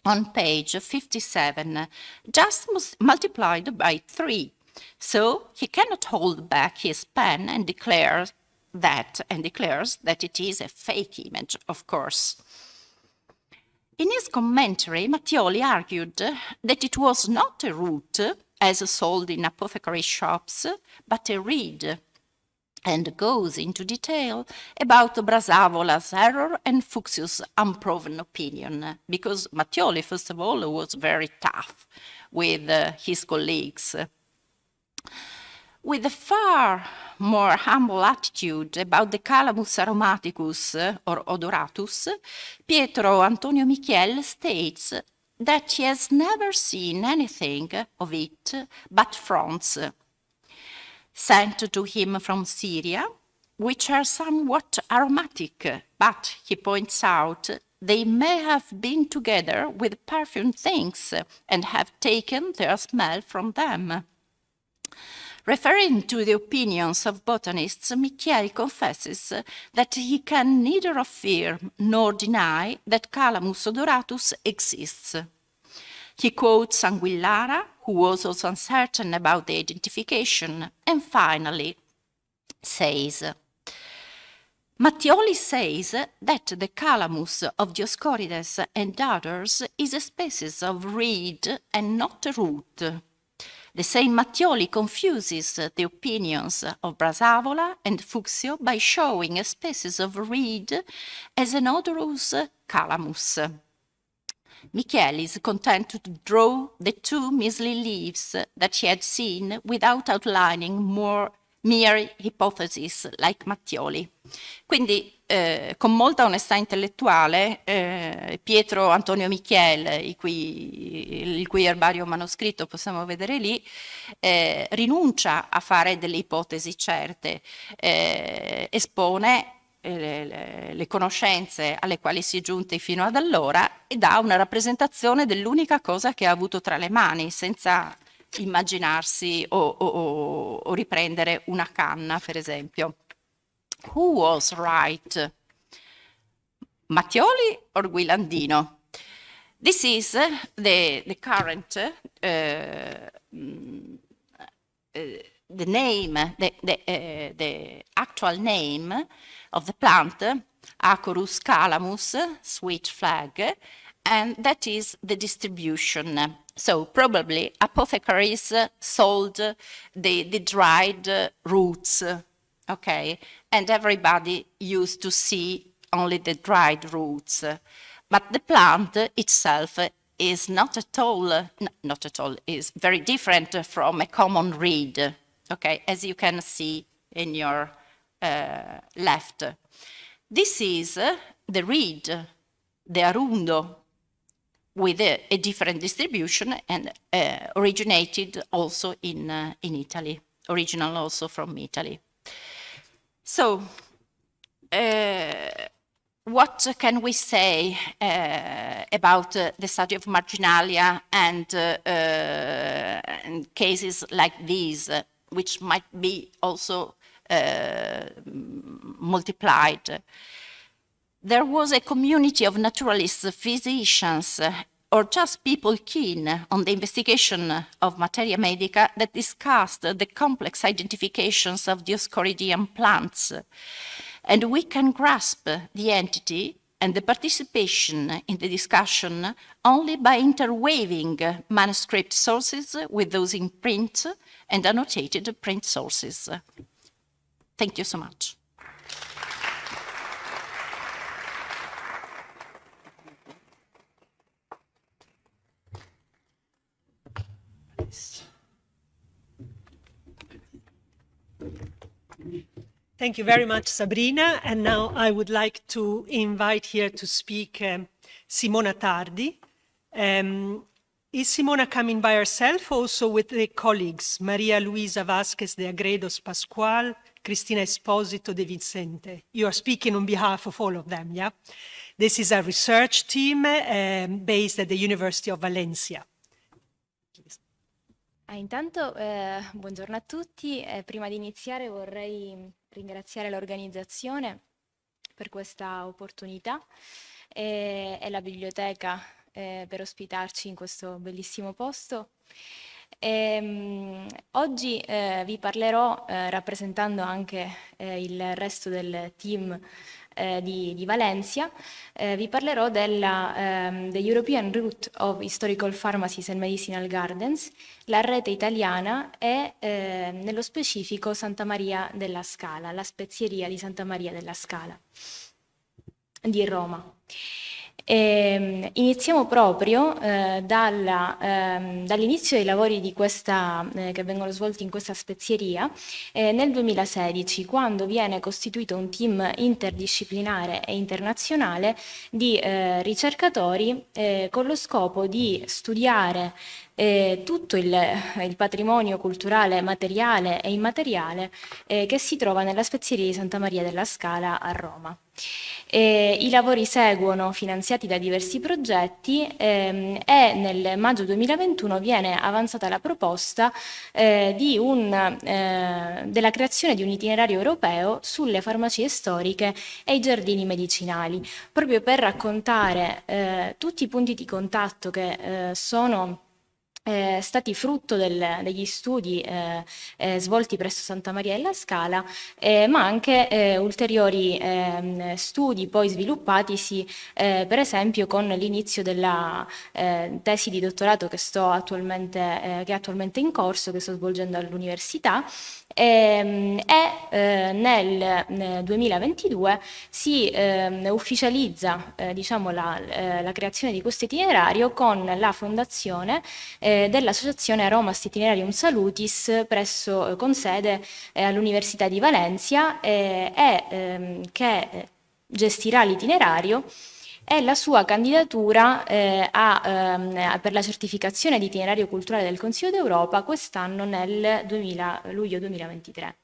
on page 57, just multiplied by 3. So he cannot hold back his pen and declares that it is a fake image, of course. In his commentary, Mattioli argued that it was not a root, as sold in apothecary shops, but a reed, and goes into detail about Brasavola's error and Fuchsius' unproven opinion, because Mattioli, first of all, was very tough with his colleagues. With a far more humble attitude about the Calamus aromaticus or odoratus, Pietro Antonio Michel states that he has never seen anything of it but fronds sent to him from Syria, which are somewhat aromatic, but, he points out, they may have been together with perfumed things and have taken their smell from them. Referring to the opinions of botanists, Michel confesses that he can neither affirm nor deny that Calamus odoratus exists. He quotes Anguillara, who was also uncertain about the identification, and finally says, Mattioli says that the calamus of Dioscorides and others is a species of reed and not a root. The same Mattioli confuses the opinions of Brasavola and Fuccio by showing a species of reed as an odorous calamus. Michele is content to draw the two measly leaves that he had seen without outlining mere hypotheses like Mattioli. Quindi con molta onestà intellettuale Pietro Antonio Michele, il cui erbario manoscritto possiamo vedere lì, rinuncia a fare delle ipotesi certe, espone le conoscenze alle quali si è giunti fino ad allora e dà una rappresentazione dell'unica cosa che ha avuto tra le mani, senza immaginarsi o riprendere una canna, per esempio. Who was right? Mattioli or Guilandino? This is the current the name, the actual name of the plant, Acorus calamus, sweet flag, and that is the distribution. So probably apothecaries sold the dried roots, okay, and everybody used to see only the dried roots. But the plant itself is not at all, is very different from a common reed, okay, as you can see in your left. This is the reed, the arundo, with a different distribution and originated also in Italy, original also from Italy. So, what can we say about the study of marginalia and cases like these, which might be also multiplied? There was a community of naturalists, physicians, or just people keen on the investigation of materia medica that discussed the complex identifications of Dioscoridean plants. And we can grasp the entity and the participation in the discussion only by interweaving manuscript sources with those in print and annotated print sources. Thank you so much. Thank you very much, Sabrina. And now I would like to invite here to speak Simona Tardi. Is Simona coming by herself, also with the colleagues, Maria Luisa Vasquez de Agredos Pascual, Cristina Esposito de Vicente? You are speaking on behalf of all of them, yeah? This is a research team based at the University of Valencia. Intanto, buongiorno a tutti. Prima di iniziare vorrei ringraziare l'organizzazione per questa opportunità e la biblioteca per ospitarci in questo bellissimo posto. Oggi vi parlerò, rappresentando anche il resto del team di Valencia, vi parlerò the European Route of Historical Pharmacies and Medicinal Gardens, la rete italiana e nello specifico Santa Maria della Scala, la spezieria di Santa Maria della Scala di Roma. Iniziamo proprio dall'inizio dei lavori di che vengono svolti in questa spezieria nel 2016, quando viene costituito un team interdisciplinare e internazionale di ricercatori con lo scopo di studiare tutto il patrimonio culturale materiale e immateriale che si trova nella spezieria di Santa Maria della Scala a Roma. I lavori seguono, finanziati da diversi progetti, e nel maggio 2021 viene avanzata la proposta della creazione di un itinerario europeo sulle farmacie storiche e i giardini medicinali, proprio per raccontare tutti i punti di contatto che sono stati frutto degli studi svolti presso Santa Maria della Scala, ma anche ulteriori studi poi sviluppatisi, per esempio con l'inizio della tesi di dottorato che è attualmente in corso, che sto svolgendo all'Università, nel 2022 si ufficializza diciamo, la creazione di questo itinerario con la fondazione dell'associazione Aromas Itinerarium Salutis con sede all'Università di Valencia che gestirà l'itinerario, e la sua candidatura per la certificazione di itinerario culturale del Consiglio d'Europa quest'anno nel luglio 2023.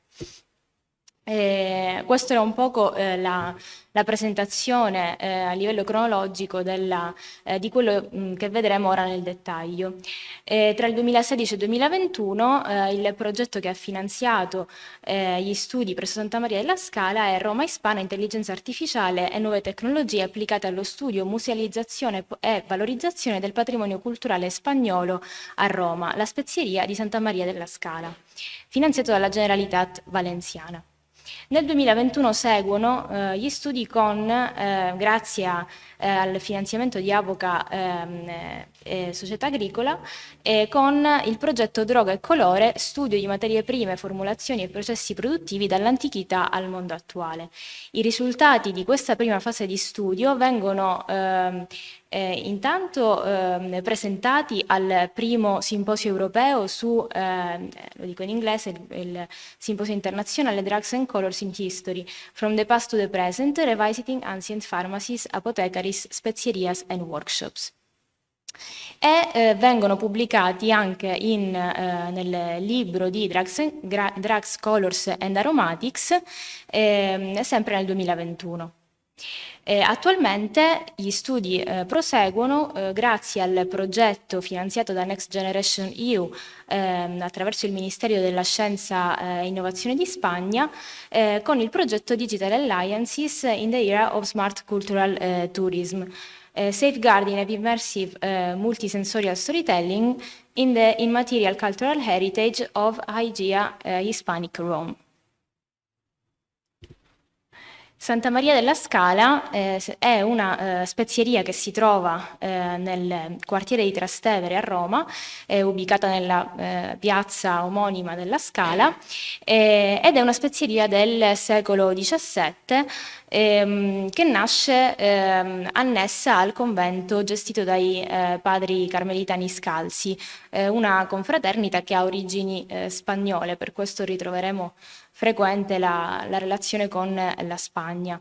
Questa era un poco la presentazione a livello cronologico di quello che vedremo ora nel dettaglio. Tra il 2016 e il 2021 il progetto che ha finanziato gli studi presso Santa Maria della Scala è Roma Hispana, Intelligenza Artificiale e Nuove Tecnologie applicate allo studio, musealizzazione e valorizzazione del patrimonio culturale spagnolo a Roma, la spezieria di Santa Maria della Scala, finanziato dalla Generalitat Valenciana. Nel 2021 seguono gli studi grazie al finanziamento di Avoca Società Agricola, con il progetto Droga e Colore, studio di materie prime, formulazioni e processi produttivi dall'antichità al mondo attuale. I risultati di questa prima fase di studio vengono intanto presentati al primo simposio europeo lo dico in inglese, il simposio internazionale Drugs and Colors in History, From the Past to the Present, Revisiting Ancient Pharmacies, Apothecaries, Spezierias and Workshops. E vengono pubblicati anche nel libro di Drugs, Colors and Aromatics, sempre nel 2021. Attualmente gli studi proseguono grazie al progetto finanziato da Next Generation EU attraverso il Ministero della Scienza e Innovazione di Spagna, con il progetto Digital Alliances in the Era of Smart Cultural Tourism, Safeguarding and Immersive Multisensorial Storytelling in the Immaterial Cultural Heritage of Aegea Hispanic Rome. Santa Maria della Scala è una spezieria che si trova nel quartiere di Trastevere a Roma, è ubicata nella piazza omonima della Scala, ed è una spezieria del secolo XVII che nasce annessa al convento gestito dai padri carmelitani scalzi, una confraternita che ha origini spagnole, per questo ritroveremo frequente la relazione con la Spagna.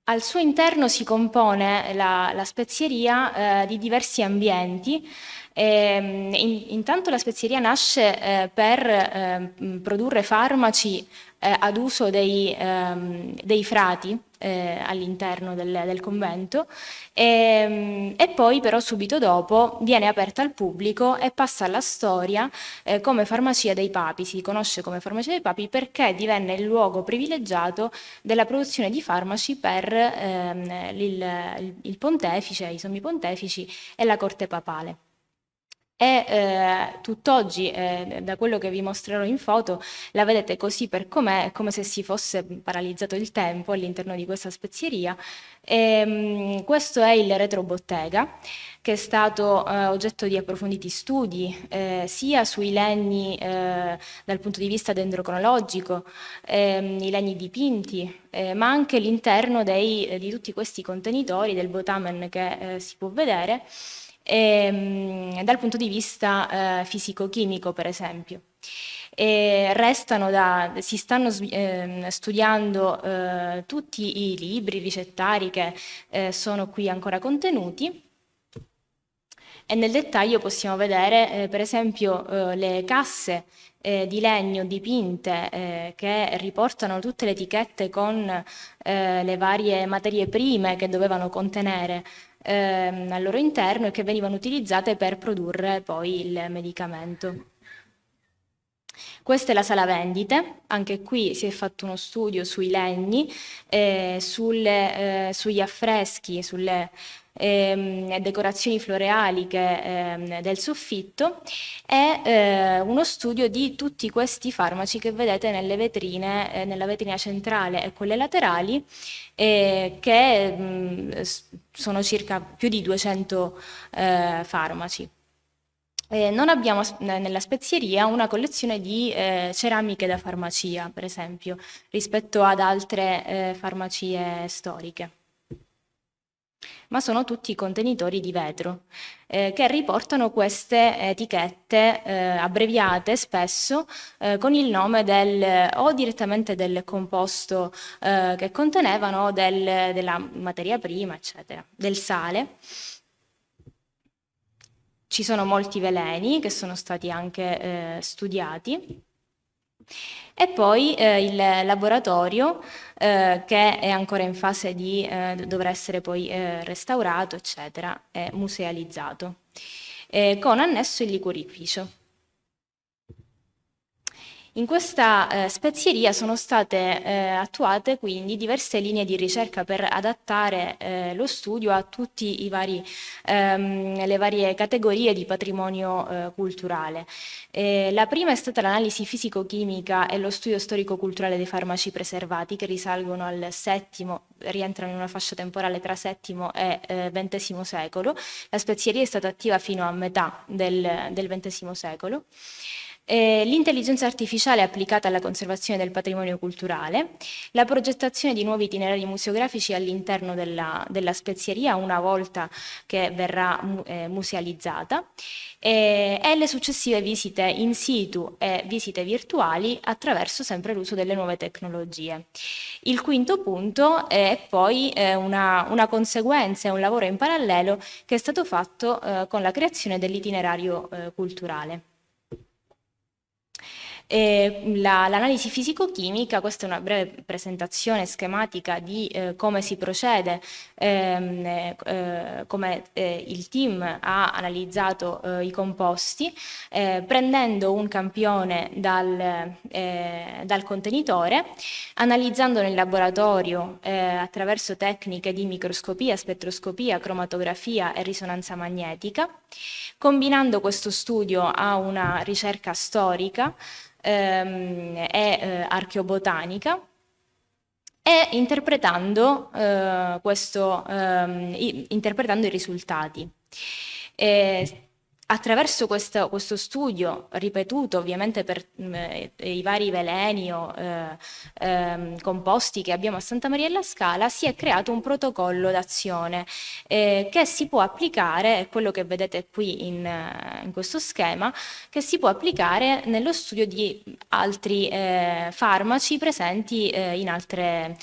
Al suo interno si compone la spezieria di diversi ambienti. Intanto la spezieria nasce per produrre farmaci ad uso dei frati all'interno del convento, e poi però subito dopo viene aperta al pubblico e passa alla storia come farmacia dei papi. Si conosce come farmacia dei papi perché divenne il luogo privilegiato della produzione di farmaci per il pontefice, i sommi pontefici e la corte papale. E tutt'oggi, da quello che vi mostrerò in foto, la vedete così per com'è, come se si fosse paralizzato il tempo all'interno di questa spezieria. Questo è il retrobottega, che è stato oggetto di approfonditi studi sia sui legni dal punto di vista dendrocronologico, i legni dipinti, ma anche l'interno di tutti questi contenitori del botamen che si può vedere, dal punto di vista fisico-chimico, per esempio. Si stanno studiando tutti i libri, ricettari che sono qui ancora contenuti, e nel dettaglio possiamo vedere per esempio le casse di legno dipinte che riportano tutte le etichette con le varie materie prime che dovevano contenere al loro interno e che venivano utilizzate per produrre poi il medicamento. Questa è la sala vendite, anche qui si è fatto uno studio sui legni, sugli affreschi, sulle decorazioni floreali del soffitto e uno studio di tutti questi farmaci che vedete nelle vetrine, nella vetrina centrale e quelle laterali, che sono circa più di 200 farmaci. Non abbiamo nella spezieria una collezione di ceramiche da farmacia, per esempio, rispetto ad altre farmacie storiche. Ma sono tutti contenitori di vetro che riportano queste etichette abbreviate spesso con il nome o direttamente del composto che contenevano o della materia prima, eccetera, del sale. Ci sono molti veleni che sono stati anche studiati. E poi il laboratorio che è ancora in fase di dovrà essere poi restaurato, eccetera, e musealizzato, con annesso il liquorificio. In questa spezieria sono state attuate quindi diverse linee di ricerca per adattare lo studio a tutti le varie categorie di patrimonio culturale. La prima è stata l'analisi fisico-chimica e lo studio storico-culturale dei farmaci preservati, che risalgono al VII, rientrano in una fascia temporale tra VII e XX secolo. La spezieria è stata attiva fino a metà del XX secolo. L'intelligenza artificiale applicata alla conservazione del patrimonio culturale, la progettazione di nuovi itinerari museografici all'interno della spezieria una volta che verrà musealizzata, e le successive visite in situ e visite virtuali attraverso sempre l'uso delle nuove tecnologie. Il quinto punto è poi una conseguenza, un lavoro in parallelo che è stato fatto con la creazione dell'itinerario culturale. L'analisi fisico-chimica, questa è una breve presentazione schematica di come si procede, come il team ha analizzato i composti, prendendo un campione dal contenitore, analizzandolo in laboratorio attraverso tecniche di microscopia, spettroscopia, cromatografia e risonanza magnetica, combinando questo studio a una ricerca storica e archeobotanica, e interpretando i risultati. Attraverso questo studio, ripetuto ovviamente per i vari veleni o composti che abbiamo a Santa Maria della Scala, si è creato un protocollo d'azione che si può applicare, è quello che vedete qui in questo schema, che si può applicare nello studio di altri farmaci presenti in altre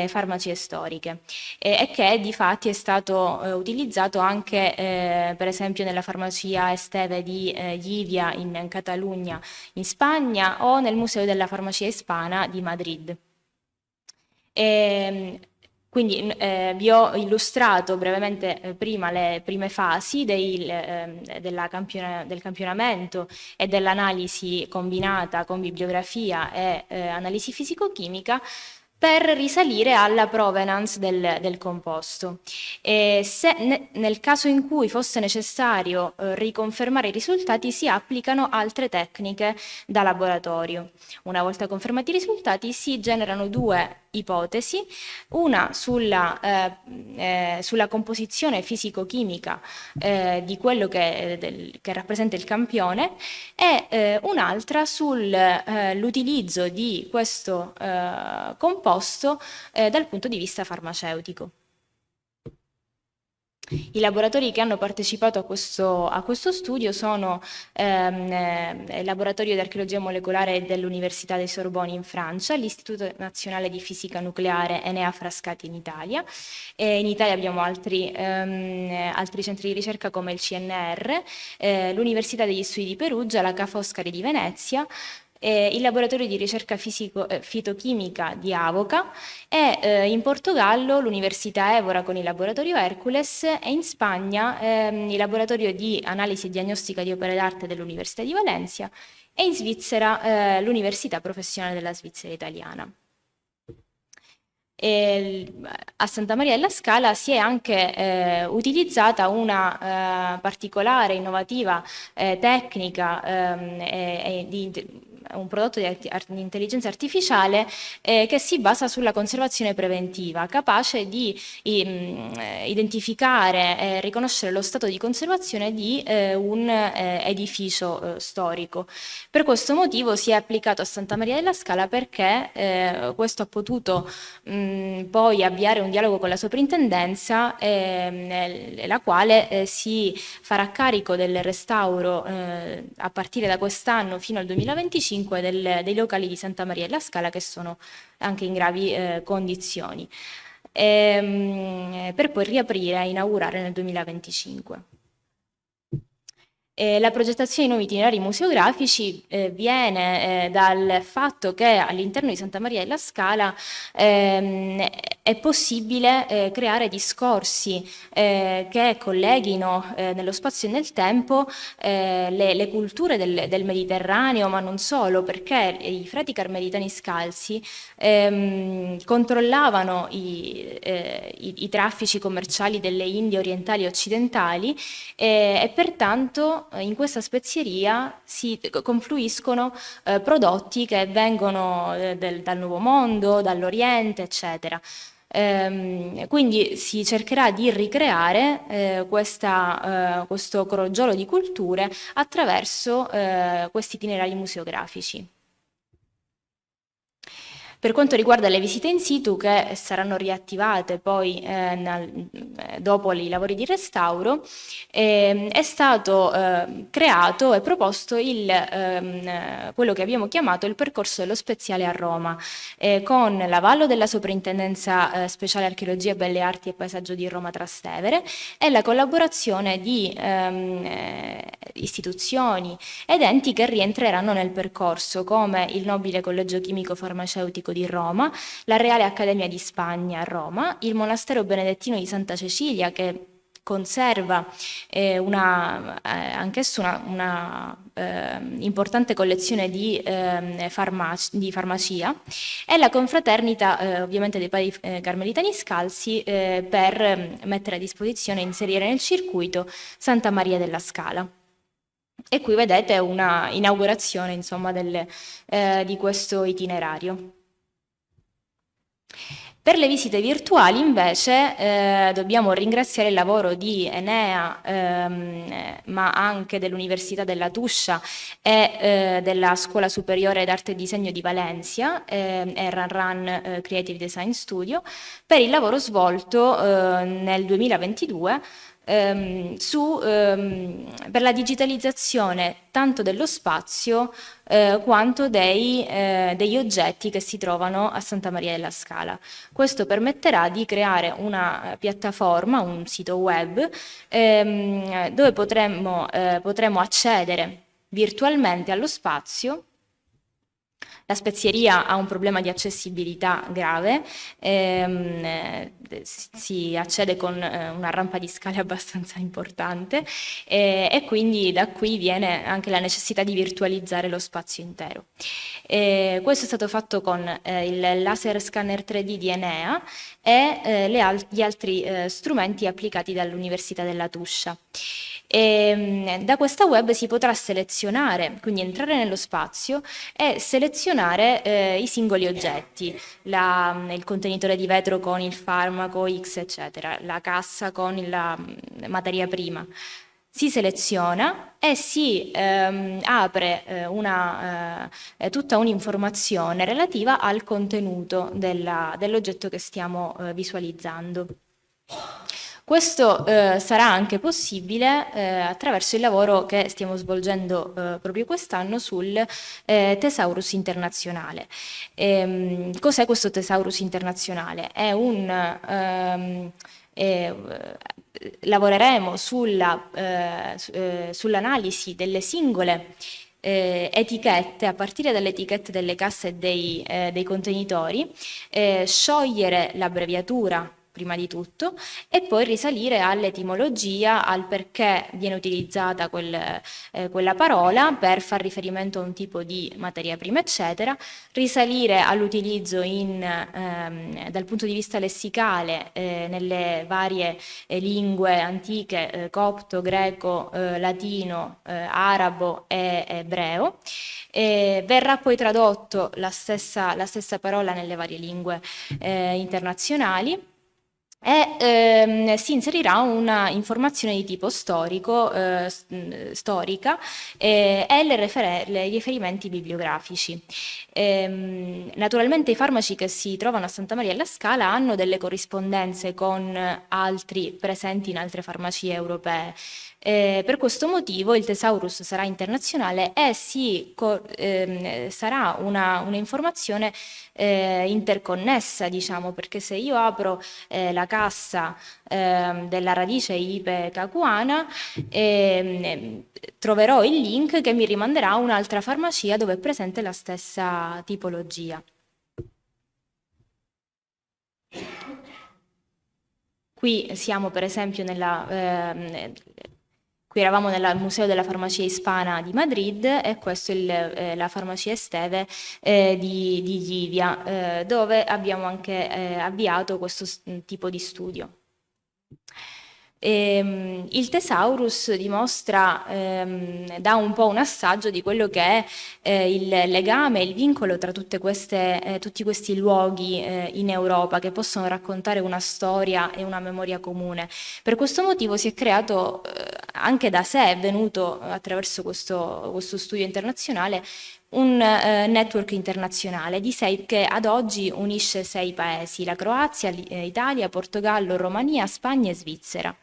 farmacie storiche, e che di fatti è stato utilizzato anche per esempio nella farmacia Esteve di Llivia in Catalogna, in Spagna, o nel Museo della Farmacia Hispana di Madrid. Quindi vi ho illustrato brevemente prima le prime fasi del campionamento e dell'analisi combinata con bibliografia e analisi fisico-chimica, per risalire alla provenance del composto. Nel caso in cui fosse necessario riconfermare i risultati, si applicano altre tecniche da laboratorio. Una volta confermati i risultati, si generano due ipotesi, una sulla composizione fisico-chimica di quello che rappresenta il campione, e un'altra sull'utilizzo di questo composto dal punto di vista farmaceutico. I laboratori che hanno partecipato a questo studio sono il Laboratorio di Archeologia Molecolare dell'Università di Sorbonne in Francia, l'Istituto Nazionale di Fisica Nucleare Enea Frascati in Italia. In Italia abbiamo altri centri di ricerca come il CNR, l'Università degli Studi di Perugia, la Ca' Foscari di Venezia, il laboratorio di ricerca fitochimica di Avoca e in Portogallo l'Università Évora con il laboratorio Hercules e in Spagna il laboratorio di analisi e diagnostica di opere d'arte dell'Università di Valencia e in Svizzera l'Università Professionale della Svizzera Italiana. A Santa Maria della Scala si è anche utilizzata una particolare, innovativa tecnica di un prodotto di intelligenza artificiale che si basa sulla conservazione preventiva, capace di identificare e riconoscere lo stato di conservazione di un edificio storico. Per questo motivo si è applicato a Santa Maria della Scala perché questo ha potuto poi avviare un dialogo con la soprintendenza, la quale si farà carico del restauro a partire da quest'anno fino al 2025 dei locali di Santa Maria della Scala, che sono anche in gravi condizioni, per poi riaprire e inaugurare nel 2025. La progettazione di nuovi itinerari museografici viene dal fatto che all'interno di Santa Maria della Scala è possibile creare discorsi che colleghino nello spazio e nel tempo le culture del Mediterraneo, ma non solo, perché i frati carmelitani scalzi controllavano i traffici commerciali delle Indie orientali e occidentali e pertanto in questa spezieria si confluiscono prodotti che vengono dal Nuovo Mondo, dall'Oriente, eccetera. Quindi si cercherà di ricreare questo crogiolo di culture attraverso questi itinerari museografici. Per quanto riguarda le visite in situ, che saranno riattivate poi dopo i lavori di restauro, è stato creato e proposto quello che abbiamo chiamato il percorso dello speziale a Roma, con l'avallo della Soprintendenza Speciale Archeologia, Belle Arti e Paesaggio di Roma Trastevere e la collaborazione di istituzioni ed enti che rientreranno nel percorso, come il Nobile Collegio Chimico Farmaceutico di Roma, la Reale Accademia di Spagna a Roma, il Monastero Benedettino di Santa Cecilia, che conserva anch'esso una importante collezione di farmacia, e la confraternita ovviamente dei Padri Carmelitani Scalzi per mettere a disposizione e inserire nel circuito Santa Maria della Scala. E qui vedete una inaugurazione, insomma, di questo itinerario. Per le visite virtuali invece dobbiamo ringraziare il lavoro di Enea, ma anche dell'Università della Tuscia e della Scuola Superiore d'Arte e Disegno di Valencia e Run Creative Design Studio per il lavoro svolto nel 2022 per la digitalizzazione tanto dello spazio quanto degli oggetti che si trovano a Santa Maria della Scala. Questo permetterà di creare una piattaforma, un sito web, dove potremo accedere virtualmente allo spazio. La spezieria ha un problema di accessibilità grave, si accede con una rampa di scale abbastanza importante e quindi da qui viene anche la necessità di virtualizzare lo spazio intero. Questo è stato fatto con il laser scanner 3D di Enea e gli altri strumenti applicati dall'Università della Tuscia. Da questa web si potrà selezionare, quindi entrare nello spazio e selezionare i singoli oggetti, il contenitore di vetro con il farmaco X, eccetera, la cassa con la materia prima. Si seleziona e si apre tutta un'informazione relativa al contenuto dell'oggetto che stiamo visualizzando. Questo sarà anche possibile attraverso il lavoro che stiamo svolgendo proprio quest'anno sul Thesaurus internazionale. Cos'è questo Thesaurus internazionale? Lavoreremo sull'analisi delle singole etichette, a partire dalle etichette delle casse e dei contenitori, sciogliere l'abbreviatura prima di tutto, e poi risalire all'etimologia, al perché viene utilizzata quella parola per far riferimento a un tipo di materia prima, eccetera, risalire all'utilizzo dal punto di vista lessicale nelle varie lingue antiche, copto, greco, latino, arabo e ebreo. Verrà poi tradotto la stessa parola nelle varie lingue internazionali, e si inserirà una informazione di tipo storica e i riferimenti bibliografici. Naturalmente i farmaci che si trovano a Santa Maria alla Scala hanno delle corrispondenze con altri presenti in altre farmacie europee. Per questo motivo il thesaurus sarà internazionale e sarà una informazione interconnessa, diciamo, perché se io apro la cassa della radice ipe cacuana, troverò il link che mi rimanderà a un'altra farmacia dove è presente la stessa tipologia. Qui siamo per esempio qui eravamo nel Museo della Farmacia Ispana di Madrid, e questo è la farmacia Esteve di Givia, dove abbiamo anche avviato questo tipo di studio. Il thesaurus dimostra, dà un po' un assaggio di quello che è il legame, il vincolo tra tutti questi luoghi in Europa, che possono raccontare una storia e una memoria comune. Per questo motivo si è creato anche da sé, è venuto attraverso questo studio internazionale, un network internazionale che ad oggi unisce 6 paesi: la Croazia, Italia, Portogallo, Romania, Spagna e Svizzera,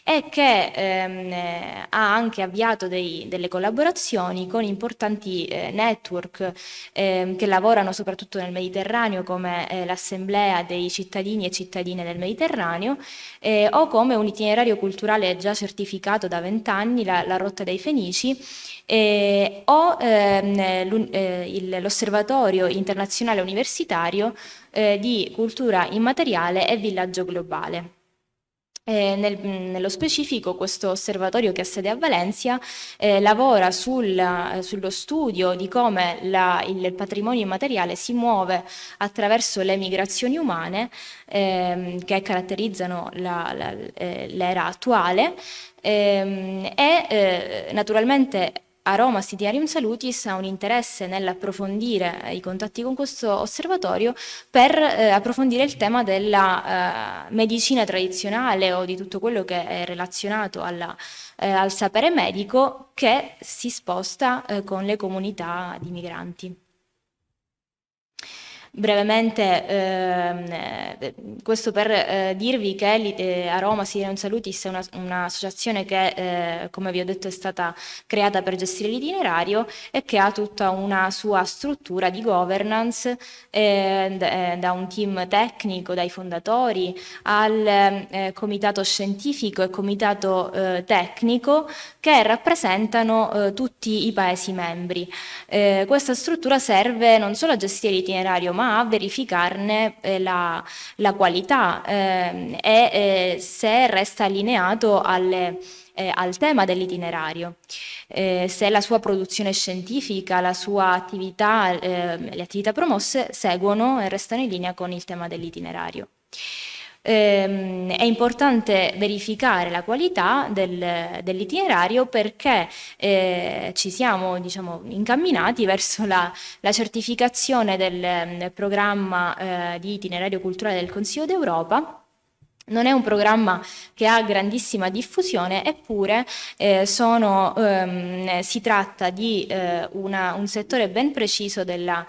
e che ha anche avviato delle collaborazioni con importanti network che lavorano soprattutto nel Mediterraneo, come l'Assemblea dei cittadini e cittadine del Mediterraneo, o come un itinerario culturale già certificato da 20 anni, la Rotta dei Fenici, o l'Osservatorio internazionale universitario di cultura immateriale e villaggio globale. Nello specifico, questo osservatorio, che ha sede a Valencia, lavora sullo studio di come il patrimonio immateriale si muove attraverso le migrazioni umane che caratterizzano l'era attuale, e naturalmente Aroma Citarium Salutis ha un interesse nell'approfondire i contatti con questo osservatorio per approfondire il tema della medicina tradizionale, o di tutto quello che è relazionato al sapere medico che si sposta con le comunità di migranti. Brevemente, questo per dirvi che Aroma Citarium Salutis è un'associazione che, come vi ho detto, è stata creata per gestire l'itinerario e che ha tutta una sua struttura di governance, da un team tecnico, dai fondatori, al comitato scientifico e comitato tecnico, che rappresentano tutti i Paesi membri. Questa struttura serve non solo a gestire l'itinerario, ma a verificarne la qualità e se resta allineato al tema dell'itinerario, se la sua produzione scientifica, la sua attività, le attività promosse seguono e restano in linea con il tema dell'itinerario. È importante verificare la qualità dell'itinerario, perché ci siamo, diciamo, incamminati verso la certificazione del programma di itinerario culturale del Consiglio d'Europa. Non è un programma che ha grandissima diffusione, eppure si tratta di un settore ben preciso del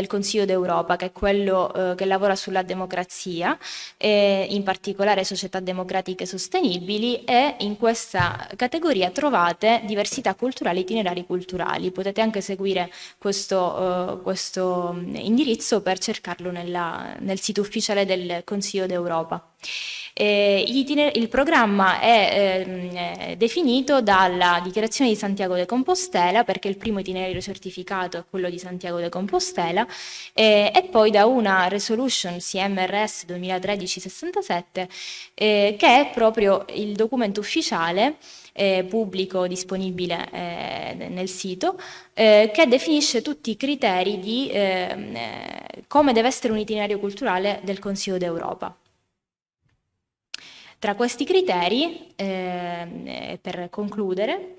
Consiglio d'Europa, che è quello che lavora sulla democrazia, in particolare società democratiche sostenibili, e in questa categoria trovate diversità culturali, itinerari culturali. Potete anche seguire questo indirizzo per cercarlo nel sito ufficiale del Consiglio d'Europa. Il programma è definito dalla Dichiarazione di Santiago de Compostela, perché il primo itinerario certificato è quello di Santiago de Compostela, e poi da una Resolution CMRS 2013-67, che è proprio il documento ufficiale pubblico disponibile nel sito, che definisce tutti i criteri di come deve essere un itinerario culturale del Consiglio d'Europa. Tra questi criteri, per concludere,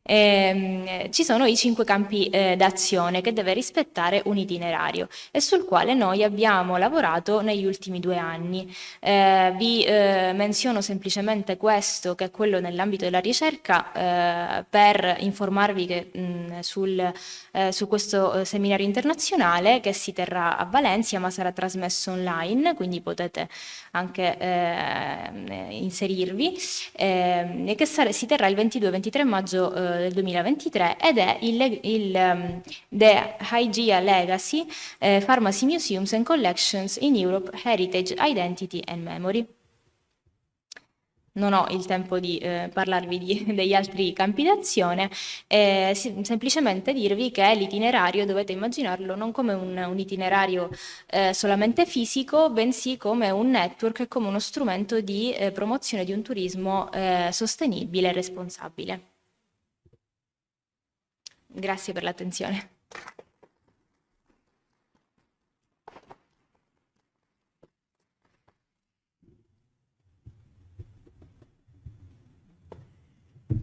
ci sono i 5 campi d'azione che deve rispettare un itinerario e sul quale noi abbiamo lavorato negli ultimi 2 anni. Vi menziono semplicemente questo, che è quello nell'ambito della ricerca, per informarvi che, su questo seminario internazionale che si terrà a Valencia, ma sarà trasmesso online, quindi potete anche inserirvi, e che si terrà il 22-23 maggio del 2023 ed è The Hygiea Legacy Pharmacy Museums and Collections in Europe, Heritage, Identity and Memory. Non ho il tempo di parlarvi degli altri campi d'azione, semplicemente dirvi che l'itinerario dovete immaginarlo non come un itinerario solamente fisico, bensì come un network e come uno strumento di promozione di un turismo sostenibile e responsabile. Grazie per l'attenzione.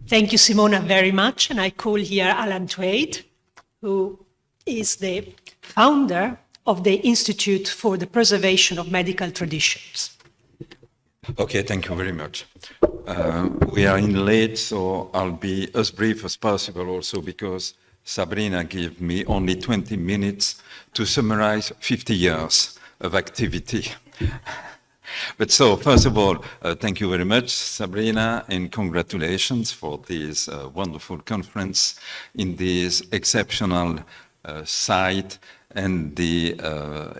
Thank you, Simona, very much. And I call here Alan Twade, who is the founder of the Institute for the Preservation of Medical Traditions. Okay, thank you very much. We are in late, so I'll be as brief as possible also because Sabrina gave me only 20 minutes to summarize 50 years of activity. But so, first of all, thank you very much, Sabrina, and congratulations for this wonderful conference in this exceptional site and the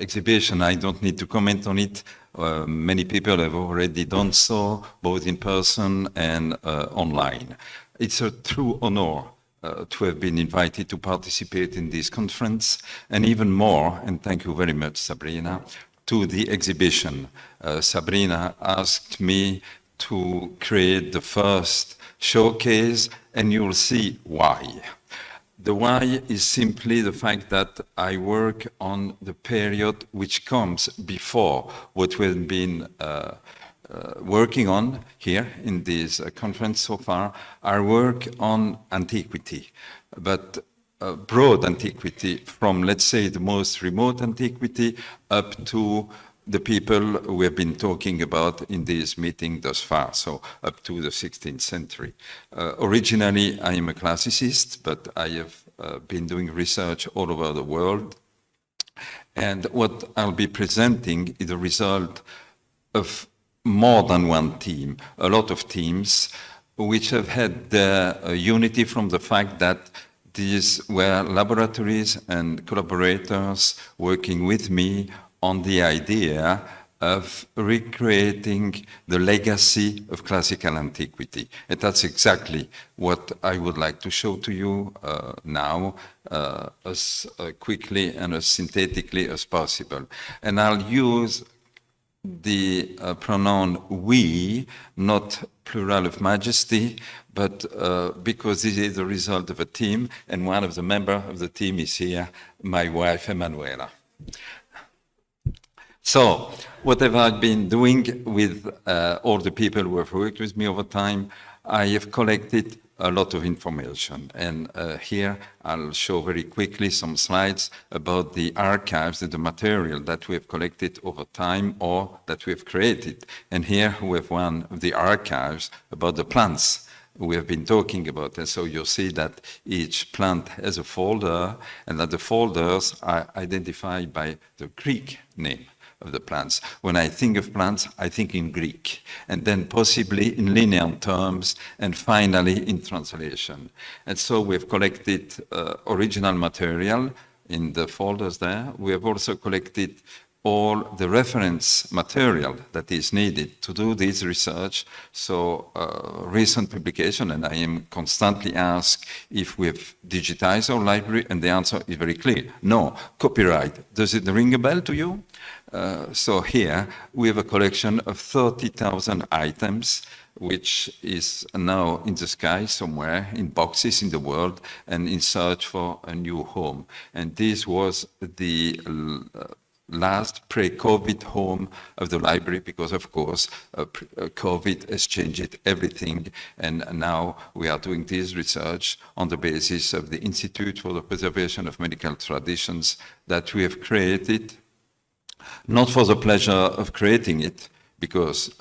exhibition. I don't need to comment on it. Many people have already done so, both in person and online. It's a true honor to have been invited to participate in this conference, and even more, and thank you very much, Sabrina, to the exhibition. Sabrina asked me to create the first showcase, and you'll see why. The why is simply the fact that I work on the period which comes before what we've been working on here in this conference so far. I work on antiquity, but broad antiquity from, let's say, the most remote antiquity up to the people we have been talking about in this meeting thus far, so up to the 16th century. Originally, I am a classicist, but I have been doing research all over the world. And what I'll be presenting is the result of more than one team, a lot of teams, which have had their unity from the fact that these were laboratories and collaborators working with me on the idea of recreating the legacy of classical antiquity. And that's exactly what I would like to show to you now as quickly and as synthetically as possible. And I'll use the pronoun we, not plural of majesty, but because this is the result of a team, and one of the members of the team is here, my wife, Emanuela. So, what have I been doing with all the people who have worked with me over time? I have collected a lot of information, and here I'll show very quickly some slides about the archives and the material that we have collected over time or that we have created. And here we have one of the archives about the plants we have been talking about. And so you'll see that each plant has a folder, and that the folders are identified by the Greek name of the plants. When I think of plants, I think in Greek, and then possibly in linear terms, and finally in translation. And so we've collected original material in the folders there. We have also collected all the reference material that is needed to do this research. So recent publication, and I am constantly asked if we've digitized our library, and the answer is very clear. No. Copyright, does it ring a bell to you? So here we have a collection of 30,000 items, which is now in the sky somewhere, in boxes in the world, and in search for a new home. And this was the last pre-COVID home of the library, because of course COVID has changed everything, and now we are doing this research on the basis of the Institute for the Preservation of Medical Traditions that we have created, not for the pleasure of creating it, because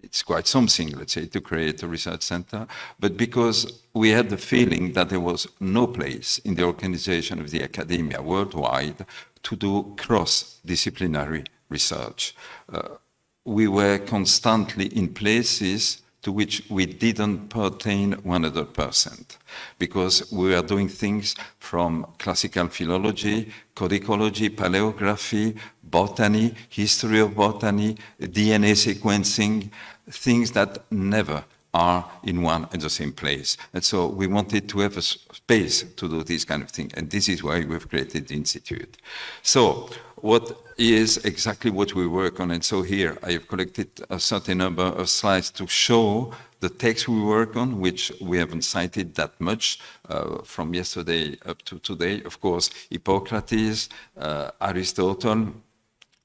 it's quite something, let's say, to create a research center, but because we had the feeling that there was no place in the organization of the academia worldwide to do cross-disciplinary research. We were constantly in places to which we didn't pertain 100%, because we were doing things from classical philology, codicology, paleography, botany, history of botany, DNA sequencing, things that never are in one and the same place. And so we wanted to have a space to do this kind of thing, and this is why we've created the Institute. So what is exactly what we work on? And so here I have collected a certain number of slides to show the text we work on, which we haven't cited that much from yesterday up to today. Of course, Hippocrates, Aristotle,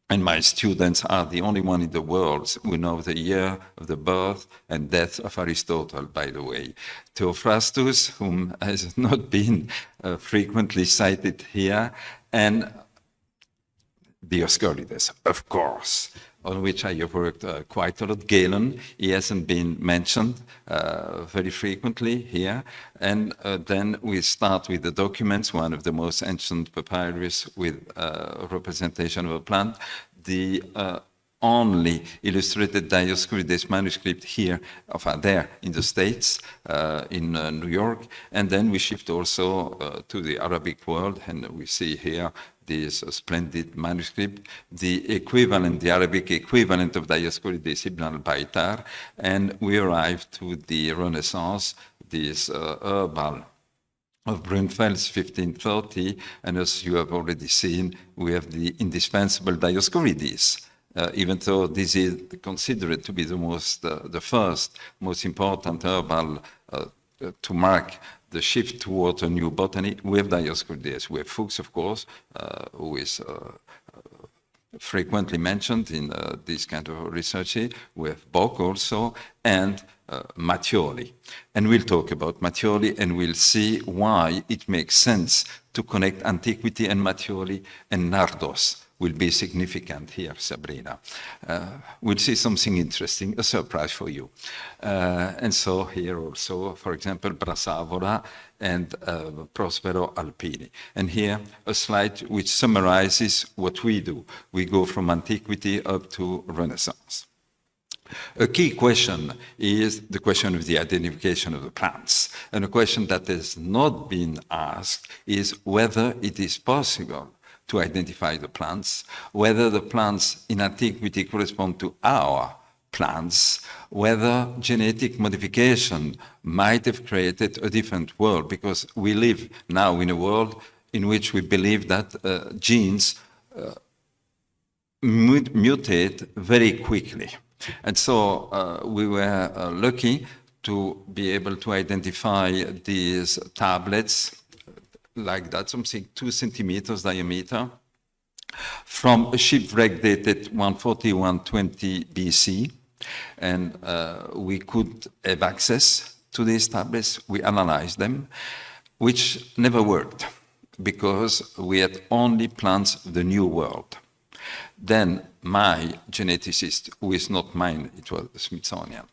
and my students are the only one in the world who know the year of the birth and death of Aristotle, by the way. Theophrastus, whom has not been frequently cited here, and Dioscorides, of course, on which I have worked quite a lot. Galen, he hasn't been mentioned very frequently here. And then we start with the documents, one of the most ancient papyrus with representation of a plant. The only illustrated Dioscorides manuscript here, there in the States, in New York. And then we shift also to the Arabic world, and we see here this splendid manuscript, the equivalent, the Arabic equivalent of Dioscorides, Ibn al-Baitar, and we arrive to the Renaissance, this herbal of Brunfeld's 1530, and as you have already seen, we have the indispensable Dioscorides. Even though this is considered to be the first, most important herbal to mark the shift toward a new botany, we have Dioscorides. We have Fuchs, of course, who is frequently mentioned in this kind of research. We have Bock also, and Mattioli. And we'll talk about Mattioli, and we'll see why it makes sense to connect antiquity and Mattioli, and Nardos will be significant here, Sabrina. We'll see something interesting, a surprise for you. And so here also, for example, Brassavola and Prospero Alpini. And here, a slide which summarizes what we do. We go from antiquity up to Renaissance. A key question is the question of the identification of the plants. And a question that has not been asked is whether it is possible to identify the plants, whether the plants in antiquity correspond to our plants, whether genetic modification might have created a different world, because we live now in a world in which we believe that genes mutate very quickly. And so we were lucky to be able to identify these tablets like that, something 2 centimeters diameter, from a shipwreck dated 140-120 BC. And we could have access to these tablets. We analyzed them, which never worked, because we had only plants of the New World. Then my geneticist, who is not mine, it was the Smithsonian,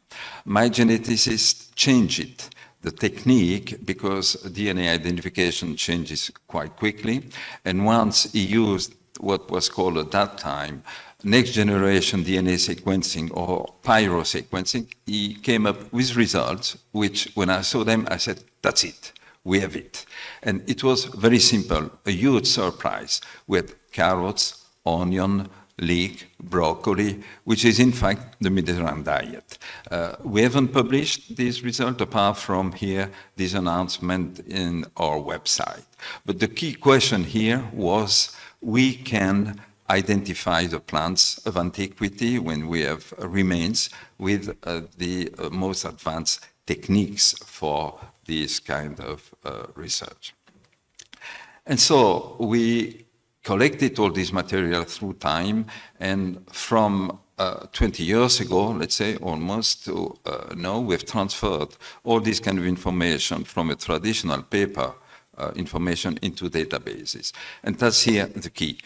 my geneticist changed the technique, because DNA identification changes quite quickly. And once he used what was called at that time next generation DNA sequencing or pyrosequencing, he came up with results which, when I saw them, I said, that's it, we have it. And it was very simple, a huge surprise. We had carrots, onion, leek, broccoli, which is in fact the Mediterranean diet. We haven't published this result apart from here, this announcement in our website. But the key question here was, we can identify the plants of antiquity when we have remains with the most advanced techniques for this kind of research. And so we collected all this material through time, and from 20 years ago, let's say almost, to now we've transferred all this kind of information from a traditional paper information into databases. And that's here the key.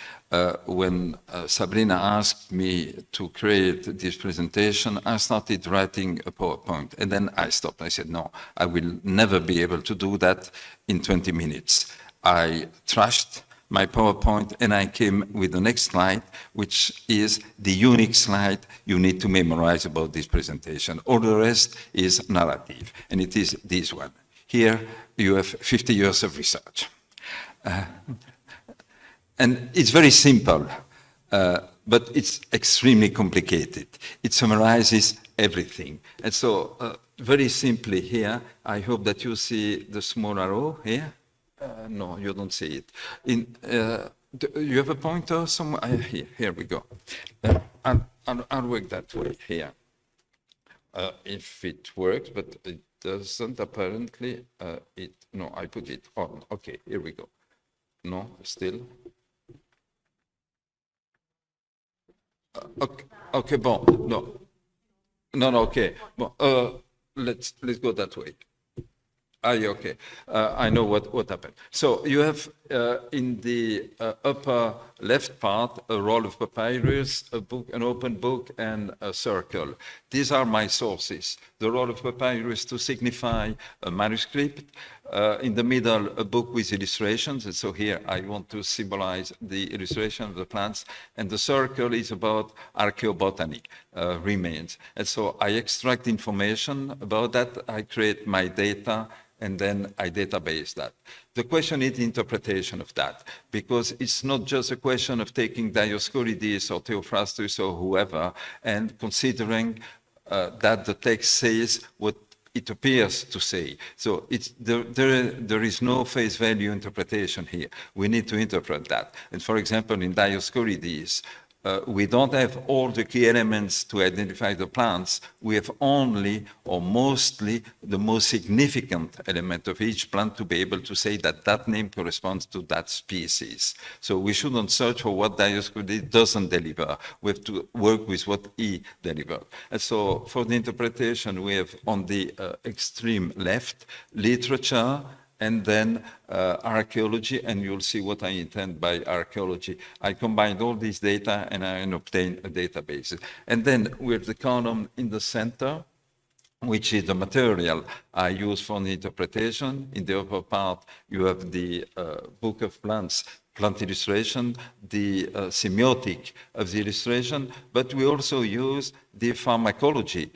When Sabrina asked me to create this presentation, I started writing a PowerPoint, and then I stopped. I said, no, I will never be able to do that in 20 minutes. I trashed my PowerPoint, and I came with the next slide, which is the unique slide you need to memorize about this presentation. All the rest is narrative, and it is this one. Here you have 50 years of research. And it's very simple, but it's extremely complicated. It summarizes everything. And so very simply here, I hope that you see the small arrow here. No, you don't see it. You have a pointer somewhere? Here we go. I'll work that way here. If it works, but it doesn't apparently. No, I put it on. Okay, here we go. No, still. Okay, bon, no, okay. Bon, let's go that way. Okay. I know what happened. So you have in the upper left part a roll of papyrus, a book, an open book, and a circle. These are my sources. The roll of papyrus to signify a manuscript. In the middle, a book with illustrations. And so here I want to symbolize the illustration of the plants. And the circle is about archaeobotany remains. And so I extract information about that. I create my data, and then I database that. The question is the interpretation of that, because it's not just a question of taking Dioscorides or Theophrastus or whoever and considering that the text says what it appears to say. So there is no face value interpretation here. We need to interpret that. And for example, in Dioscorides, we don't have all the key elements to identify the plants. We have only or mostly the most significant element of each plant to be able to say that that name corresponds to that species. So we shouldn't search for what Dioscorides doesn't deliver. We have to work with what he delivered. And so for the interpretation, we have on the extreme left, literature, and then archaeology, and you'll see what I intend by archaeology. I combined all these data and I obtained a database. And then we have the column in the center, which is the material I use for the interpretation. In the upper part, you have the book of plants, plant illustration, the semiotic of the illustration, but we also use the pharmacology.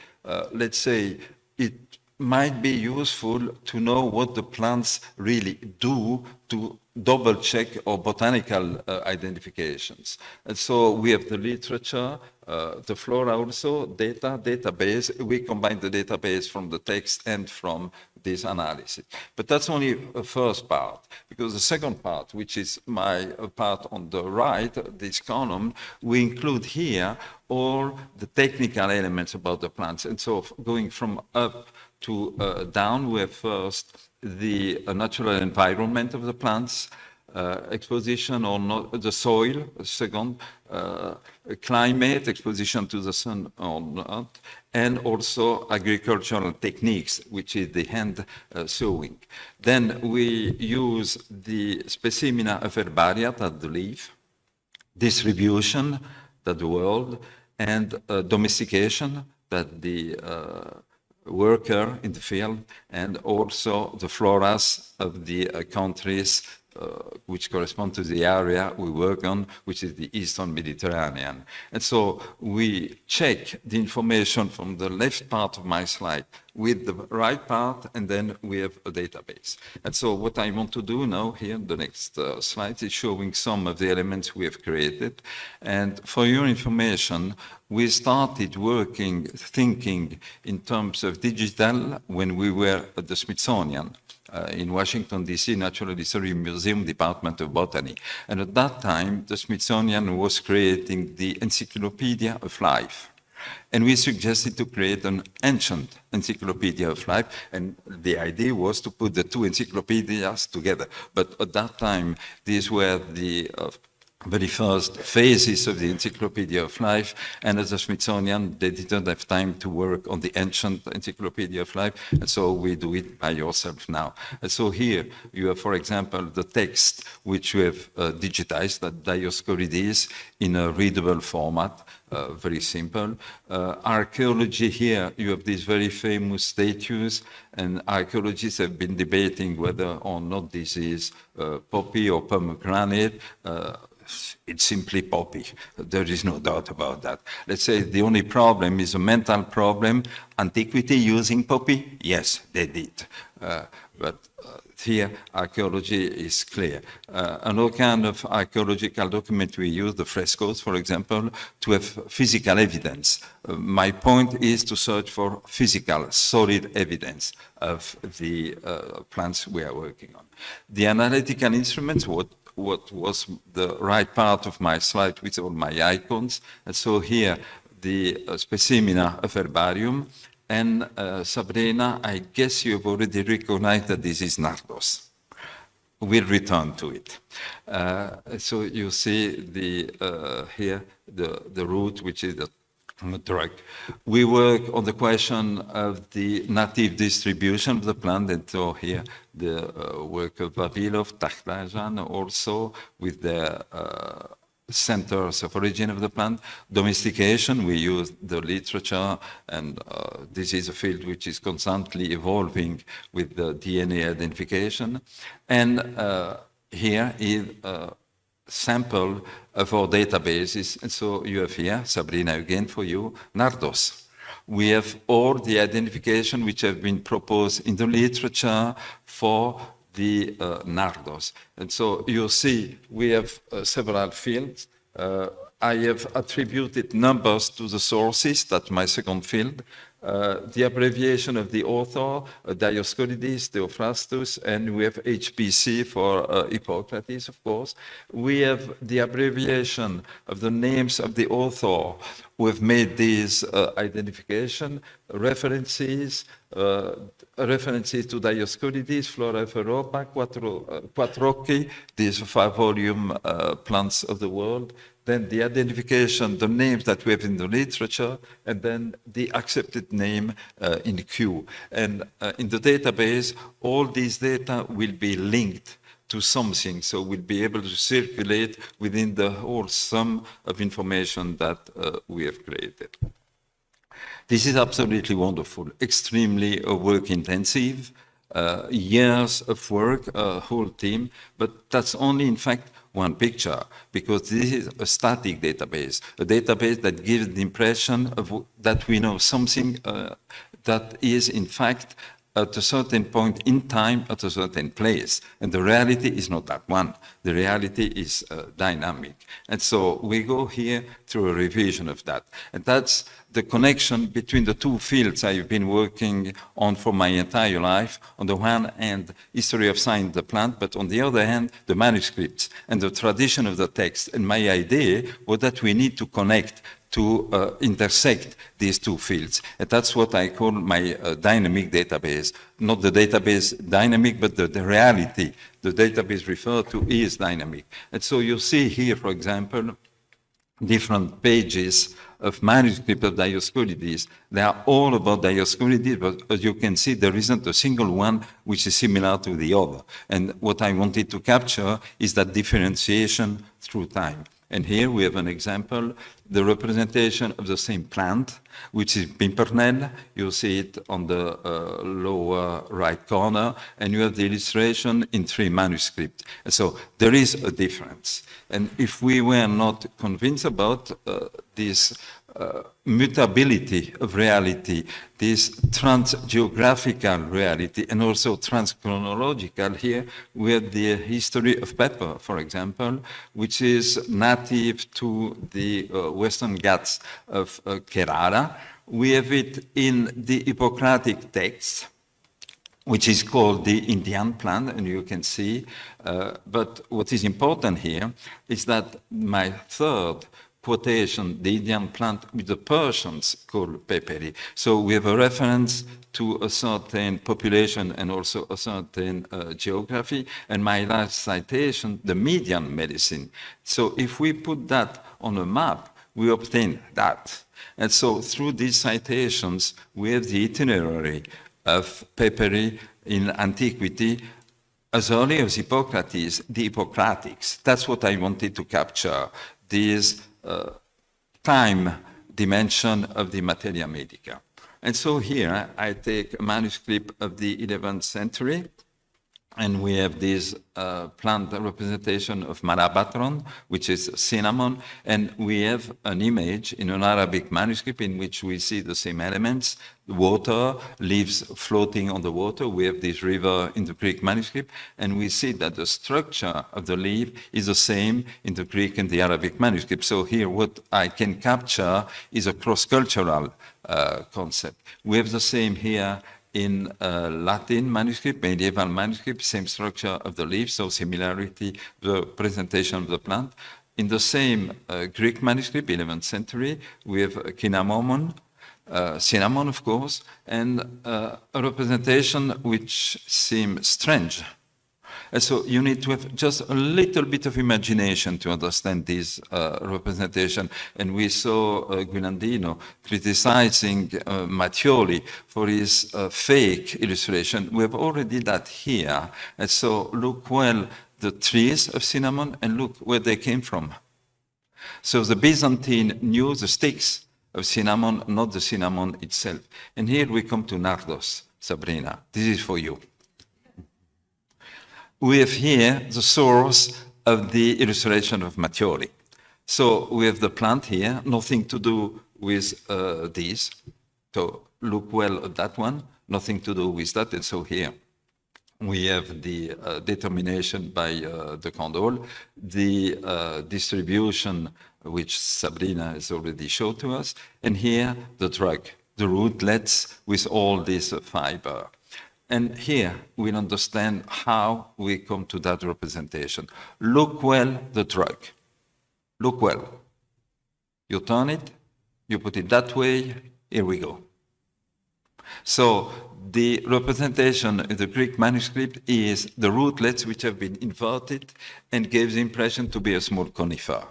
Let's say it might be useful to know what the plants really do to double check our botanical identifications. And so we have the literature, the flora also, database. We combine the database from the text and from this analysis. But that's only a first part, because the second part, which is my part on the right, this column, we include here all the technical elements about the plants. And so going from up to down, we have first the natural environment of the plants, exposition or not, the soil, second, climate, exposition to the sun or not, and also agricultural techniques, which is the hand sowing. Then we use the specimina of herbaria, that the leaf, distribution, that the world, and domestication, that the worker in the field, and also the floras of the countries which correspond to the area we work on, which is the Eastern Mediterranean. And so we check the information from the left part of my slide with the right part, and then we have a database. And so what I want to do now here, the next slide, is showing some of the elements we have created. And for your information, we started working, thinking in terms of digital when we were at the Smithsonian. In Washington, D.C., Natural History Museum Department of Botany. And at that time, the Smithsonian was creating the Encyclopedia of Life. And we suggested to create an ancient Encyclopedia of Life, and the idea was to put the two encyclopedias together. But at that time, these were the very first phases of the Encyclopedia of Life, and at the Smithsonian, they didn't have time to work on the ancient Encyclopedia of Life, and so we do it by yourself now. And so here you have, for example, the text which we have digitized, that Dioscorides, in a readable format, very simple. Archaeology here, you have these very famous statues, and archaeologists have been debating whether or not this is poppy or pomegranate. It's simply poppy. There is no doubt about that. Let's say the only problem is a mental problem. Antiquity using poppy? Yes, they did. But here, archaeology is clear. Another kind of archaeological document we use, the frescoes, for example, to have physical evidence. My point is to search for physical, solid evidence of the plants we are working on. The analytical instruments, what was the right part of my slide with all my icons. And so here, the specimina of herbarium. And Sabrina, I guess you've already recognized that this is Nardos. We'll return to it. So you see here the root, which is the drug. We work on the question of the native distribution of the plant, and so here the work of Vavilov, Takhtlajan, also with the centers of origin of the plant. Domestication, we use the literature, and this is a field which is constantly evolving with the DNA identification. And here is a sample of our databases. And so you have here, Sabrina, again for you, Nardos. We have all the identification which have been proposed in the literature for the Nardos. And so you see we have several fields. I have attributed numbers to the sources, that's my second field. The abbreviation of the author, Dioscorides, Theophrastus, and we have HPC for Hippocrates, of course. We have the abbreviation of the names of the author who have made these identification, references to Dioscorides, Flora of Europa, Quattrocchi, these 5-volume plants of the world. Then the identification, the names that we have in the literature, and then the accepted name in Q. And in the database, all these data will be linked to something, so we'll be able to circulate within the whole sum of information that we have created. This is absolutely wonderful, extremely work-intensive, years of work, a whole team, but that's only, in fact, one picture, because this is a static database, a database that gives the impression of that we know something that is, in fact, at a certain point in time, at a certain place. And the reality is not that one. The reality is dynamic. And so we go here through a revision of that. And that's the connection between the two fields I've been working on for my entire life. On the one hand, history of science, the plant, but on the other hand, the manuscripts and the tradition of the text. And my idea was that we need to connect, to intersect these two fields. And that's what I call my dynamic database. Not the database dynamic, but the reality the database referred to is dynamic. And so you see here, for example, different pages of manuscript of Dioscorides. They are all about Dioscorides, but as you can see, there isn't a single one which is similar to the other. And what I wanted to capture is that differentiation through time. And here we have an example, the representation of the same plant, which is pimpernel. You see it on the lower right corner, and you have the illustration in 3 manuscripts. And so there is a difference. And if we were not convinced about this mutability of reality, this trans-geographical reality, and also trans-chronological, here we have the history of pepper, for example, which is native to the Western Ghats of Kerala. We have it in the Hippocratic text, which is called the Indian plant, and you can see. But what is important here is that my third quotation, the Indian plant with the Persians called peppery. So we have a reference to a certain population and also a certain geography. And my last citation, the Median medicine. So if we put that on a map, we obtain that. And so through these citations, we have the itinerary of peppery in antiquity as early as Hippocrates, the Hippocratics. That's what I wanted to capture, this time dimension of the Materia medica. And so here I take a manuscript of the 11th century, and we have this plant representation of Malabatron, which is cinnamon, and we have an image in an Arabic manuscript in which we see the same elements, water, leaves floating on the water. We have this river in the Greek manuscript, and we see that the structure of the leaf is the same in the Greek and the Arabic manuscript. So here what I can capture is a cross-cultural concept. We have the same here in Latin manuscript, medieval manuscript, same structure of the leaf, so similarity, the presentation of the plant. In the same Greek manuscript, 11th century, we have cinnamon, cinnamon, of course, and a representation which seems strange. And so you need to have just a little bit of imagination to understand this representation. And we saw Guilandino criticizing Mattioli for his fake illustration. We have already that here. And so look well the trees of cinnamon and look where they came from. So the Byzantine knew the sticks of cinnamon, not the cinnamon itself. And here we come to Nardos, Sabrina. This is for you. We have here the source of the illustration of Mattioli. So we have the plant here, nothing to do with this. So look well at that one, nothing to do with that. And so here we have the determination by the Condol, the distribution which Sabrina has already showed to us, and here the drug, the rootlets with all this fiber. And here we'll understand how we come to that representation. Look well the drug. Look well. You turn it, you put it that way, here we go. So the representation in the Greek manuscript is the rootlets which have been inverted and gives the impression to be a small conifer.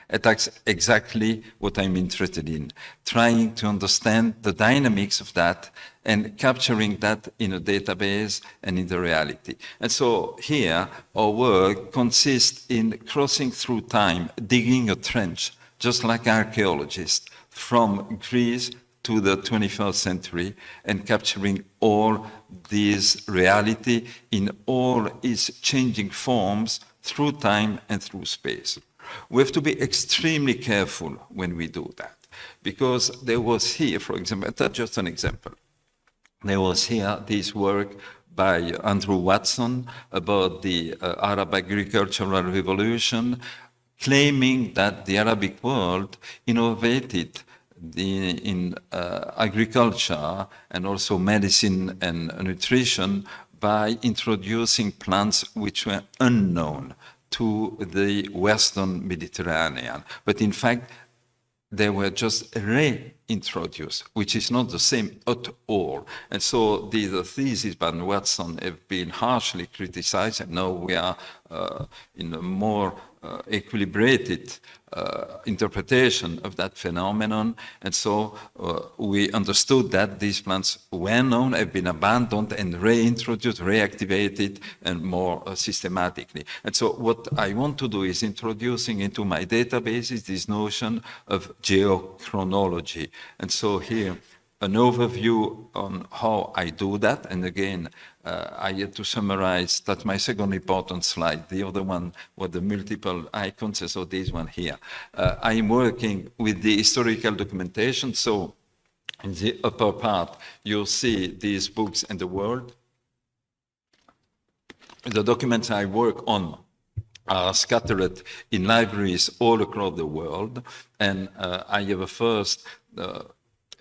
And that's exactly what I'm interested in, trying to understand the dynamics of that and capturing that in a database and in the reality. And so here, our work consists in crossing through time, digging a trench, just like archaeologists, from Greece to the 21st century, and capturing all this reality in all its changing forms through time and through space. We have to be extremely careful when we do that, because there was here, for example, that's just an example. There was here this work by Andrew Watson about the Arab agricultural revolution, claiming that the Arabic world innovated in agriculture and also medicine and nutrition by introducing plants which were unknown to the Western Mediterranean. But in fact, they were just reintroduced, which is not the same at all. And so the thesis by Watson have been harshly criticized, and now we are in a more equilibrated interpretation of that phenomenon. And so we understood that these plants were known, have been abandoned and reintroduced, reactivated, and more systematically. And so what I want to do is introducing into my databases this notion of geochronology. And so here, an overview on how I do that. And again, I had to summarize, that's my second important slide. The other one were the multiple icons, so this one here. I'm working with the historical documentation. So in the upper part, you'll see these books and the world. The documents I work on are scattered in libraries all across the world. And I have a first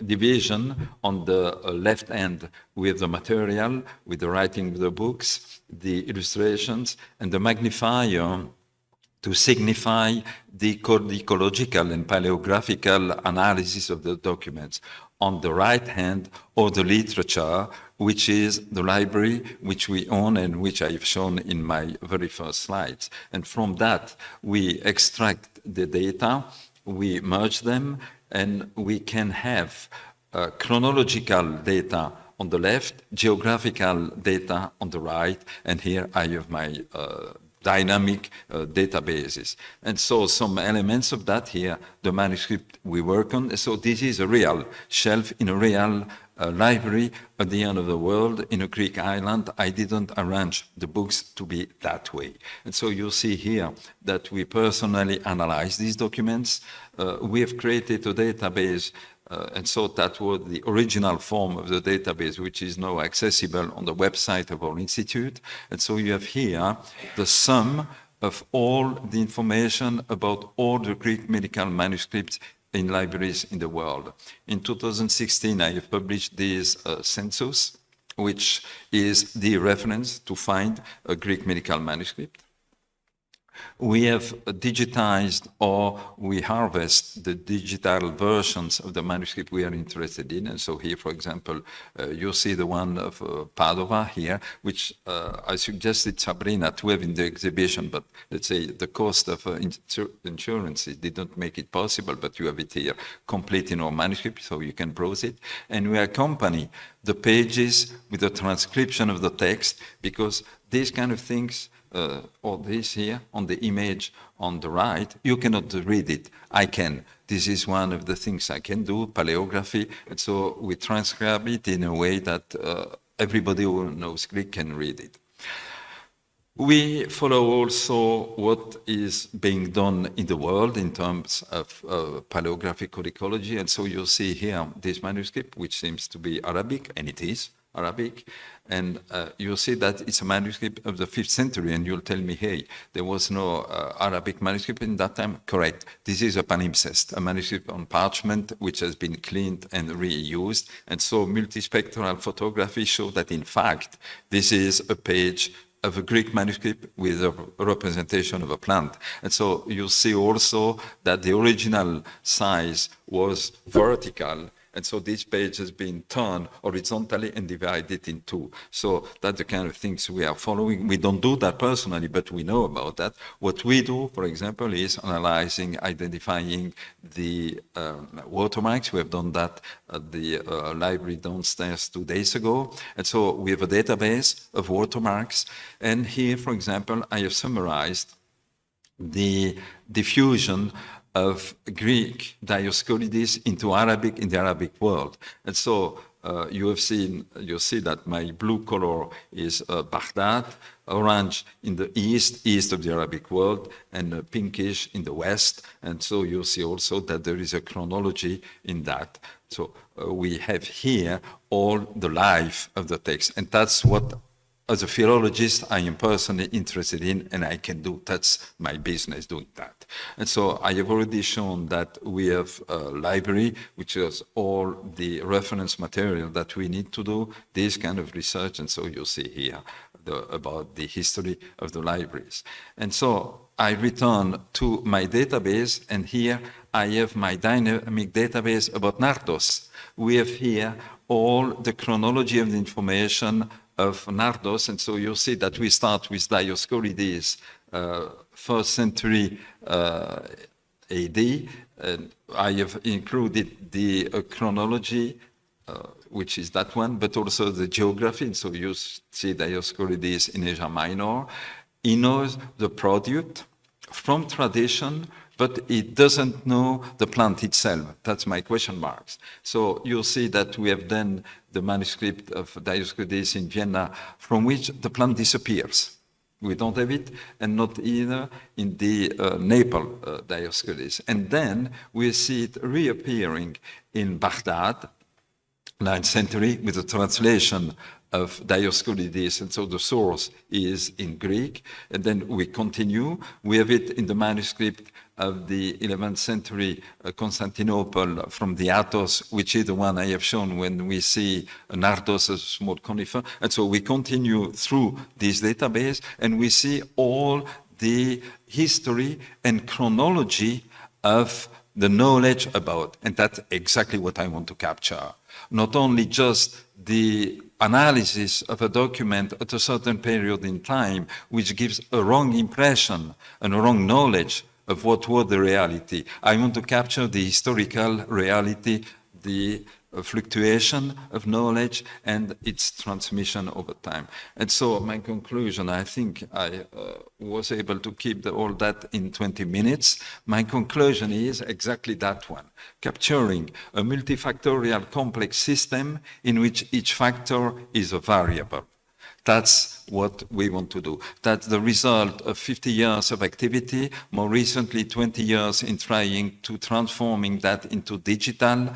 division on the left hand with the material, with the writing of the books, the illustrations, and the magnifier to signify the ecological and paleographical analysis of the documents. On the right hand, or the literature, which is the library which we own and which I've shown in my very first slides. And from that, we extract the data, we merge them, and we can have chronological data on the left, geographical data on the right, and here I have my dynamic databases. And so some elements of that here, the manuscript we work on. So this is a real shelf in a real library at the end of the world in a Greek island. I didn't arrange the books to be that way. And so you see here that we personally analyze these documents. We have created a database, and so that was the original form of the database, which is now accessible on the website of our institute. And so you have here the sum of all the information about all the Greek medical manuscripts in libraries in the world. In 2016, I have published this census, which is the reference to find a Greek medical manuscript. We have digitized, or we harvest the digital versions of the manuscript we are interested in. And so here, for example, you see the one of Padova here, which I suggested Sabrina to have in the exhibition, but let's say the cost of insurance didn't make it possible, but you have it here complete in our manuscript, so you can browse it. And we accompany the pages with a transcription of the text, because these kind of things, or this here on the image on the right, you cannot read it. I can. This is one of the things I can do, paleography. And so we transcribe it in a way that everybody who knows Greek can read it. We follow also what is being done in the world in terms of paleographical ecology. And so you'll see here this manuscript, which seems to be Arabic, and it is Arabic. And you'll see that it's a manuscript of the 5th century, and you'll tell me, hey, there was no Arabic manuscript in that time. Correct. This is a palimpsest, a manuscript on parchment, which has been cleaned and reused. And so multispectral photography show that, in fact, this is a page of a Greek manuscript with a representation of a plant. And so you see also that the original size was vertical. And so this page has been turned horizontally and divided in two. So that's the kind of things we are following. We don't do that personally, but we know about that. What we do, for example, is analyzing, identifying the watermarks. We have done that at the library downstairs 2 days ago. And so we have a database of watermarks. And here, for example, I have summarized the diffusion of Greek Dioscorides into Arabic in the Arabic world. And so you see that my blue color is Baghdad, orange in the east of the Arabic world, and pinkish in the west. And so you see also that there is a chronology in that. So we have here all the life of the text. And that's what, as a philologist, I am personally interested in, and I can do. That's my business, doing that. And so I have already shown that we have a library, which has all the reference material that we need to do this kind of research. And so you see here about the history of the libraries. And so I return to my database, and here I have my dynamic database about Nardos. We have here all the chronology of the information of Nardos. And so you see that we start with Dioscorides, 1st century AD. I have included the chronology, which is that one, but also the geography. And so you see Dioscorides in Asia Minor. He knows the product from tradition, but he doesn't know the plant itself. That's my question marks. So you'll see that we have then the manuscript of Dioscorides in Vienna, from which the plant disappears. We don't have it, and not either in the Naples Dioscorides. And then we see it reappearing in Baghdad, 9th century, with the translation of Dioscorides, and so the source is in Greek. And then we continue. We have it in the manuscript of the 11th century Constantinople from the Athos, which is the one I have shown when we see Nardos as a small conifer. And so we continue through this database, and we see all the history and chronology of the knowledge about, and that's exactly what I want to capture. Not only just the analysis of a document at a certain period in time, which gives a wrong impression and a wrong knowledge of what was the reality. I want to capture the historical reality, the fluctuation of knowledge and its transmission over time. And so my conclusion, I think I was able to keep all that in 20 minutes. My conclusion is exactly that one, capturing a multifactorial complex system in which each factor is a variable. That's what we want to do. That's the result of 50 years of activity, more recently 20 years in trying to transforming that into digital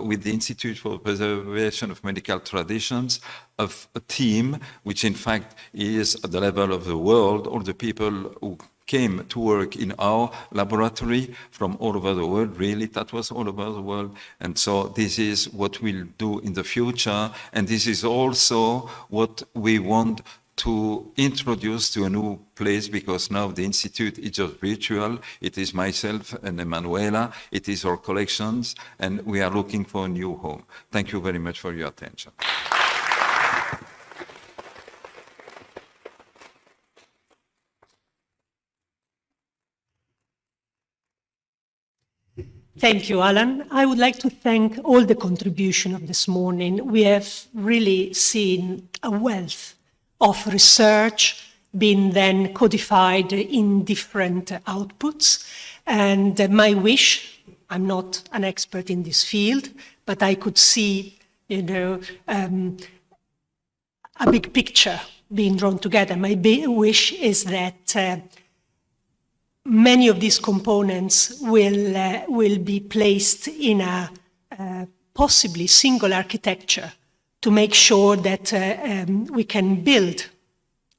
with the Institute for Preservation of Medical Traditions, of a team which in fact is at the level of the world, all the people who came to work in our laboratory from all over the world, really, that was all over the world. And so this is what we'll do in the future. And this is also what we want to introduce to a new place, because now the Institute is just virtual. It is myself and Emanuela. It is our collections, and we are looking for a new home. Thank you very much for your attention. Thank you, Alan. I would like to thank all the contribution of this morning. We have really seen a wealth of research being then codified in different outputs. And my wish, I'm not an expert in this field, but I could see, a big picture being drawn together. My wish is that many of these components will be placed in a possibly single architecture to make sure that we can build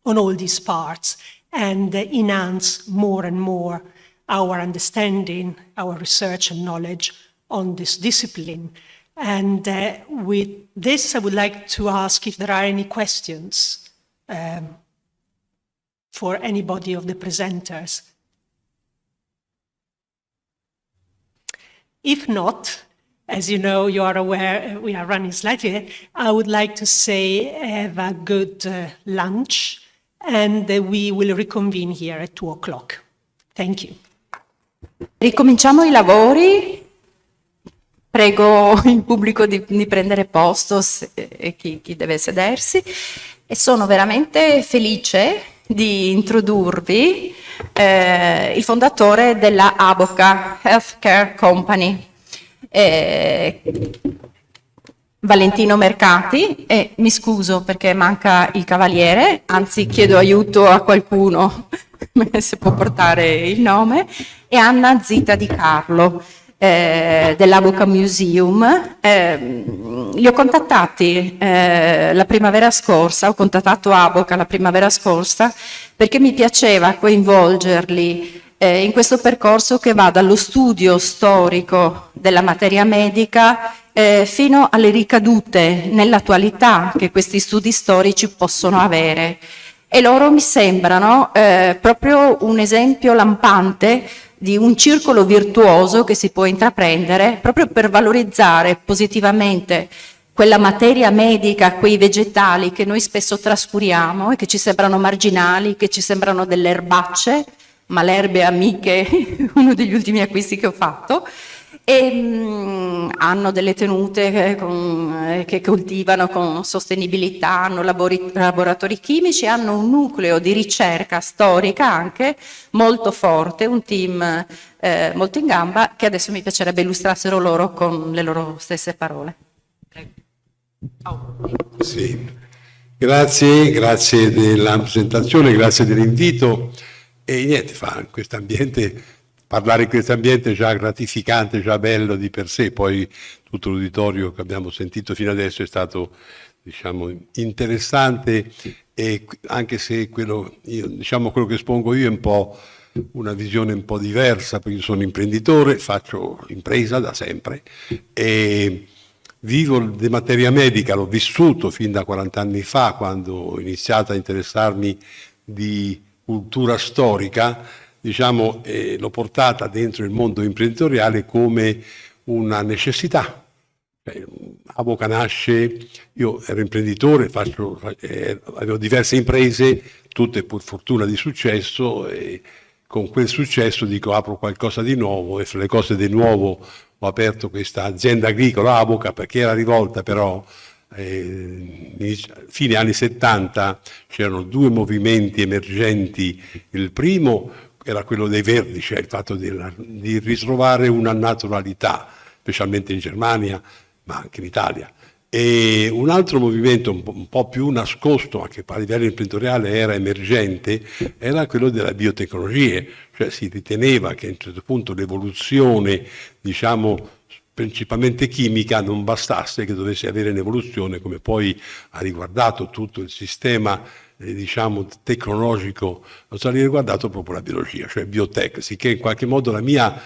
on all these parts and enhance more and more our understanding, our research and knowledge on this discipline. And with this, I would like to ask if there are any questions for anybody of the presenters. If not, as you know, you are aware, we are running slightly late. I would like to say have a good lunch, and we will reconvene here at 2 o'clock. Thank you. Ricominciamo i lavori. Prego il pubblico di prendere posto e chi deve sedersi. E sono veramente felice di introdurvi il fondatore della Aboca Healthcare Company, Valentino Mercati, e mi scuso perché manca il cavaliere, anzi chiedo aiuto a qualcuno se può portare il nome, e Anna Zita Di Carlo dell'Aboca Museum. Li ho contattati la primavera scorsa, ho contattato Aboca la primavera scorsa perché mi piaceva coinvolgerli in questo percorso che va dallo studio storico della materia medica fino alle ricadute nell'attualità che questi studi storici possono avere. E loro mi sembrano proprio un esempio lampante di un circolo virtuoso che si può intraprendere proprio per valorizzare positivamente quella materia medica, quei vegetali che noi spesso trascuriamo e che ci sembrano marginali, che ci sembrano delle erbacce, ma le erbe amiche, uno degli ultimi acquisti che ho fatto, e hanno delle tenute che coltivano con sostenibilità, hanno laboratori chimici, hanno un nucleo di ricerca storica anche molto forte, un team molto in gamba, che adesso mi piacerebbe illustrassero loro con le loro stesse parole. Sì. Grazie della presentazione, grazie dell'invito. E niente, parlare in questo ambiente è già gratificante, già bello di per sé, poi tutto l'uditorio che abbiamo sentito fino adesso è stato, diciamo, interessante, e anche se quello che espongo io è un po' una visione un po' diversa, perché io sono imprenditore, faccio impresa da sempre e vivo di materia medica, l'ho vissuto fin da 40 anni fa, quando ho iniziato a interessarmi di cultura storica, diciamo, l'ho portata dentro il mondo imprenditoriale come una necessità. Avoca nasce, io ero imprenditore, avevo diverse imprese, tutte per fortuna di successo, e con quel successo dico apro qualcosa di nuovo, e fra le cose di nuovo ho aperto questa azienda agricola Avoca, perché era rivolta però fine anni 70 c'erano due movimenti emergenti. Il primo era quello dei verdi, cioè il fatto di ritrovare una naturalità, specialmente in Germania, ma anche in Italia. E un altro movimento un po' più nascosto, ma che a livello imprenditoriale era emergente, era quello della biotecnologie, cioè si riteneva che a un certo punto l'evoluzione, diciamo, principalmente chimica, non bastasse, che dovesse avere un'evoluzione, come poi ha riguardato tutto il sistema diciamo tecnologico, ha riguardato proprio la biologia, cioè biotech, sicché in qualche modo la mia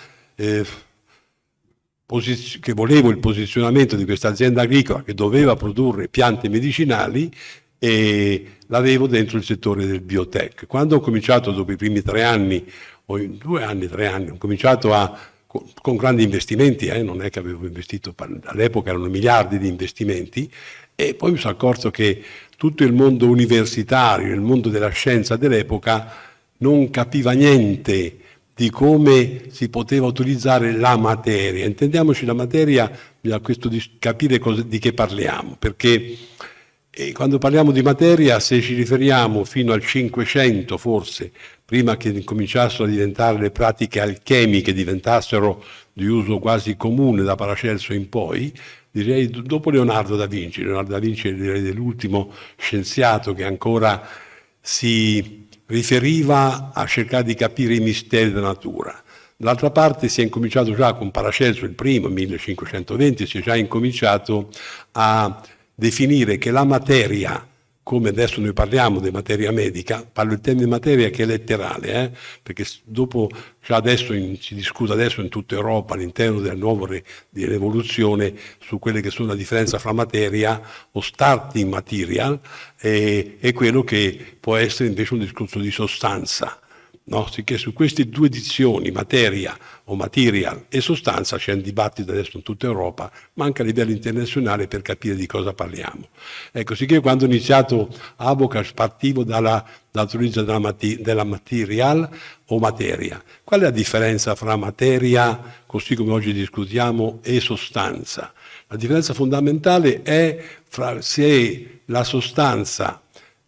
che volevo il posizionamento di questa azienda agricola che doveva produrre piante medicinali, e l'avevo dentro il settore del biotech. Quando ho cominciato, dopo i primi 3 anni, o in 2 anni, 3 anni, ho cominciato con grandi investimenti, non è che avevo investito, all'epoca erano miliardi di investimenti, e poi mi sono accorto che tutto il mondo universitario, il mondo della scienza dell'epoca non capiva niente di come si poteva utilizzare la materia. Intendiamoci, la materia, bisogna questo di capire di che parliamo, perché quando parliamo di materia, se ci riferiamo fino al 500 forse, prima che cominciassero a diventare le pratiche alchemiche, diventassero di uso quasi comune da Paracelso in poi, direi dopo Leonardo da Vinci. Leonardo da Vinci è, direi, dell'ultimo scienziato che ancora si riferiva a cercare di capire i misteri della natura. D'altra parte si è incominciato già con Paracelso, il primo, 1520, si è già incominciato a definire che la materia, come adesso noi parliamo di materia medica, parlo del termine materia che è letterale, perché dopo, già adesso si discute adesso in tutta Europa all'interno della nuova dell'evoluzione su quelle che sono la differenza fra materia o starting material e quello che può essere invece un discorso di sostanza. No? Sicché su queste due dizioni, materia o material e sostanza, c'è un dibattito adesso in tutta Europa, ma anche a livello internazionale, per capire di cosa parliamo. Ecco, sicché quando ho iniziato Avoca partivo dall'utilizzo della material o materia. Qual è la differenza fra materia, così come oggi discutiamo, e sostanza? La differenza fondamentale è fra se la sostanza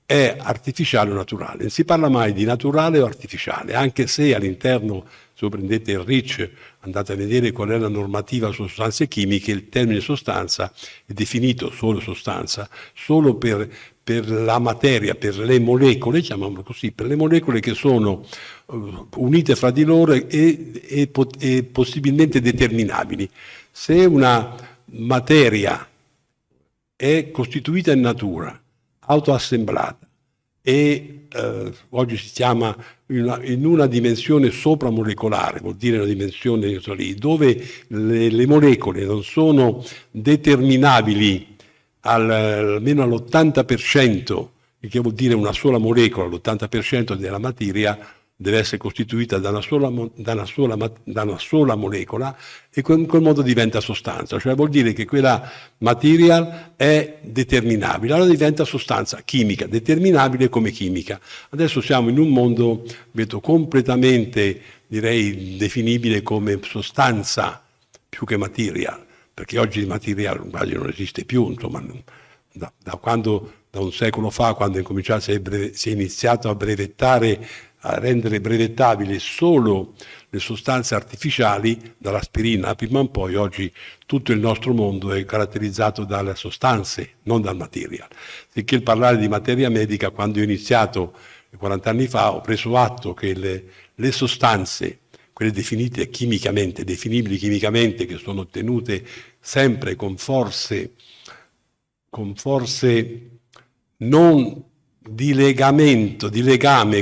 è artificiale o naturale. Non si parla mai di naturale o artificiale, anche se all'interno, se prendete il REACH, andate a vedere qual è la normativa su sostanze chimiche, il termine sostanza è definito solo sostanza, solo per la materia, per le molecole, chiamiamolo così, per le molecole che sono unite fra di loro e possibilmente determinabili. Se una materia è costituita in natura, autoassemblata, e oggi si chiama in una dimensione sopramolecolare, vuol dire una dimensione dove le molecole non sono determinabili almeno all'80%, il che vuol dire una sola molecola, l'80% della materia, deve essere costituita da una sola molecola e in quel modo diventa sostanza, cioè vuol dire che quella material è determinabile, allora diventa sostanza chimica, determinabile come chimica. Adesso siamo in un mondo, vedo, completamente, direi, definibile come sostanza più che material, perché oggi il material quasi non esiste più, insomma, da un secolo fa, quando si è iniziato a brevettare, a rendere brevettabili solo le sostanze artificiali, dall'aspirina prima in poi, oggi tutto il nostro mondo è caratterizzato dalle sostanze, non dal material. Sicché il parlare di materia medica, quando ho iniziato 40 anni fa, ho preso atto che le sostanze, quelle definite chimicamente, definibili chimicamente, che sono ottenute sempre con forze non di legame,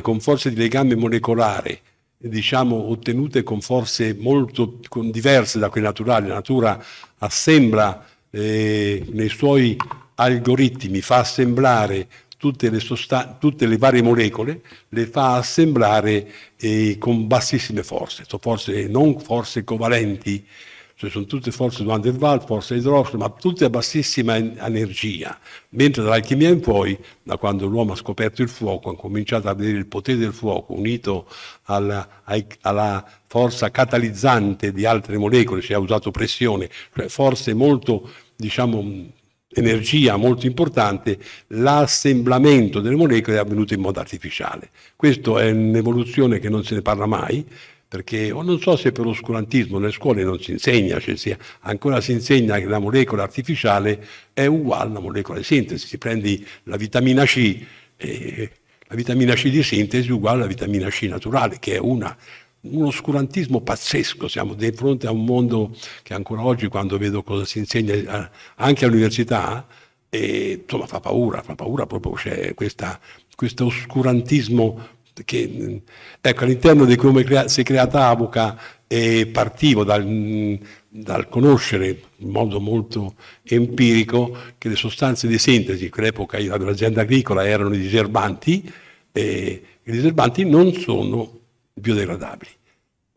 con forze di legame molecolare, diciamo ottenute con forze molto diverse da quelle naturali. La natura assembla nei suoi algoritmi, fa assemblare tutte le varie molecole, le fa assemblare con bassissime forze, non forze covalenti, cioè sono tutte forze van der Waals, forze idrogeno, ma tutte a bassissima energia, mentre dall'alchimia in poi, da quando l'uomo ha scoperto il fuoco, ha cominciato a vedere il potere del fuoco unito alla forza catalizzante di altre molecole, si è usato pressione, cioè forze molto, diciamo, energia molto importante, l'assemblamento delle molecole è avvenuto in modo artificiale. Questa è un'evoluzione che non se ne parla mai, perché non so se per oscurantismo nelle scuole non si insegna, cioè ancora si insegna che la molecola artificiale è uguale alla molecola di sintesi. Si prendi la vitamina C, la vitamina C di sintesi è uguale alla vitamina C naturale, che è un oscurantismo pazzesco. Siamo di fronte a un mondo che ancora oggi, quando vedo cosa si insegna anche all'università, insomma fa paura proprio, c'è questo oscurantismo che, ecco, all'interno di come si è creata Avoca, partivo dal conoscere in modo molto empirico che le sostanze di sintesi, che all'epoca dell'azienda agricola erano i diserbanti, e i diserbanti non sono biodegradabili.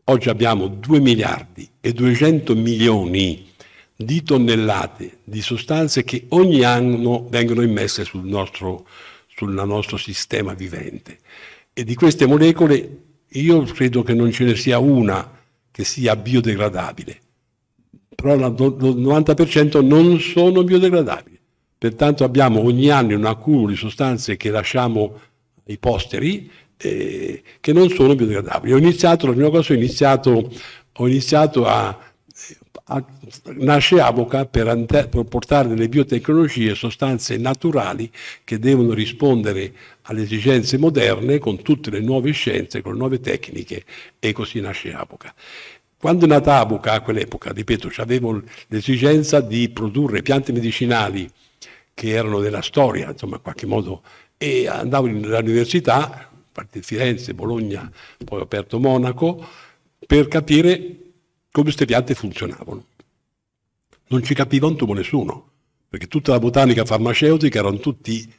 Oggi abbiamo 2 miliardi e 200 milioni di tonnellate di sostanze che ogni anno vengono immesse sul nostro sistema vivente. E di queste molecole io credo che non ce ne sia una che sia biodegradabile, però il 90% non sono biodegradabili. Pertanto abbiamo ogni anno un accumulo di sostanze che lasciamo ai posteri, che non sono biodegradabili. La prima cosa ho iniziato nasce Avoca per portare nelle biotecnologie sostanze naturali che devono rispondere alle esigenze moderne con tutte le nuove scienze, con le nuove tecniche, e così nasce Avoca. Quando è nata Avoca, a quell'epoca, ripeto, avevo l'esigenza di produrre piante medicinali che erano della storia, insomma, in qualche modo, e andavo all'università, a parte Firenze, Bologna, poi ho aperto Monaco, per capire come queste piante funzionavano. Non ci capiva un tubo nessuno, perché tutta la botanica farmaceutica erano tutti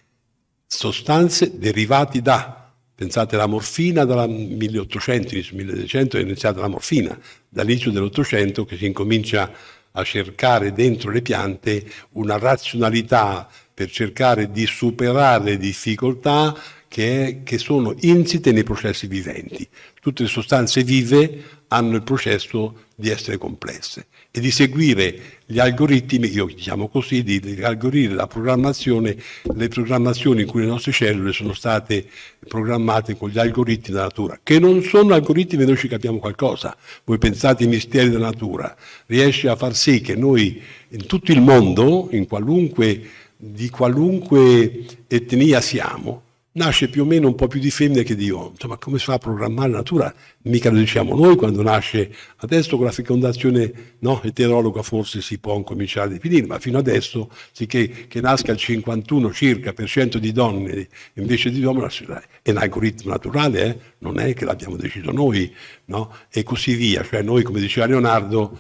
sostanze derivate da, pensate alla morfina dal 1800, inizio 1200 è iniziata la morfina, dall'inizio dell'800 che si incomincia a cercare dentro le piante una razionalità per cercare di superare le difficoltà che sono insite nei processi viventi. Tutte le sostanze vive hanno il processo di essere complesse e di seguire gli algoritmi, io diciamo così, di algoritmi la programmazione, le programmazioni in cui le nostre cellule sono state programmate con gli algoritmi della natura, che non sono algoritmi e noi ci capiamo qualcosa. Voi pensate ai misteri della natura, riesce a far sì che noi in tutto il mondo, di qualunque etnia siamo, nasce più o meno un po' più di femmine che di uomo. Insomma, come si fa a programmare la natura? Mica lo diciamo noi quando nasce. Adesso con la fecondazione eterologa forse si può cominciare a definire, ma fino adesso, sicché che nasca il 51 circa per cento di donne invece di uomini, è un algoritmo naturale, non è che l'abbiamo deciso noi, no? E così via. Cioè noi, come diceva Leonardo,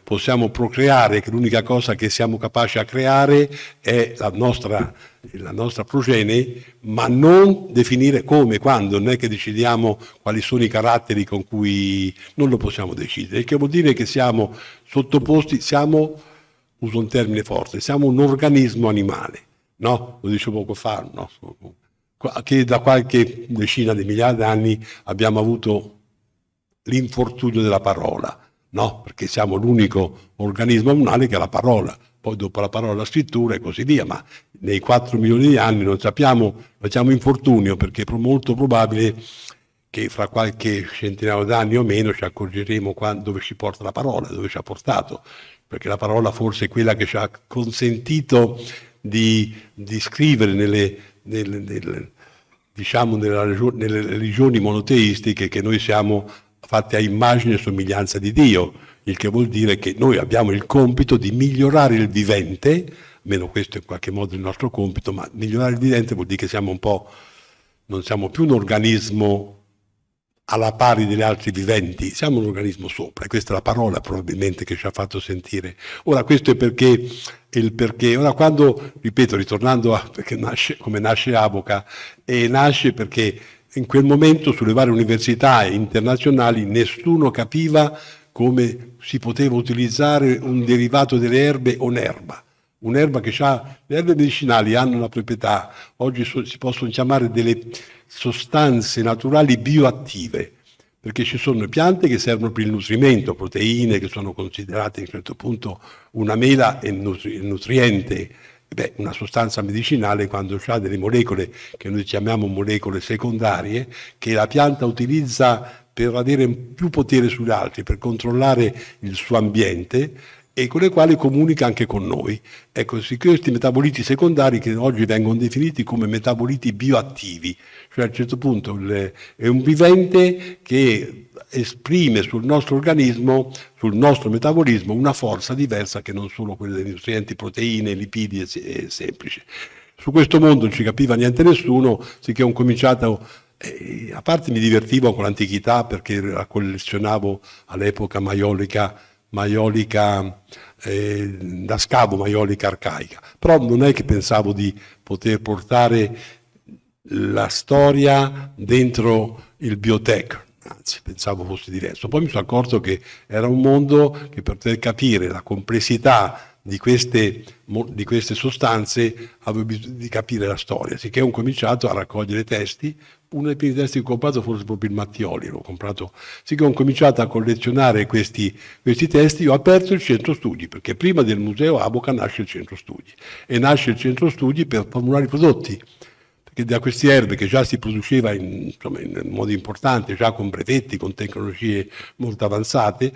possiamo procreare, che l'unica cosa che siamo capaci a creare è la nostra progenie, ma non definire come, quando, non è che decidiamo quali sono i caratteri con cui non lo possiamo decidere, il che vuol dire che siamo sottoposti, uso un termine forte, siamo un organismo animale, no? Lo dicevo poco fa, no? Che da qualche decina di migliaia di anni abbiamo avuto l'infortunio della parola, no? Perché siamo l'unico organismo animale che ha la parola, poi dopo la parola la scrittura e così via, ma nei 4 milioni di anni non sappiamo, facciamo infortunio perché è molto probabile che fra qualche centinaio d'anni o meno ci accorgeremo dove ci porta la parola, dove ci ha portato, perché la parola forse è quella che ci ha consentito di scrivere nelle religioni monoteistiche che noi siamo fatti a immagine e somiglianza di Dio, il che vuol dire che noi abbiamo il compito di migliorare il vivente, almeno questo è in qualche modo il nostro compito, ma migliorare il vivente vuol dire che non siamo più un organismo alla pari degli altri viventi, siamo un organismo sopra, e questa è la parola probabilmente che ci ha fatto sentire. Ora questo è il perché, ora quando, ripeto, ritornando perché come nasce Avoca, nasce perché in quel momento sulle varie università internazionali nessuno capiva come si poteva utilizzare un derivato delle erbe o un'erba che le erbe medicinali hanno una proprietà, oggi si possono chiamare delle sostanze naturali bioattive, perché ci sono piante che servono per il nutrimento, proteine che sono considerate a un certo punto una mela e nutriente. Una sostanza medicinale quando ha delle molecole che noi chiamiamo molecole secondarie che la pianta utilizza per avere più potere sugli altri, per controllare il suo ambiente e con le quali comunica anche con noi. Ecco, questi metaboliti secondari che oggi vengono definiti come metaboliti bioattivi, cioè a un certo punto è un vivente che esprime sul nostro organismo, sul nostro metabolismo, una forza diversa che non solo quella dei nutrienti, proteine, lipidi e semplici. Su questo mondo non ci capiva niente nessuno, sicché ho cominciato, a parte mi divertivo con l'antichità perché la collezionavo all'epoca maiolica da scavo, maiolica arcaica, però non è che pensavo di poter portare la storia dentro il biotech, anzi pensavo fosse diverso. Poi mi sono accorto che era un mondo che per poter capire la complessità di queste sostanze avevo bisogno di capire la storia, sicché ho cominciato a raccogliere testi. Uno dei primi testi che ho comprato forse proprio il Mattioli, l'ho comprato, sicché ho cominciato a collezionare questi testi. Ho aperto il centro studi, perché prima del museo Avoca nasce il centro studi, e nasce il centro studi per formulare i prodotti, perché da queste erbe che già si produceva in modo importante, già con brevetti, con tecnologie molto avanzate,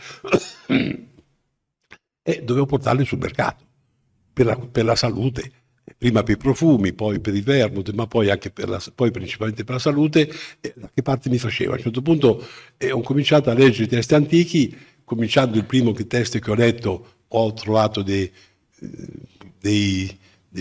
e dovevo portarle sul mercato, per la salute, prima per i profumi, poi per il vermouth, ma poi anche poi principalmente per la salute. Da che parte mi faceva? A un certo punto ho cominciato a leggere i testi antichi, cominciando il primo testo che ho letto, ho trovato dei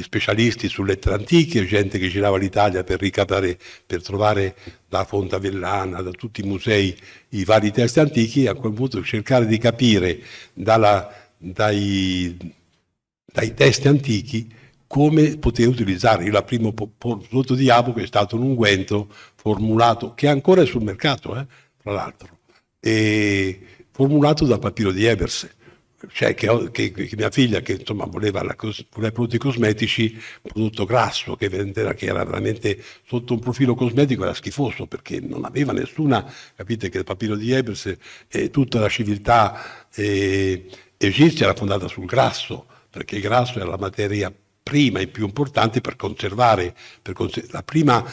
specialisti su lettere antiche, gente che girava l'Italia per ricavare, per trovare da Fontavellana, da tutti i musei, i vari testi antichi, e a quel punto cercare di capire dai testi antichi come poter utilizzare. Il primo prodotto di Avoca è stato un unguento formulato, che ancora è sul mercato, tra l'altro, e formulato da papiro di Ebers, cioè che mia figlia, che insomma voleva prodotti cosmetici, un prodotto grasso che era veramente sotto un profilo cosmetico era schifoso, perché non aveva nessuna, capite che il papiro di Ebers e tutta la civiltà egizia era fondata sul grasso, perché il grasso era la materia prima e più importante per conservare la prima,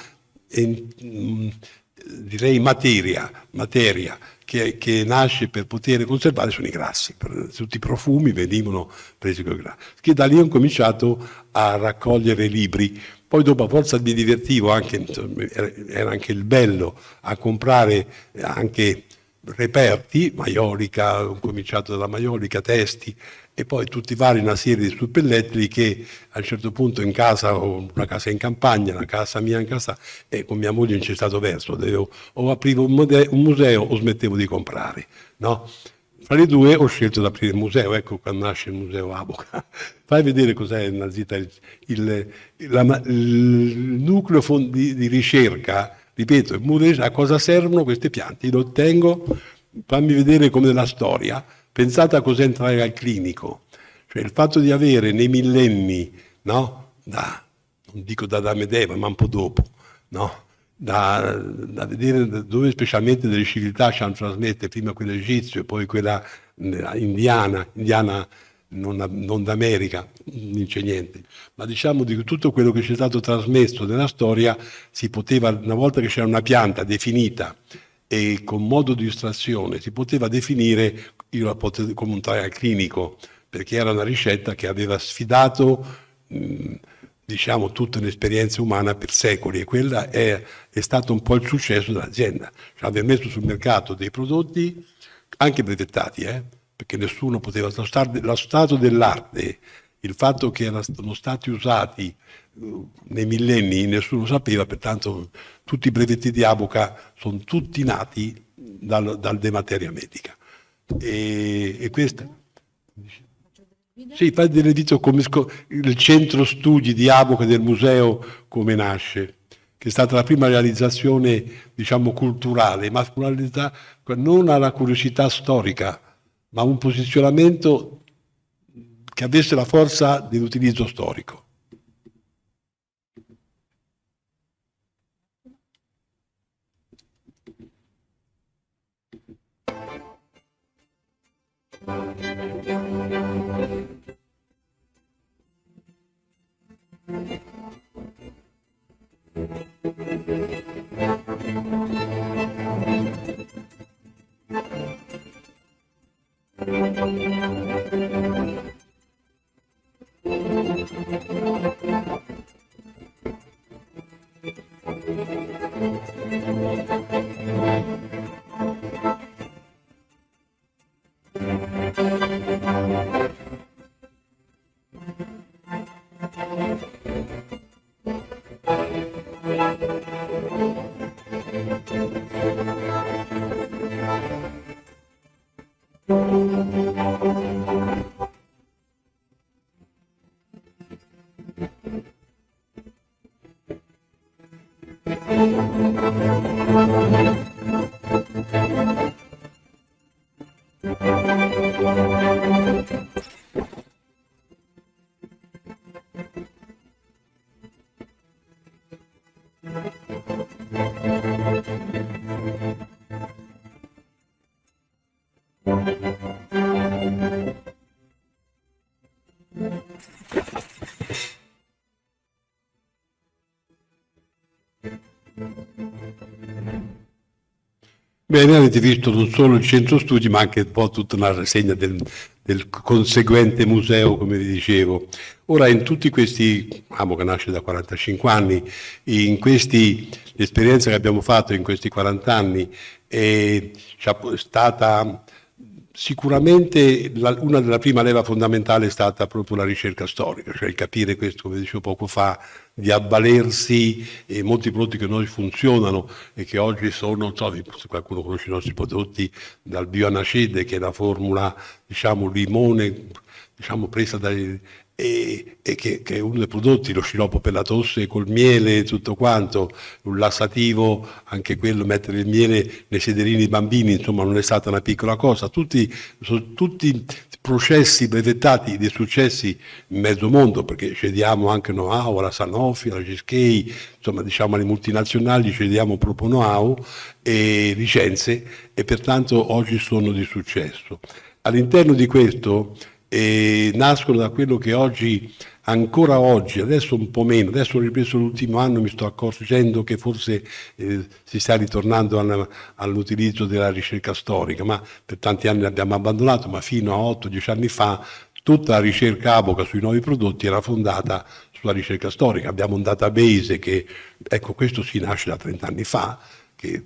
direi materia che nasce per poter conservare sono i grassi. Tutti i profumi venivano presi con i grassi. Che da lì ho cominciato a raccogliere libri. Poi dopo, a forza mi divertivo anche, era anche il bello a comprare anche reperti, maiolica, ho cominciato dalla maiolica, testi, e poi tutti vari una serie di suppellettili che a un certo punto in casa, ho una casa in campagna, una casa mia in casa, e con mia moglie non c'è stato verso, o aprivo un museo o smettevo di comprare, no? Fra le due ho scelto di aprire il museo, ecco quando nasce il museo Aboca. Fai vedere cos'è Nazita, il nucleo di ricerca, ripeto, a cosa servono queste piante? Io lo ottengo, fammi vedere come la storia, pensate a cosa entrare al clinico, cioè il fatto di avere nei millenni, no? Non dico da Adamo ed Eva, ma un po' dopo, no? Da vedere dove specialmente delle civiltà ci hanno trasmette, prima quella egizia e poi quella indiana non d'America, non c'è niente, ma diciamo di tutto quello che ci è stato trasmesso nella storia si poteva, una volta che c'era una pianta definita e con modo di estrazione, si poteva definire, io la potevo come un trial clinico, perché era una ricetta che aveva sfidato diciamo tutta un'esperienza umana per secoli, e quella è stato un po' il successo dell'azienda, cioè aver messo sul mercato dei prodotti anche brevettati, perché nessuno poteva, lo stato dell'arte, il fatto che erano stati usati nei millenni nessuno sapeva, pertanto tutti i brevetti di Aboca sono tutti nati dal De Materia Medica. E questa... Sì, fai vedere come il centro studi di Aboca del museo come nasce, che è stata la prima realizzazione, diciamo, culturale, ma non alla curiosità storica, ma un posizionamento che avesse la forza dell'utilizzo storico. Bene, avete visto non solo il centro studi, ma anche un po' tutta una rassegna del conseguente museo, come vi dicevo. Ora, in tutti questi, Aboca nasce da 45 anni, in l'esperienza che abbiamo fatto in questi 40 anni è stata sicuramente una della prima leva fondamentale è stata proprio la ricerca storica, cioè il capire questo, come dicevo poco fa, di avvalersi molti prodotti che noi funzionano e che oggi sono, non so se qualcuno conosce i nostri prodotti, dal bioanacide, che è la formula, diciamo, limone, diciamo, presa dai... E che è uno dei prodotti, lo sciroppo per la tosse col miele e tutto quanto, un lassativo, anche quello, mettere il miele nei sederini dei bambini, insomma non è stata una piccola cosa, sono tutti processi brevettati di successi in mezzo mondo, perché cediamo anche know-how alla Sanofi, alla GSK, insomma diciamo alle multinazionali cediamo proprio know-how e licenze, e pertanto oggi sono di successo. All'interno di questo nascono da quello che oggi, ancora oggi, adesso un po' meno, adesso ho ripreso l'ultimo anno, mi sto accorgendo che forse si sta ritornando all'utilizzo della ricerca storica, ma per tanti anni l'abbiamo abbandonato, ma fino a 8-10 anni fa tutta la ricerca Aboca sui nuovi prodotti era fondata sulla ricerca storica. Abbiamo un database che, ecco, questo si nasce da 30 anni fa, che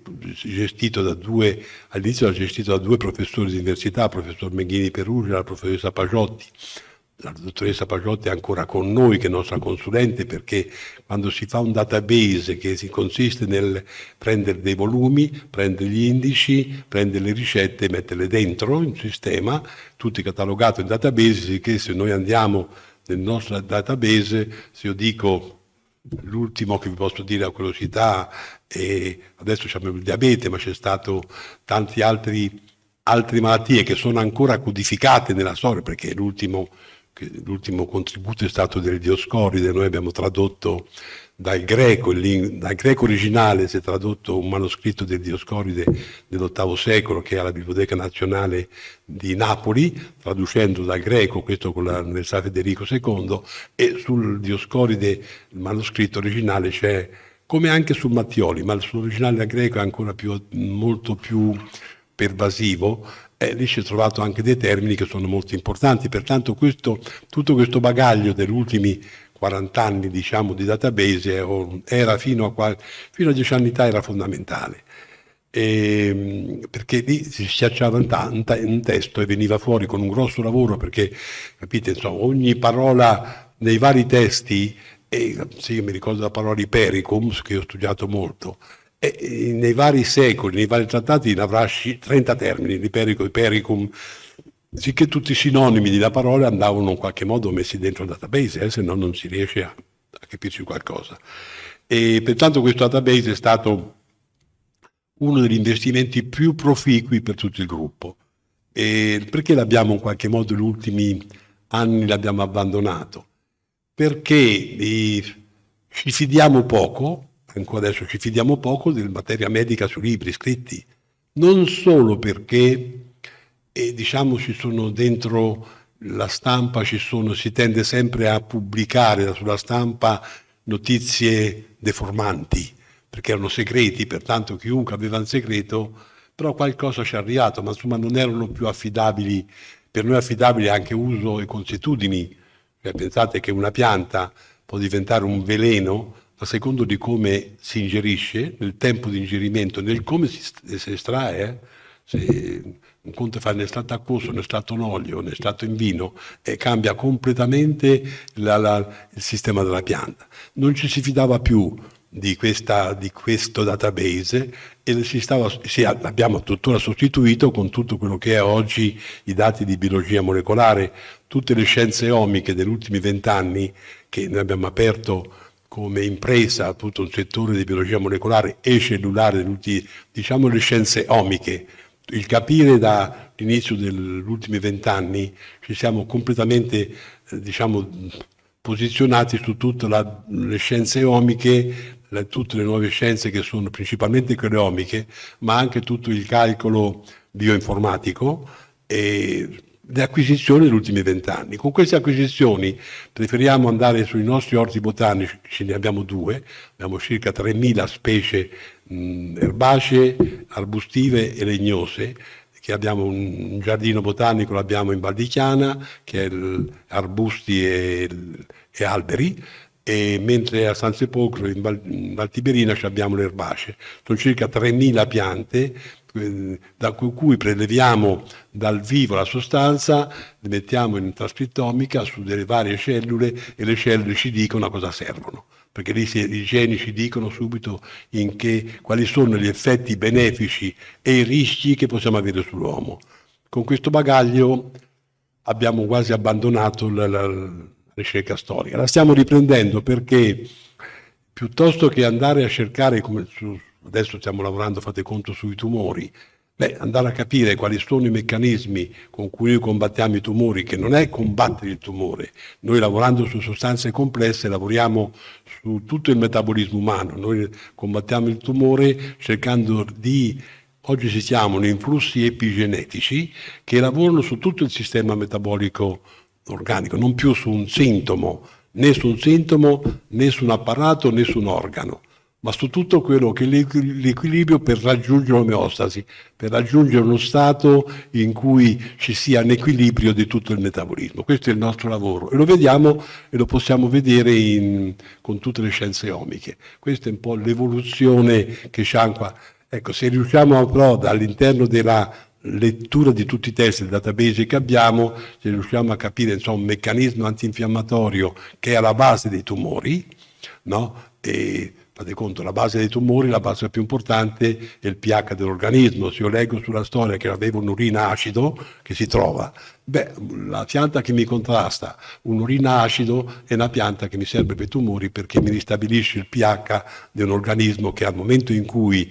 all'inizio era gestito da due professori di università, il professor Menghini Perugia e la professoressa Pagiotti. La dottoressa Pagiotti è ancora con noi, che è nostra consulente, perché quando si fa un database che si consiste nel prendere dei volumi, prendere gli indici, prendere le ricette e metterle dentro in sistema, tutti catalogati in database, che se noi andiamo nel nostro database, se io dico l'ultimo che vi posso dire a curiosità, adesso abbiamo il diabete, ma c'è stato tanti altre malattie che sono ancora codificate nella storia, perché l'ultimo contributo è stato del Dioscoride. Noi abbiamo tradotto dal greco originale, si è tradotto un manoscritto del Dioscoride dell'VIII secolo che è alla Biblioteca Nazionale di Napoli, traducendo dal greco, questo con l'Università Federico II, e sul Dioscoride, il manoscritto originale, c'è, come anche sul Mattioli, ma sull'originale greco è ancora molto più pervasivo. Lì si è trovato anche dei termini che sono molto importanti, pertanto tutto questo bagaglio degli ultimi 40 anni, diciamo, di database era fino a 10 anni fa era fondamentale, perché lì si schiacciava un testo e veniva fuori con un grosso lavoro, perché, capite, insomma, ogni parola nei vari testi, sì, io mi ricordo la parola Ipericum, che ho studiato molto, e nei vari secoli, nei vari trattati ne avrà 30 termini, Ipericum, sicché tutti i sinonimi della parola andavano in qualche modo messi dentro il database, se no non si riesce a capirci qualcosa. E pertanto questo database è stato uno degli investimenti più proficui per tutto il gruppo. Perché l'abbiamo in qualche modo negli ultimi anni l'abbiamo abbandonato? Perché ci fidiamo poco, ancora adesso ci fidiamo poco del materia medica sui libri scritti, non solo perché diciamo ci sono dentro la stampa, si tende sempre a pubblicare sulla stampa notizie deformanti, perché erano segreti, pertanto chiunque aveva un segreto, però qualcosa ci è arrivato, ma insomma non erano più affidabili, per noi affidabili anche uso e consuetudini. Cioè, pensate che una pianta può diventare un veleno a secondo di come si ingerisce, nel tempo di ingerimento, nel come si estrae. Se un conto fa un estratto acquoso, un estratto in olio, un estratto in vino, e cambia completamente il sistema della pianta. Non ci si fidava più di questo database e l'abbiamo tuttora sostituito con tutto quello che è oggi i dati di biologia molecolare, tutte le scienze omiche degli ultimi 20 anni che noi abbiamo aperto come impresa, tutto un settore di biologia molecolare e cellulare, diciamo le scienze omiche. Il capire dall'inizio degli ultimi 20 anni ci siamo completamente posizionati su tutte le scienze omiche, tutte le nuove scienze che sono principalmente quelle omiche, ma anche tutto il calcolo bioinformatico e le acquisizioni degli ultimi 20 anni. Con queste acquisizioni preferiamo andare sui nostri orti botanici, ce ne abbiamo 2, abbiamo circa 3.000 specie erbacee, arbustive e legnose, che abbiamo un giardino botanico, l'abbiamo in Val di Chiana, che è arbusti e alberi, e mentre a San Sepolcro in Val Tiberina abbiamo le erbacee. Sono circa 3.000 piante da cui preleviamo dal vivo la sostanza, le mettiamo in trascrittomica su delle varie cellule e le cellule ci dicono a cosa servono, perché lì i geni ci dicono subito quali sono gli effetti benefici e i rischi che possiamo avere sull'uomo. Con questo bagaglio abbiamo quasi abbandonato la ricerca storica. La stiamo riprendendo perché piuttosto che andare a cercare, adesso stiamo lavorando, fate conto, sui tumori, andare a capire quali sono i meccanismi con cui noi combattiamo i tumori, che non è combattere il tumore. Noi lavorando su sostanze complesse lavoriamo su tutto il metabolismo umano. Noi combattiamo il tumore cercando oggi si chiamano influssi epigenetici, che lavorano su tutto il sistema metabolico organico, non più su un sintomo, né su un apparato, né su un organo, ma su tutto quello che è l'equilibrio per raggiungere l'omeostasi, per raggiungere uno stato in cui ci sia un equilibrio di tutto il metabolismo. Questo è il nostro lavoro e lo vediamo e lo possiamo vedere con tutte le scienze omiche. Questa è un po' l'evoluzione che c'è qua. Ecco, se riusciamo però all'interno della lettura di tutti i testi del database che abbiamo, se riusciamo a capire insomma, un meccanismo antinfiammatorio che è alla base dei tumori, no? E fate conto, la base dei tumori, la base più importante è il pH dell'organismo. Se io leggo sulla storia che avevo un'urina acido che si trova, la pianta che mi contrasta un urina acido è una pianta che mi serve per i tumori perché mi ristabilisce il pH di un organismo che al momento in cui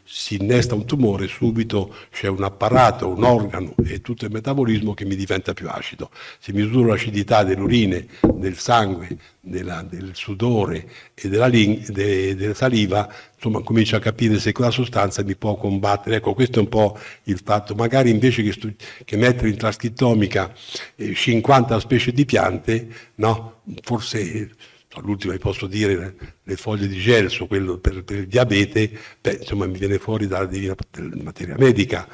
si innesta un tumore subito c'è un apparato, un organo e tutto il metabolismo che mi diventa più acido. Se misuro l'acidità delle urine, del sangue, del sudore e della saliva, insomma comincio a capire se quella sostanza mi può combattere. Ecco, questo è un po' il fatto. Magari invece che mettere in trascrittomica 50 specie di piante, no? Forse l'ultima vi posso dire le foglie di gelso, quello per il diabete, insomma mi viene fuori dalla divina materia medica,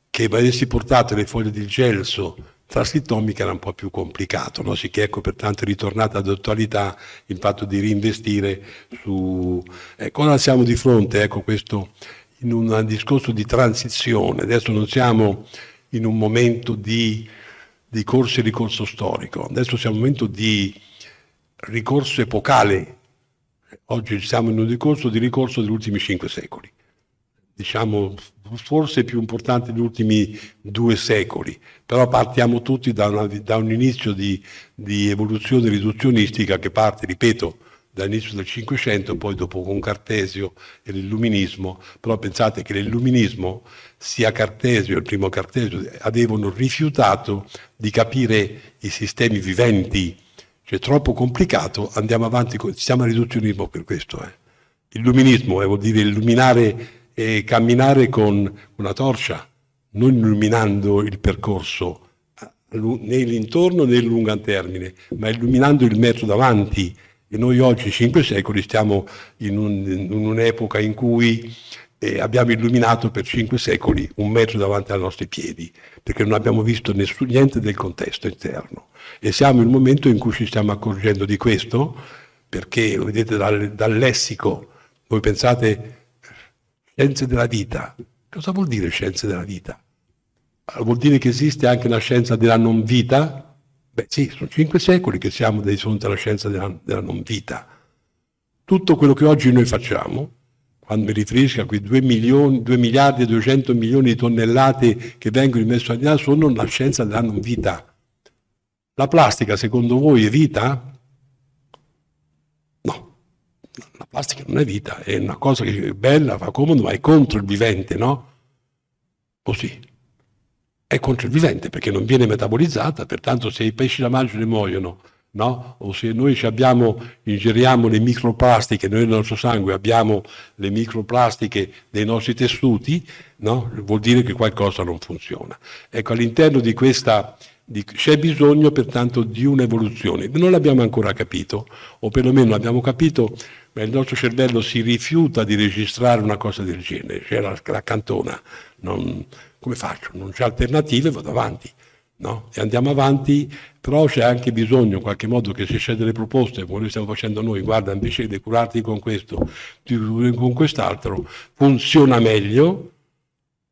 che avessi portato le foglie di gelso trascrittomica era un po' più complicato, no? Sicché ecco pertanto è ritornata d'attualità il fatto di reinvestire su... Ora siamo di fronte, ecco questo, in un discorso di transizione, adesso non siamo in un momento di corso e ricorso storico, adesso siamo in un momento di ricorso epocale, oggi siamo in un discorso di ricorso degli ultimi 5 secoli. Diciamo, forse più importante degli ultimi 2 secoli, però partiamo tutti da un inizio di evoluzione riduzionistica che parte, ripeto, dall'inizio del Cinquecento, poi dopo con Cartesio e l'Illuminismo, però pensate che l'Illuminismo, sia Cartesio, il primo Cartesio, avevano rifiutato di capire i sistemi viventi, cioè troppo complicato, andiamo avanti, siamo al riduzionismo per questo. Illuminismo vuol dire illuminare e camminare con una torcia, non illuminando il percorso né l'intorno né il lungo termine, ma illuminando il metro davanti. E noi oggi, 5 secoli, stiamo in un'epoca in cui abbiamo illuminato per 5 secoli un metro davanti ai nostri piedi, perché non abbiamo visto niente del contesto interno. E siamo in un momento in cui ci stiamo accorgendo di questo, perché, vedete, dal lessico, voi pensate... Scienze della vita. Cosa vuol dire scienze della vita? Vuol dire che esiste anche la scienza della non vita? Beh sì, sono 5 secoli che siamo di fronte alla scienza della non vita. Tutto quello che oggi noi facciamo, quando mi riferisco a quei 2 miliardi e 200 milioni di tonnellate che vengono immesse all'anno, sono la scienza della non vita. La plastica, secondo voi, è vita? La plastica non è vita, è una cosa che è bella, fa comodo, ma è contro il vivente, no? O sì? È contro il vivente perché non viene metabolizzata, pertanto se i pesci la mangiano muoiono, no? O se noi ingeriamo le microplastiche, noi nel nostro sangue abbiamo le microplastiche dei nostri tessuti, no? Vuol dire che qualcosa non funziona. Ecco, all'interno di questa... c'è bisogno pertanto di un'evoluzione. Non l'abbiamo ancora capito, o perlomeno abbiamo capito, ma il nostro cervello si rifiuta di registrare una cosa del genere, cioè l'accantona. Come faccio? Non c'è alternative, vado avanti. No? E andiamo avanti, però c'è anche bisogno in qualche modo che se c'è delle proposte, come noi stiamo facendo noi, guarda, invece di curarti con questo, ti curi con quest'altro, funziona meglio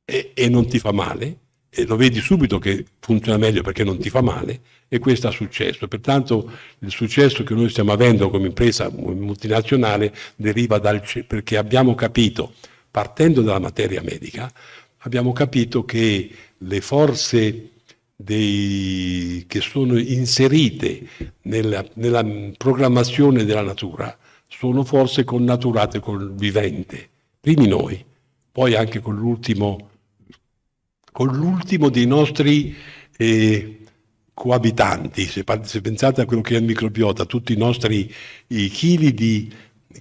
e non ti fa male. E lo vedi subito che funziona meglio perché non ti fa male, e questo è successo. Pertanto il successo che noi stiamo avendo come impresa multinazionale deriva perché abbiamo capito, partendo dalla materia medica, abbiamo capito che le forze che sono inserite nella programmazione della natura sono forse connaturate col vivente, primi noi, poi anche con l'ultimo dei nostri coabitanti. Se pensate a quello che è il microbiota, tutti i nostri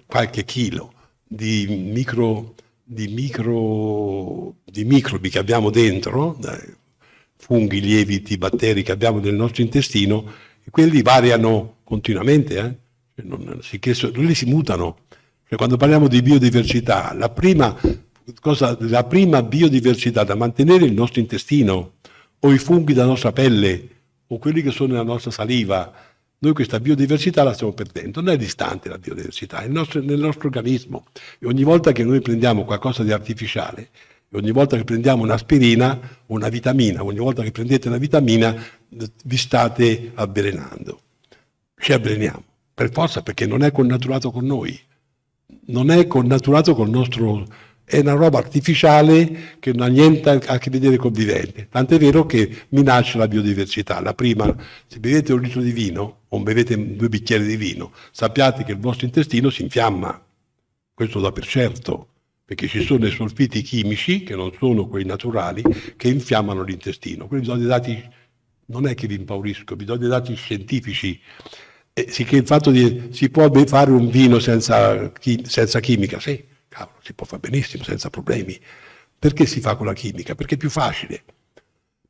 qualche chilo di microbi che abbiamo dentro, funghi, lieviti, batteri che abbiamo nel nostro intestino, quelli variano continuamente, quelli si mutano. Cioè, quando parliamo di biodiversità, la prima biodiversità da mantenere è il nostro intestino, o i funghi della nostra pelle, o quelli che sono nella nostra saliva. Noi questa biodiversità la stiamo perdendo, non è distante la biodiversità, è nel nostro organismo. E ogni volta che noi prendiamo qualcosa di artificiale, e ogni volta che prendiamo un'aspirina o una vitamina, ogni volta che prendete una vitamina, vi state avvelenando. Ci avveleniamo, per forza, perché non è connaturato con noi. Non è connaturato col nostro... È una roba artificiale che non ha niente a che vedere col vivente. Tant'è vero che minaccia la biodiversità. La prima, se bevete un litro di vino o bevete 2 bicchieri di vino, sappiate che il vostro intestino si infiamma. Questo da per certo, perché ci sono i solfiti chimici, che non sono quelli naturali, che infiammano l'intestino. Quindi vi do dei dati, non è che vi impaurisco, vi do dei dati scientifici. Sicché il fatto di si può fare un vino senza chimica, sì. Cavolo, si può fare benissimo, senza problemi. Perché si fa con la chimica? Perché è più facile.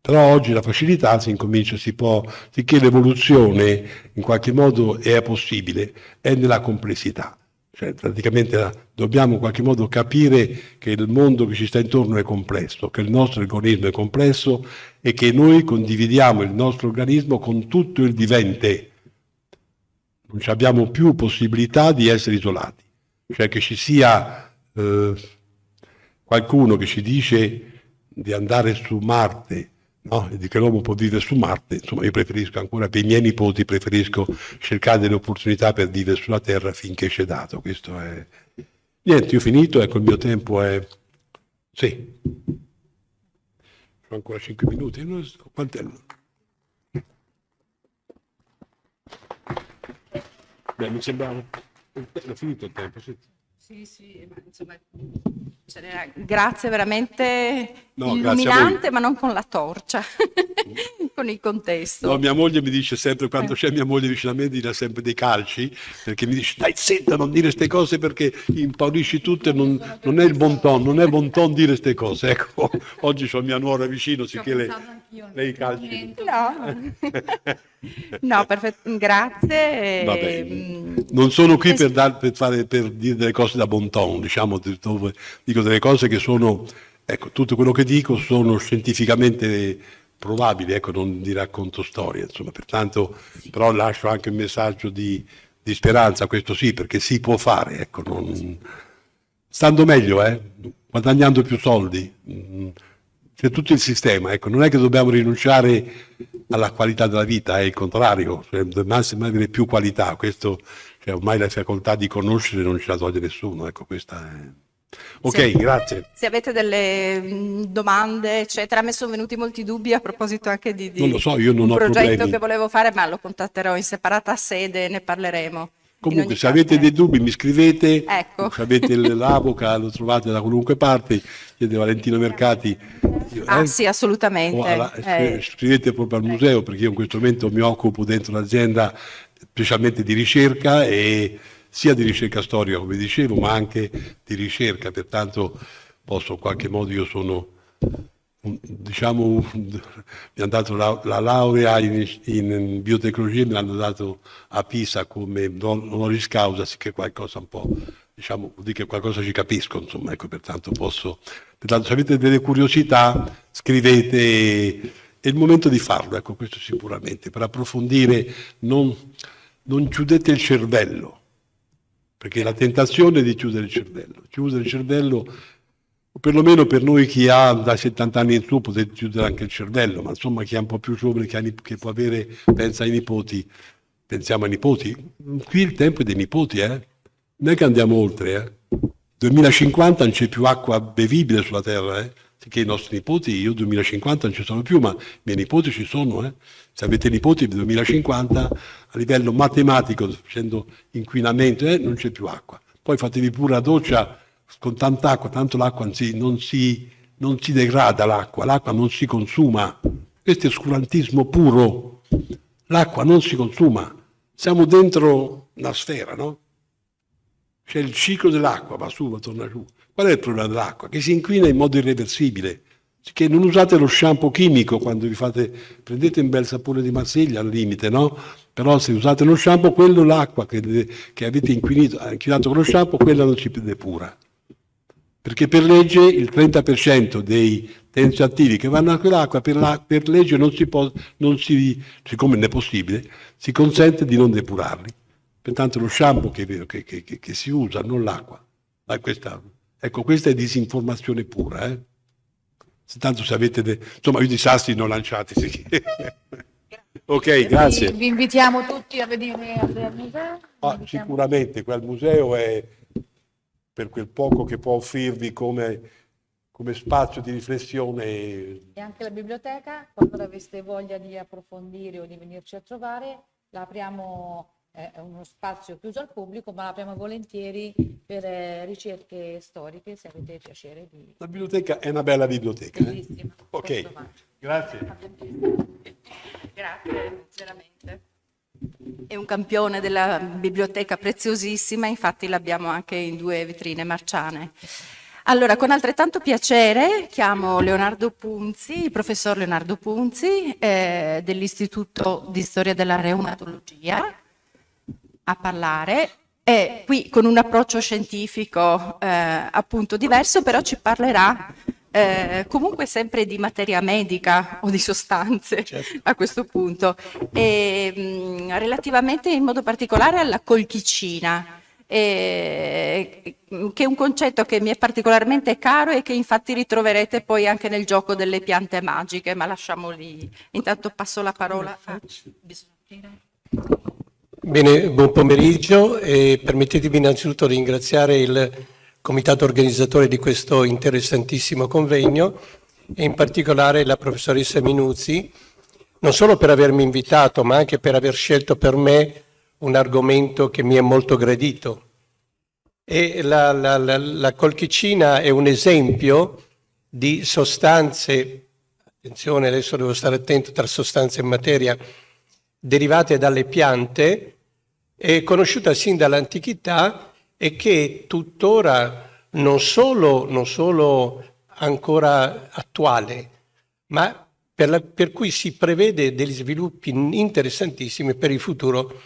Però oggi la facilità sicché l'evoluzione in qualche modo è possibile, è nella complessità. Cioè praticamente dobbiamo in qualche modo capire che il mondo che ci sta intorno è complesso, che il nostro organismo è complesso e che noi condividiamo il nostro organismo con tutto il vivente. Non abbiamo più possibilità di essere isolati. Cioè che ci sia qualcuno che ci dice di andare su Marte, no? E di che l'uomo può vivere su Marte, insomma io preferisco ancora per i miei nipoti, preferisco cercare delle opportunità per vivere sulla Terra finché c'è dato. Questo è... Niente, io ho finito, ecco il mio tempo è... Sì. Ho ancora 5 minuti, quant'è? Beh, mi sembra... L'ho finito il tempo, sì. Sì, ma insomma, grazie veramente illuminante, grazie ma non con la torcia, con il contesto. No, mia moglie mi dice sempre, quando c'è mia moglie vicino a me, dirà sempre dei calci, perché mi dice, dai zitta, non dire queste cose perché impaurisci tutte, non è il bon ton, non è bon ton dire queste cose. Ecco, oggi c'ho mia nuora vicino, sicché lei calci. No, perfetto, grazie. Va bene. Non sono qui per dire delle cose da bon ton, diciamo, dove dico delle cose che sono, ecco, tutto quello che dico sono scientificamente probabili, ecco, non di racconto storie, insomma, pertanto, però lascio anche un messaggio di speranza, questo sì, perché si può fare, ecco, stando meglio, guadagnando più soldi. C'è tutto il sistema, ecco, non è che dobbiamo rinunciare alla qualità della vita, è il contrario, cioè, dobbiamo sempre avere più qualità, questo, cioè, ormai la facoltà di conoscere non ce la toglie nessuno, ecco, questa è... Ok, grazie. Se avete delle domande, eccetera, a me sono venuti molti dubbi a proposito anche di non lo so, io non un ho progetto problemi. che volevo fare, ma lo contatterò in separata sede e ne parleremo. Comunque, se avete dei dubbi mi scrivete, Ecco. se avete l'avoca, lo trovate da qualunque parte, chiede Valentino Mercati. Sì, assolutamente. Scrivete proprio al museo, perché io in questo momento mi occupo dentro l'azienda specialmente di ricerca, e sia di ricerca storica, come dicevo, ma anche di ricerca, pertanto posso in qualche modo, io sono... diciamo, mi hanno dato la laurea in biotecnologia, me l'hanno dato a Pisa come honoris causa, sicché qualcosa un po', diciamo, di che qualcosa ci capisco, insomma, ecco, pertanto se avete delle curiosità scrivete, è il momento di farlo, ecco, questo sicuramente, per approfondire, non chiudete il cervello, perché la tentazione è di chiudere il cervello, perlomeno per noi chi ha da 70 anni in su potete chiudere anche il cervello, ma insomma chi è un po' più giovane, che può avere, pensa ai nipoti, pensiamo ai nipoti, qui il tempo è dei nipoti, non è che andiamo oltre, 2050 non c'è più acqua bevibile sulla terra, che i nostri nipoti, io 2050 non ci sono più, ma i miei nipoti ci sono, se avete nipoti nel 2050 a livello matematico, facendo inquinamento, non c'è più acqua, poi fatevi pure la doccia con tanta acqua, tanto l'acqua non si degrada, l'acqua non si consuma, questo è oscurantismo puro, l'acqua non si consuma, siamo dentro una sfera, no? C'è il ciclo dell'acqua, va su, va torna giù. Qual è il problema dell'acqua? Che si inquina in modo irreversibile, che non usate lo shampoo chimico quando prendete un bel sapone di Marsiglia al limite, no? Però se usate lo shampoo, quello l'acqua che avete inquinato con lo shampoo, quella non si depura. perché per legge il 30% dei tensioattivi che vanno a quell'acqua per legge siccome non è possibile, si consente di non depurarli. Pertanto lo shampoo che si usa, non l'acqua. Ecco, questa è disinformazione pura. Tanto se avete insomma, io di sassi non lanciatisi. Ok, grazie. Vi invitiamo tutti a venire al museo. Sicuramente quel museo è, per quel poco che può offrirvi come spazio di riflessione. E anche la biblioteca, quando aveste voglia di approfondire o di venirci a trovare, la apriamo, è uno spazio chiuso al pubblico, ma la apriamo volentieri per ricerche storiche, se avete piacere di... La biblioteca è una bella biblioteca. Bellissima. Ok, grazie. Grazie, veramente. È un campione della biblioteca preziosissima, infatti l'abbiamo anche in 2 vetrine marciane. Allora, con altrettanto piacere chiamo Leonardo Punzi, il professor Leonardo Punzi dell'Istituto di Storia della Reumatologia a parlare. Qui con un approccio scientifico appunto diverso, però ci parlerà comunque sempre di materia medica o di sostanze, certo, a questo punto, relativamente in modo particolare alla colchicina, che è un concetto che mi è particolarmente caro e che infatti ritroverete poi anche nel gioco delle piante magiche, ma lasciamo lì. Intanto passo la parola a... Bene, buon pomeriggio e permettetemi innanzitutto di ringraziare il comitato organizzatore di questo interessantissimo convegno e in particolare la professoressa Minuzzi, non solo per avermi invitato, ma anche per aver scelto per me un argomento che mi è molto gradito. E la colchicina è un esempio di sostanze, attenzione adesso devo stare attento tra sostanze e materia, derivate dalle piante, è conosciuta sin dall'antichità e che tuttora non solo ancora attuale, ma per cui si prevede degli sviluppi interessantissimi per il futuro,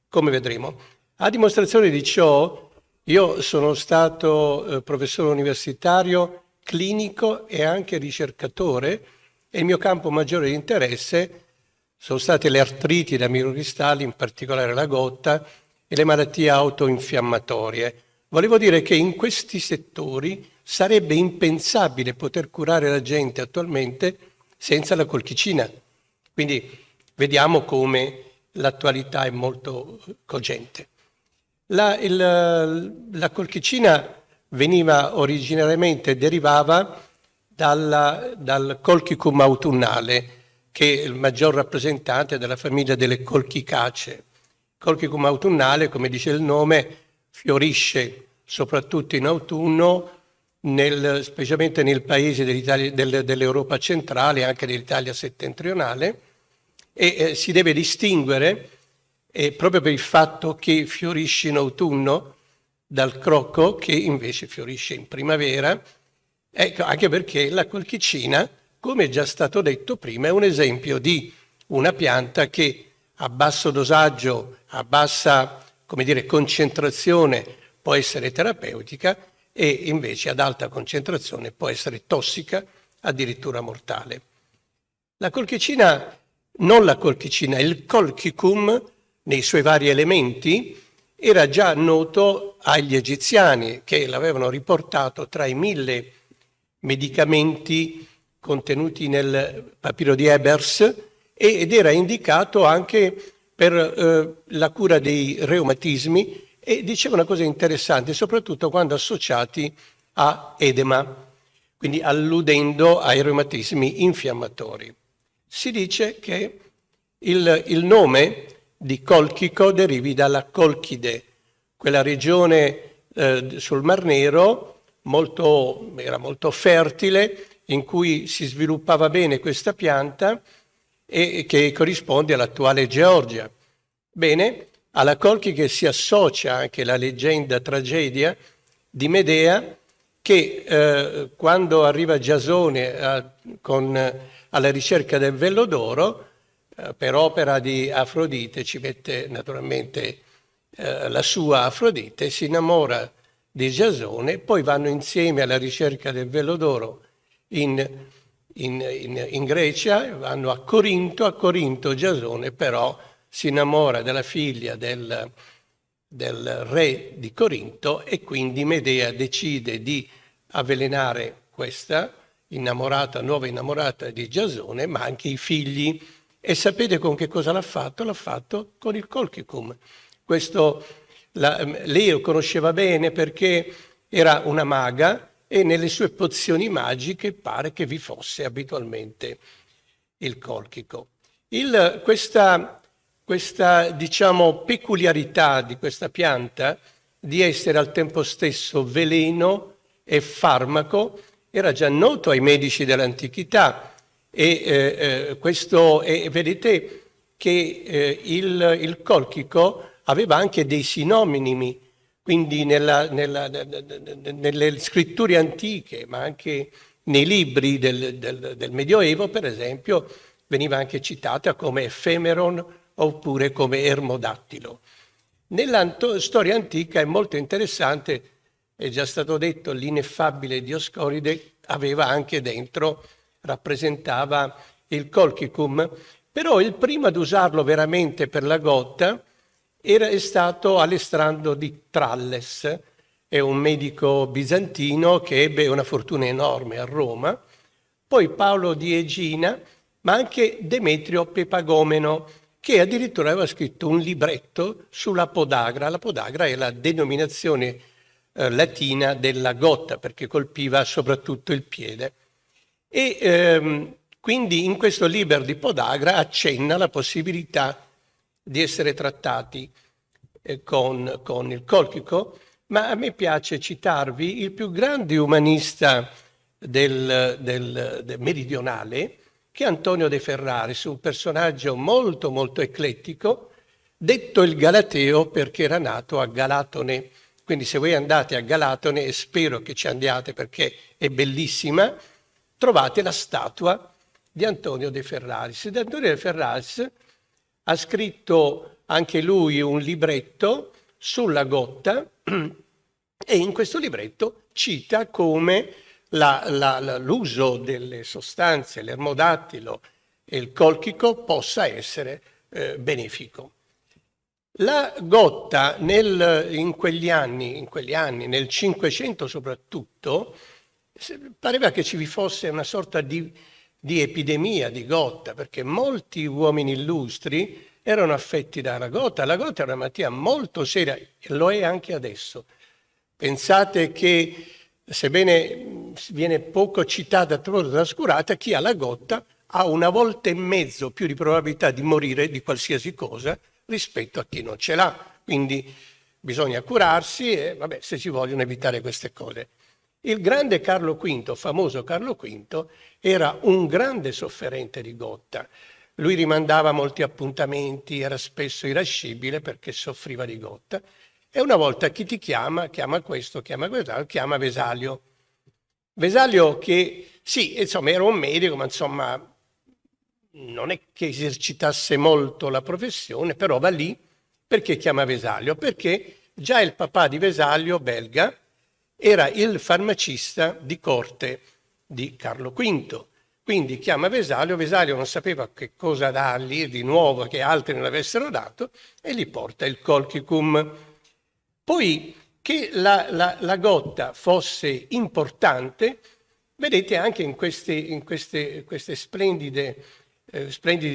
come vedremo. A dimostrazione di ciò, io sono stato professore universitario, clinico e anche ricercatore, e il mio campo maggiore di interesse sono state le artriti da microcristalli, in particolare la gotta, e le malattie autoinfiammatorie. Volevo dire che in questi settori sarebbe impensabile poter curare la gente attualmente senza la colchicina. Quindi vediamo come l'attualità è molto cogente. La colchicina derivava dal colchicum autunnale, che è il maggior rappresentante della famiglia delle colchicacee. Colchicum autunnale, come dice il nome, fiorisce soprattutto in autunno, specialmente nei paesi dell'Europa centrale e anche dell'Italia settentrionale, e si deve distinguere proprio per il fatto che fiorisce in autunno dal crocco che invece fiorisce in primavera, ecco, anche perché la colchicina, come è già stato detto prima, è un esempio di una pianta che a basso dosaggio, a bassa, concentrazione può essere terapeutica e invece ad alta concentrazione può essere tossica, addirittura mortale. La colchicina, non la colchicina, il colchicum nei suoi vari elementi era già noto agli egiziani che l'avevano riportato tra i 1000 medicamenti contenuti nel papiro di Ebers ed era indicato anche per la cura dei reumatismi e diceva una cosa interessante, soprattutto quando associati a edema, quindi alludendo ai reumatismi infiammatori. Si dice che il nome di colchico derivi dalla Colchide, quella regione sul Mar Nero era molto fertile, in cui si sviluppava bene questa pianta e che corrisponde all'attuale Georgia. Bene, alla colchiche si associa anche la leggenda tragedia di Medea che quando arriva Giasone alla ricerca del vello d'oro, per opera di Afrodite, ci mette naturalmente la sua Afrodite, si innamora di Giasone, poi vanno insieme alla ricerca del velo d'oro in Grecia, vanno a Corinto Giasone però si innamora della figlia del re di Corinto e quindi Medea decide di avvelenare questa nuova innamorata di Giasone, ma anche i figli. E sapete con che cosa l'ha fatto? L'ha fatto con il colchicum. Lei lo conosceva bene perché era una maga e nelle sue pozioni magiche pare che vi fosse abitualmente il colchico. Questa diciamo, peculiarità di questa pianta di essere al tempo stesso veleno e farmaco era già noto ai medici dell'antichità e vedete che il colchico aveva anche dei sinonimi, quindi nelle scritture antiche, ma anche nei libri del Medioevo, per esempio, veniva anche citata come effemeron oppure come ermodattilo. Nella storia antica è molto interessante, è già stato detto, l'ineffabile Dioscoride aveva anche dentro, rappresentava il colchicum, però il primo ad usarlo veramente per la gotta è stato Alessandro di Tralles, è un medico bizantino che ebbe una fortuna enorme a Roma, poi Paolo di Egina, ma anche Demetrio Pepagomeno, che addirittura aveva scritto un libretto sulla podagra. La podagra è la denominazione latina della gotta, perché colpiva soprattutto il piede. E quindi in questo libro di podagra accenna la possibilità di essere trattati con il colchico, ma a me piace citarvi il più grande umanista del meridionale, che è Antonio De Ferraris, un personaggio molto molto eclettico, detto il Galateo perché era nato a Galatone. Quindi se voi andate a Galatone, e spero che ci andiate perché è bellissima, trovate la statua di Antonio De Ferraris. Ed Antonio De Ferraris ha scritto anche lui un libretto sulla gotta e in questo libretto cita come l'uso delle sostanze, l'ermodattilo e il colchico possa essere benefico. La gotta in quegli anni, nel Cinquecento soprattutto, pareva che ci vi fosse una sorta di epidemia di gotta, perché molti uomini illustri erano affetti dalla gotta. La gotta è una malattia molto seria, e lo è anche adesso. Pensate che, sebbene viene poco citata, trascurata, chi ha la gotta ha 1,5 volte più di probabilità di morire di qualsiasi cosa rispetto a chi non ce l'ha. Quindi bisogna curarsi e, se si vogliono evitare queste cose. Il grande Carlo V, famoso Carlo V, era un grande sofferente di gotta. Lui rimandava molti appuntamenti, era spesso irascibile perché soffriva di gotta. E una volta chi ti chiama questo, chiama quell'altro, chiama Vesalio. Vesalio che, sì, insomma, era un medico, ma insomma non è che esercitasse molto la professione, però va lì. Perché chiama Vesalio? Perché già il papà di Vesalio, belga, era il farmacista di corte di Carlo V. Quindi chiama Vesalio, Vesalio non sapeva che cosa dargli di nuovo che altri non avessero dato e gli porta il colchicum. Poi che la gotta fosse importante, vedete anche in queste splendidi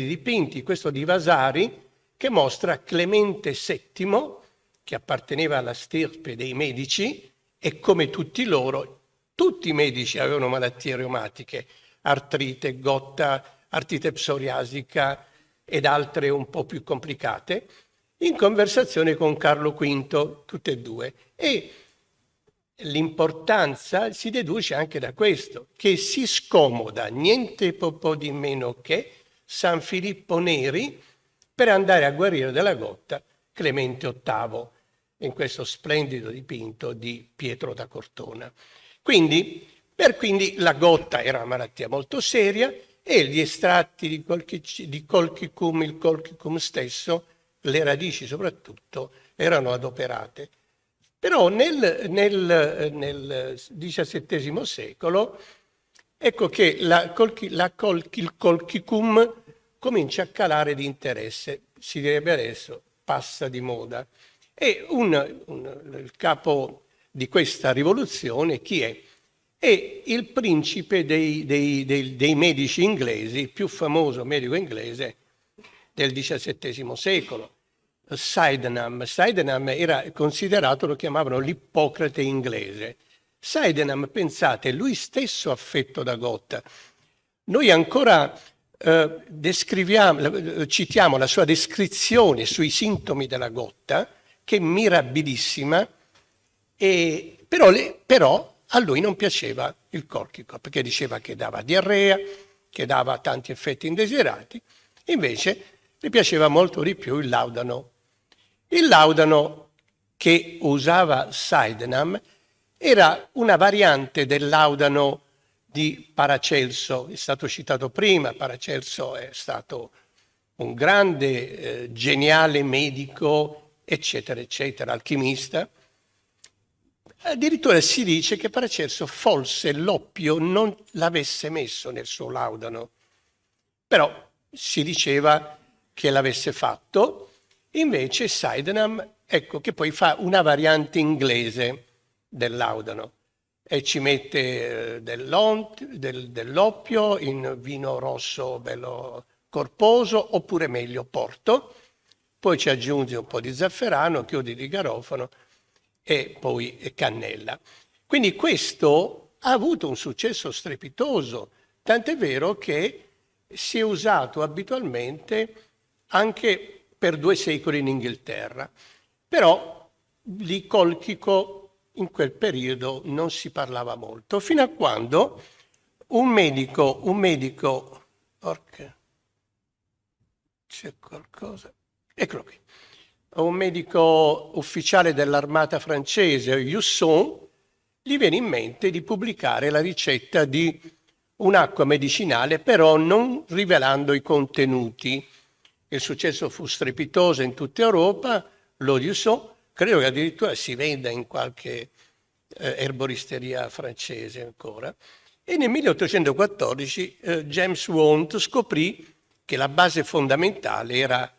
dipinti, questo di Vasari, che mostra Clemente VII, che apparteneva alla stirpe dei medici, e come tutti loro, tutti i medici avevano malattie reumatiche, artrite, gotta, artrite psoriasica ed altre un po' più complicate, in conversazione con Carlo V, tutte e due. E l'importanza si deduce anche da questo, che si scomoda niente po' di meno che San Filippo Neri per andare a guarire dalla gotta Clemente VIII, in questo splendido dipinto di Pietro da Cortona. Quindi la gotta era una malattia molto seria e gli estratti di colchicum, il colchicum stesso, le radici soprattutto, erano adoperate. Però nel XVII secolo, ecco che il colchicum comincia a calare di interesse, si direbbe adesso passa di moda. E il capo di questa rivoluzione chi è? È il principe dei medici inglesi, il più famoso medico inglese del XVII secolo, Sydenham. Sydenham era considerato, lo chiamavano l'Ippocrate inglese. Sydenham, pensate, lui stesso affetto da gotta. Noi ancora citiamo la sua descrizione sui sintomi della gotta, che è mirabilissima, però a lui non piaceva il colchico, perché diceva che dava diarrea, che dava tanti effetti indesiderati, invece gli piaceva molto di più il laudano. Il laudano che usava Sydenham era una variante del laudano di Paracelso, è stato citato prima. Paracelso è stato un grande, geniale medico, eccetera, eccetera, alchimista. Addirittura si dice che Paracelso forse l'oppio non l'avesse messo nel suo laudano, però si diceva che l'avesse fatto. Invece Sydenham, ecco, che poi fa una variante inglese del laudano e ci mette dell'oppio in vino rosso bello corposo, oppure meglio porto, poi ci aggiunge un po' di zafferano, chiodi di garofano e poi cannella. Quindi questo ha avuto un successo strepitoso, tant'è vero che si è usato abitualmente anche per 2 secoli in Inghilterra. Però di colchico in quel periodo non si parlava molto, fino a quando un medico, c'è qualcosa, eccolo qui, un medico ufficiale dell'armata francese, Husson, gli viene in mente di pubblicare la ricetta di un'acqua medicinale, però non rivelando i contenuti. Il successo fu strepitoso in tutta Europa, l'eau de Husson, credo che addirittura si venda in qualche erboristeria francese ancora. E nel 1814 James Watt scoprì che la base fondamentale era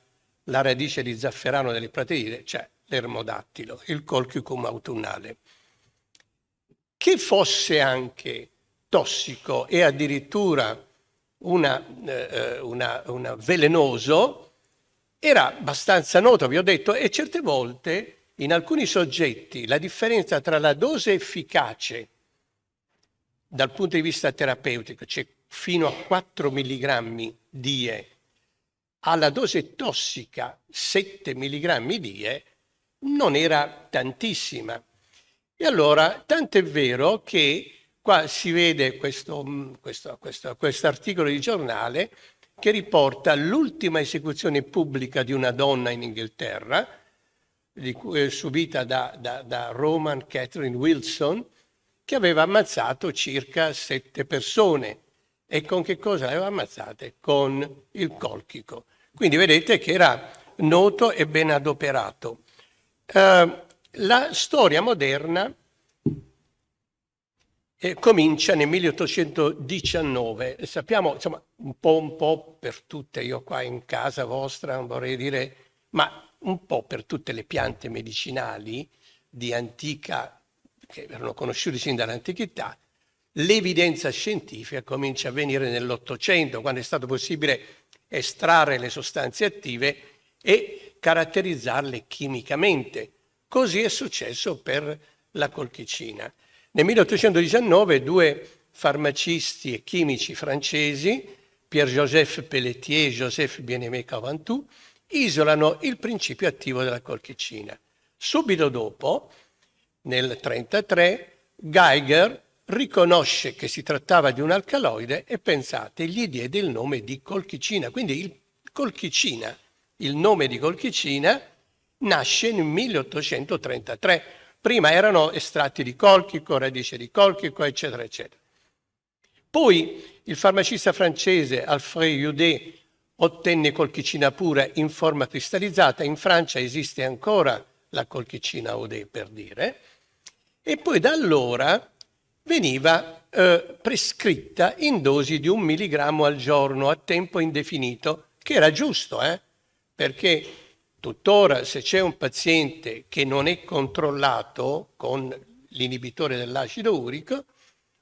la radice di zafferano delle prateide, cioè l'ermodattilo, il colchicum autunnale. Che fosse anche tossico e addirittura una velenoso era abbastanza noto, vi ho detto, e certe volte in alcuni soggetti la differenza tra la dose efficace dal punto di vista terapeutico, cioè fino a 4 mg die, alla dose tossica 7 mg die, non era tantissima. E allora, tant'è vero che qua si vede questo articolo di giornale che riporta l'ultima esecuzione pubblica di una donna in Inghilterra, subita da Roman Catherine Wilson, che aveva ammazzato circa 7 persone. E con che cosa le aveva ammazzate? Con il colchico. Quindi vedete che era noto e ben adoperato. La storia moderna comincia nel 1819. Sappiamo, insomma, un po' per tutte, io qua in casa vostra vorrei dire, ma un po' per tutte le piante medicinali di antica, che erano conosciute sin dall'antichità, l'evidenza scientifica comincia a venire nell'Ottocento, quando è stato possibile estrarre le sostanze attive e caratterizzarle chimicamente. Così è successo per la colchicina. Nel 1819 2 farmacisti e chimici francesi, Pierre-Joseph Pelletier e Joseph Bien-Aimé Caventou, isolano il principio attivo della colchicina. Subito dopo, nel 1933, Geiger riconosce che si trattava di un alcaloide e pensate, gli diede il nome di colchicina. Quindi il nome di colchicina nasce nel 1833. Prima erano estratti di colchico, radice di colchico, eccetera, eccetera. Poi il farmacista francese Alfred Judé ottenne colchicina pura in forma cristallizzata. In Francia esiste ancora la colchicina Odé per dire, e poi da allora veniva prescritta in dosi di 1 milligrammo al giorno a tempo indefinito, che era giusto, perché tuttora se c'è un paziente che non è controllato con l'inibitore dell'acido urico,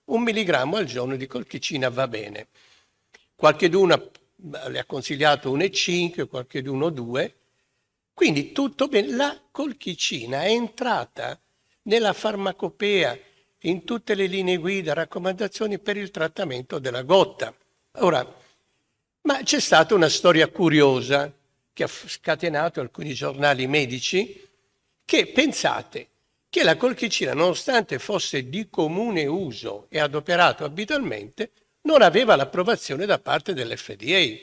1 milligrammo al giorno di colchicina va bene. Qualcheduno le ha consigliato 1,5, qualcheduno 2, quindi tutto bene. La colchicina è entrata nella farmacopea, in tutte le linee guida, raccomandazioni per il trattamento della gotta. Ora, ma c'è stata una storia curiosa che ha scatenato alcuni giornali medici, che pensate che la colchicina, nonostante fosse di comune uso e adoperato abitualmente, non aveva l'approvazione da parte dell'FDA.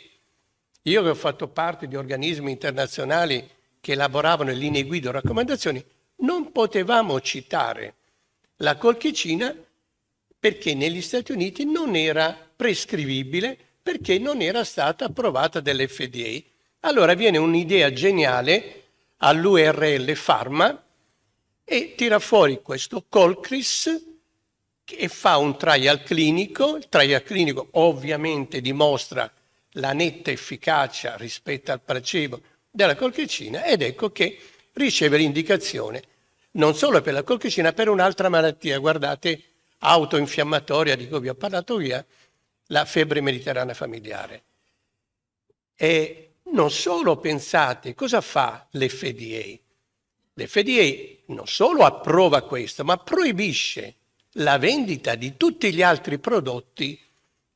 Io che ho fatto parte di organismi internazionali che elaboravano le linee guida o raccomandazioni, non potevamo citare la colchicina perché negli Stati Uniti non era prescrivibile, perché non era stata approvata dall'FDA. Allora viene un'idea geniale all'URL Pharma e tira fuori questo Colchris e fa un trial clinico. Il trial clinico ovviamente dimostra la netta efficacia rispetto al placebo della colchicina, ed ecco che riceve l'indicazione non solo per la colchicina, per un'altra malattia, guardate, autoinfiammatoria di cui vi ho parlato via, la febbre mediterranea familiare. E non solo, pensate, cosa fa l'FDA? L'FDA non solo approva questo, ma proibisce la vendita di tutti gli altri prodotti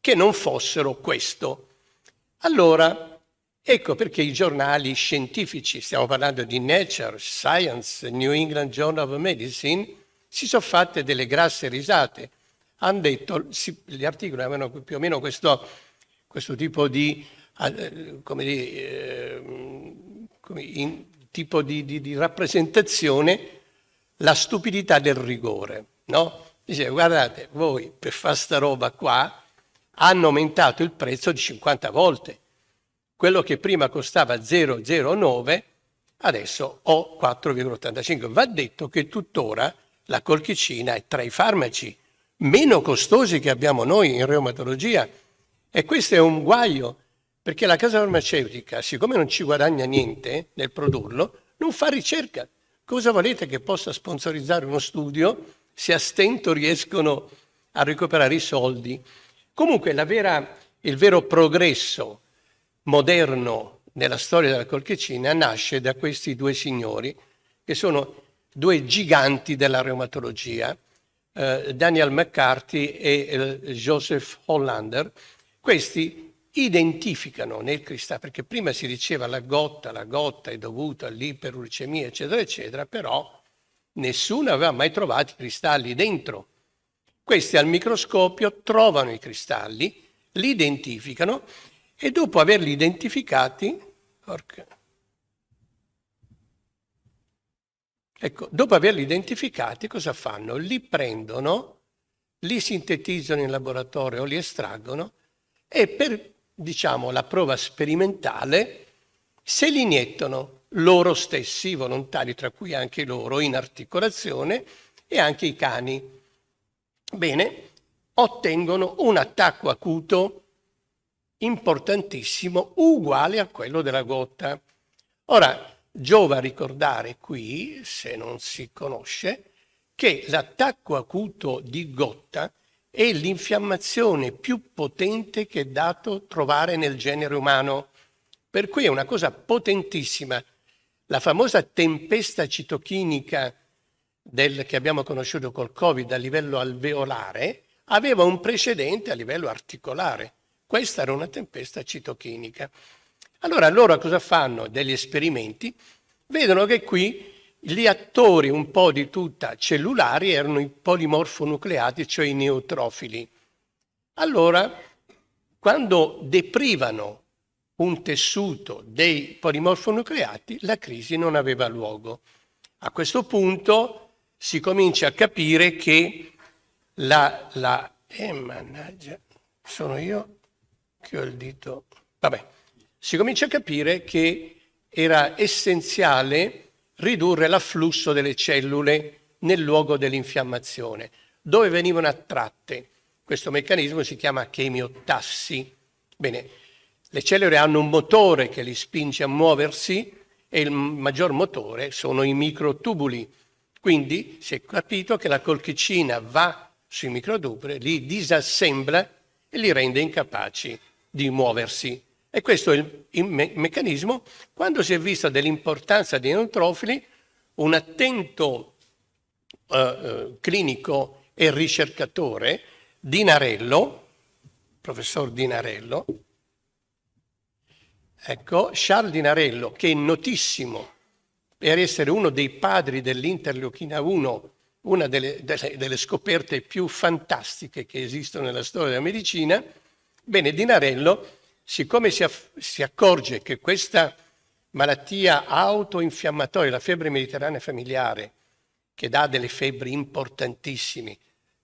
che non fossero questo. Allora, ecco perché i giornali scientifici, stiamo parlando di Nature, Science, New England Journal of Medicine, si sono fatte delle grasse risate. Hanno detto, gli articoli avevano più o meno questo tipo di, tipo di rappresentazione, la stupidità del rigore, no? Dice, guardate, voi per fare sta roba qua hanno aumentato il prezzo di 50 volte. Quello che prima costava 0,09 adesso ho 4,85. Va detto che tuttora la colchicina è tra i farmaci meno costosi che abbiamo noi in reumatologia, e questo è un guaio, perché la casa farmaceutica, siccome non ci guadagna niente nel produrlo, non fa ricerca. Cosa volete che possa sponsorizzare uno studio se a stento riescono a recuperare i soldi? Comunque il vero progresso moderno nella storia della colchicina nasce da questi due signori, che sono due giganti della reumatologia, Daniel McCarthy e Joseph Hollander. Questi identificano nel cristallo, perché prima si diceva la gotta è dovuta all'iperuricemia, eccetera, eccetera, però nessuno aveva mai trovato i cristalli dentro. Questi al microscopio trovano i cristalli, li identificano, e dopo averli identificati, cosa fanno? Li prendono, li sintetizzano in laboratorio o li estraggono, e per, diciamo, la prova sperimentale se li iniettano loro stessi, volontari, tra cui anche loro, in articolazione, e anche i cani. Bene, ottengono un attacco acuto importantissimo, uguale a quello della gotta. Ora, giova ricordare qui, se non si conosce, che l'attacco acuto di gotta è l'infiammazione più potente che è dato trovare nel genere umano, per cui è una cosa potentissima. La famosa tempesta citochinica che abbiamo conosciuto col Covid a livello alveolare aveva un precedente a livello articolare. Questa era una tempesta citochinica. Allora loro cosa fanno? Degli esperimenti, vedono che qui gli attori un po' di tutta cellulari erano i polimorfonucleati, cioè i neutrofili. Allora, quando deprivano un tessuto dei polimorfonucleati, la crisi non aveva luogo. A questo punto si comincia a capire che mannaggia, sono io che ho il dito. Vabbè, si comincia a capire che era essenziale ridurre l'afflusso delle cellule nel luogo dell'infiammazione, dove venivano attratte. Questo meccanismo si chiama chemiotassi. Bene, le cellule hanno un motore che li spinge a muoversi e il maggior motore sono i microtubuli. Quindi si è capito che la colchicina va sui microtubuli, li disassembla e li rende incapaci di muoversi. E questo è il meccanismo. Quando si è vista dell'importanza dei neutrofili, un attento clinico e ricercatore, Dinarello, professor Dinarello, ecco, Charles Dinarello, che è notissimo per essere uno dei padri dell'interleuchina 1, una delle scoperte più fantastiche che esistono nella storia della medicina. Bene, Dinarello, siccome si accorge che questa malattia autoinfiammatoria, la febbre mediterranea familiare, che dà delle febbri importantissime,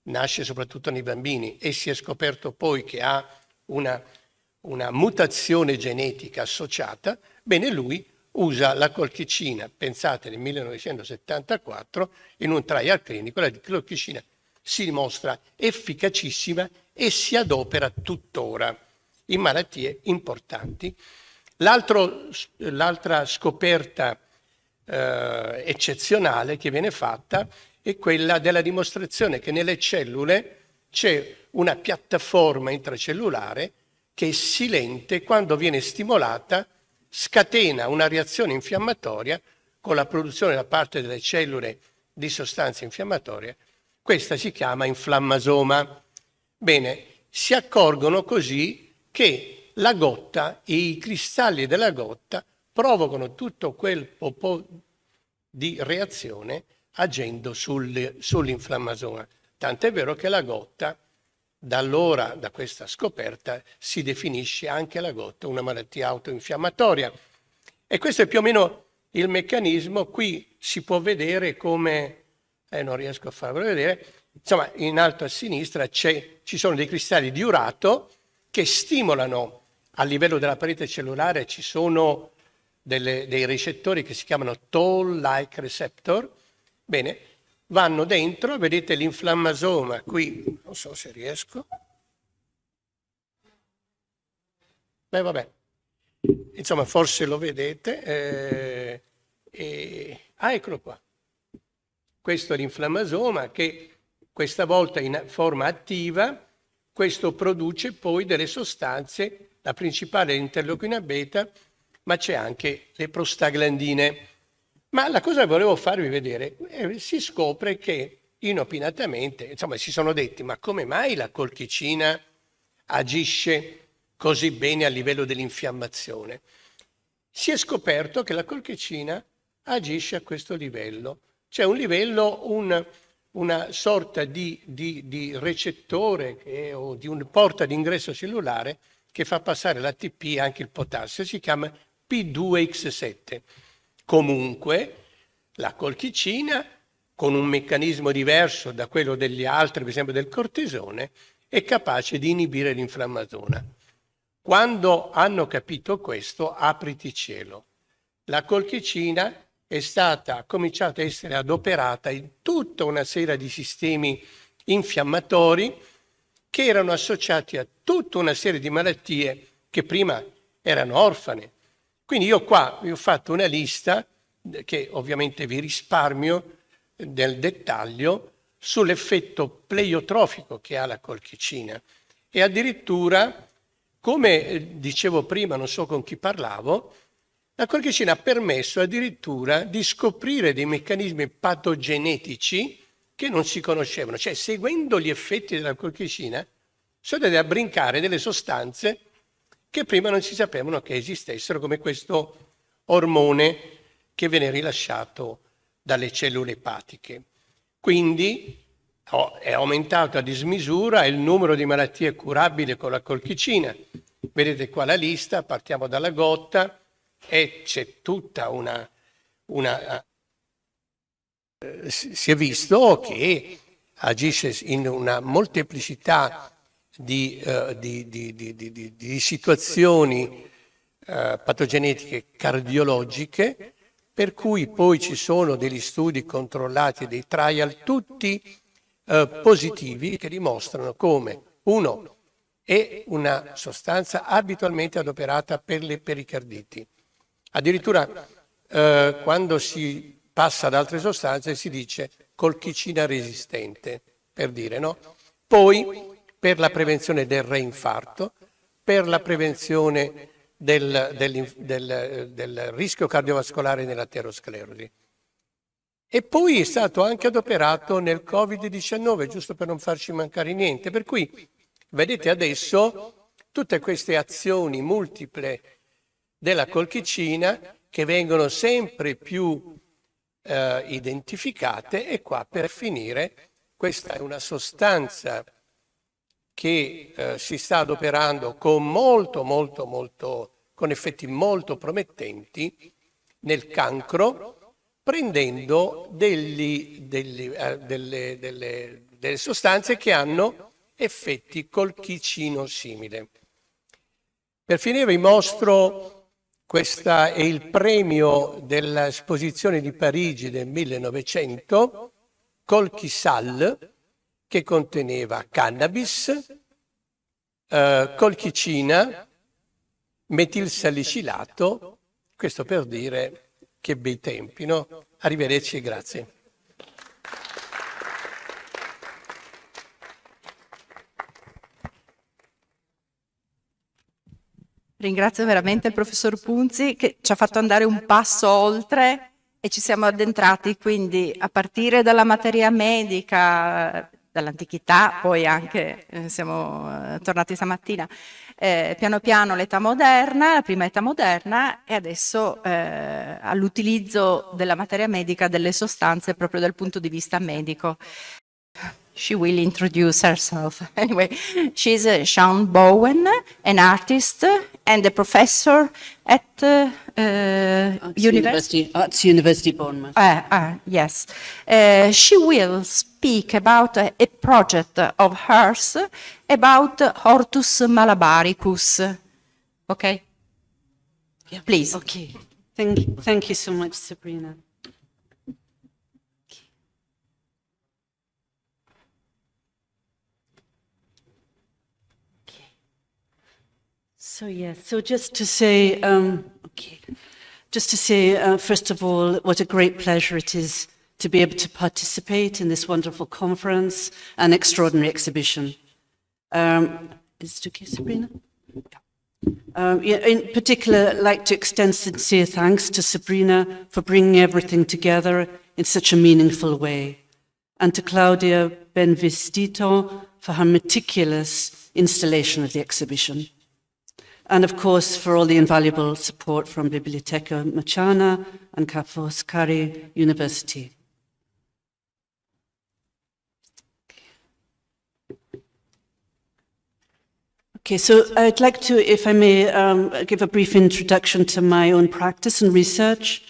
nasce soprattutto nei bambini e si è scoperto poi che ha una mutazione genetica associata, bene, lui usa la colchicina, pensate nel 1974, in un trial clinico, la colchicina si dimostra efficacissima e si adopera tuttora in malattie importanti. L'altra scoperta eccezionale che viene fatta è quella della dimostrazione che nelle cellule c'è una piattaforma intracellulare che è silente, quando viene stimolata scatena una reazione infiammatoria con la produzione da parte delle cellule di sostanze infiammatorie. Questa si chiama inflammasoma. Bene, si accorgono così che la gotta e i cristalli della gotta provocano tutto quel po' di reazione agendo sull'inflammasoma. Tant'è vero che la gotta, da allora, da questa scoperta, si definisce anche la gotta una malattia autoinfiammatoria. E questo è più o meno il meccanismo. Qui si può vedere come, non riesco a farvelo vedere, insomma, in alto a sinistra ci sono dei cristalli di urato che stimolano a livello della parete cellulare, ci sono dei recettori che si chiamano toll-like receptor. Bene, vanno dentro, vedete l'inflammasoma qui, non so se riesco. Beh, vabbè, insomma, forse lo vedete. Eccolo qua. Questo è l'inflammasoma che questa volta in forma attiva, questo produce poi delle sostanze, la principale è l'interleuchina beta, ma c'è anche le prostaglandine. Ma la cosa che volevo farvi vedere, si scopre che inopinatamente, insomma, si sono detti, ma come mai la colchicina agisce così bene a livello dell'infiammazione? Si è scoperto che la colchicina agisce a questo livello. C'è un livello, una sorta di recettore o di una porta d'ingresso cellulare che fa passare l'ATP e anche il potassio, si chiama P2X7. Comunque, la colchicina, con un meccanismo diverso da quello degli altri, per esempio del cortisone, è capace di inibire l'inflammasoma. Quando hanno capito questo, apriti cielo. La colchicina ha cominciato a essere adoperata in tutta una serie di sistemi infiammatori che erano associati a tutta una serie di malattie che prima erano orfane. Quindi io qua vi ho fatto una lista che ovviamente vi risparmio del dettaglio sull'effetto pleiotrofico che ha la colchicina. E addirittura, come dicevo prima, non so con chi parlavo, la colchicina ha permesso addirittura di scoprire dei meccanismi patogenetici che non si conoscevano. Cioè, seguendo gli effetti della colchicina, sono andati a brincare delle sostanze che prima non si sapevano che esistessero, come questo ormone che viene rilasciato dalle cellule epatiche. Quindi è aumentato a dismisura il numero di malattie curabili con la colchicina. Vedete qua la lista, partiamo dalla gotta e c'è tutta si è visto che agisce in una molteplicità di situazioni patogenetiche cardiologiche, per cui poi ci sono degli studi controllati, dei trial, tutti positivi, che dimostrano come, uno, è una sostanza abitualmente adoperata per le pericarditi. Addirittura quando si passa ad altre sostanze si dice colchicina resistente, per dire, no? Poi per la prevenzione del reinfarto, per la prevenzione del rischio cardiovascolare nell'aterosclerosi. E poi è stato anche adoperato nel Covid-19, giusto per non farci mancare niente. Per cui, vedete adesso, tutte queste azioni multiple della colchicina che vengono sempre più identificate, e qua per finire, questa è una sostanza che si sta adoperando con con effetti molto promettenti nel cancro, prendendo delle sostanze che hanno effetti colchicino simili. Per finire vi mostro, questo è il premio dell'esposizione di Parigi del 1900, Colchisal, che conteneva cannabis, colchicina, metilsalicilato, questo per dire che bei tempi, no? Arrivederci e grazie. Ringrazio veramente il professor Punzi che ci ha fatto andare un passo oltre e ci siamo addentrati quindi a partire dalla materia medica, dall'antichità, poi anche siamo tornati stamattina, piano piano l'età moderna, la prima età moderna, e adesso all'utilizzo della materia medica, delle sostanze proprio dal punto di vista medico. She will introduce herself. Anyway, she's Sean Bowen, an artist and a professor at University. Arts University Bournemouth. Yes. She will speak about a project of hers about Hortus Malabaricus. Okay? Yeah. Please. Okay. Thank you so much, Sabrina. So just to say, first of all, what a great pleasure it is to be able to participate in this wonderful conference and extraordinary exhibition. Is it okay, Sabrina? In particular, I'd like to extend sincere thanks to Sabrina for bringing everything together in such a meaningful way, and to Claudia Benvestito for her meticulous installation of the exhibition. And of course, for all the invaluable support from Biblioteca Marciana and Foscari University. Okay, so I'd like to, if I may, give a brief introduction to my own practice and research.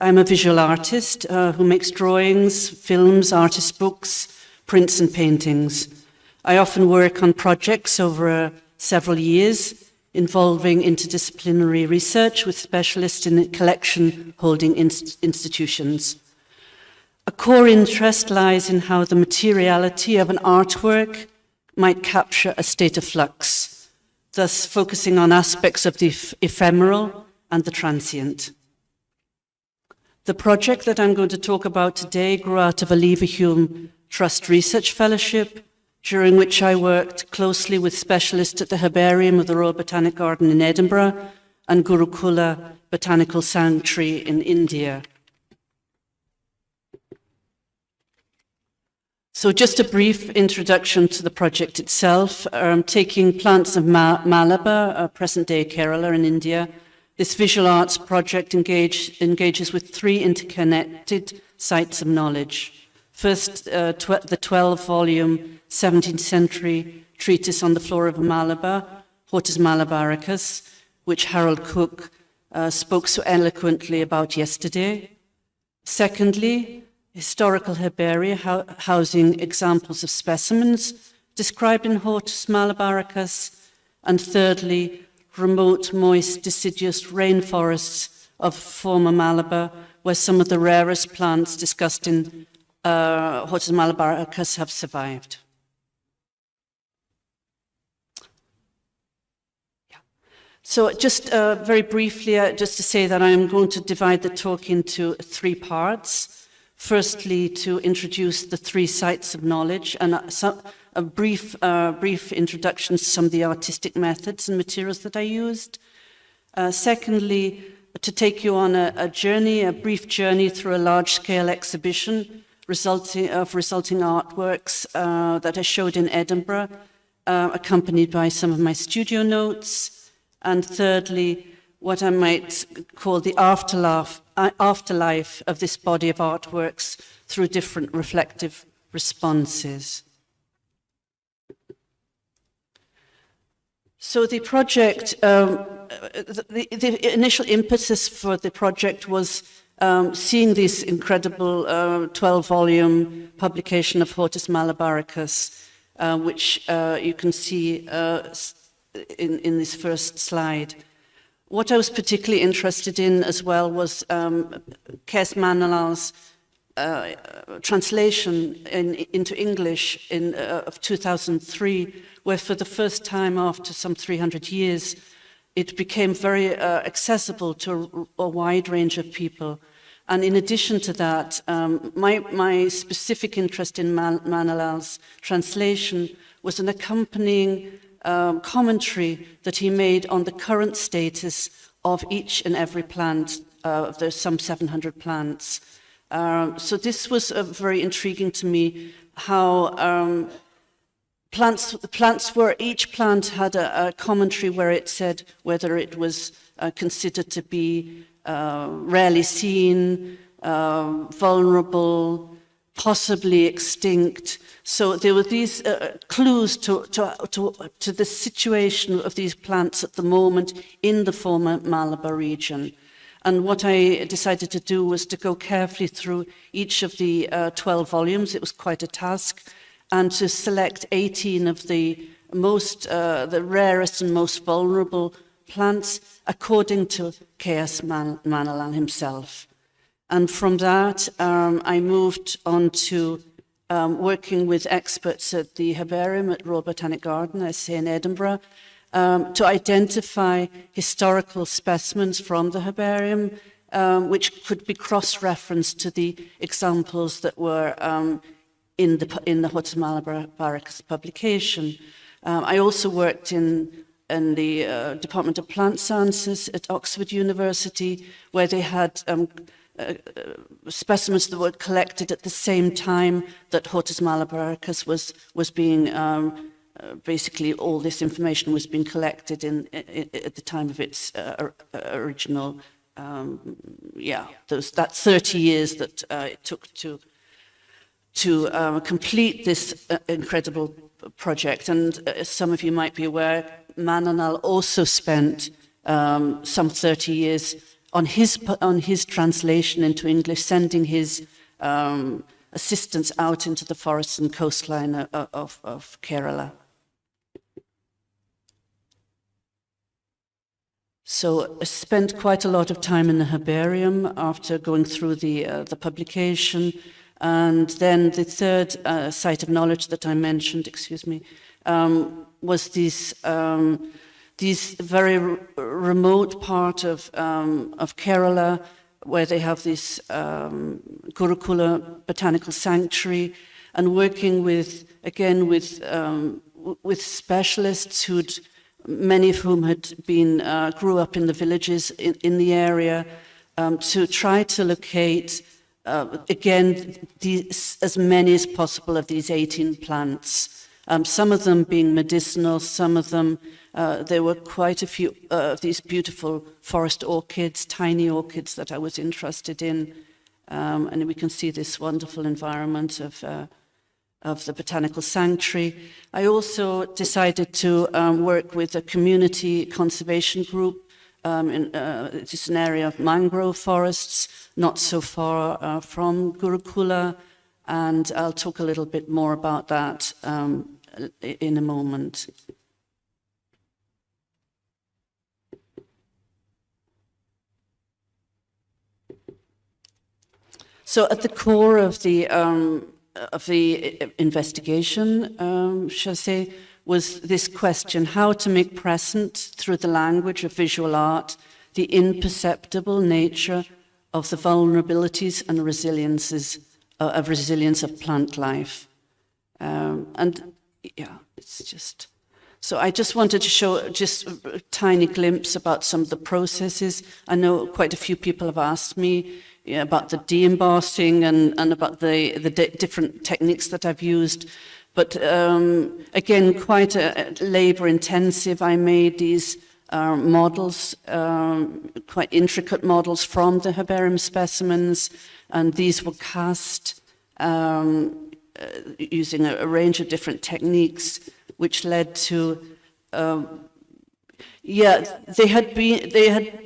I'm a visual artist who makes drawings, films, artist books, prints and paintings. I often work on projects over several years, involving interdisciplinary research with specialists in collection-holding institutions. A core interest lies in how the materiality of an artwork might capture a state of flux, thus focusing on aspects of the ephemeral and the transient. The project that I'm going to talk about today grew out of a Leverhulme Trust Research Fellowship, during which I worked closely with specialists at the Herbarium of the Royal Botanic Garden in Edinburgh and Gurukula Botanical Sanctuary in India. So just a brief introduction to the project itself. Taking plants of Malabar, present-day Kerala in India, this visual arts project engages with three interconnected sites of knowledge. First, the 12-volume 17th century treatise on the flora of Malabar, Hortus Malabaricus, which Harold Cook spoke so eloquently about yesterday. Secondly, historical herbaria housing examples of specimens described in Hortus Malabaricus. And thirdly, remote, moist, deciduous rainforests of former Malabar, where some of the rarest plants discussed in Hortus Malabaricus have survived. So just very briefly, just to say that I'm going to divide the talk into 3 parts. Firstly, to introduce the 3 sites of knowledge and a brief introduction to some of the artistic methods and materials that I used. Secondly, to take you on a brief journey through a large-scale exhibition resulting artworks that I showed in Edinburgh, accompanied by some of my studio notes. And thirdly, what I might call the afterlife of this body of artworks through different reflective responses. So the project, the initial impetus for the project was seeing this incredible 12-volume publication of Hortus Malabaricus, which you can see in this first slide. What I was particularly interested in as well was Kees Manalal's translation into English of 2003, where for the first time after some 300 years, it became very accessible to a wide range of people. And in addition to that, my specific interest in Manalal's translation was an accompanying commentary that he made on the current status of each and every plant. There's some 700 plants. So this was very intriguing to me, how plants were, each plant had a commentary where it said whether it was considered to be rarely seen, vulnerable, possibly extinct. So there were these clues to the situation of these plants at the moment in the former Malabar region. And what I decided to do was to go carefully through each of the 12 volumes. It was quite a task, and to select 18 of the rarest and most vulnerable plants according to Kees Manalal himself. And from that, I moved on to working with experts at the Herbarium at Royal Botanic Garden, I say in Edinburgh, to identify historical specimens from the herbarium, which could be cross-referenced to the examples that were in the Hortus Malabaricus publication. I also worked in the Department of Plant Sciences at Oxford University, where they had specimens that were collected at the same time that Hortus Malabaricus was being, basically all this information was being collected at the time of its original, that 30 years that it took to complete this incredible project. And as some of you might be aware, Mananal also spent some 30 years on his translation into English, sending his assistants out into the forests and coastline of Kerala. So I spent quite a lot of time in the herbarium after going through the publication. And then the third site of knowledge that I mentioned, was this very remote part of Kerala, where they have this Gurukula botanical sanctuary, and working with specialists many of whom had grew up in the villages in the area, to try to locate as many as possible of these 18 plants. Some of them being medicinal, some of them, there were quite a few of these beautiful forest orchids, tiny orchids that I was interested in. And we can see this wonderful environment of the botanical sanctuary. I also decided to work with a community conservation group. It's an area of mangrove forests, not so far from Gurukula, and I'll talk a little bit more about that in a moment. So at the core of the investigation, shall I say, was this question: how to make present through the language of visual art the imperceptible nature of the vulnerabilities and resilience of plant life. And yeah, it's just... So I just wanted to show just a tiny glimpse about some of the processes. I know quite a few people have asked me about the de-embossing and about the different techniques that I've used. But again, quite labor-intensive. I made these models, quite intricate models from the herbarium specimens, and these were cast using a range of different techniques, which led to,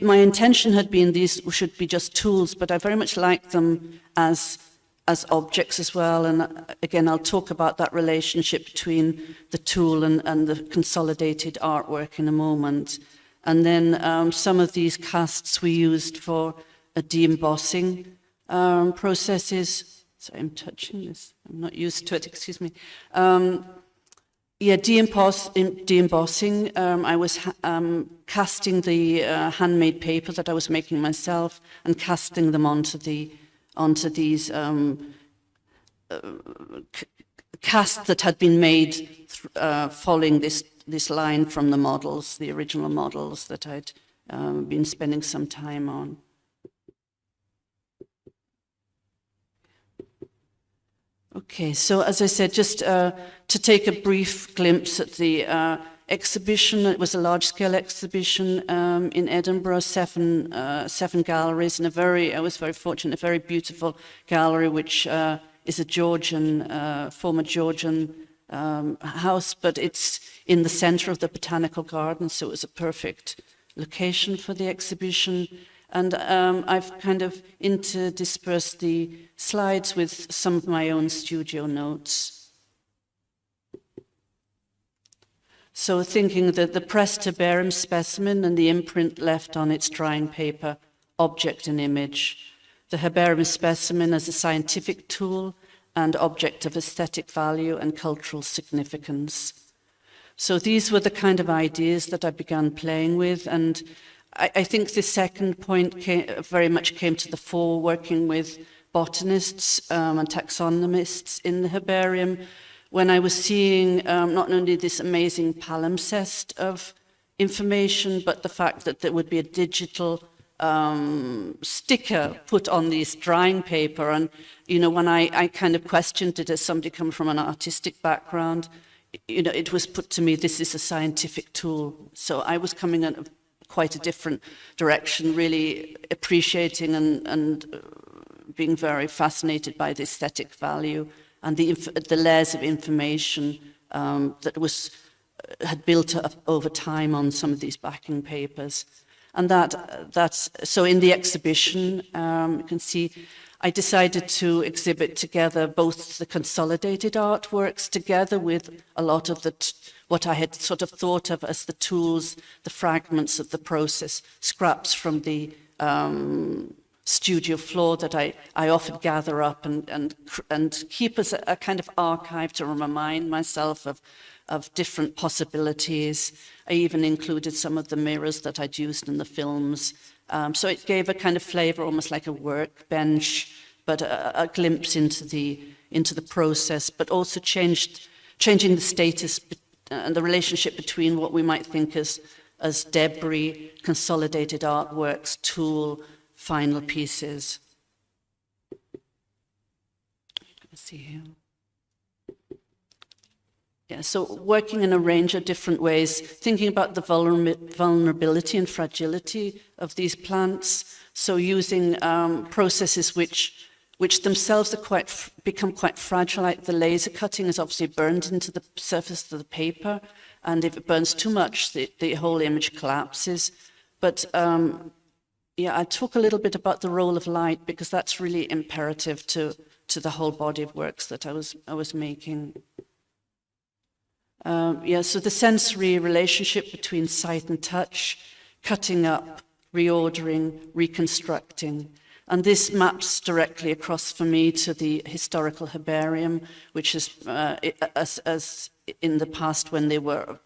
my intention had been these should be just tools, but I very much like them as objects as well. And again, I'll talk about that relationship between the tool and the consolidated artwork in a moment. And then some of these casts we used for de-embossing processes. Sorry, I'm touching this. I'm not used to it, excuse me. De-embossing, I was casting the handmade paper that I was making myself and casting them onto these casts that had been made following this line from the models, the original models that I'd been spending some time on. Okay, so as I said, just to take a brief glimpse at the exhibition. It was a large-scale exhibition in Edinburgh, seven galleries, and I was very fortunate, a very beautiful gallery, which is a former Georgian house, but it's in the center of the botanical garden, so it was a perfect location for the exhibition. And I've kind of interdispersed the slides with some of my own studio notes. So thinking that the pressed herbarium specimen and the imprint left on its drying paper, object and image. The herbarium specimen as a scientific tool and object of aesthetic value and cultural significance. So these were the kind of ideas that I began playing with, and I think the second point very much came to the fore working with botanists and taxonomists in the herbarium, when I was seeing not only this amazing palimpsest of information, but the fact that there would be a digital sticker put on this drying paper. And, you know, when I kind of questioned it as somebody coming from an artistic background, you know, it was put to me, this is a scientific tool. So I was coming at quite a different direction, really appreciating and being very fascinated by the aesthetic value and the layers of information that had built up over time on some of these backing papers. And so in the exhibition, you can see I decided to exhibit together both the consolidated artworks together with a lot of what I had sort of thought of as the tools, the fragments of the process, scraps from the studio floor that I often gather up and keep as a kind of archive to remind myself of different possibilities. I even included some of the mirrors that I'd used in the films. So it gave a kind of flavor, almost like a workbench, but a glimpse into the process, but also changing the status and the relationship between what we might think as debris, consolidated artworks, tool, final pieces. Let's see here. Yeah, so working in a range of different ways, thinking about the vulnerability and fragility of these plants. So using processes which themselves are become quite fragile, like the laser cutting is obviously burned into the surface of the paper, and if it burns too much, the whole image collapses. But yeah, I talk a little bit about the role of light, because that's really imperative to the whole body of works that I was making. So the sensory relationship between sight and touch, cutting up, reordering, reconstructing. And this maps directly across for me to the historical herbarium, which is, as in the past when they were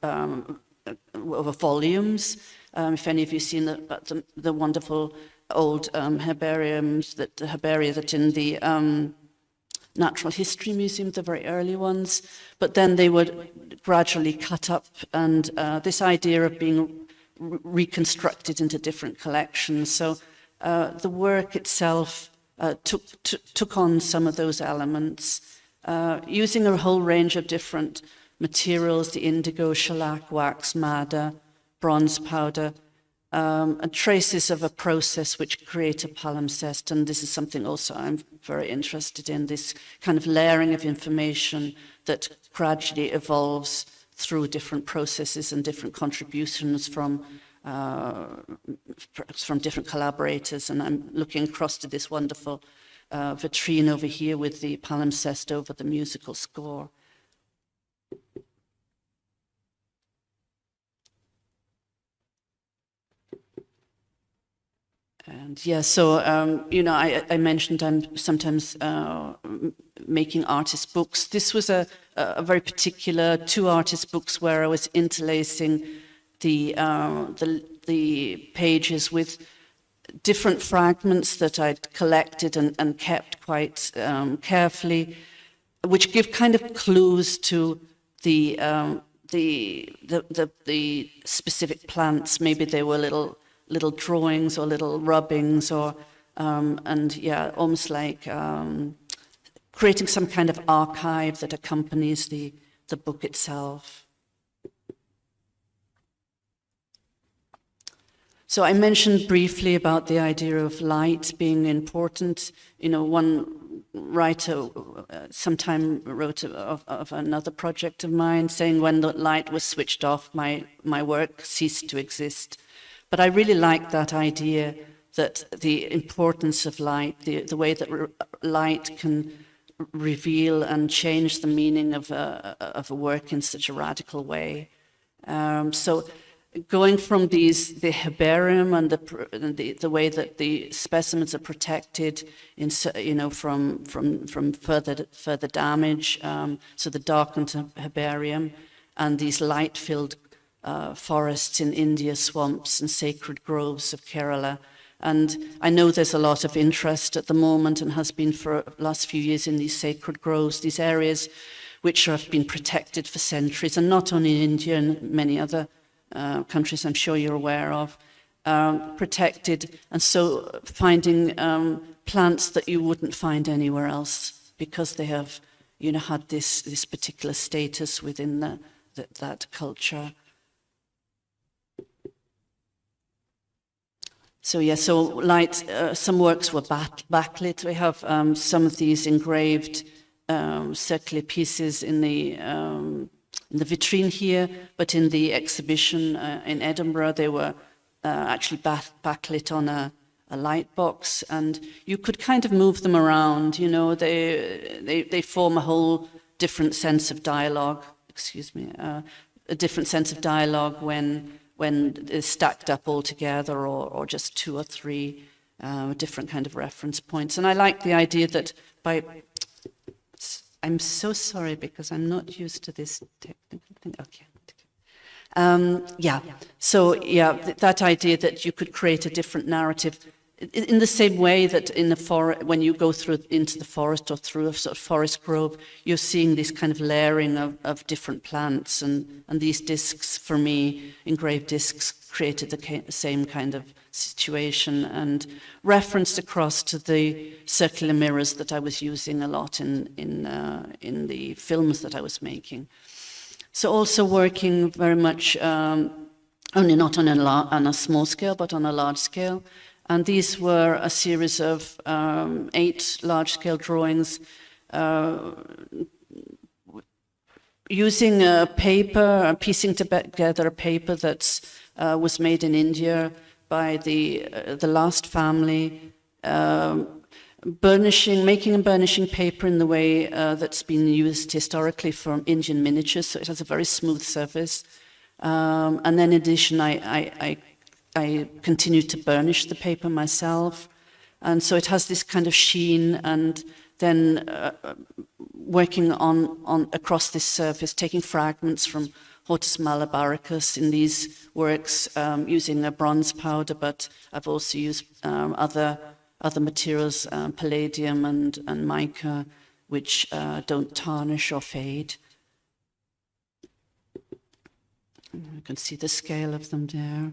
volumes. If any of you seen the wonderful old herbariums, herbaria that in the Natural History Museum, the very early ones, but then they were gradually cut up, and this idea of being reconstructed into different collections. So the work itself took on some of those elements, using a whole range of different materials, the indigo, shellac, wax, madder, bronze powder, and traces of a process which create a palimpsest. And this is something also I'm very interested in, this kind of layering of information that gradually evolves through different processes and different contributions from different collaborators. And I'm looking across to this wonderful vitrine over here with the palimpsest over the musical score. And yeah, so, you know, I mentioned I'm sometimes making artist books. This was a very particular 2 artist books where I was interlacing the pages with different fragments that I'd collected and kept quite carefully, which give kind of clues to the specific plants. Maybe they were little drawings or little rubbings, or and yeah, almost like creating some kind of archive that accompanies the book itself. So I mentioned briefly about the idea of light being important. You know, one writer sometime wrote of another project of mine saying when the light was switched off, my work ceased to exist. But I really like that idea, that the importance of light, the way that light can reveal and change the meaning of a work in such a radical way. So going from the herbarium and the way that the specimens are protected, you know, from further damage, so the darkened herbarium and these light-filled forests in India, swamps and sacred groves of Kerala. And I know there's a lot of interest at the moment and has been for the last few years in these sacred groves, these areas which have been protected for centuries, and not only in India and many other countries I'm sure you're aware of, protected, and so finding plants that you wouldn't find anywhere else because they have, you know, had this particular status within that culture. So yeah, so light, some works were backlit. We have some of these engraved circular pieces in the vitrine here, but in the exhibition in Edinburgh, they were actually backlit on a light box, and you could kind of move them around. You know, they form a whole different sense of dialogue. Excuse me, a different sense of dialogue when they're stacked up all together, or just 2 or 3 different kind of reference points. And I like the idea that I'm so sorry because I'm not used to this technical thing. Okay. Yeah, so yeah, that idea that you could create a different narrative in the same way that in the forest, when you go into the forest or through a sort of forest grove, you're seeing this kind of layering of different plants, and these discs, for me, engraved discs, created the same kind of situation and referenced across to the circular mirrors that I was using a lot in the films that I was making. So also working very much only not on a small scale, but on a large scale. And these were a series of 8 large-scale drawings using a paper, piecing together a paper that was made in India by the last family, making and burnishing paper in the way that's been used historically for Indian miniatures, so it has a very smooth surface. And then in addition, I continued to burnish the paper myself, And so it has this kind of sheen, and then working on across this surface, taking fragments from Hortus Malabaricus in these works using a bronze powder, but I've also used other materials, palladium and mica, which don't tarnish or fade. You can see the scale of them there.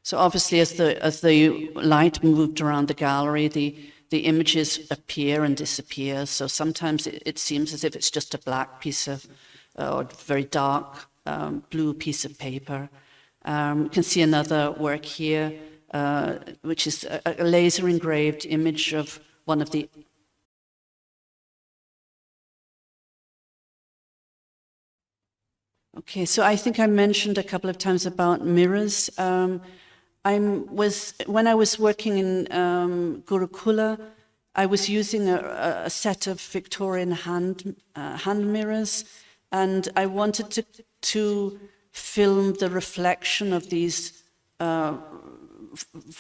So obviously, as the light moved around the gallery, the images appear and disappear. So sometimes it seems as if it's just a black piece of, or very dark blue piece of paper. You can see another work here, which is a laser engraved image of one of the Okay, so I think I mentioned a couple of times about mirrors. When I was working in Gurukula, I was using a set of Victorian hand mirrors, and I wanted to film the reflection of these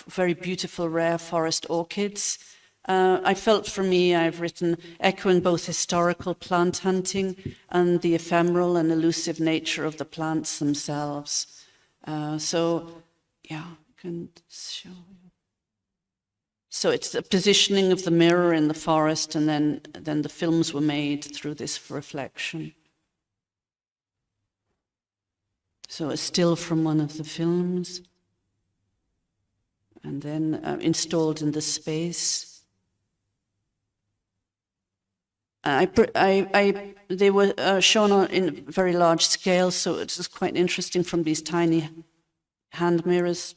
very beautiful rare forest orchids. I felt for me, I've written echoing both historical plant hunting and the ephemeral and elusive nature of the plants themselves. So, yeah, I can show you. So it's the positioning of the mirror in the forest, and then the films were made through this reflection. So a still from one of the films, and then installed in the space. They were shown in very large scale, so it was quite interesting from these tiny hand mirrors.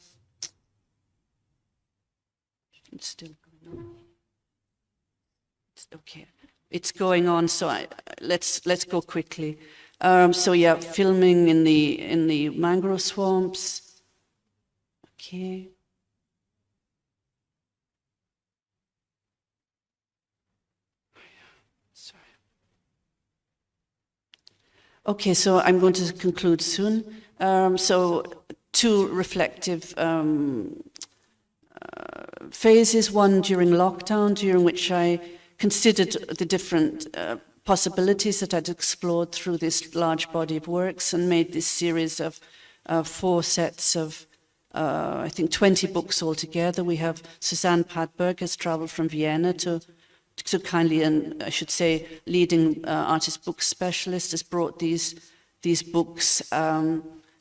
It's still going on. Okay, it's going on. So let's go quickly. So yeah, filming in the mangrove swamps. Okay. Okay, so I'm going to conclude soon. So two reflective phases, one during lockdown, during which I considered the different possibilities that I'd explored through this large body of works, and made this series of 4 sets of, I think, 20 books altogether. We have Susanne Padberg has traveled from Vienna to kindly, and I should say, leading artist book specialist, has brought these books.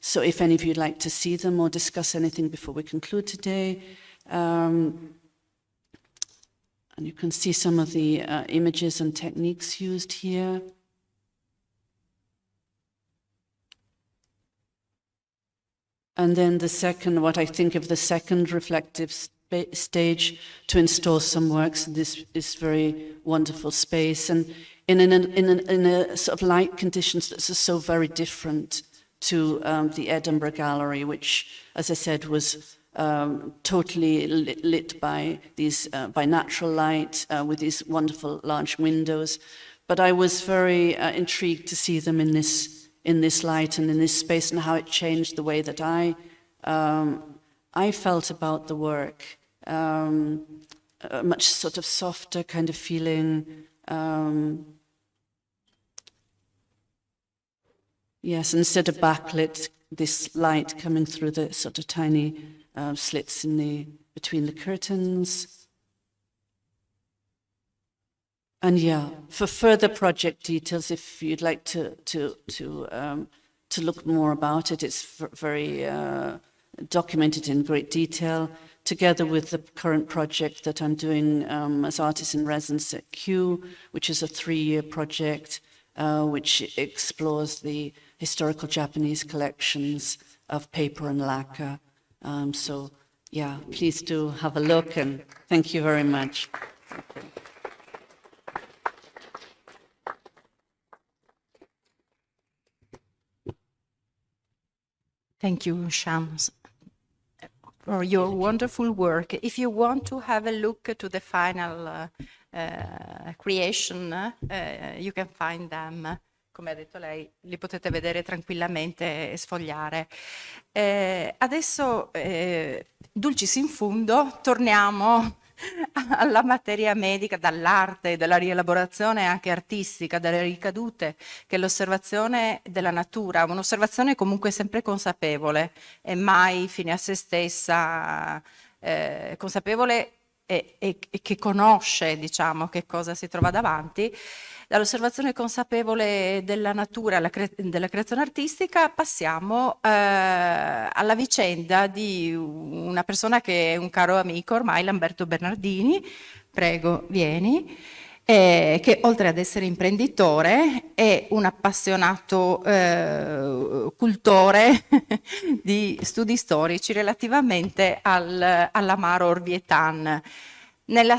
So if any of you'd like to see them or discuss anything before we conclude today, and you can see some of the images and techniques used here. And then the second, what I think of the second reflective stage, to install some works in this very wonderful space, and in a sort of light conditions that are so very different to the Edinburgh Gallery, which, as I said, was totally lit by these by natural light with these wonderful large windows. But I was very intrigued to see them in this light and in this space, and how it changed the way that I felt about the work. A much sort of softer kind of feeling. Yes, instead of backlit, this light coming through the sort of tiny slits between the curtains. And yeah, for further project details, if you'd like to look more about it, it's very documented in great detail, together with the current project that I'm doing as artist in residence at Kew, which is a 3-year project which explores the historical Japanese collections of paper and lacquer. So yeah, please do have a look, and thank you very much. Thank you, Shams, for your wonderful work. If you want to have a look to the final creation, you can find them come ha detto lei, li potete vedere tranquillamente e sfogliare. Adesso, dulcis in fundo, torniamo alla materia medica, dall'arte, dalla rielaborazione anche artistica, dalle ricadute, che è l'osservazione della natura, un'osservazione comunque sempre consapevole e mai fine a se stessa, consapevole e che conosce, diciamo, che cosa si trova davanti. Dall'osservazione consapevole della natura, della creazione artistica, passiamo alla vicenda di una persona che è un caro amico ormai, Lamberto Bernardini, prego, vieni, che oltre ad essere imprenditore è un appassionato cultore di studi storici relativamente all'amaro orvietan. Nel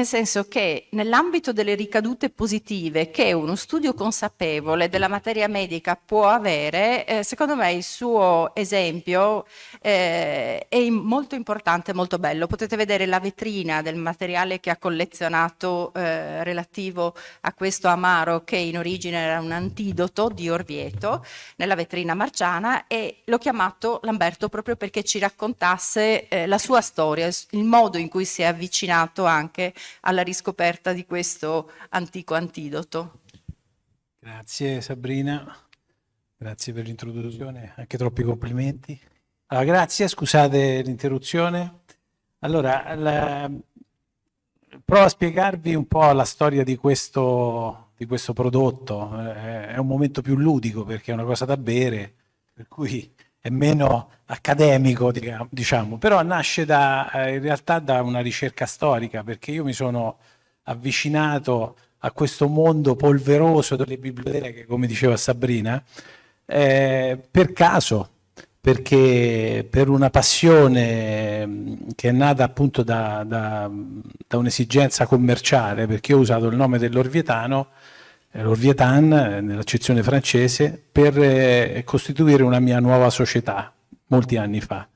senso che nell'ambito delle ricadute positive che uno studio consapevole della materia medica può avere, secondo me il suo esempio è molto importante, molto bello. Potete vedere la vetrina del materiale che ha collezionato relativo a questo amaro, che in origine era un antidoto di Orvieto, nella vetrina marciana, e l'ho chiamato Lamberto proprio perché ci raccontasse la sua storia, il modo in cui si è avvicinato anche alla riscoperta di questo antico antidoto. Grazie Sabrina, grazie per l'introduzione, anche troppi complimenti. Allora, grazie, scusate l'interruzione. Allora, provo a spiegarvi un po' la storia di questo prodotto. È un momento più ludico perché è una cosa da bere, per cui è meno accademico, diciamo, però nasce in realtà da una ricerca storica, perché io mi sono avvicinato a questo mondo polveroso delle biblioteche, come diceva Sabrina, per caso, perché per una passione che è nata appunto da un'esigenza commerciale, perché io ho usato il nome dell'orvietano, l'Orvietan nell'accezione francese, per costituire una mia nuova società molti anni fa.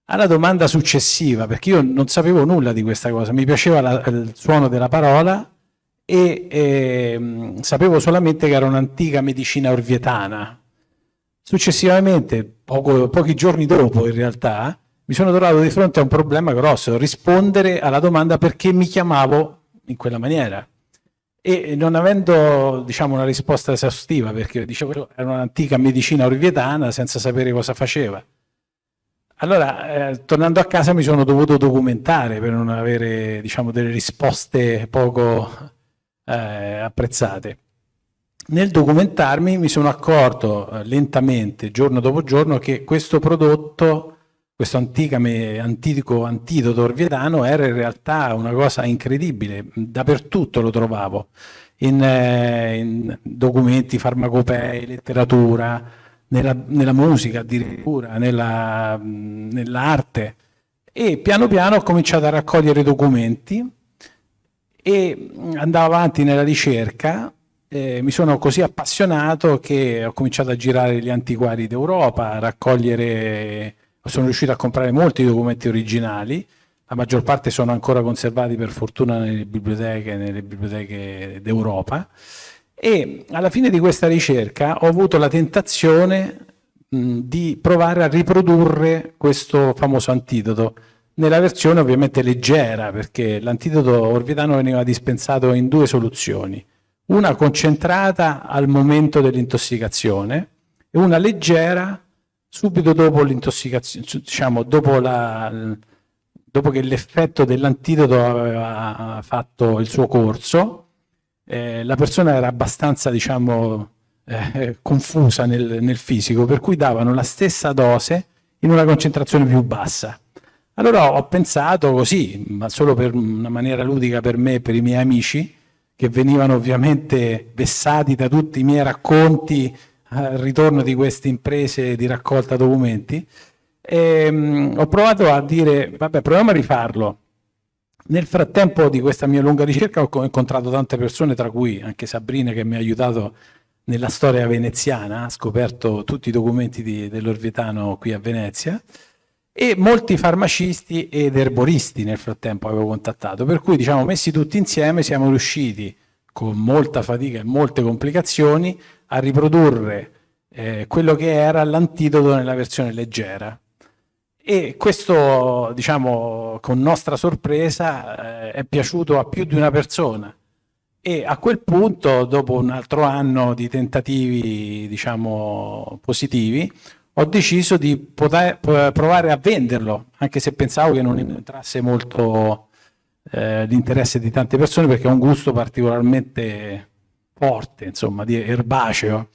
Alla domanda successiva, perché io non sapevo nulla di questa cosa, mi piaceva il suono della parola e sapevo solamente che era un'antica medicina orvietana. Successivamente, pochi giorni dopo in realtà, mi sono trovato di fronte a un problema grosso, rispondere alla domanda perché mi chiamavo in quella maniera. E non avendo, diciamo, una risposta esaustiva, perché dicevo che era un'antica medicina orvietana senza sapere cosa faceva. Allora, tornando a casa mi sono dovuto documentare per non avere, diciamo, delle risposte poco apprezzate. Nel documentarmi mi sono accorto lentamente, giorno dopo giorno, che questo prodotto, questo antico antidoto orvietano, era in realtà una cosa incredibile. Dappertutto lo trovavo, in documenti, farmacopee, letteratura, nella musica addirittura, nell'arte. E piano piano ho cominciato a raccogliere documenti e andavo avanti nella ricerca. Mi sono così appassionato che ho cominciato a girare gli antiquari d'Europa, a raccogliere. Sono riuscito a comprare molti documenti originali, la maggior parte sono ancora conservati per fortuna nelle biblioteche d'Europa, e alla fine di questa ricerca ho avuto la tentazione di provare a riprodurre questo famoso antidoto nella versione ovviamente leggera, perché l'antidoto orvietano veniva dispensato in due soluzioni, una concentrata al momento dell'intossicazione e una leggera subito dopo l'intossicazione, diciamo dopo che l'effetto dell'antidoto aveva fatto il suo corso. La persona era abbastanza, diciamo, confusa nel fisico, per cui davano la stessa dose in una concentrazione più bassa. Allora ho pensato così, ma solo per una maniera ludica per me e per i miei amici, che venivano ovviamente vessati da tutti i miei racconti al ritorno di queste imprese di raccolta documenti, ho provato a dire, vabbè, proviamo a rifarlo. Nel frattempo di questa mia lunga ricerca ho incontrato tante persone, tra cui anche Sabrina, che mi ha aiutato nella storia veneziana, ha scoperto tutti i documenti dell'orvietano qui a Venezia, e molti farmacisti ed erboristi nel frattempo avevo contattato, per cui, diciamo, messi tutti insieme siamo riusciti con molta fatica e molte complicazioni, a riprodurre quello che era l'antidoto nella versione leggera. E questo, diciamo, con nostra sorpresa, è piaciuto a più di una persona. E a quel punto, dopo un altro anno di tentativi, diciamo, positivi, ho deciso di provare a venderlo, anche se pensavo che non entrasse molto l'interesse di tante persone, perché ha un gusto particolarmente forte, insomma, di erbaceo.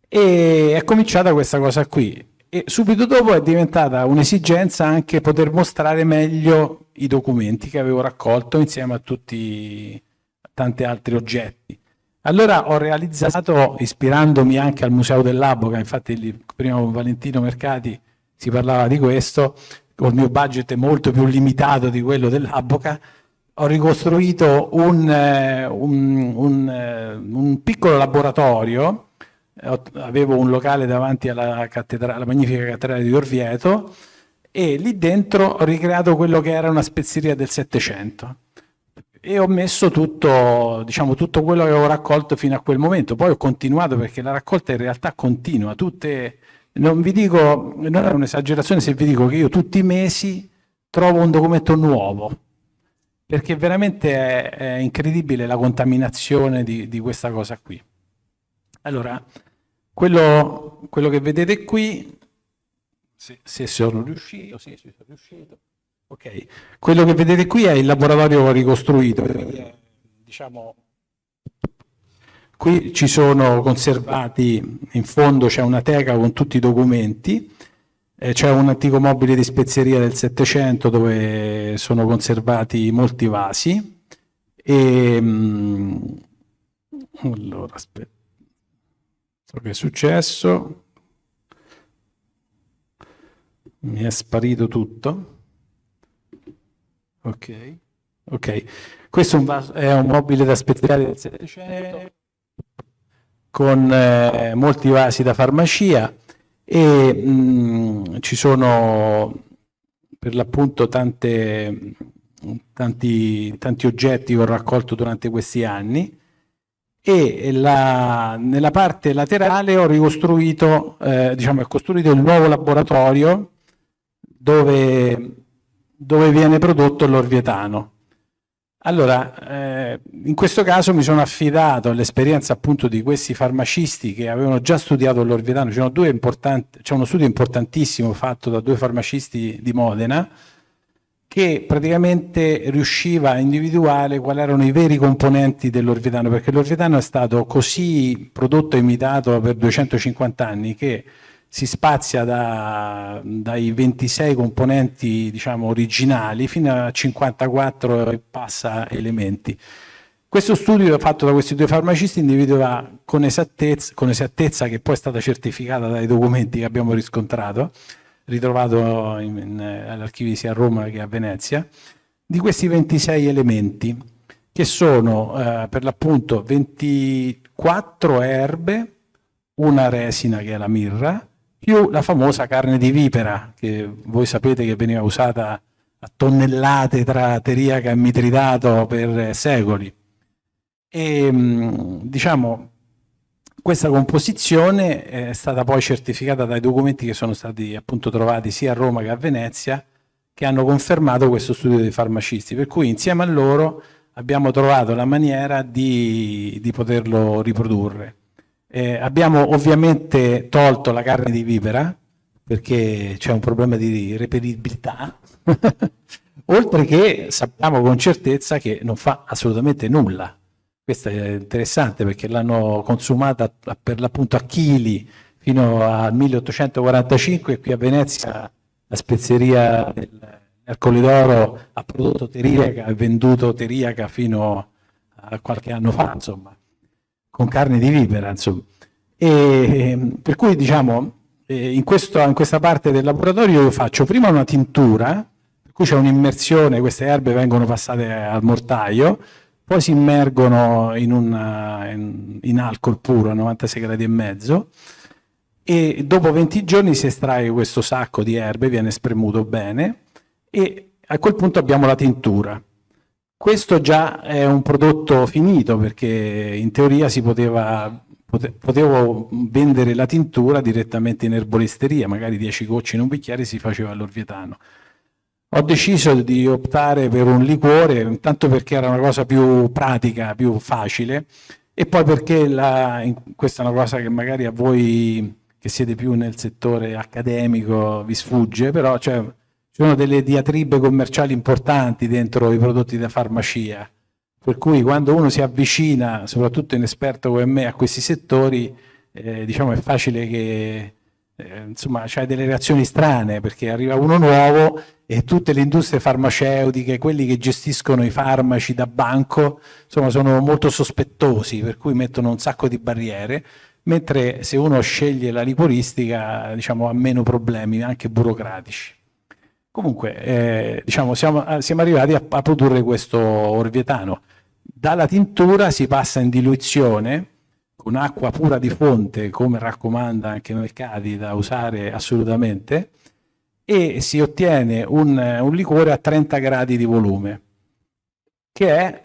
E è cominciata questa cosa qui. E subito dopo è diventata un'esigenza anche poter mostrare meglio i documenti che avevo raccolto insieme a tanti altri oggetti. Allora ho realizzato, ispirandomi anche al Museo dell'Abboca, infatti prima con Valentino Mercati si parlava di questo, col mio budget molto più limitato di quello dell'Abboca, ho ricostruito un piccolo laboratorio. Avevo un locale davanti alla magnifica cattedrale di Orvieto e lì dentro ho ricreato quello che era una spezieria del Settecento e ho messo tutto, diciamo, tutto quello che avevo raccolto fino a quel momento. Poi ho continuato, perché la raccolta in realtà continua. Non vi dico, non è un'esagerazione se vi dico che io tutti i mesi trovo un documento nuovo, perché veramente è incredibile la contaminazione di questa cosa qui. Allora, quello che vedete qui, se sono riuscito, sì, sono riuscito. Ok, quello che vedete qui è il laboratorio che ho ricostruito. Diciamo, qui ci sono conservati, in fondo c'è una teca con tutti i documenti, c'è un antico mobile di spezieria del Settecento dove sono conservati molti vasi. Allora, aspetta. Che è successo? Mi è sparito tutto. Ok. Questo è un mobile da spezieria del Settecento con molti vasi da farmacia e ci sono per l'appunto tanti oggetti che ho raccolto durante questi anni. E nella parte laterale ho ricostruito, ho costruito il nuovo laboratorio dove viene prodotto l'orvietano. Allora, in questo caso mi sono affidato all'esperienza appunto di questi farmacisti che avevano già studiato l'orvietano. C'è uno studio importantissimo fatto da 2 farmacisti di Modena, che praticamente riusciva a individuare quali erano i veri componenti dell'orvietano, perché l'orvietano è stato così prodotto e imitato per 250 anni che si spazia dai 26 componenti, diciamo, originali fino a 54 e passa elementi. Questo studio fatto da questi 2 farmacisti individua con esattezza, che poi è stata certificata dai documenti che abbiamo riscontrato, ritrovato all'archivio sia a Roma che a Venezia, di questi 26 elementi, che sono per l'appunto 24 erbe, una resina che è la mirra, più la famosa carne di vipera, che voi sapete che veniva usata a tonnellate tra teriaca e mitridato per secoli. E diciamo, questa composizione è stata poi certificata dai documenti che sono stati appunto trovati sia a Roma che a Venezia, che hanno confermato questo studio dei farmacisti, per cui insieme a loro abbiamo trovato la maniera di poterlo riprodurre. Abbiamo ovviamente tolto la carne di vipera, perché c'è un problema di reperibilità, oltre che sappiamo con certezza che non fa assolutamente nulla. Questo è interessante perché l'hanno consumata per l'appunto a chili fino al 1845 e qui a Venezia la spezieria del d'Oro ha prodotto teriaca e venduto teriaca fino a qualche anno fa, insomma, con carne di vipera, insomma. E per cui diciamo in questa parte del laboratorio io faccio prima una tintura, per cui c'è un'immersione, queste erbe vengono passate al mortaio, poi si immergono in alcol puro a 96 gradi e mezzo e dopo 20 giorni si estrae questo sacco di erbe, viene spremuto bene e a quel punto abbiamo la tintura. Questo già è un prodotto finito, perché in teoria potevo vendere la tintura direttamente in erboristeria, magari 10 gocce in un bicchiere si faceva l'orvietano. Ho deciso di optare per un liquore, intanto perché era una cosa più pratica, più facile, e poi perché questa è una cosa che magari a voi che siete più nel settore accademico vi sfugge, però ci sono delle diatribe commerciali importanti dentro i prodotti da farmacia, per cui quando uno si avvicina, soprattutto inesperto come me, a questi settori, diciamo è facile che insomma c'hai delle reazioni strane, perché arriva uno nuovo e tutte le industrie farmaceutiche, quelli che gestiscono i farmaci da banco, insomma sono molto sospettosi, per cui mettono un sacco di barriere, mentre se uno sceglie la liquoristica, diciamo, ha meno problemi anche burocratici. Comunque, diciamo, siamo arrivati a produrre questo orvietano. Dalla tintura si passa in diluizione con acqua pura di fonte, come raccomanda anche Mercati, da usare assolutamente, e si ottiene un liquore a 30 gradi di volume, che è,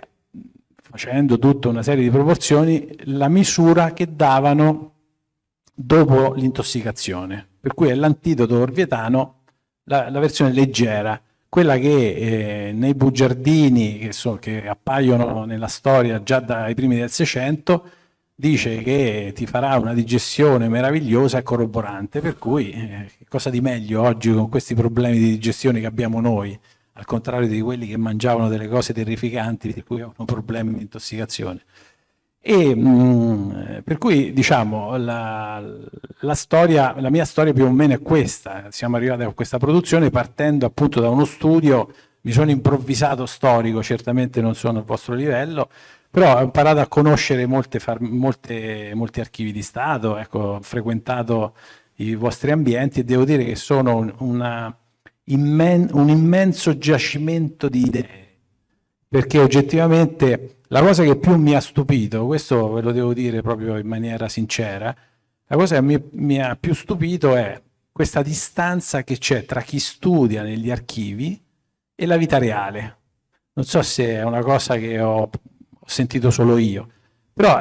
facendo tutta una serie di proporzioni, la misura che davano dopo l'intossicazione. Per cui è l'antidoto orvietano, la versione leggera, quella che nei bugiardini che appaiono nella storia già dai primi del Seicento, dice che ti farà una digestione meravigliosa e corroborante, per cui cosa di meglio oggi con questi problemi di digestione che abbiamo noi, al contrario di quelli che mangiavano delle cose terrificanti di cui avevano problemi di intossicazione. E per cui diciamo la mia storia più o meno è questa. Siamo arrivati a questa produzione partendo appunto da uno studio, mi sono improvvisato storico, certamente non sono al vostro livello, però ho imparato a conoscere molti archivi di Stato, ecco, ho frequentato i vostri ambienti e devo dire che sono un immenso giacimento di idee, perché oggettivamente la cosa che più mi ha stupito, questo ve lo devo dire proprio in maniera sincera, la cosa che mi ha più stupito è questa distanza che c'è tra chi studia negli archivi e la vita reale. Non so se è una cosa che ho sentito solo io, però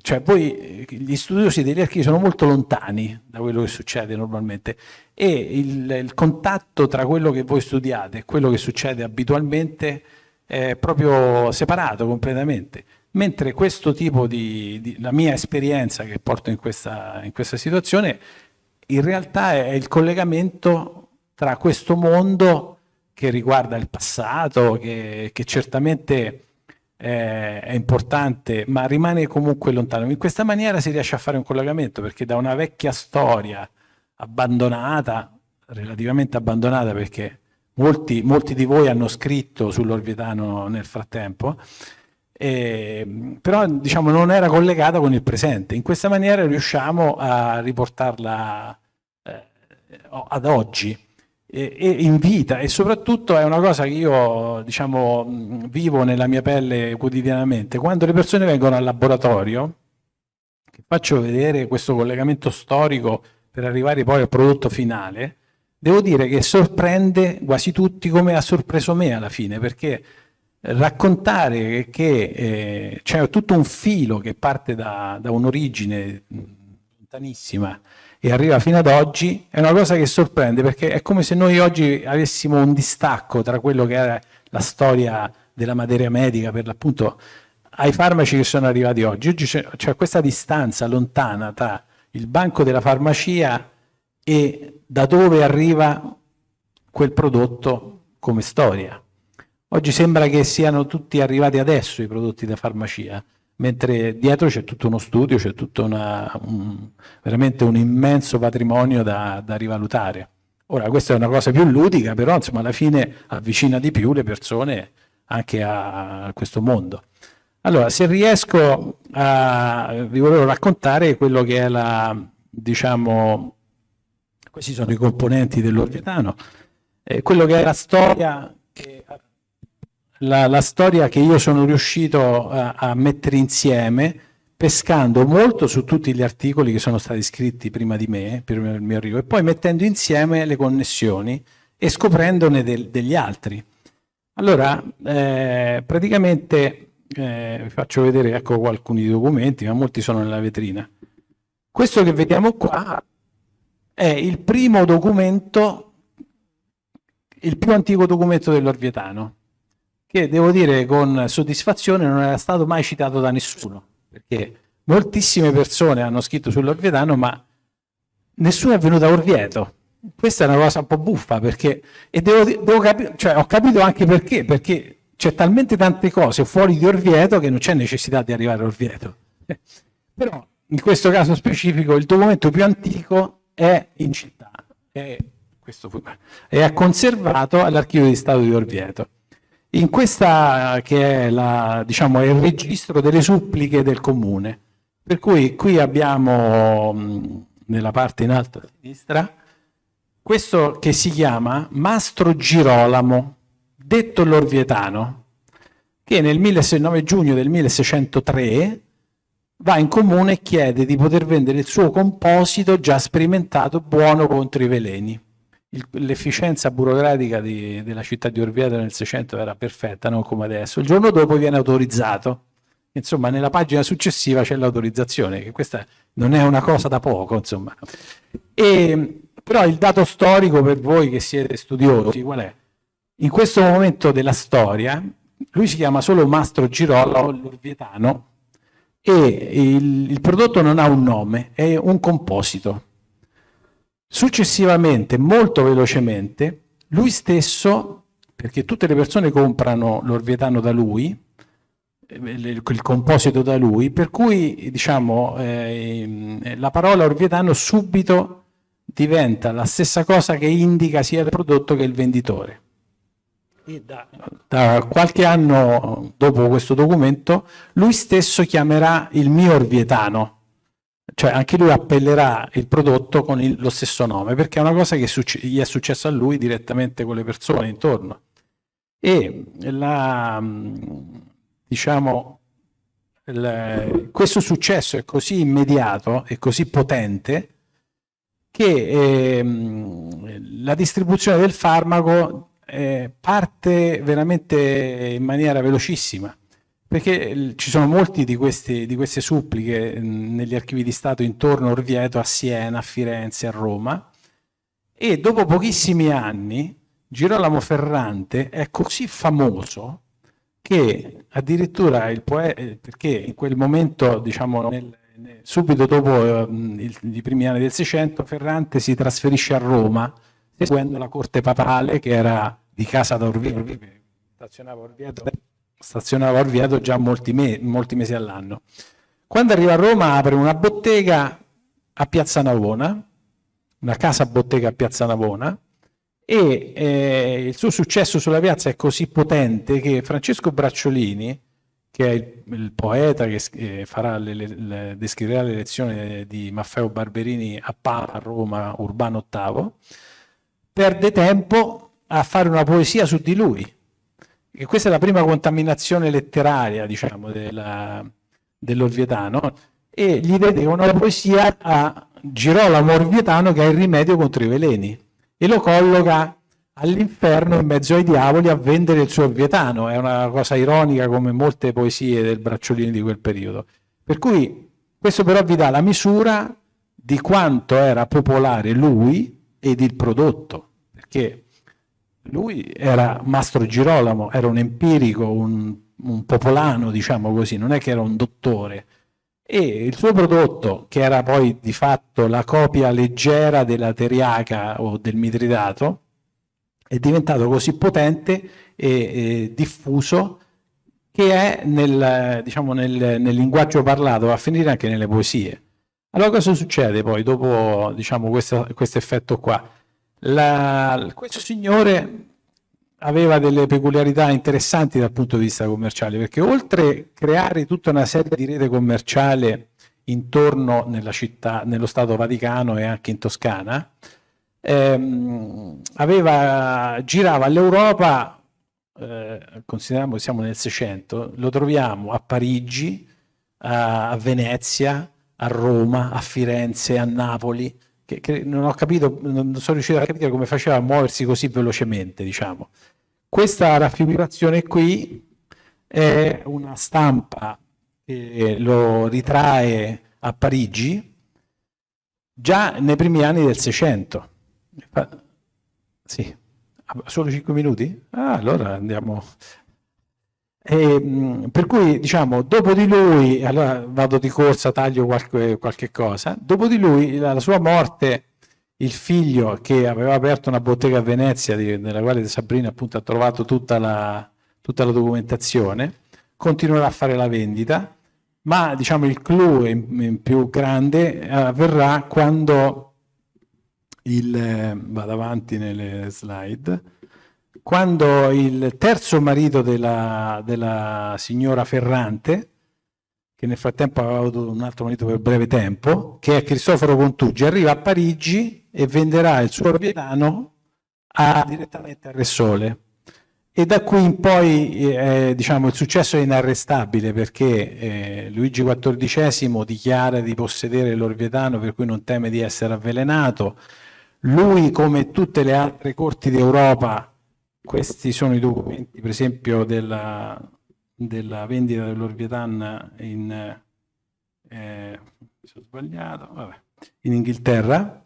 cioè voi, gli studiosi degli archivi sono molto lontani da quello che succede normalmente, e il contatto tra quello che voi studiate e quello che succede abitualmente è proprio separato completamente, mentre questo tipo la mia esperienza che porto in questa situazione in realtà è il collegamento tra questo mondo che riguarda il passato, che certamente è importante, ma rimane comunque lontano. In questa maniera si riesce a fare un collegamento, perché da una vecchia storia abbandonata, relativamente abbandonata, perché molti di voi hanno scritto sull'orvietano nel frattempo, però diciamo non era collegata con il presente. In questa maniera riusciamo a riportarla ad oggi e in vita, e soprattutto è una cosa che io diciamo vivo nella mia pelle quotidianamente. Quando le persone vengono al laboratorio, che faccio vedere questo collegamento storico per arrivare poi al prodotto finale, devo dire che sorprende quasi tutti, come ha sorpreso me alla fine, perché raccontare che c'è tutto un filo che parte da un'origine lontanissima e arriva fino ad oggi è una cosa che sorprende, perché è come se noi oggi avessimo un distacco tra quello che era la storia della materia medica, per l'appunto, ai farmaci che sono arrivati oggi. Oggi c'è questa distanza lontana tra il banco della farmacia e da dove arriva quel prodotto come storia. Oggi sembra che siano tutti arrivati adesso i prodotti da farmacia, mentre dietro c'è tutto uno studio, c'è tutto veramente un immenso patrimonio da rivalutare. Ora, questa è una cosa più ludica, però insomma alla fine avvicina di più le persone anche a questo mondo. Allora, se riesco vi volevo raccontare quello che è diciamo, questi sono i componenti dell'orvietano, quello che è la storia la storia che io sono riuscito a mettere insieme, pescando molto su tutti gli articoli che sono stati scritti prima di me, prima del mio arrivo, e poi mettendo insieme le connessioni e scoprendone degli altri. Allora, praticamente vi faccio vedere, ecco, alcuni documenti, ma molti sono nella vetrina. Questo che vediamo qua è il primo documento, il più antico documento dell'Orvietano, che devo dire con soddisfazione non era stato mai citato da nessuno, perché moltissime persone hanno scritto sull'Orvietano, ma nessuno è venuto a Orvieto. Questa è una cosa un po' buffa, perché, e cioè, ho capito anche perché c'è talmente tante cose fuori di Orvieto che non c'è necessità di arrivare a Orvieto. Però in questo caso specifico il documento più antico è in città, è conservato all'Archivio di Stato di Orvieto. In questa che è diciamo, è il registro delle suppliche del comune, per cui qui abbiamo nella parte in alto a sinistra questo che si chiama Mastro Girolamo, detto l'Orvietano, che nel 9 giugno del 1603 va in comune e chiede di poter vendere il suo composito già sperimentato buono contro i veleni. L'efficienza burocratica della città di Orvieto nel 600 era perfetta, non come adesso. Il giorno dopo viene autorizzato. Insomma, nella pagina successiva c'è l'autorizzazione, che questa non è una cosa da poco, insomma. Però il dato storico per voi che siete studiosi, qual è? In questo momento della storia, lui si chiama solo Mastro Girolamo l'Orvietano e il prodotto non ha un nome, è un composito. Successivamente, molto velocemente, lui stesso, perché tutte le persone comprano l'Orvietano da lui, il composito da lui, per cui diciamo la parola Orvietano subito diventa la stessa cosa che indica sia il prodotto che il venditore. E da qualche anno dopo questo documento lui stesso chiamerà il mio Orvietano, cioè anche lui appellerà il prodotto con lo stesso nome, perché è una cosa che gli è successa a lui direttamente con le persone intorno. E diciamo, questo successo è così immediato e così potente che la distribuzione del farmaco parte veramente in maniera velocissima, perché ci sono molti di queste suppliche negli archivi di Stato intorno a Orvieto, a Siena, a Firenze, a Roma, e dopo pochissimi anni Girolamo Ferrante è così famoso che addirittura perché in quel momento, diciamo, subito dopo i primi anni del 600, Ferrante si trasferisce a Roma, seguendo la corte papale che era di casa da Orvieto, stazionava a Orvieto già molti mesi all'anno. Quando arriva a Roma apre una bottega a Piazza Navona, una casa bottega a Piazza Navona, e il suo successo sulla piazza è così potente che Francesco Bracciolini, che è il poeta che descriverà le lezioni di Maffeo Barberini a Roma, Urbano VIII, perde tempo a fare una poesia su di lui. E questa è la prima contaminazione letteraria, diciamo, dell'Orvietano, e gli dedica una poesia a Girolamo Orvietano che è il rimedio contro i veleni, e lo colloca all'inferno in mezzo ai diavoli a vendere il suo Orvietano. È una cosa ironica come molte poesie del Bracciolini di quel periodo. Per cui questo però vi dà la misura di quanto era popolare lui ed il prodotto, perché lui era Mastro Girolamo, era un empirico, un popolano, diciamo così, non è che era un dottore. E il suo prodotto, che era poi di fatto la copia leggera della teriaca o del mitridato, è diventato così potente e diffuso che è nel linguaggio parlato, va a finire anche nelle poesie. Allora cosa succede poi dopo, diciamo, questo effetto qua? Questo signore aveva delle peculiarità interessanti dal punto di vista commerciale, perché oltre a creare tutta una serie di rete commerciale intorno nella città, nello Stato Vaticano e anche in Toscana, girava all'Europa, consideriamo che siamo nel 600, lo troviamo a Parigi, a Venezia, a Roma, a Firenze, a Napoli, che non ho capito, non sono riuscito a capire come faceva a muoversi così velocemente, diciamo. Questa raffigurazione qui è una stampa che lo ritrae a Parigi già nei primi anni del Seicento. Sì, solo 5 minuti? Ah, allora andiamo. Per cui, diciamo, dopo di lui, allora vado di corsa, taglio qualche cosa, dopo di lui, la sua morte, il figlio che aveva aperto una bottega a Venezia, nella quale Sabrina appunto ha trovato tutta la documentazione, continuerà a fare la vendita, ma diciamo il clou in più grande avverrà quando vado avanti nelle slide, quando il terzo marito della signora Ferrante, che nel frattempo aveva avuto un altro marito per breve tempo, che è Cristoforo Contugi, arriva a Parigi e venderà il suo orvietano direttamente a Re Sole. E da qui in poi diciamo, il successo è inarrestabile, perché Luigi XIV dichiara di possedere l'orvietano, per cui non teme di essere avvelenato. Lui, come tutte le altre corti d'Europa, questi sono i documenti, per esempio, della vendita dell'orvietan in Inghilterra.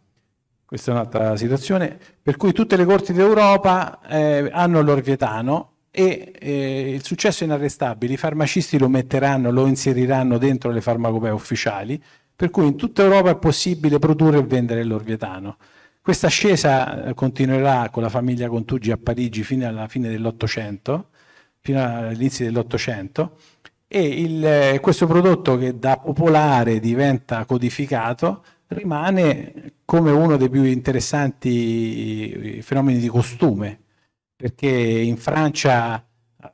Questa è un'altra situazione, per cui tutte le corti d'Europa hanno l'orvietano e il successo è inarrestabile. I farmacisti lo metteranno, lo inseriranno dentro le farmacopee ufficiali, per cui in tutta Europa è possibile produrre e vendere l'orvietano. Questa ascesa continuerà con la famiglia Contugi a Parigi fino alla fine dell'Ottocento, fino all'inizio dell'Ottocento, e questo prodotto, che da popolare diventa codificato, rimane come uno dei più interessanti fenomeni di costume, perché in Francia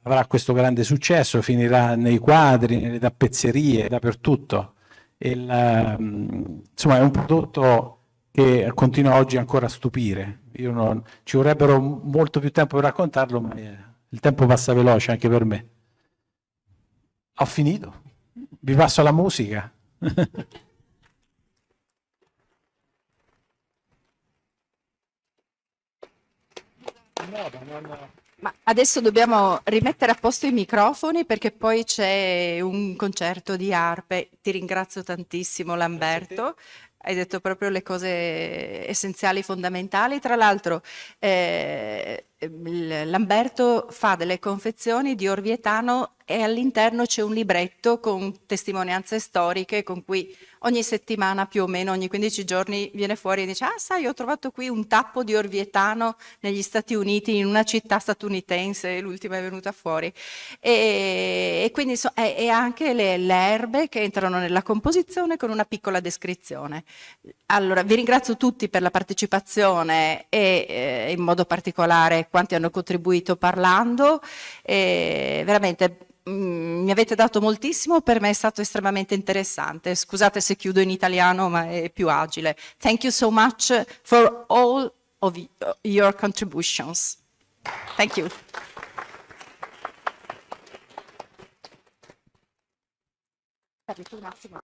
avrà questo grande successo, finirà nei quadri, nelle tappezzerie, dappertutto. Insomma, è un prodotto che continua oggi ancora a stupire. Ci vorrebbero molto più tempo per raccontarlo, ma il tempo passa veloce anche per me. Ho finito. Vi passo alla musica. Ma adesso dobbiamo rimettere a posto i microfoni, perché poi c'è un concerto di arpe. Ti ringrazio tantissimo, Lamberto. Hai detto proprio le cose essenziali, fondamentali. Tra l'altro, Lamberto fa delle confezioni di orvietano e all'interno c'è un libretto con testimonianze storiche con cui ogni settimana, più o meno ogni 15 giorni, viene fuori e dice: ah, sai, ho trovato qui un tappo di orvietano negli Stati Uniti, in una città statunitense, l'ultima è venuta fuori. E quindi e anche le erbe che entrano nella composizione con una piccola descrizione. Allora, vi ringrazio tutti per la partecipazione e in modo particolare quanti hanno contribuito parlando. Veramente mi avete dato moltissimo, per me è stato estremamente interessante. Scusate se chiudo in italiano, ma è più agile. Thank you so much for all of your contributions. Thank you. Un attimo.